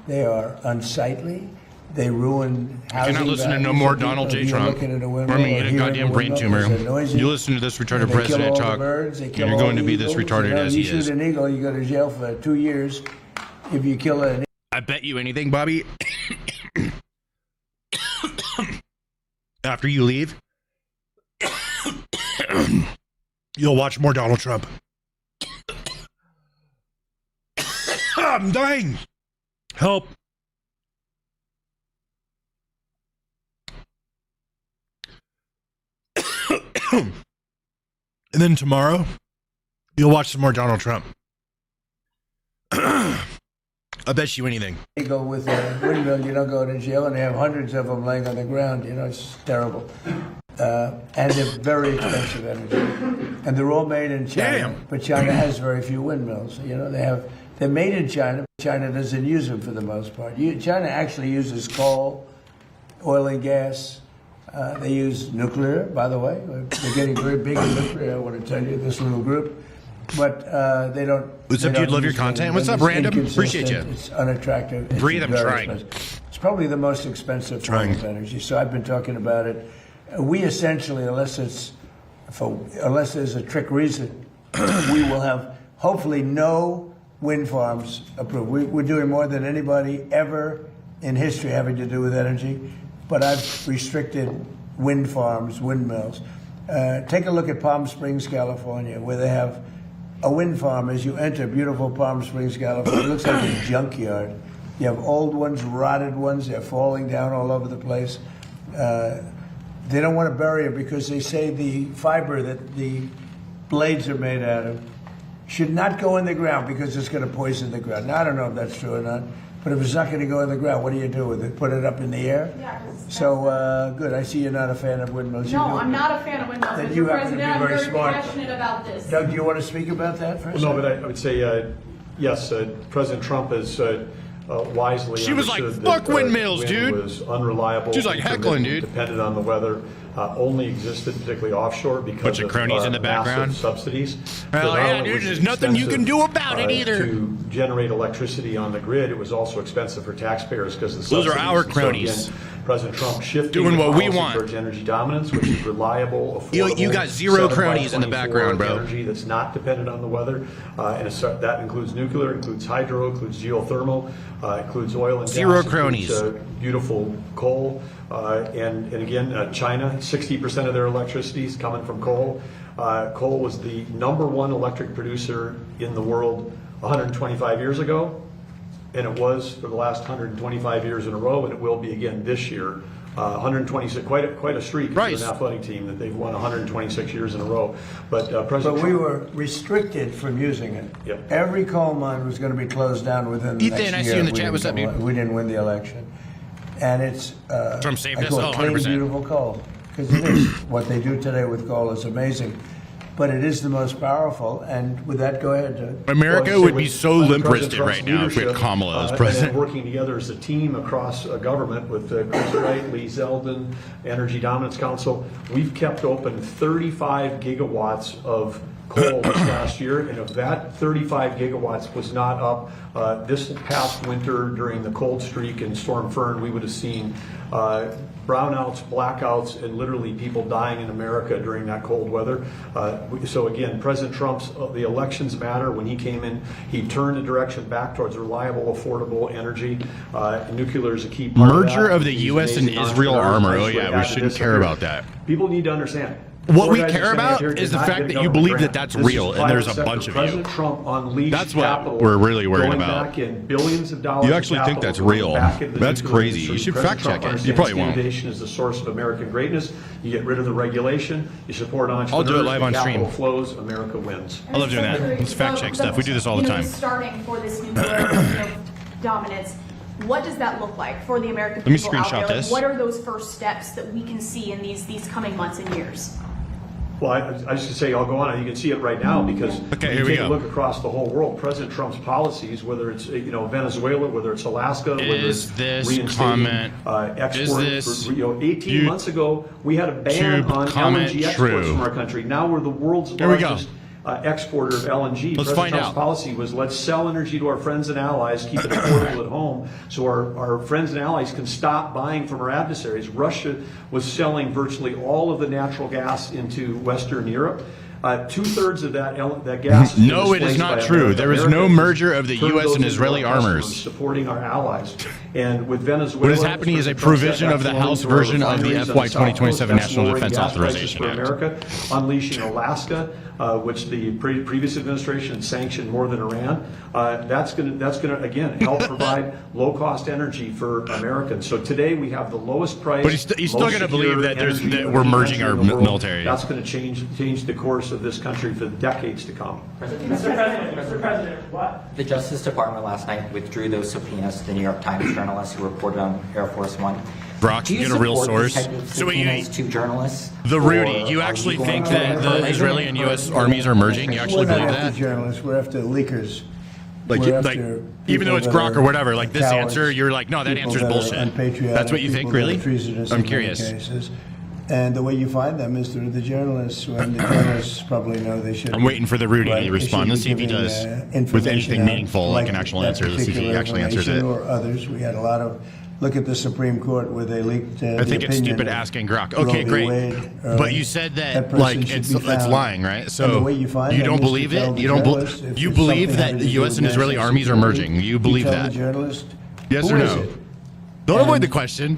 D: They are unsightly. They ruin housing.
A: I cannot listen to no
D: values
A: more
D: of people.
A: Donald J.
D: If you're
A: Trump.
D: looking at a
A: Or
D: windmill
A: I'm going to
D: or
A: get a
D: hearing
A: goddamn brain
D: windmill,
A: tumor.
D: they're noisy.
A: You listen to this retarded
D: And they kill
A: president
D: all
A: talk,
D: the birds, they
A: and
D: kill
A: you're
D: all
A: going to
D: the
A: be this
D: eagles.
A: retarded as
D: you
A: he
D: shoot
A: is.
D: an eagle, you go to jail for 2 years. If you kill an
A: I bet you anything, Bobby. After you leave, you'll watch more Donald Trump. I'm dying. Help. And then tomorrow, you'll watch some more Donald Trump. I bet you anything.
D: You go with a windmill, you don't go to jail, and they have hundreds of them laying on the ground. You know, it's terrible. And they're very expensive energy. And they're all made in China.
A: Damn.
D: But China has very few windmills. You know, they're made in China. China doesn't use them for the most part. China actually uses coal, oil and gas. They use nuclear, by the way. They're getting very big in nuclear, I want to tell you, this little group. But they don't.
A: What's up, dude? Love your content. What's up, Random? Appreciate you.
D: It's unattractive.
A: Breathe, I'm trying.
D: It's probably the most expensive form of energy. So I've been talking about it. We essentially, unless there's a trick reason, we will have hopefully no wind farms approved. We're doing more than anybody ever in history having to do with energy. But I've restricted wind farms, windmills. Take a look at Palm Springs, California, where they have a wind farm. As you enter beautiful Palm Springs, California, it looks like a junkyard. You have old ones, rotted ones, they're falling down all over the place. They don't want to bury it because they say the fiber that the blades are made out of should not go in the ground because it's going to poison the ground. Now, I don't know if that's true or not, but if it's not going to go in the ground, what do you do with it? Put it up in the air?
J: Yeah.
D: So, good. I see you're not a fan of windmills.
J: No, I'm not a fan of windmills.
D: Then
J: Mr.
D: you happen to be
J: President, I'm
D: very
J: very
D: smart.
J: passionate about this.
D: Doug, do you want to speak about that for a
F: No,
D: second?
F: but I would say, yes, President Trump has wisely
A: She was like,
F: understood
A: "Fuck
F: that,
A: windmills,
F: wind
A: dude."
F: was unreliable.
A: She's like heckling, dude.
F: Depended on the weather. Only existed, particularly offshore, because
A: Bunch of cronies in the background.
F: massive subsidies.
A: Hell
F: So not
A: yeah,
F: only
A: dude,
F: was it
A: there's nothing you can do about it either.
F: To generate electricity on the grid, it was also expensive for taxpayers because the
A: Those are
F: subsidies.
A: our
F: So
A: cronies.
F: again, President Trump shifting
A: Doing what
F: the
A: we
F: policy
A: want.
F: towards energy dominance, which is reliable, affordable.
A: You got zero
F: 7 by
A: cronies in the
F: 24
A: background, bro.
F: Energy that's not dependent on the weather, and that includes nuclear, includes hydro, includes geothermal, includes oil and
A: Zero
F: gas,
A: cronies.
F: includes, beautiful coal, and again, China, 60% of their electricity is coming from coal. Coal was the #1 electric producer in the world 125 years ago, and it was for the last 125 years in a row, and it will be again this year. 126, quite a streak for an athletic team that they've won 126 years in a row. But President
D: we
F: Trump,
D: were restricted from using it.
F: Yep.
D: Every coal mine was going to be closed down within the next year.
A: Ethan, I see you in the
D: We
A: chat.
D: didn't
A: What's up,
D: come-
A: dude?
D: We didn't win the election. And it's,
A: Trump saved
D: I
A: us?
D: call
A: Oh,
D: it clean,
A: 100%.
D: beautiful coal. Because it is. What they do today with coal is amazing. But it is the most powerful. And with that, go ahead.
A: America
F: Well,
A: would be
F: with
A: so
F: President
A: limp-wristed
F: Trump's
A: right now if we had
F: leadership,
A: Kamala as
F: and
A: president.
F: working together as a team across government with Chris Wright, Lee Zeldin, Energy Dominance Council, we've kept open 35 gigawatts of coal this last year, and if that 35 gigawatts was not up this past winter during the cold streak and Storm Fern, we would have seen brownouts, blackouts, and literally people dying in America during that cold weather. So again, President Trump's, the elections matter. When he came in, he turned the direction back towards reliable, affordable energy. Nuclear is a key part
A: Merger
F: of that.
A: of the
F: These
A: U.S. and
F: amazing
A: Israel
F: entrepreneurs
A: armor. Oh
F: actually
A: yeah, we
F: added
A: shouldn't
F: this
A: care
F: up
A: about
F: here.
A: that.
F: People need to understand.
A: What we
F: Four guys
A: care
F: standing up
A: about
F: here
A: is the
F: not
A: fact
F: getting
A: that you
F: government
A: believe that
F: grant.
A: that's
F: This is
A: real, and there's a
F: private
A: bunch
F: sector.
A: of you.
F: President Trump unleashed
A: That's what
F: capital
A: we're really worried
F: going
A: about.
F: back in billions of dollars.
A: You
F: of
A: actually think
F: capital
A: that's
F: going
A: real?
F: back into the
A: That's
F: nuclear
A: crazy.
F: industry.
A: You should
F: President
A: fact
F: Trump
A: check it. You
F: understands
A: probably won't.
F: Innovation is the source of American greatness. You get rid of the regulation. You support
A: I'll
F: entrepreneurs.
A: do it live on
F: the capital
A: stream.
F: flows. America wins.
A: I love doing that. It's fact check stuff. We do this all the time.
J: Starting for this nuclear dominance. What does that look like for the American
A: Let me
J: people out
A: screenshot
J: there?
A: this.
J: What are those first steps that we can see in these coming months and years?
F: Well, I was just to say, I'll go on. You can see it right now because
A: Okay,
F: when
A: here
F: you
A: we
F: take
A: go.
F: a look across the whole world. President Trump's policies, whether it's Venezuela, whether it's Alaska, whether
A: Is
F: it's
A: this
F: reinstating
A: comment-
F: export.
A: is this
F: 18 months ago, we had a ban
A: YouTube
F: on
A: comment
F: LNG exports
A: true?
F: from our country. Now we're the world's
A: Here we go.
F: largest exporter of LNG.
A: Let's
F: President
A: find
F: Trump's
A: out.
F: policy was let's sell energy to our friends and allies, keep it affordable at home, so our friends and allies can stop buying from our adversaries. Russia was selling virtually all of the natural gas into Western Europe. 2/3 of that gas has been
A: No, it is
F: displaced
A: not
F: by
A: true.
F: America.
A: There was no
F: America has
A: merger of the
F: turned
A: U.S.
F: those
A: and
F: into
A: Israeli
F: our customers,
A: armors.
F: supporting our allies. And with Venezuela,
A: What is happening is a provision of the House version of the FY 2027 National Defense Authorization
F: for
A: Act.
F: America, unleashing Alaska, which the previous administration sanctioned more than Iran. That's going to again help provide low-cost energy for Americans. So today we have the lowest price.
A: But he's still going to believe that that we're merging our military.
F: That's going to change the course of this country for decades to come.
M: Mr. President, what? The Justice Department last night withdrew those subpoenas to the New York Times journalists who reported on Air Force One.
A: Brock, you get a real source.
M: So to journalists?
A: The Rudy, you actually think that the Israeli and U.S. armies are merging? You actually believe
D: We're not
A: that?
D: after journalists. We're after leakers.
A: Like,
D: We're
A: like
D: after
A: even though it's
D: people
A: Grok
D: that
A: or
D: are
A: whatever, like this
D: cowards,
A: answer, you're like, no, that
D: people
A: answer's
D: that are
A: bullshit.
D: unpatriotic,
A: That's what you think,
D: people that
A: really?
D: are treasonous
A: I'm
D: in many
A: curious.
D: cases. And the way you find them is through the journalists, when the journalists probably know they should.
A: I'm waiting for the Rudy to
D: Right,
A: respond.
D: they
A: Let's see
D: should
A: if he
D: be giving,
A: does. With
D: information
A: anything
D: out,
A: meaningful, like an actual
D: that
A: answer. Let's see if he
D: particular
A: actually answers it.
D: information Or others. We had a lot of. Look at the Supreme Court where they leaked.
A: I think it's stupid asking Grok. Okay, great. But you said that like it's lying, right? So you don't believe it? You don't you believe that the U.S. and Israeli armies are merging? You believe that? Yes or no? Don't avoid the question.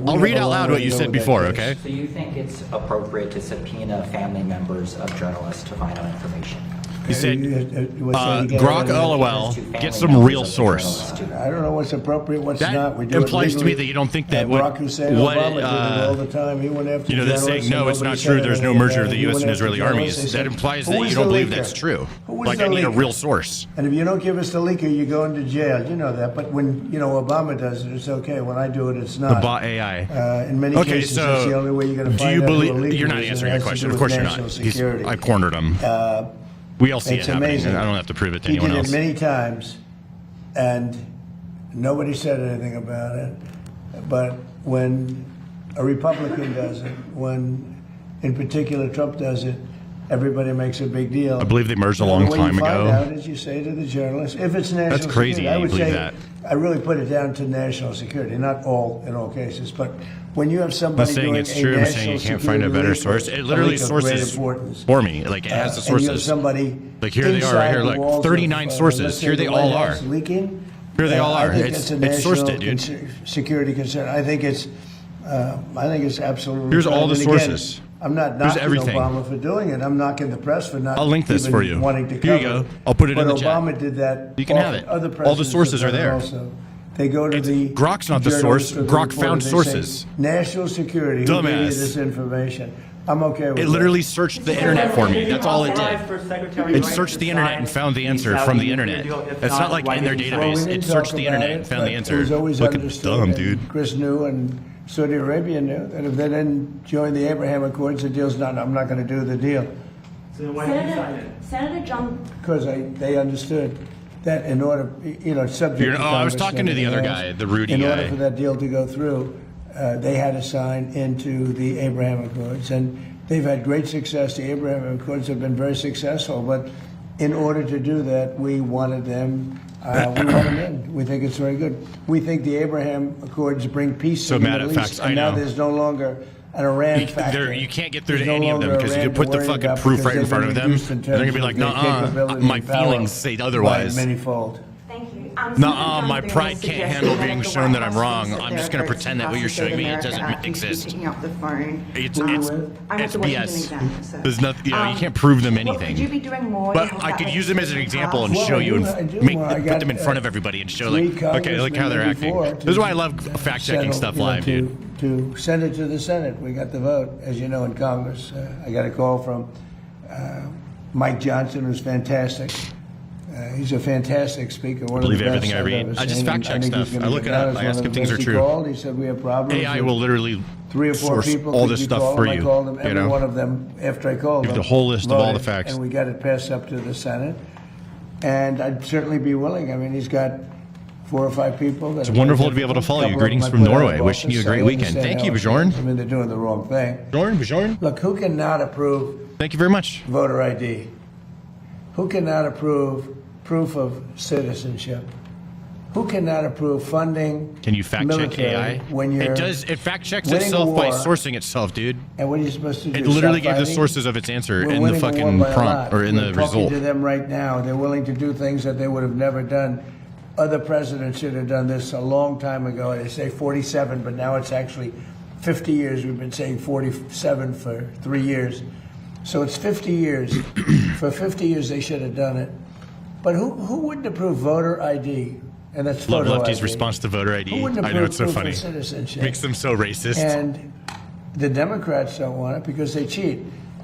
A: I'll read out loud what you said before, okay?
M: So you think it's appropriate to subpoena family members of journalists to find out information?
A: He said, Grok LOL, get some real source.
D: I don't know what's appropriate, what's not. We do
A: implies
D: it
A: to me that you don't think that
D: Barack Hussein Obama did it all the time. He went after
A: they're saying, no, it's not true. There's no merger of the U.S. and Israeli armies. That implies that you don't believe that's true. Like, I need a real source.
D: And if you don't give us the leaker, you go into jail. You know that. But when, Obama does it, it's okay. When I do it, it's not.
A: The bot AI.
D: In many cases, that's the only way you're going to find out who a leaker
A: you're not
D: is,
A: answering
D: and
A: that
D: it has to
A: question.
D: do
A: Of course
D: with
A: you're not.
D: national security.
A: I cornered him. We all see it happening.
D: Amazing.
A: I don't have to prove it to anyone else.
D: He did it many times, and nobody said anything about it. But when a Republican does it, when, in particular, Trump does it, everybody makes a big deal.
A: I believe they merged a long time ago.
D: The way you find out is you say to the journalist, if it's national
A: That's crazy.
D: security, I would
A: believe
D: say
A: that.
D: I really put it down to national security, not in all cases, but when you have somebody
A: I'm saying
D: doing
A: it's
D: a
A: true. I'm
D: national
A: saying you can't
D: security
A: find a better
D: leak,
A: source. It
D: a
A: literally
D: leak of great
A: sources
D: importance,
A: for me. Like it has the sources.
D: And you have somebody
A: like here they are right here. Look, 39 sources. Here they all are.
D: Leaking.
A: Here they all are.
D: I think
A: It's
D: a national
A: sourced it, dude.
D: Security concern. I think it's absolutely.
A: Here's all the
D: and again,
A: sources.
D: I'm not
A: Here's
D: knocking
A: everything.
D: Obama for doing it. I'm knocking the press for not.
A: I'll link this
D: even
A: for you.
D: Wanting to
A: Here you
D: cover
A: go. I'll put it in the chat.
D: Obama did that.
A: You can have it.
D: Other
A: All the
D: presidents
A: sources
D: have
A: are
D: done it
A: there.
D: Also. They go to the.
A: Grok's not the source.
D: journalists or the
A: Grok
D: reporters,
A: found
D: they say,
A: sources.
D: National security. Who gave you
A: Dumbass.
D: this information? I'm okay with
A: It
D: that.
A: literally searched the internet for me. That's all it did. It searched the internet and found the answer from the internet. It's not like in their database. It searched the internet and found the answer.
D: It was always
A: Look at
D: understood,
A: dumb,
D: and
A: dude.
D: Chris knew, and Saudi Arabia knew that if they didn't join the Abraham Accords, the deal's not. I'm not going to do the deal
M: So then why did you sign it? Senator John.
D: because they understood that in order, subject. to
A: I was
D: Congress
A: talking
D: and
A: to the other
D: everything
A: guy,
D: else,
A: the Rudy
D: in
A: guy.
D: order for that deal to go through, they had to sign into the Abraham Accords, and they've had great success. The Abraham Accords have been very successful, but in order to do that, we wanted them. We want them in. We think it's very good. We think the Abraham Accords bring peace
A: So
D: in the
A: mad at
D: Middle
A: facts,
D: East,
A: I
D: and now
A: know.
D: there's no longer an Iran factor.
A: You can't get through to
D: There's
A: any
D: no
A: of them
D: longer
A: because you
D: Iran
A: can put
D: to
A: the
D: worry
A: fucking
D: about
A: proof
D: because
A: right in
D: they've
A: front
D: been
A: of them.
D: reduced in
A: They're gonna
D: terms
A: be like,
D: of their
A: "Nuh-uh,
D: capability
A: my
D: and power
A: feelings say
D: by
A: otherwise."
D: manyfold.
M: Thank you.
A: Nuh-uh, my pride can't handle being shown that I'm wrong. I'm just going to pretend that what you're showing me it doesn't exist.
R: Picking up the phone.
A: It's
R: I went to Washington
A: BS.
R: exam, so.
A: There's nothing. You can't prove them
R: Could you
A: anything.
R: be doing more?
A: But I could use them as an example and show you and put them in front of everybody and show like, okay, look how they're acting. This is why I love fact checking stuff live, dude.
D: To send it to the Senate. We got the vote, as you know, in Congress. I got a call from Mike Johnson, who's fantastic. He's a fantastic speaker. One
A: Believe
D: of the
A: everything
D: best
A: I read.
D: I've ever
A: I just
D: seen,
A: fact
D: and
A: check
D: think he's
A: stuff.
D: gonna
A: I look
D: get
A: it
D: down
A: up.
D: as
A: I
D: one
A: ask
D: of
A: if
D: the
A: things are
D: best. He
A: true.
D: called. He said we have problems.
A: AI will literally
D: 3 or 4
A: source
D: people.
A: all
D: Could
A: this
D: you
A: stuff
D: call
A: for
D: them?
A: you.
D: I called them.
A: You
D: Every
A: know?
D: one of them, after I called
A: Give
D: them,
A: the whole list of all the
D: voted,
A: facts.
D: and we got it passed up to the Senate. And I'd certainly be willing. I mean, he's got 4 or 5 people.
A: It's wonderful to be able to follow you. Greetings from Norway. Wishing you a great weekend. Thank you, Bjorn.
D: I mean, they're doing the wrong thing.
A: Bjorn.
D: Look, who cannot approve
A: Thank you very much.
D: voter ID? Who cannot approve proof of citizenship? Who cannot approve funding?
A: Can you fact check
D: military
A: AI?
D: when you're
A: It fact checks
D: winning a
A: itself by
D: war?
A: sourcing itself, dude.
D: And what are you supposed to do?
A: It literally
D: Stop
A: gave the
D: fighting?
A: sources of its answer
D: We're
A: in the
D: winning a war
A: fucking
D: by a
A: prompt
D: lot.
A: or in
D: We're
A: the
D: talking
A: result.
D: to them right now. They're willing to do things that they would have never done. Other presidents should have done this a long time ago. They say 47, but now it's actually 50 years. We've been saying 47 for 3 years. So it's 50 years. For 50 years, they should have done it. But who wouldn't approve voter ID? And that's
A: Love
D: photo
A: Lefty's
D: ID.
A: response to voter ID.
D: Who wouldn't
A: I know it's so
D: approve
A: funny.
D: proof of citizenship?
A: Makes them so racist.
D: And the Democrats don't want it because they cheat.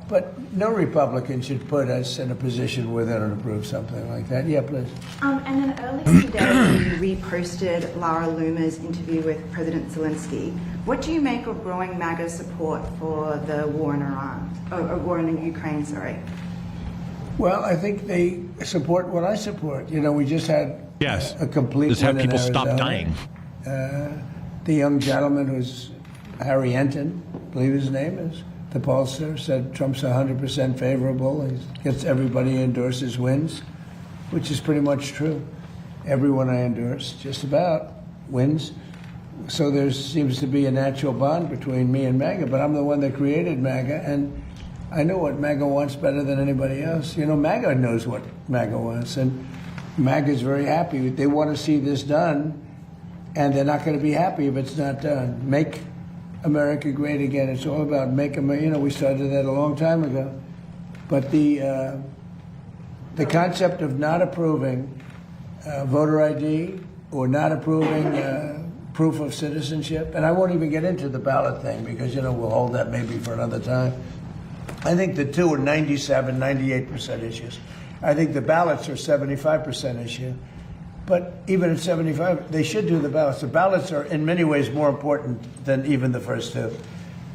D: But no Republican should put us in a position where they don't approve something like that. Yeah, please.
R: And then earlier today, you reposted Lara Loomer's interview with President Zelensky. What do you make of growing MAGA support for the war in Iran, or war in Ukraine? Sorry.
D: Well, I think they support what I support. You know, we just had a complete
A: Just have
D: win in
A: people stop
D: Arizona.
A: dying.
D: The young gentleman who's Harry Enton, I believe his name is, the pollster, said Trump's 100% favorable. He gets everybody he endorses wins, which is pretty much true. Everyone I endorse, just about, wins. So there seems to be a natural bond between me and MAGA, but I'm the one that created MAGA, and I know what MAGA wants better than anybody else. You know, MAGA knows what MAGA wants, and MAGA is very happy. They want to see this done, and they're not going to be happy if it's not done. Make America great again. It's all about make America. You know, we started that a long time ago. But the concept of not approving voter ID or not approving proof of citizenship, and I won't even get into the ballot thing because, you know, we'll hold that maybe for another time. I think the two are 97, 98% issues. I think the ballots are 75% issue. But even at 75, they should do the ballots. The ballots are in many ways more important than even the first two.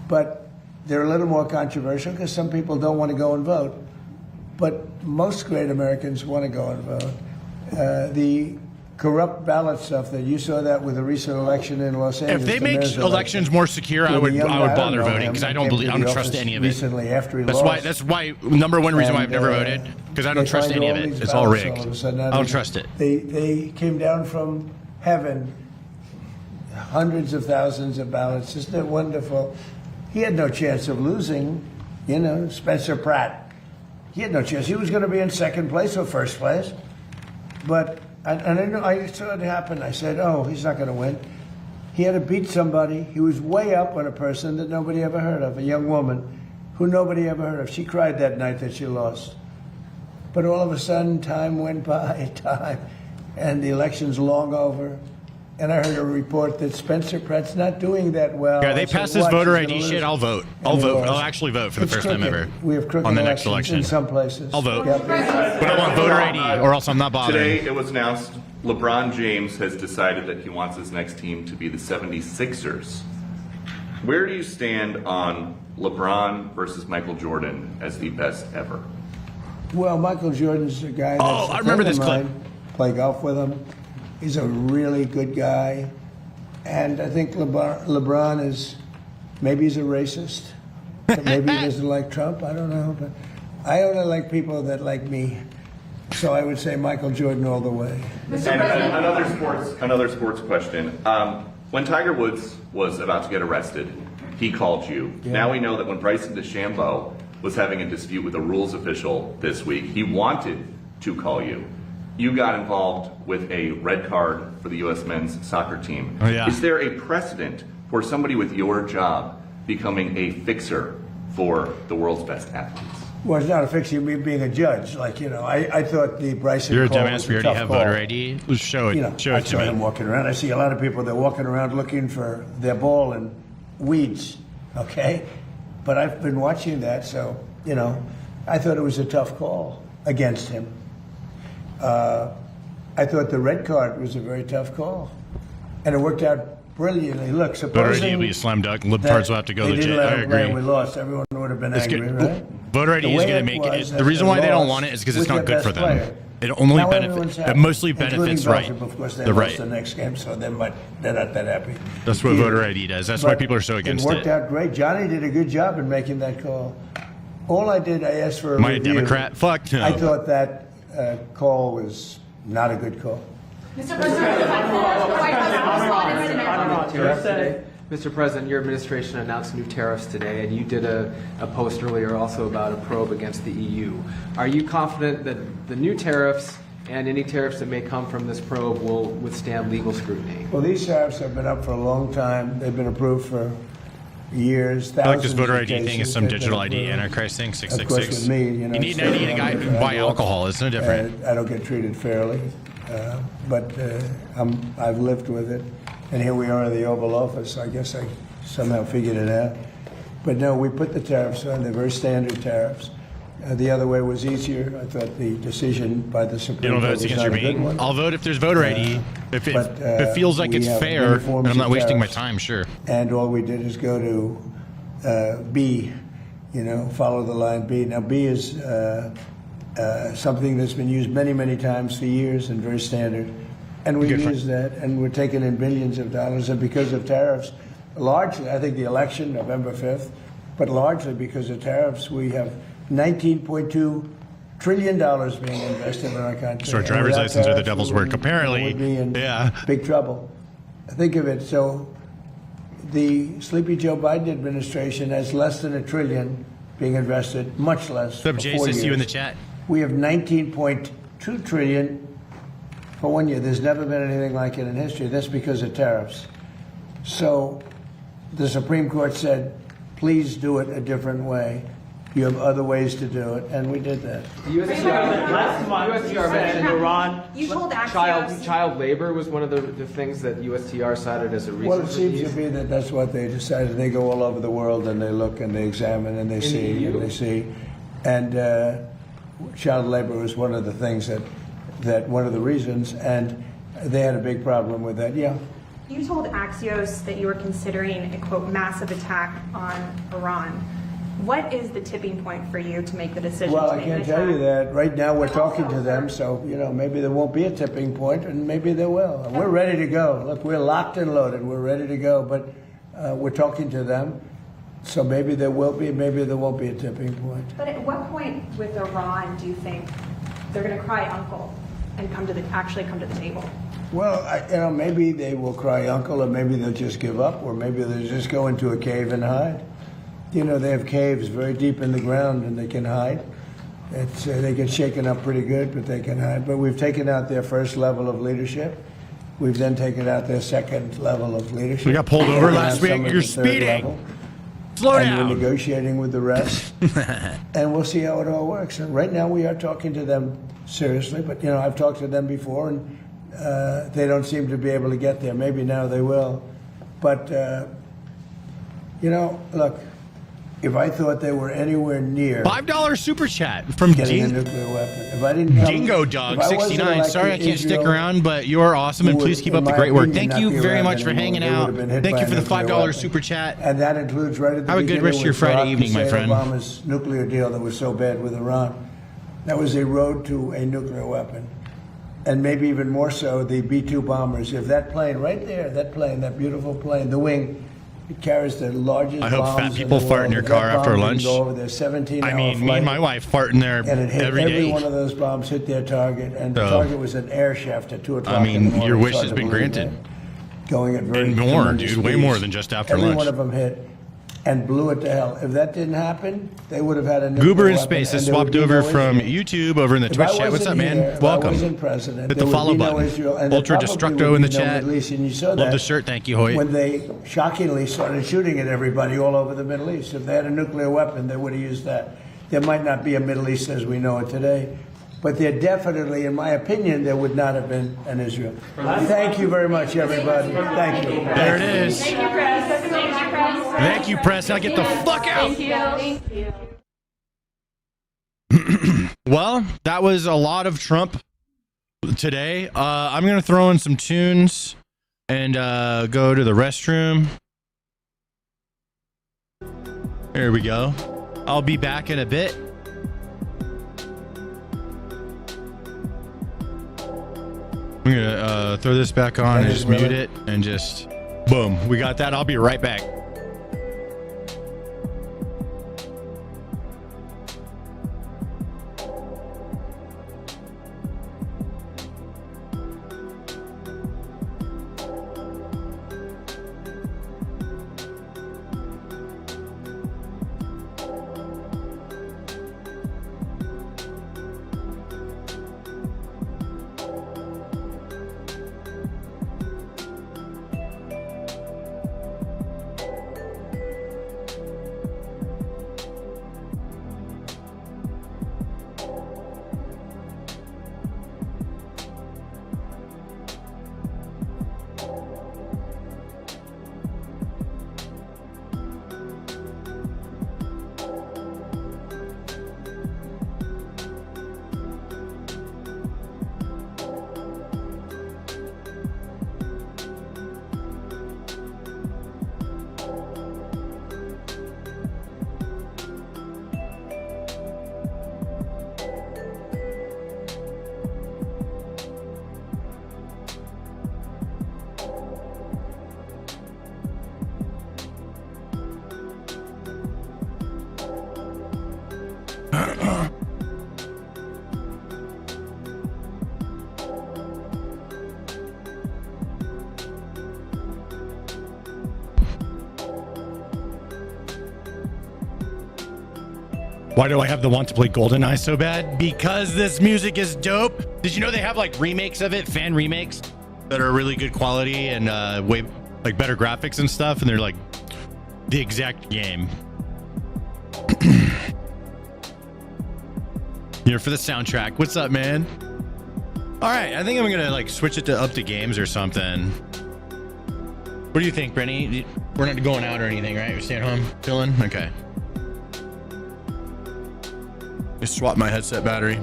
D: But they're a little more controversial because some people don't want to go and vote. But most great Americans want to go and vote. The corrupt ballot stuff that you saw that with the recent election in Los Angeles.
A: If they make elections more secure, I would bother voting because I don't trust any of it.
D: Recently, after he
A: That's
D: lost.
A: why number one reason why I've never voted, because I don't trust any of it. It's all rigged. I don't trust it.
D: They came down from heaven, hundreds of thousands of ballots. Isn't it wonderful? He had no chance of losing, you know, Spencer Pratt. He had no chance. He was going to be in second place or first place. But I saw it happen. I said, oh, he's not going to win. He had to beat somebody. He was way up on a person that nobody ever heard of, a young woman who nobody ever heard of. She cried that night that she lost. But all of a sudden, time went by, and the election's long over. And I heard a report that Spencer Pratt's not doing that well.
A: Yeah, they pass this voter ID shit. I'll vote. I'll vote. I'll actually vote for the first time ever.
D: We have crooked
A: on the next
D: elections
A: election.
D: in some places.
A: I'll vote. But I want voter ID, or else I'm not bothering.
G: Today, it was announced LeBron James has decided that he wants his next team to be the 76ers. Where do you stand on LeBron versus Michael Jordan as the best ever?
D: Well, Michael Jordan's a guy that's
A: I remember this clip.
D: Play golf with him. He's a really good guy. And I think LeBron is, maybe he's a racist. Maybe he doesn't like Trump. I don't know. But I only like people that like me. So I would say Michael Jordan all the way.
G: And another sports question. When Tiger Woods was about to get arrested, he called you.
D: Yeah.
G: Now we know that when Bryson DeChambeau was having a dispute with a rules official this week, he wanted to call you. You got involved with a red card for the U.S. men's soccer team.
A: Oh, yeah.
G: Is there a precedent for somebody with your job becoming a fixer for the world's best athletes?
D: Well, it's not a fix. You mean being a judge. Like, you know, I thought the Bryson
A: You're a
D: call
A: dumbass.
D: was
A: We already
D: tough
A: have
D: call.
A: voter ID. Show it.
D: You know,
A: Show
D: I
A: it to
D: saw him
A: me.
D: walking around. I see a lot of people, they're walking around looking for their ball in weeds, okay? But I've been watching that, so, you know, I thought it was a tough call against him. I thought the red card was a very tough call. And it worked out brilliantly. Look,
A: Voter ID
D: supposing
A: will be a slam dunk. Libtards will have to go
D: they
A: legit.
D: didn't let
A: I
D: him play and
A: agree.
D: we lost, everyone would have been angry, right?
A: Voter ID
D: The
A: is
D: way
A: going to
D: it
A: make
D: was
A: it.
D: that
A: The reason
D: they
A: why they don't
D: lost
A: want it is because it's
D: with
A: not
D: their
A: good for
D: best
A: them.
D: player.
A: It only
D: Now everyone's
A: benefits. It
D: happy,
A: mostly
D: including
A: benefits right.
D: Belgium, of course, they
A: The
D: lost
A: right.
D: the next game, so they're not that happy.
A: That's what
D: Either.
A: voter ID does. That's why
D: But
A: people are so against
D: it worked
A: it.
D: out great. Johnny did a good job in making that call. All I did, I asked for a
A: Am I a
D: review.
A: Democrat? Fuck no.
D: I thought that call was not a good call.
J: Mr. President, the White House Correspondents today.
I: Mr. President, your administration announced new tariffs today, and you did a post earlier also about a probe against the EU. Are you confident that the new tariffs and any tariffs that may come from this probe will withstand legal scrutiny?
D: Well, these tariffs have been up for a long time. They've been approved for years.
A: I like this voter ID thing is some digital ID Antichrist thing, 666.
D: Of course, with me, you know,
A: you need an ID to buy alcohol. It's no different.
D: I don't get treated fairly, but I've lived with it. And here we are in the Oval Office. I guess I somehow figured it out. But no, we put the tariffs on. They're very standard tariffs. The other way was easier. I thought the decision by the Supreme Court was not a good one.
A: I'll vote if there's voter ID. If it feels like it's fair, and I'm not wasting my time, sure.
D: And all we did is go to B, you know, follow the line B. Now, B is something that's been used many, many times for years and very standard. And we use that, and we're taking in billions of dollars. And because of tariffs, largely, I think the election, November 5th, but largely because of tariffs, we have $19.2 trillion being invested in our country.
A: So our driver's license are the devil's work, apparently.
D: We'd be in
A: yeah.
D: big trouble. Think of it. So the Sleepy Joe Biden administration has less than $1 trillion being invested, much less.
A: What's up, Jason? I see you in the chat.
D: We have $19.2 trillion for 1 year. There's never been anything like it in history. That's because of tariffs. So the Supreme Court said, please do it a different way. You have other ways to do it, and we did that.
I: USTR mentioned Iran.
J: You told Axios.
I: Child labor was one of the things that USTR cited as a reason.
D: Well, it seems to be that that's what they decided. They go all over the world and they look and they examine and they see and they see. And child labor was one of the things that one of the reasons, and they had a big problem with that. Yeah.
J: You told Axios that you were considering a, quote, massive attack on Iran. What is the tipping point for you to make the decision
D: Well,
J: to
D: I
J: make
D: can't
J: an
D: tell you
J: attack?
D: that. Right now we're talking to them, so, you know, maybe there won't be a tipping point, and maybe there will. We're ready to go. Look, we're locked and loaded. We're ready to go, but we're talking to them, so maybe there will be, maybe there won't be a tipping point.
J: But at what point with Iran do you think they're going to cry uncle and actually come to the table?
D: Well, you know, maybe they will cry uncle, or maybe they'll just give up, or maybe they'll just go into a cave and hide. You know, they have caves very deep in the ground, and they can hide. They get shaken up pretty good, but they can hide. But we've taken out their first level of leadership. We've then taken out their second level of leadership.
A: We got pulled over last week. You're speeding. Slow down.
D: And we're negotiating with the rest, and we'll see how it all works. And right now, we are talking to them seriously. But you know, I've talked to them before, and they don't seem to be able to get there. Maybe now they will. But you know, look. If I thought they were anywhere near
A: $5 super chat from
D: getting a nuclear weapon, if I didn't come,
A: Dingo Dog 69. Sorry I can't stick around, but you are awesome, and please keep up the great work. Thank you very much for hanging out. Thank you for the $5 super chat.
D: And that includes right at the
A: Have a good rest of your Friday evening, my friend.
D: Obama's nuclear deal that was so bad with Iran. That was a road to a nuclear weapon, and maybe even more so the B-2 bombers. If that plane right there, that plane, that beautiful plane, the wing. It carries the largest.
A: I hope fat people fart in your car after lunch. I mean, me and my wife fart in there every day.
D: Every one of those bombs hit their target, and the target was an air shaft at 2 o'clock.
A: I mean, your wish has been granted.
D: Going at very
A: and more, dude, way more than just after lunch.
D: Every one of them hit and blew it to hell. If that didn't happen, they would have had a nuclear
A: Goober in
D: weapon,
A: Space has swapped over from YouTube over in the Twitch chat. What's up, man? Welcome. Hit the follow button. Ultra Destructo in the chat. Love the shirt. Thank you, Hoyt.
D: When they shockingly started shooting at everybody all over the Middle East. If they had a nuclear weapon, they would have used that. There might not be a Middle East as we know it today. But there definitely, in my opinion, there would not have been an Israel. Thank you very much, everybody. Thank you.
A: There it is.
J: Thank you, Press.
A: Thank you, Press. Now get the fuck out.
J: Thank you.
A: Well, that was a lot of Trump today. I'm going to throw in some tunes and go to the restroom. There we go. I'll be back in a bit. I'm going to throw this back on and just mute it and just boom. We got that. I'll be right back. Why do I have the want to play GoldenEye so bad? Because this music is dope. Did you know they have like remakes of it, fan remakes that are really good quality and way like better graphics and stuff, and they're like the exact game. Here for the soundtrack. What's up, man? All right, I think I'm gonna like switch it to up to games or something. What do you think, Brenny? We're not going out or anything, right? We're staying home, chilling. Okay. Just swap my headset battery.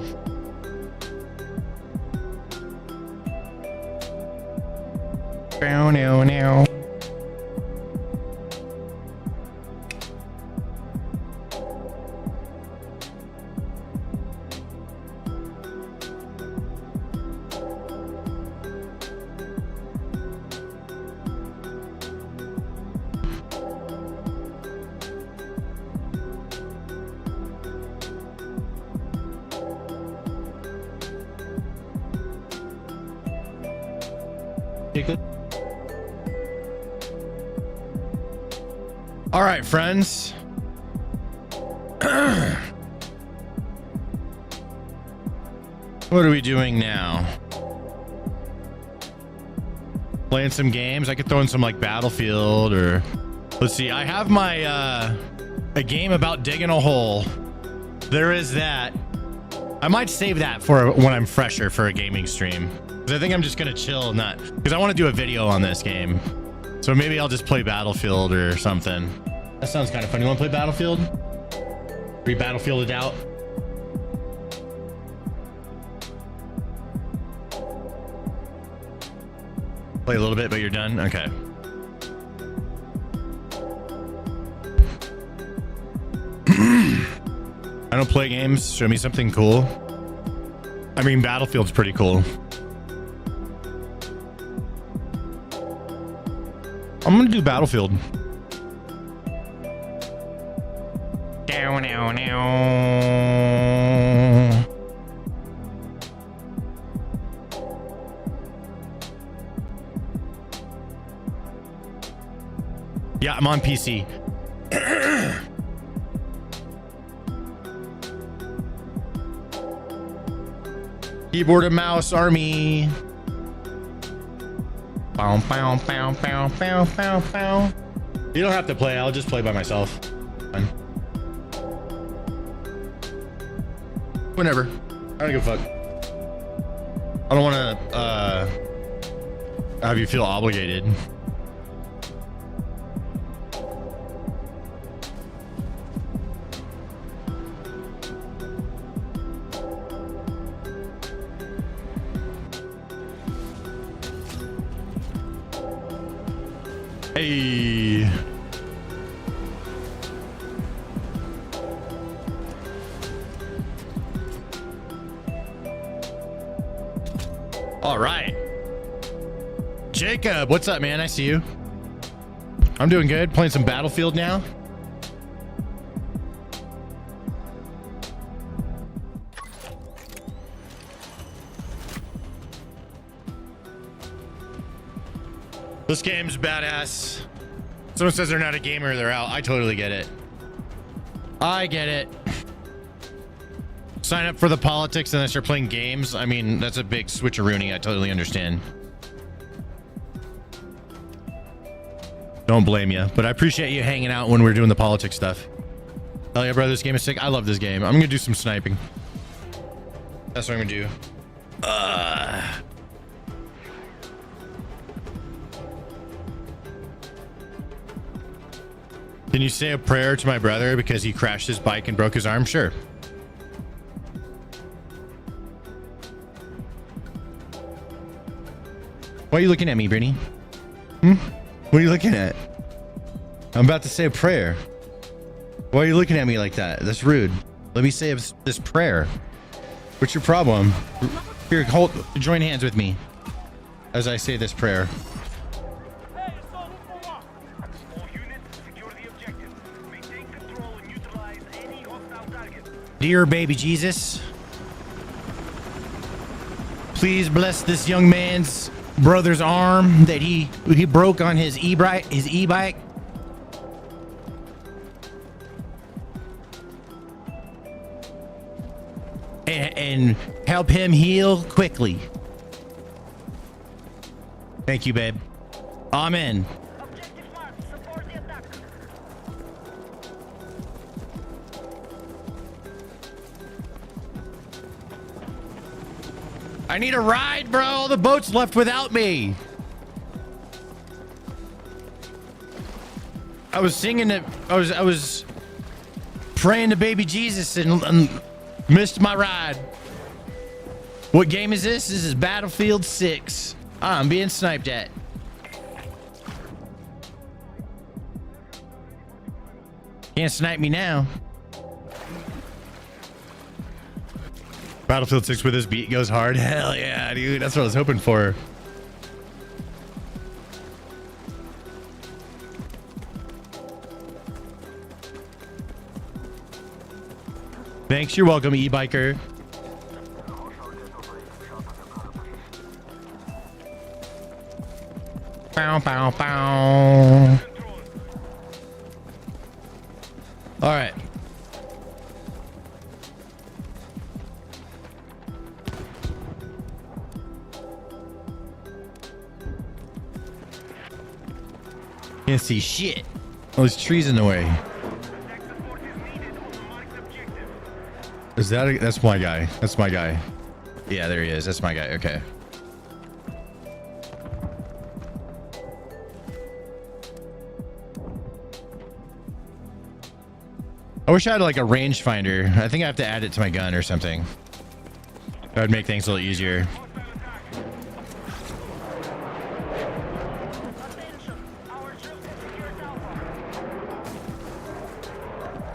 A: Now. All right, friends. What are we doing now? Playing some games. I could throw in some like Battlefield or let's see. I have my a game about digging a hole. There is that. I might save that for when I'm fresher for a gaming stream. Because I think I'm just gonna chill and not because I want to do a video on this game. So maybe I'll just play Battlefield or something. That sounds kind of fun. You want to play Battlefield? Re-Battlefielded out? Play a little bit, but you're done? Okay. I don't play games. Show me something cool. I mean, Battlefield's pretty cool. I'm gonna do Battlefield. Yeah, I'm on PC. Keyboard and mouse army. Bow, bow, bow, bow, bow, bow, bow. You don't have to play. I'll just play by myself. Fine. Whenever. I don't give a fuck. I don't want to have you feel obligated. Hey. All right. Jacob, what's up, man? I see you. I'm doing good. Playing some Battlefield now. This game's badass. Someone says they're not a gamer, they're out. I totally get it. I get it. Sign up for the politics and then start playing games. I mean, that's a big switcheroony. I totally understand. Don't blame you, but I appreciate you hanging out when we're doing the politics stuff. Hell yeah, bro, this game is sick. I love this game. I'm gonna do some sniping. That's what I'm gonna do. Can you say a prayer to my brother because he crashed his bike and broke his arm? Sure. Why are you looking at me, Brittany? What are you looking at? I'm about to say a prayer. Why are you looking at me like that? That's rude. Let me say this prayer. What's your problem? Here, join hands with me as I say this prayer. Dear baby Jesus, please bless this young man's brother's arm that he broke on his e-bike. and help him heal quickly. Thank you, babe. Amen. I need a ride, bro. All the boats left without me. I was singing it. I was praying to baby Jesus and missed my ride. What game is this? This is Battlefield 6. I'm being sniped at. Can't snipe me now. Battlefield 6 with this beat goes hard. Hell yeah, dude. That's what I was hoping for. Thanks. You're welcome, e-biker. Bow, bow, bow. All right. Can't see shit. Oh, there's trees in the way. Is that that's my guy? That's my guy. Yeah, there he is. That's my guy. Okay. I wish I had like a rangefinder. I think I have to add it to my gun or something. That would make things a little easier.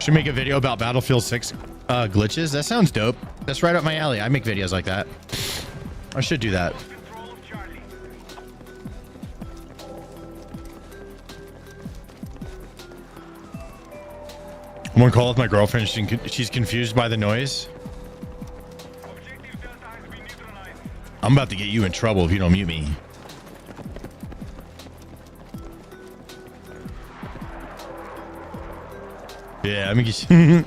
A: Should make a video about Battlefield 6 glitches. That sounds dope. That's right up my alley. I make videos like that. I should do that. I'm gonna call with my girlfriend. She's confused by the noise. I'm about to get you in trouble if you don't mute me. Yeah, let me get you.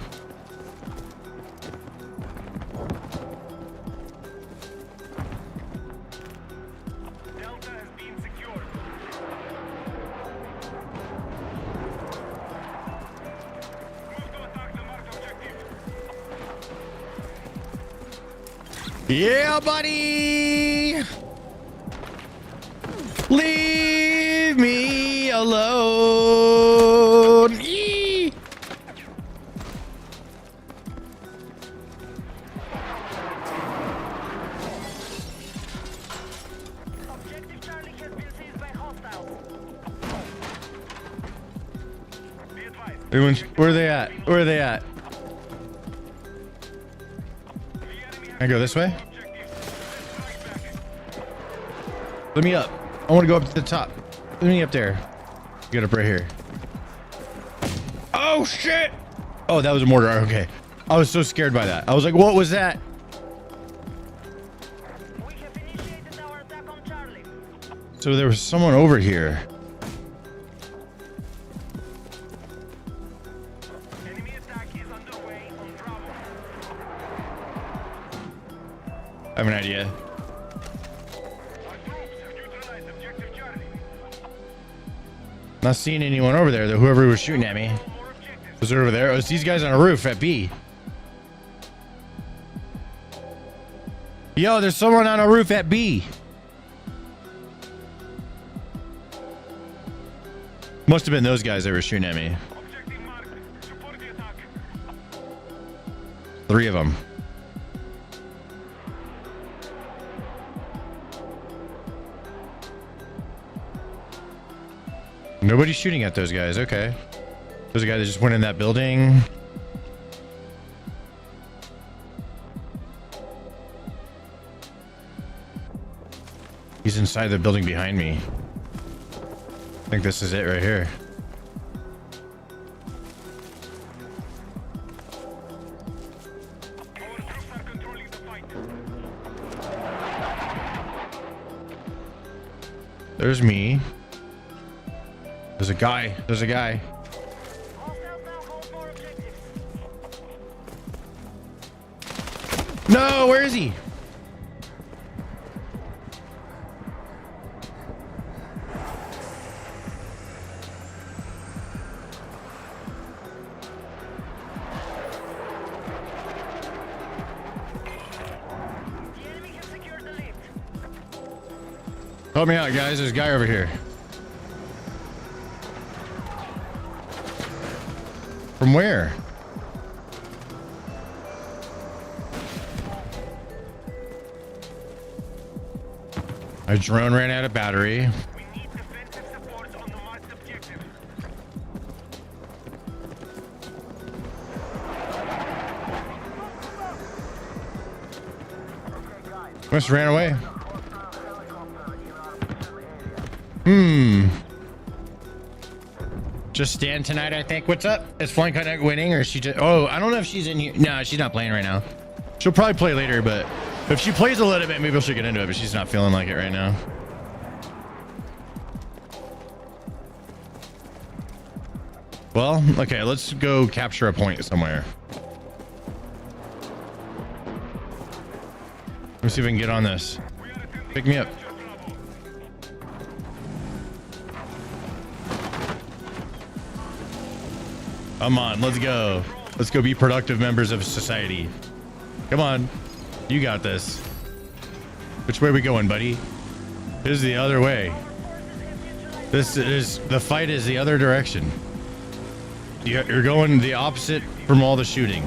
A: Yeah, buddy. Leave me alone. Yee. Where are they at? Where are they at? Can I go this way? Let me up. I want to go up to the top. Let me up there. Get up right here. Oh, shit. Oh, that was a mortar. Okay. I was so scared by that. I was like, what was that? So there was someone over here. I have an idea. Not seeing anyone over there, though. Whoever was shooting at me was over there. Oh, it's these guys on a roof at B. Yo, there's someone on a roof at B. Must have been those guys that were shooting at me. 3 of them. Nobody's shooting at those guys. Okay. There's a guy that just went in that building. He's inside the building behind me. I think this is it right here. There's me. There's a guy. There's a guy. No, where is he? Help me out, guys. There's a guy over here. From where? A drone ran out of battery. Must have ran away. Just stand tonight, I think. What's up? Is Flying Connect winning, or is she just... Oh, I don't know if she's in here. No, she's not playing right now. She'll probably play later, but if she plays a little bit, maybe she'll get into it, but she's not feeling like it right now. Well, okay, let's go capture a point somewhere. Let's see if we can get on this. Pick me up. Come on, let's go. Let's go be productive members of society. Come on. You got this. Which way are we going, buddy? This is the other way. This is... The fight is the other direction. You're going the opposite from all the shooting.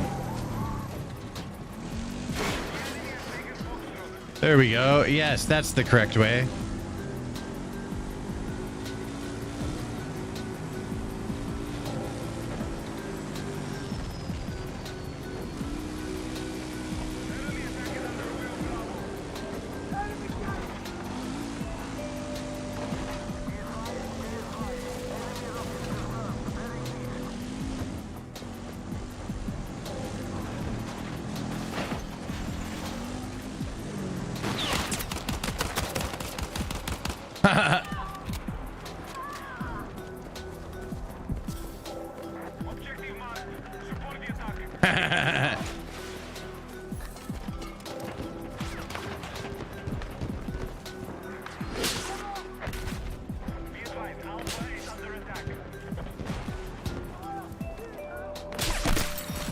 A: There we go. Yes, that's the correct way.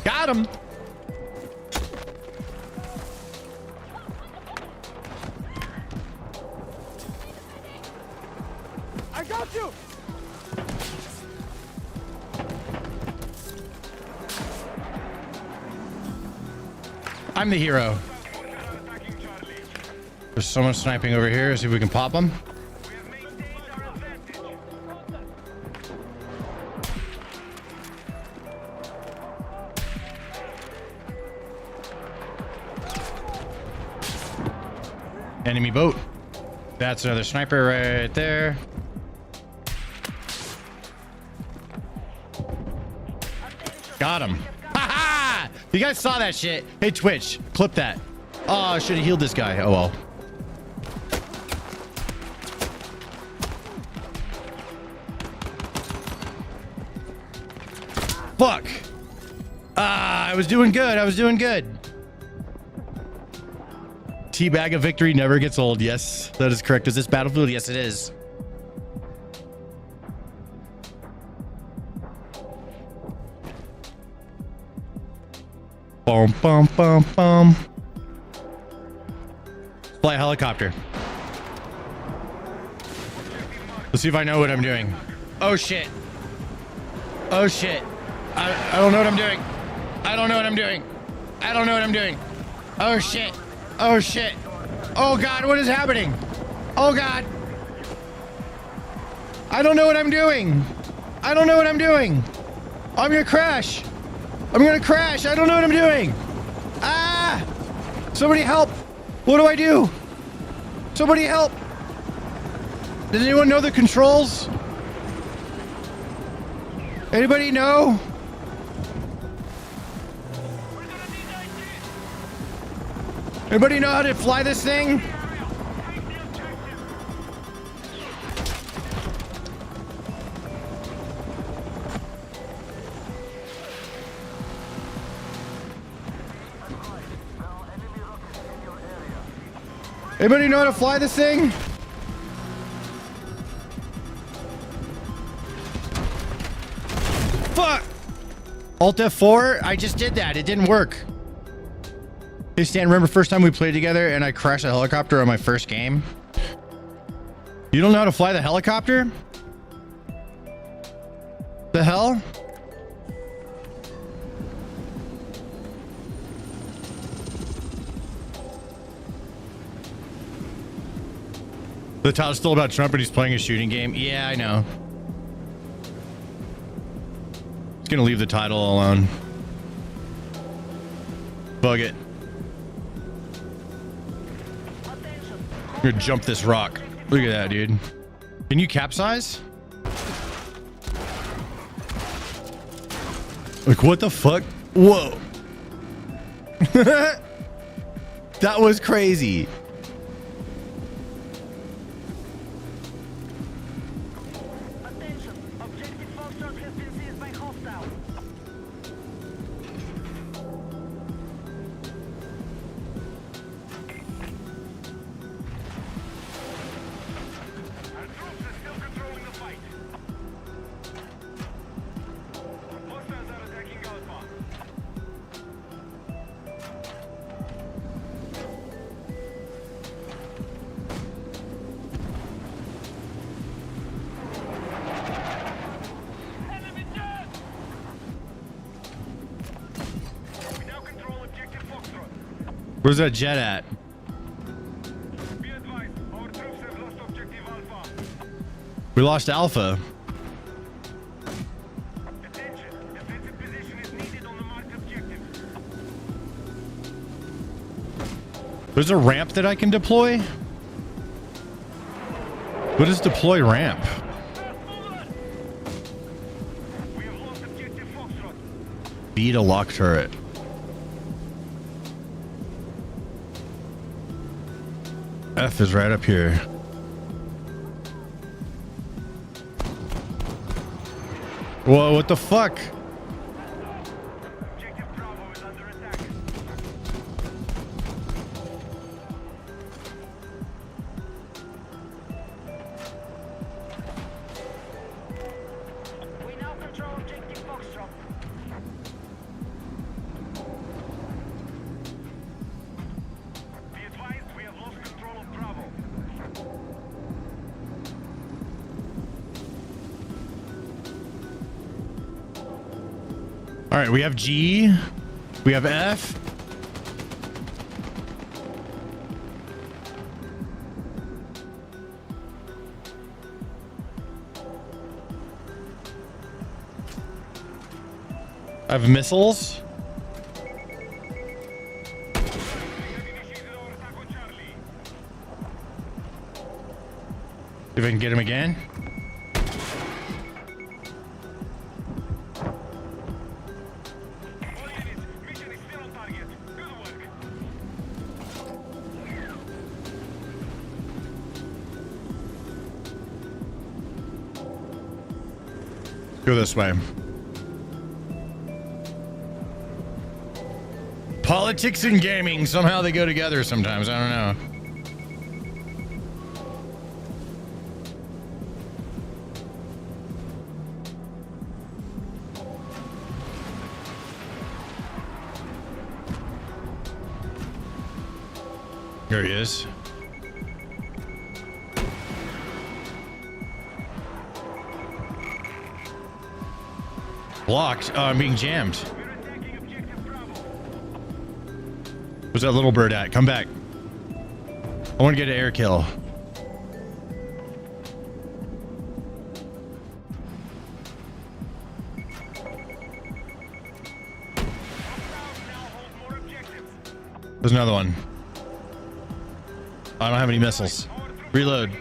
A: Got him.
B: I got you.
A: I'm the hero. There's someone sniping over here. See if we can pop them. Enemy boat. That's another sniper right there. Got him. Ha-ha! You guys saw that shit. Hey, Twitch, clip that. Oh, I should have healed this guy. Oh, well. Fuck. I was doing good. I was doing good. Teabag of victory never gets old. Yes, that is correct. Is this Battlefield? Yes, it is. Boom, boom, boom, boom. Fly a helicopter. Let's see if I know what I'm doing. Oh, shit. Oh, shit. I don't know what I'm doing. I don't know what I'm doing. I don't know what I'm doing. Oh, shit. Oh, shit. Oh, God, what is happening? Oh, God. I don't know what I'm doing. I don't know what I'm doing. I'm gonna crash. I'm gonna crash. I don't know what I'm doing. Ah! Somebody help. What do I do? Somebody help. Does anyone know the controls? Anybody know? Anybody know how to fly this thing? Anybody know how to fly this thing? Fuck! Alt F4? I just did that. It didn't work. Hey Stan, remember first time we played together and I crashed a helicopter on my first game? You don't know how to fly the helicopter? The hell? The title's still about Trump and he's playing a shooting game. Yeah, I know. It's gonna leave the title alone. Bug it. I'm gonna jump this rock. Look at that, dude. Can you capsize? Like, what the fuck? Whoa. That was crazy. Where's that jet at? We lost Alpha. There's a ramp that I can deploy? What is deploy ramp? Beat a lock turret. F is right up here. Whoa, what the fuck? All right, we have G, we have F. I have missiles. See if I can get him again. Go this way. Politics and gaming, somehow they go together sometimes. I don't know. There he is. Blocked. Oh, I'm being jammed. Where's that little bird at? Come back. I want to get an air kill. There's another one. I don't have any missiles. Reload.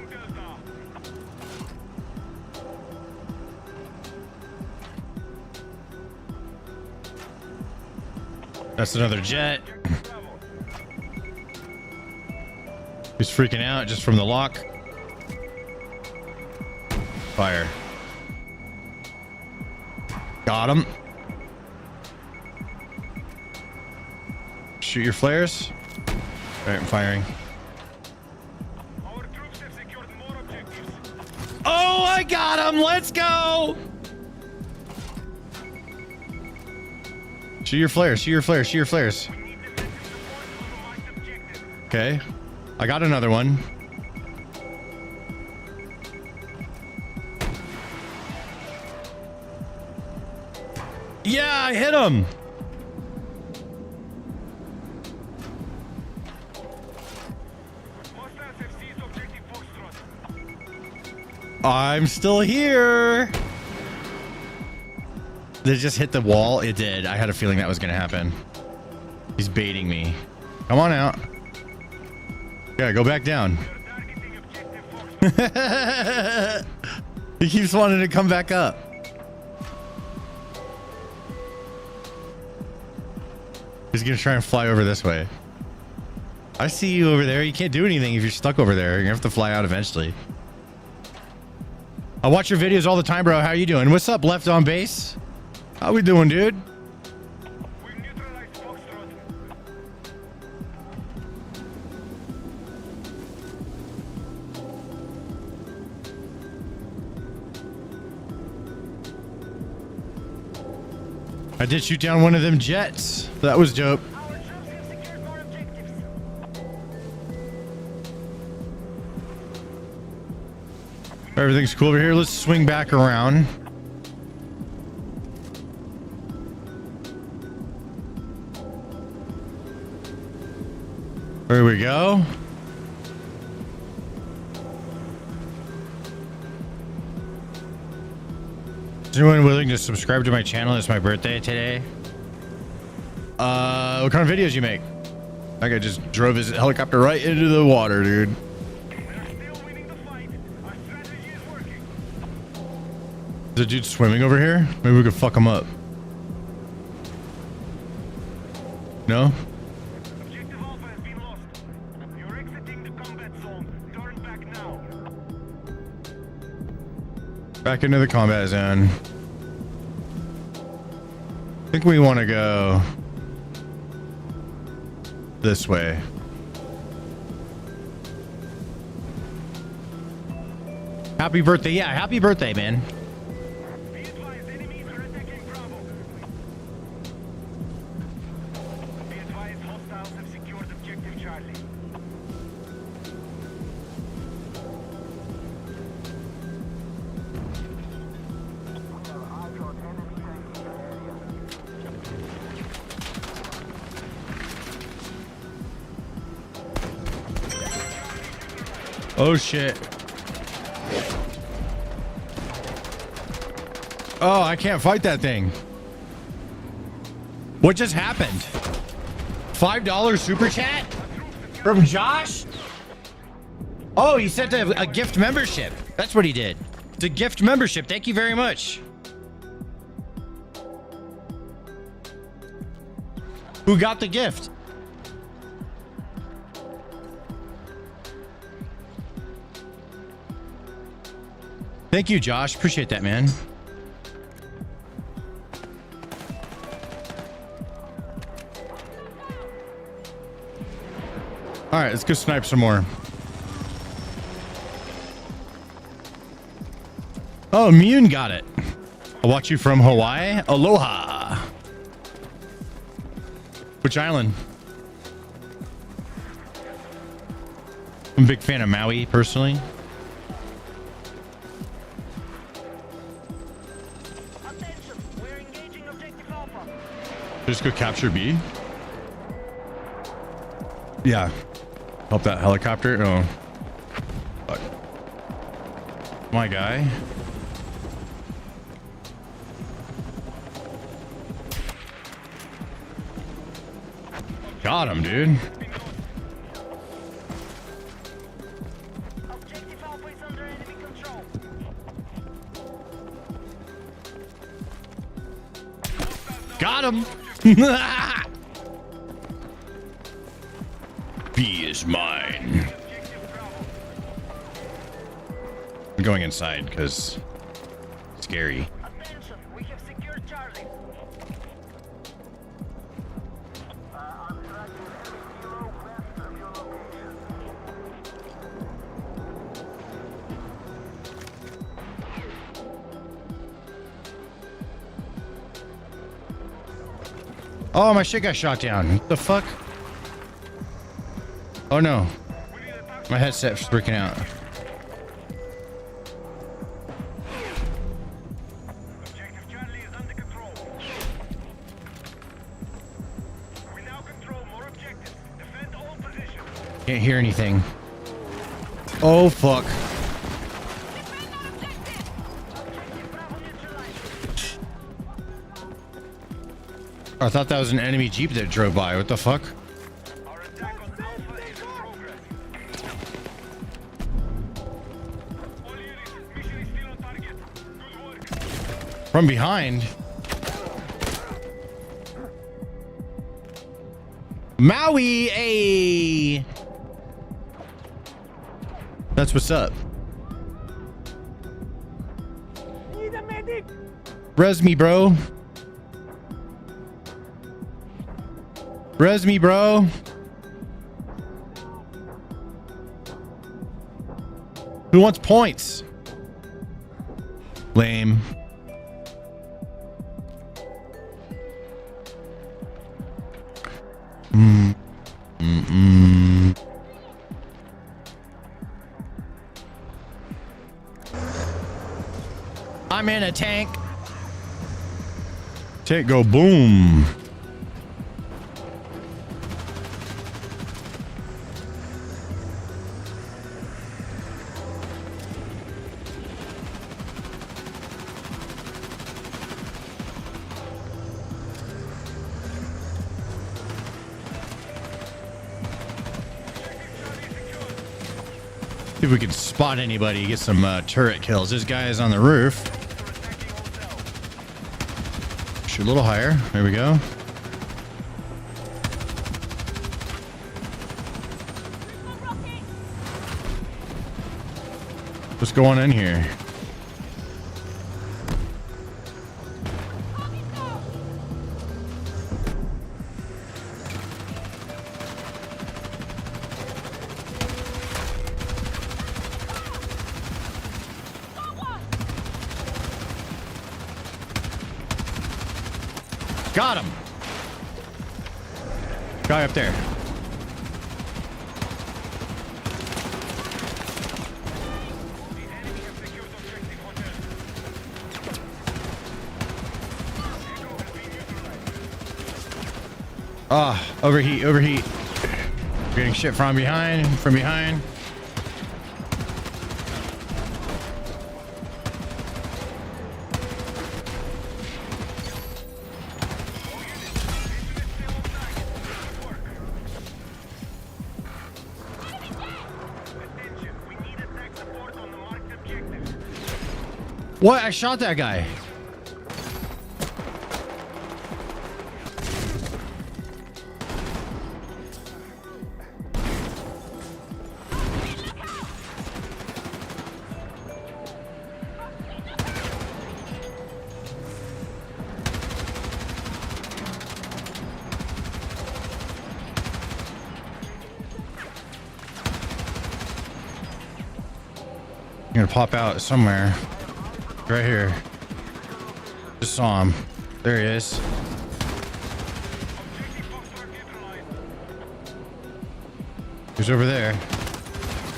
A: That's another jet. He's freaking out just from the lock. Fire. Got him. Shoot your flares. All right, I'm firing. I got him. Let's go. Shoot your flares. Shoot your flares. Shoot your flares. Okay. I got another one. Yeah, I hit him. I'm still here. Did it just hit the wall? It did. I had a feeling that was going to happen. He's baiting me. Come on out. Yeah, go back down. He keeps wanting to come back up. He's going to try and fly over this way. I see you over there. You can't do anything if you're stuck over there. You're going to have to fly out eventually. I watch your videos all the time, bro. How you doing? What's up, Left on Base? How we doing, dude? I did shoot down one of them jets. That was dope. Everything's cool over here. Let's swing back around. There we go. Is anyone willing to subscribe to my channel? It's my birthday today. What kind of videos you make? That guy just drove his helicopter right into the water, dude. Is the dude swimming over here? Maybe we could fuck him up. No? Back into the combat zone. I think we want to go this way. Happy birthday. Yeah, happy birthday, man. Oh shit. Oh, I can't fight that thing. What just happened? $5 super chat from Josh? Oh, he sent a gift membership. That's what he did. It's a gift membership. Thank you very much. Who got the gift? Thank you, Josh. Appreciate that, man. All right, let's go snipe some more. Oh, Immune got it. I'll watch you from Hawaii. Aloha. Which island? I'm a big fan of Maui, personally. Just go capture B. Yeah. Help that helicopter. Oh. Fuck. My guy. Got him, dude. Got him. B is mine. I'm going inside because it's scary. Oh, my shit got shot down. What the fuck? Oh no. My headset's freaking out. Can't hear anything. Oh fuck. I thought that was an enemy jeep that drove by. What the fuck? From behind. Maui, a. That's what's up. Res me, bro. Res me, bro. Who wants points? Lame. I'm in a tank. Tank go boom. See if we can spot anybody, get some turret kills. This guy is on the roof. Shoot a little higher. There we go. What's going on here? Got him. Guy up there. Ah, overheat, overheat. Getting shit from behind, from behind. What? I shot that guy. I'm gonna pop out somewhere. Right here. Just saw him. There he is. He's over there.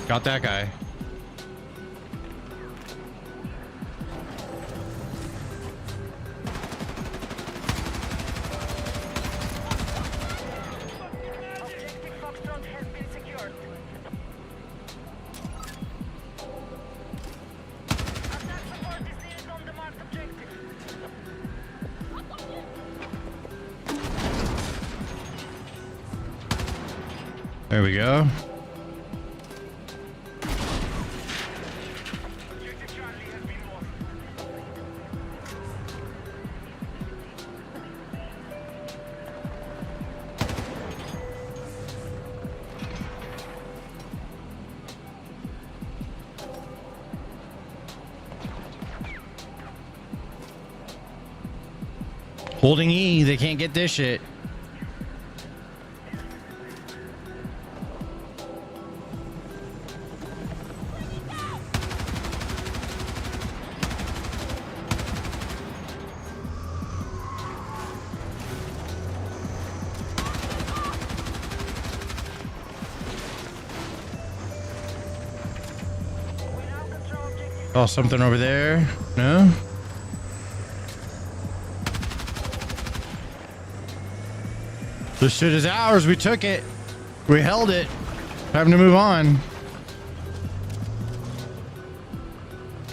A: Got that guy. There we go. Holding E, they can't get this shit. Oh, something over there. No? This shit is ours. We took it. We held it. Having to move on.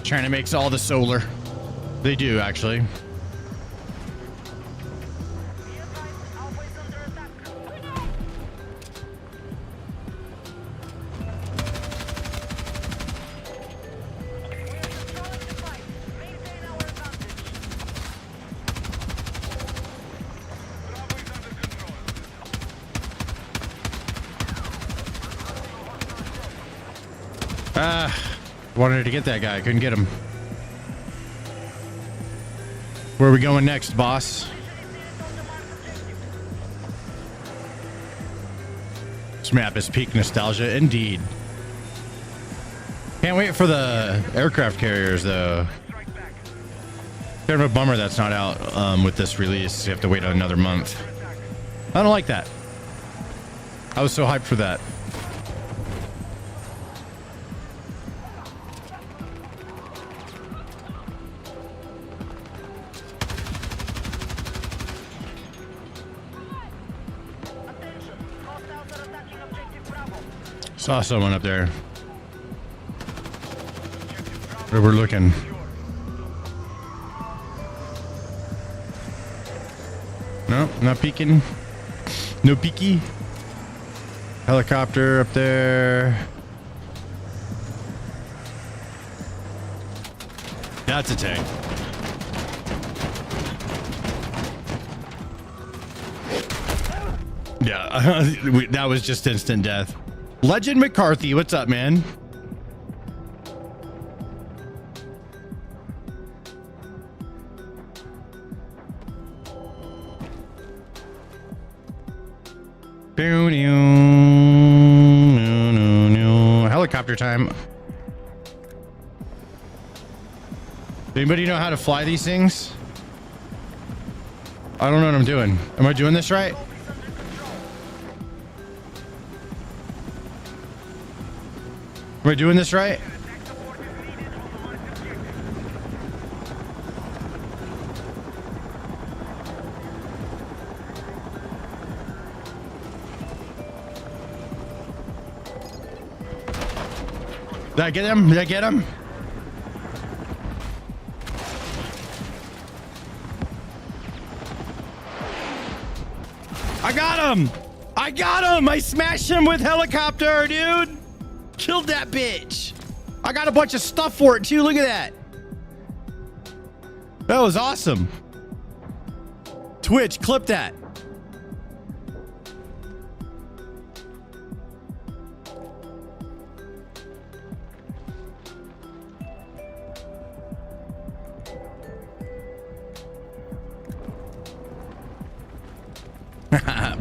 A: China makes all the solar. They do, actually. Wanted to get that guy. Couldn't get him. Where are we going next, boss? This map is peak nostalgia indeed. Can't wait for the aircraft carriers, though. Kind of a bummer that's not out with this release. You have to wait another month. I don't like that. I was so hyped for that. Saw someone up there. Where we're looking. No, not peeking. No peeky. Helicopter up there. That's a tank. Yeah, that was just instant death. Legend McCarthy, what's up, man? Helicopter time. Anybody know how to fly these things? I don't know what I'm doing. Am I doing this right? Am I doing this right? Did I get him? Did I get him? I got him! I got him! I smashed him with helicopter, dude! Killed that bitch. I got a bunch of stuff for it too. Look at that. That was awesome. Twitch, clip that.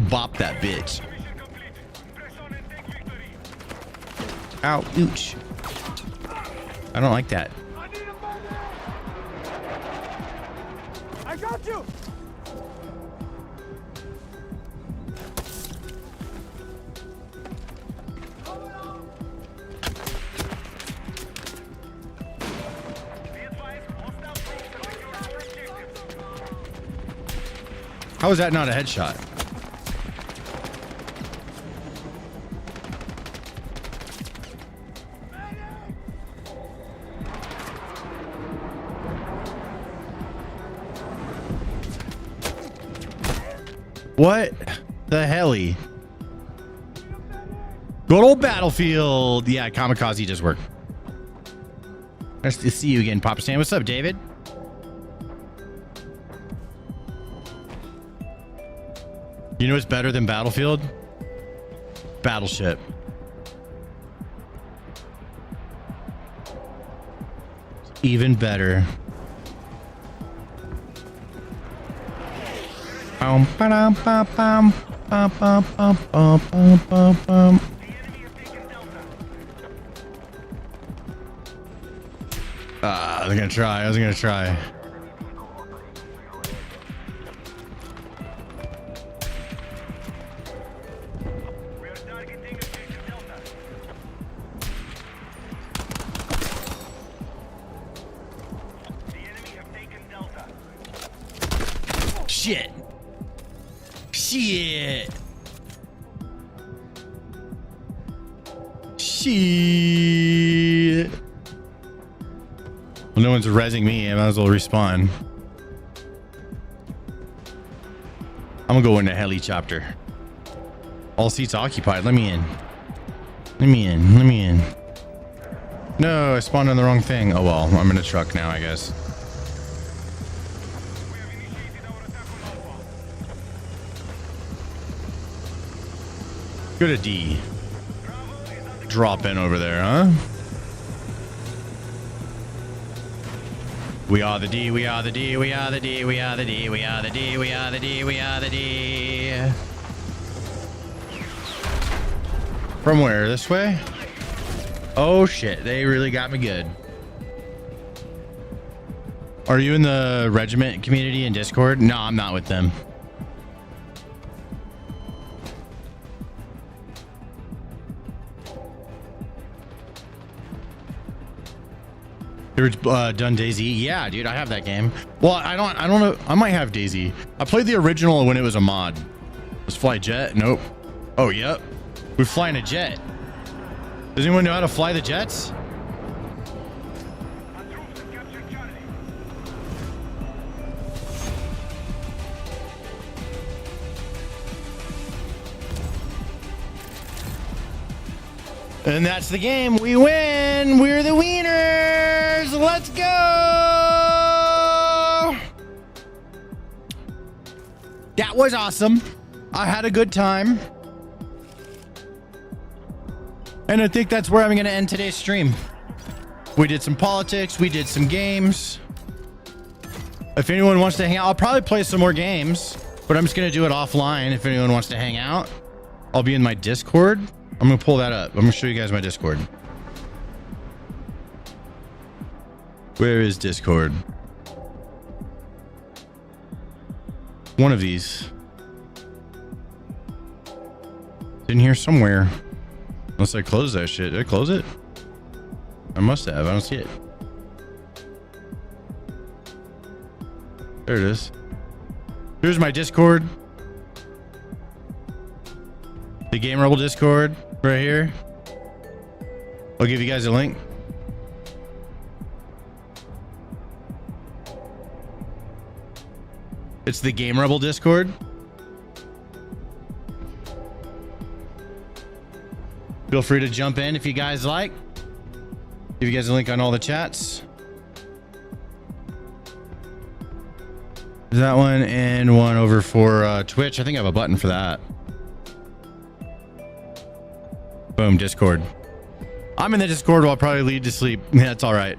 A: Bop that bitch. Ow, ouch. I don't like that.
B: I got you.
A: How is that not a headshot? What the helly? Good old Battlefield. Yeah, kamikaze does work. Nice to see you again, Papa Stan. What's up, David? You know what's better than Battlefield? Battleship. Even better. I was gonna try. I was gonna try. shit. Shit. Shit. Well, no one's rezzing me. I might as well respawn. I'm gonna go into helicopter. All seats occupied. Let me in. Let me in. Let me in. No, I spawned on the wrong thing. Oh well, I'm in a truck now, I guess. Go to D. Drop in over there, huh? We are the D, we are the D, we are the D, we are the D, we are the D, we are the D, we are the D. From where? This way? Oh shit, they really got me good. Are you in the regiment community in Discord? No, I'm not with them. You're done Daisy? Yeah, dude, I have that game. Well, I don't know. I might have Daisy. I played the original when it was a mod. Let's fly jet. Nope. Oh, yep. We're flying a jet. Does anyone know how to fly the jets? And that's the game. We win. We're the wieners. Let's go. That was awesome. I had a good time. And I think that's where I'm going to end today's stream. We did some politics. We did some games. If anyone wants to hang out, I'll probably play some more games, but I'm just going to do it offline. If anyone wants to hang out, I'll be in my Discord. I'm going to pull that up. I'm going to show you guys my Discord. Where is Discord? One of these. It's in here somewhere. Unless I close that shit. Did I close it? I must have. I don't see it. There it is. Here's my Discord. The Game Rebel Discord right here. I'll give you guys a link. It's the Game Rebel Discord. Feel free to jump in if you guys like. Give you guys a link on all the chats. There's that one and one over for Twitch. I think I have a button for that. Boom, Discord. I'm in the Discord while I'll probably lead to sleep. Yeah, that's all right.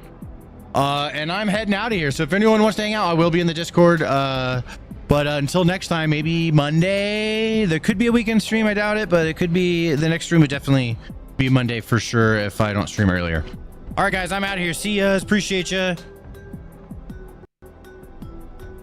A: And I'm heading out of here. So if anyone wants to hang out, I will be in the Discord. But until next time, maybe Monday. There could be a weekend stream. I doubt it, but it could be. The next stream would definitely be Monday for sure if I don't stream earlier. All right, guys, I'm out of here. See ya. Appreciate ya.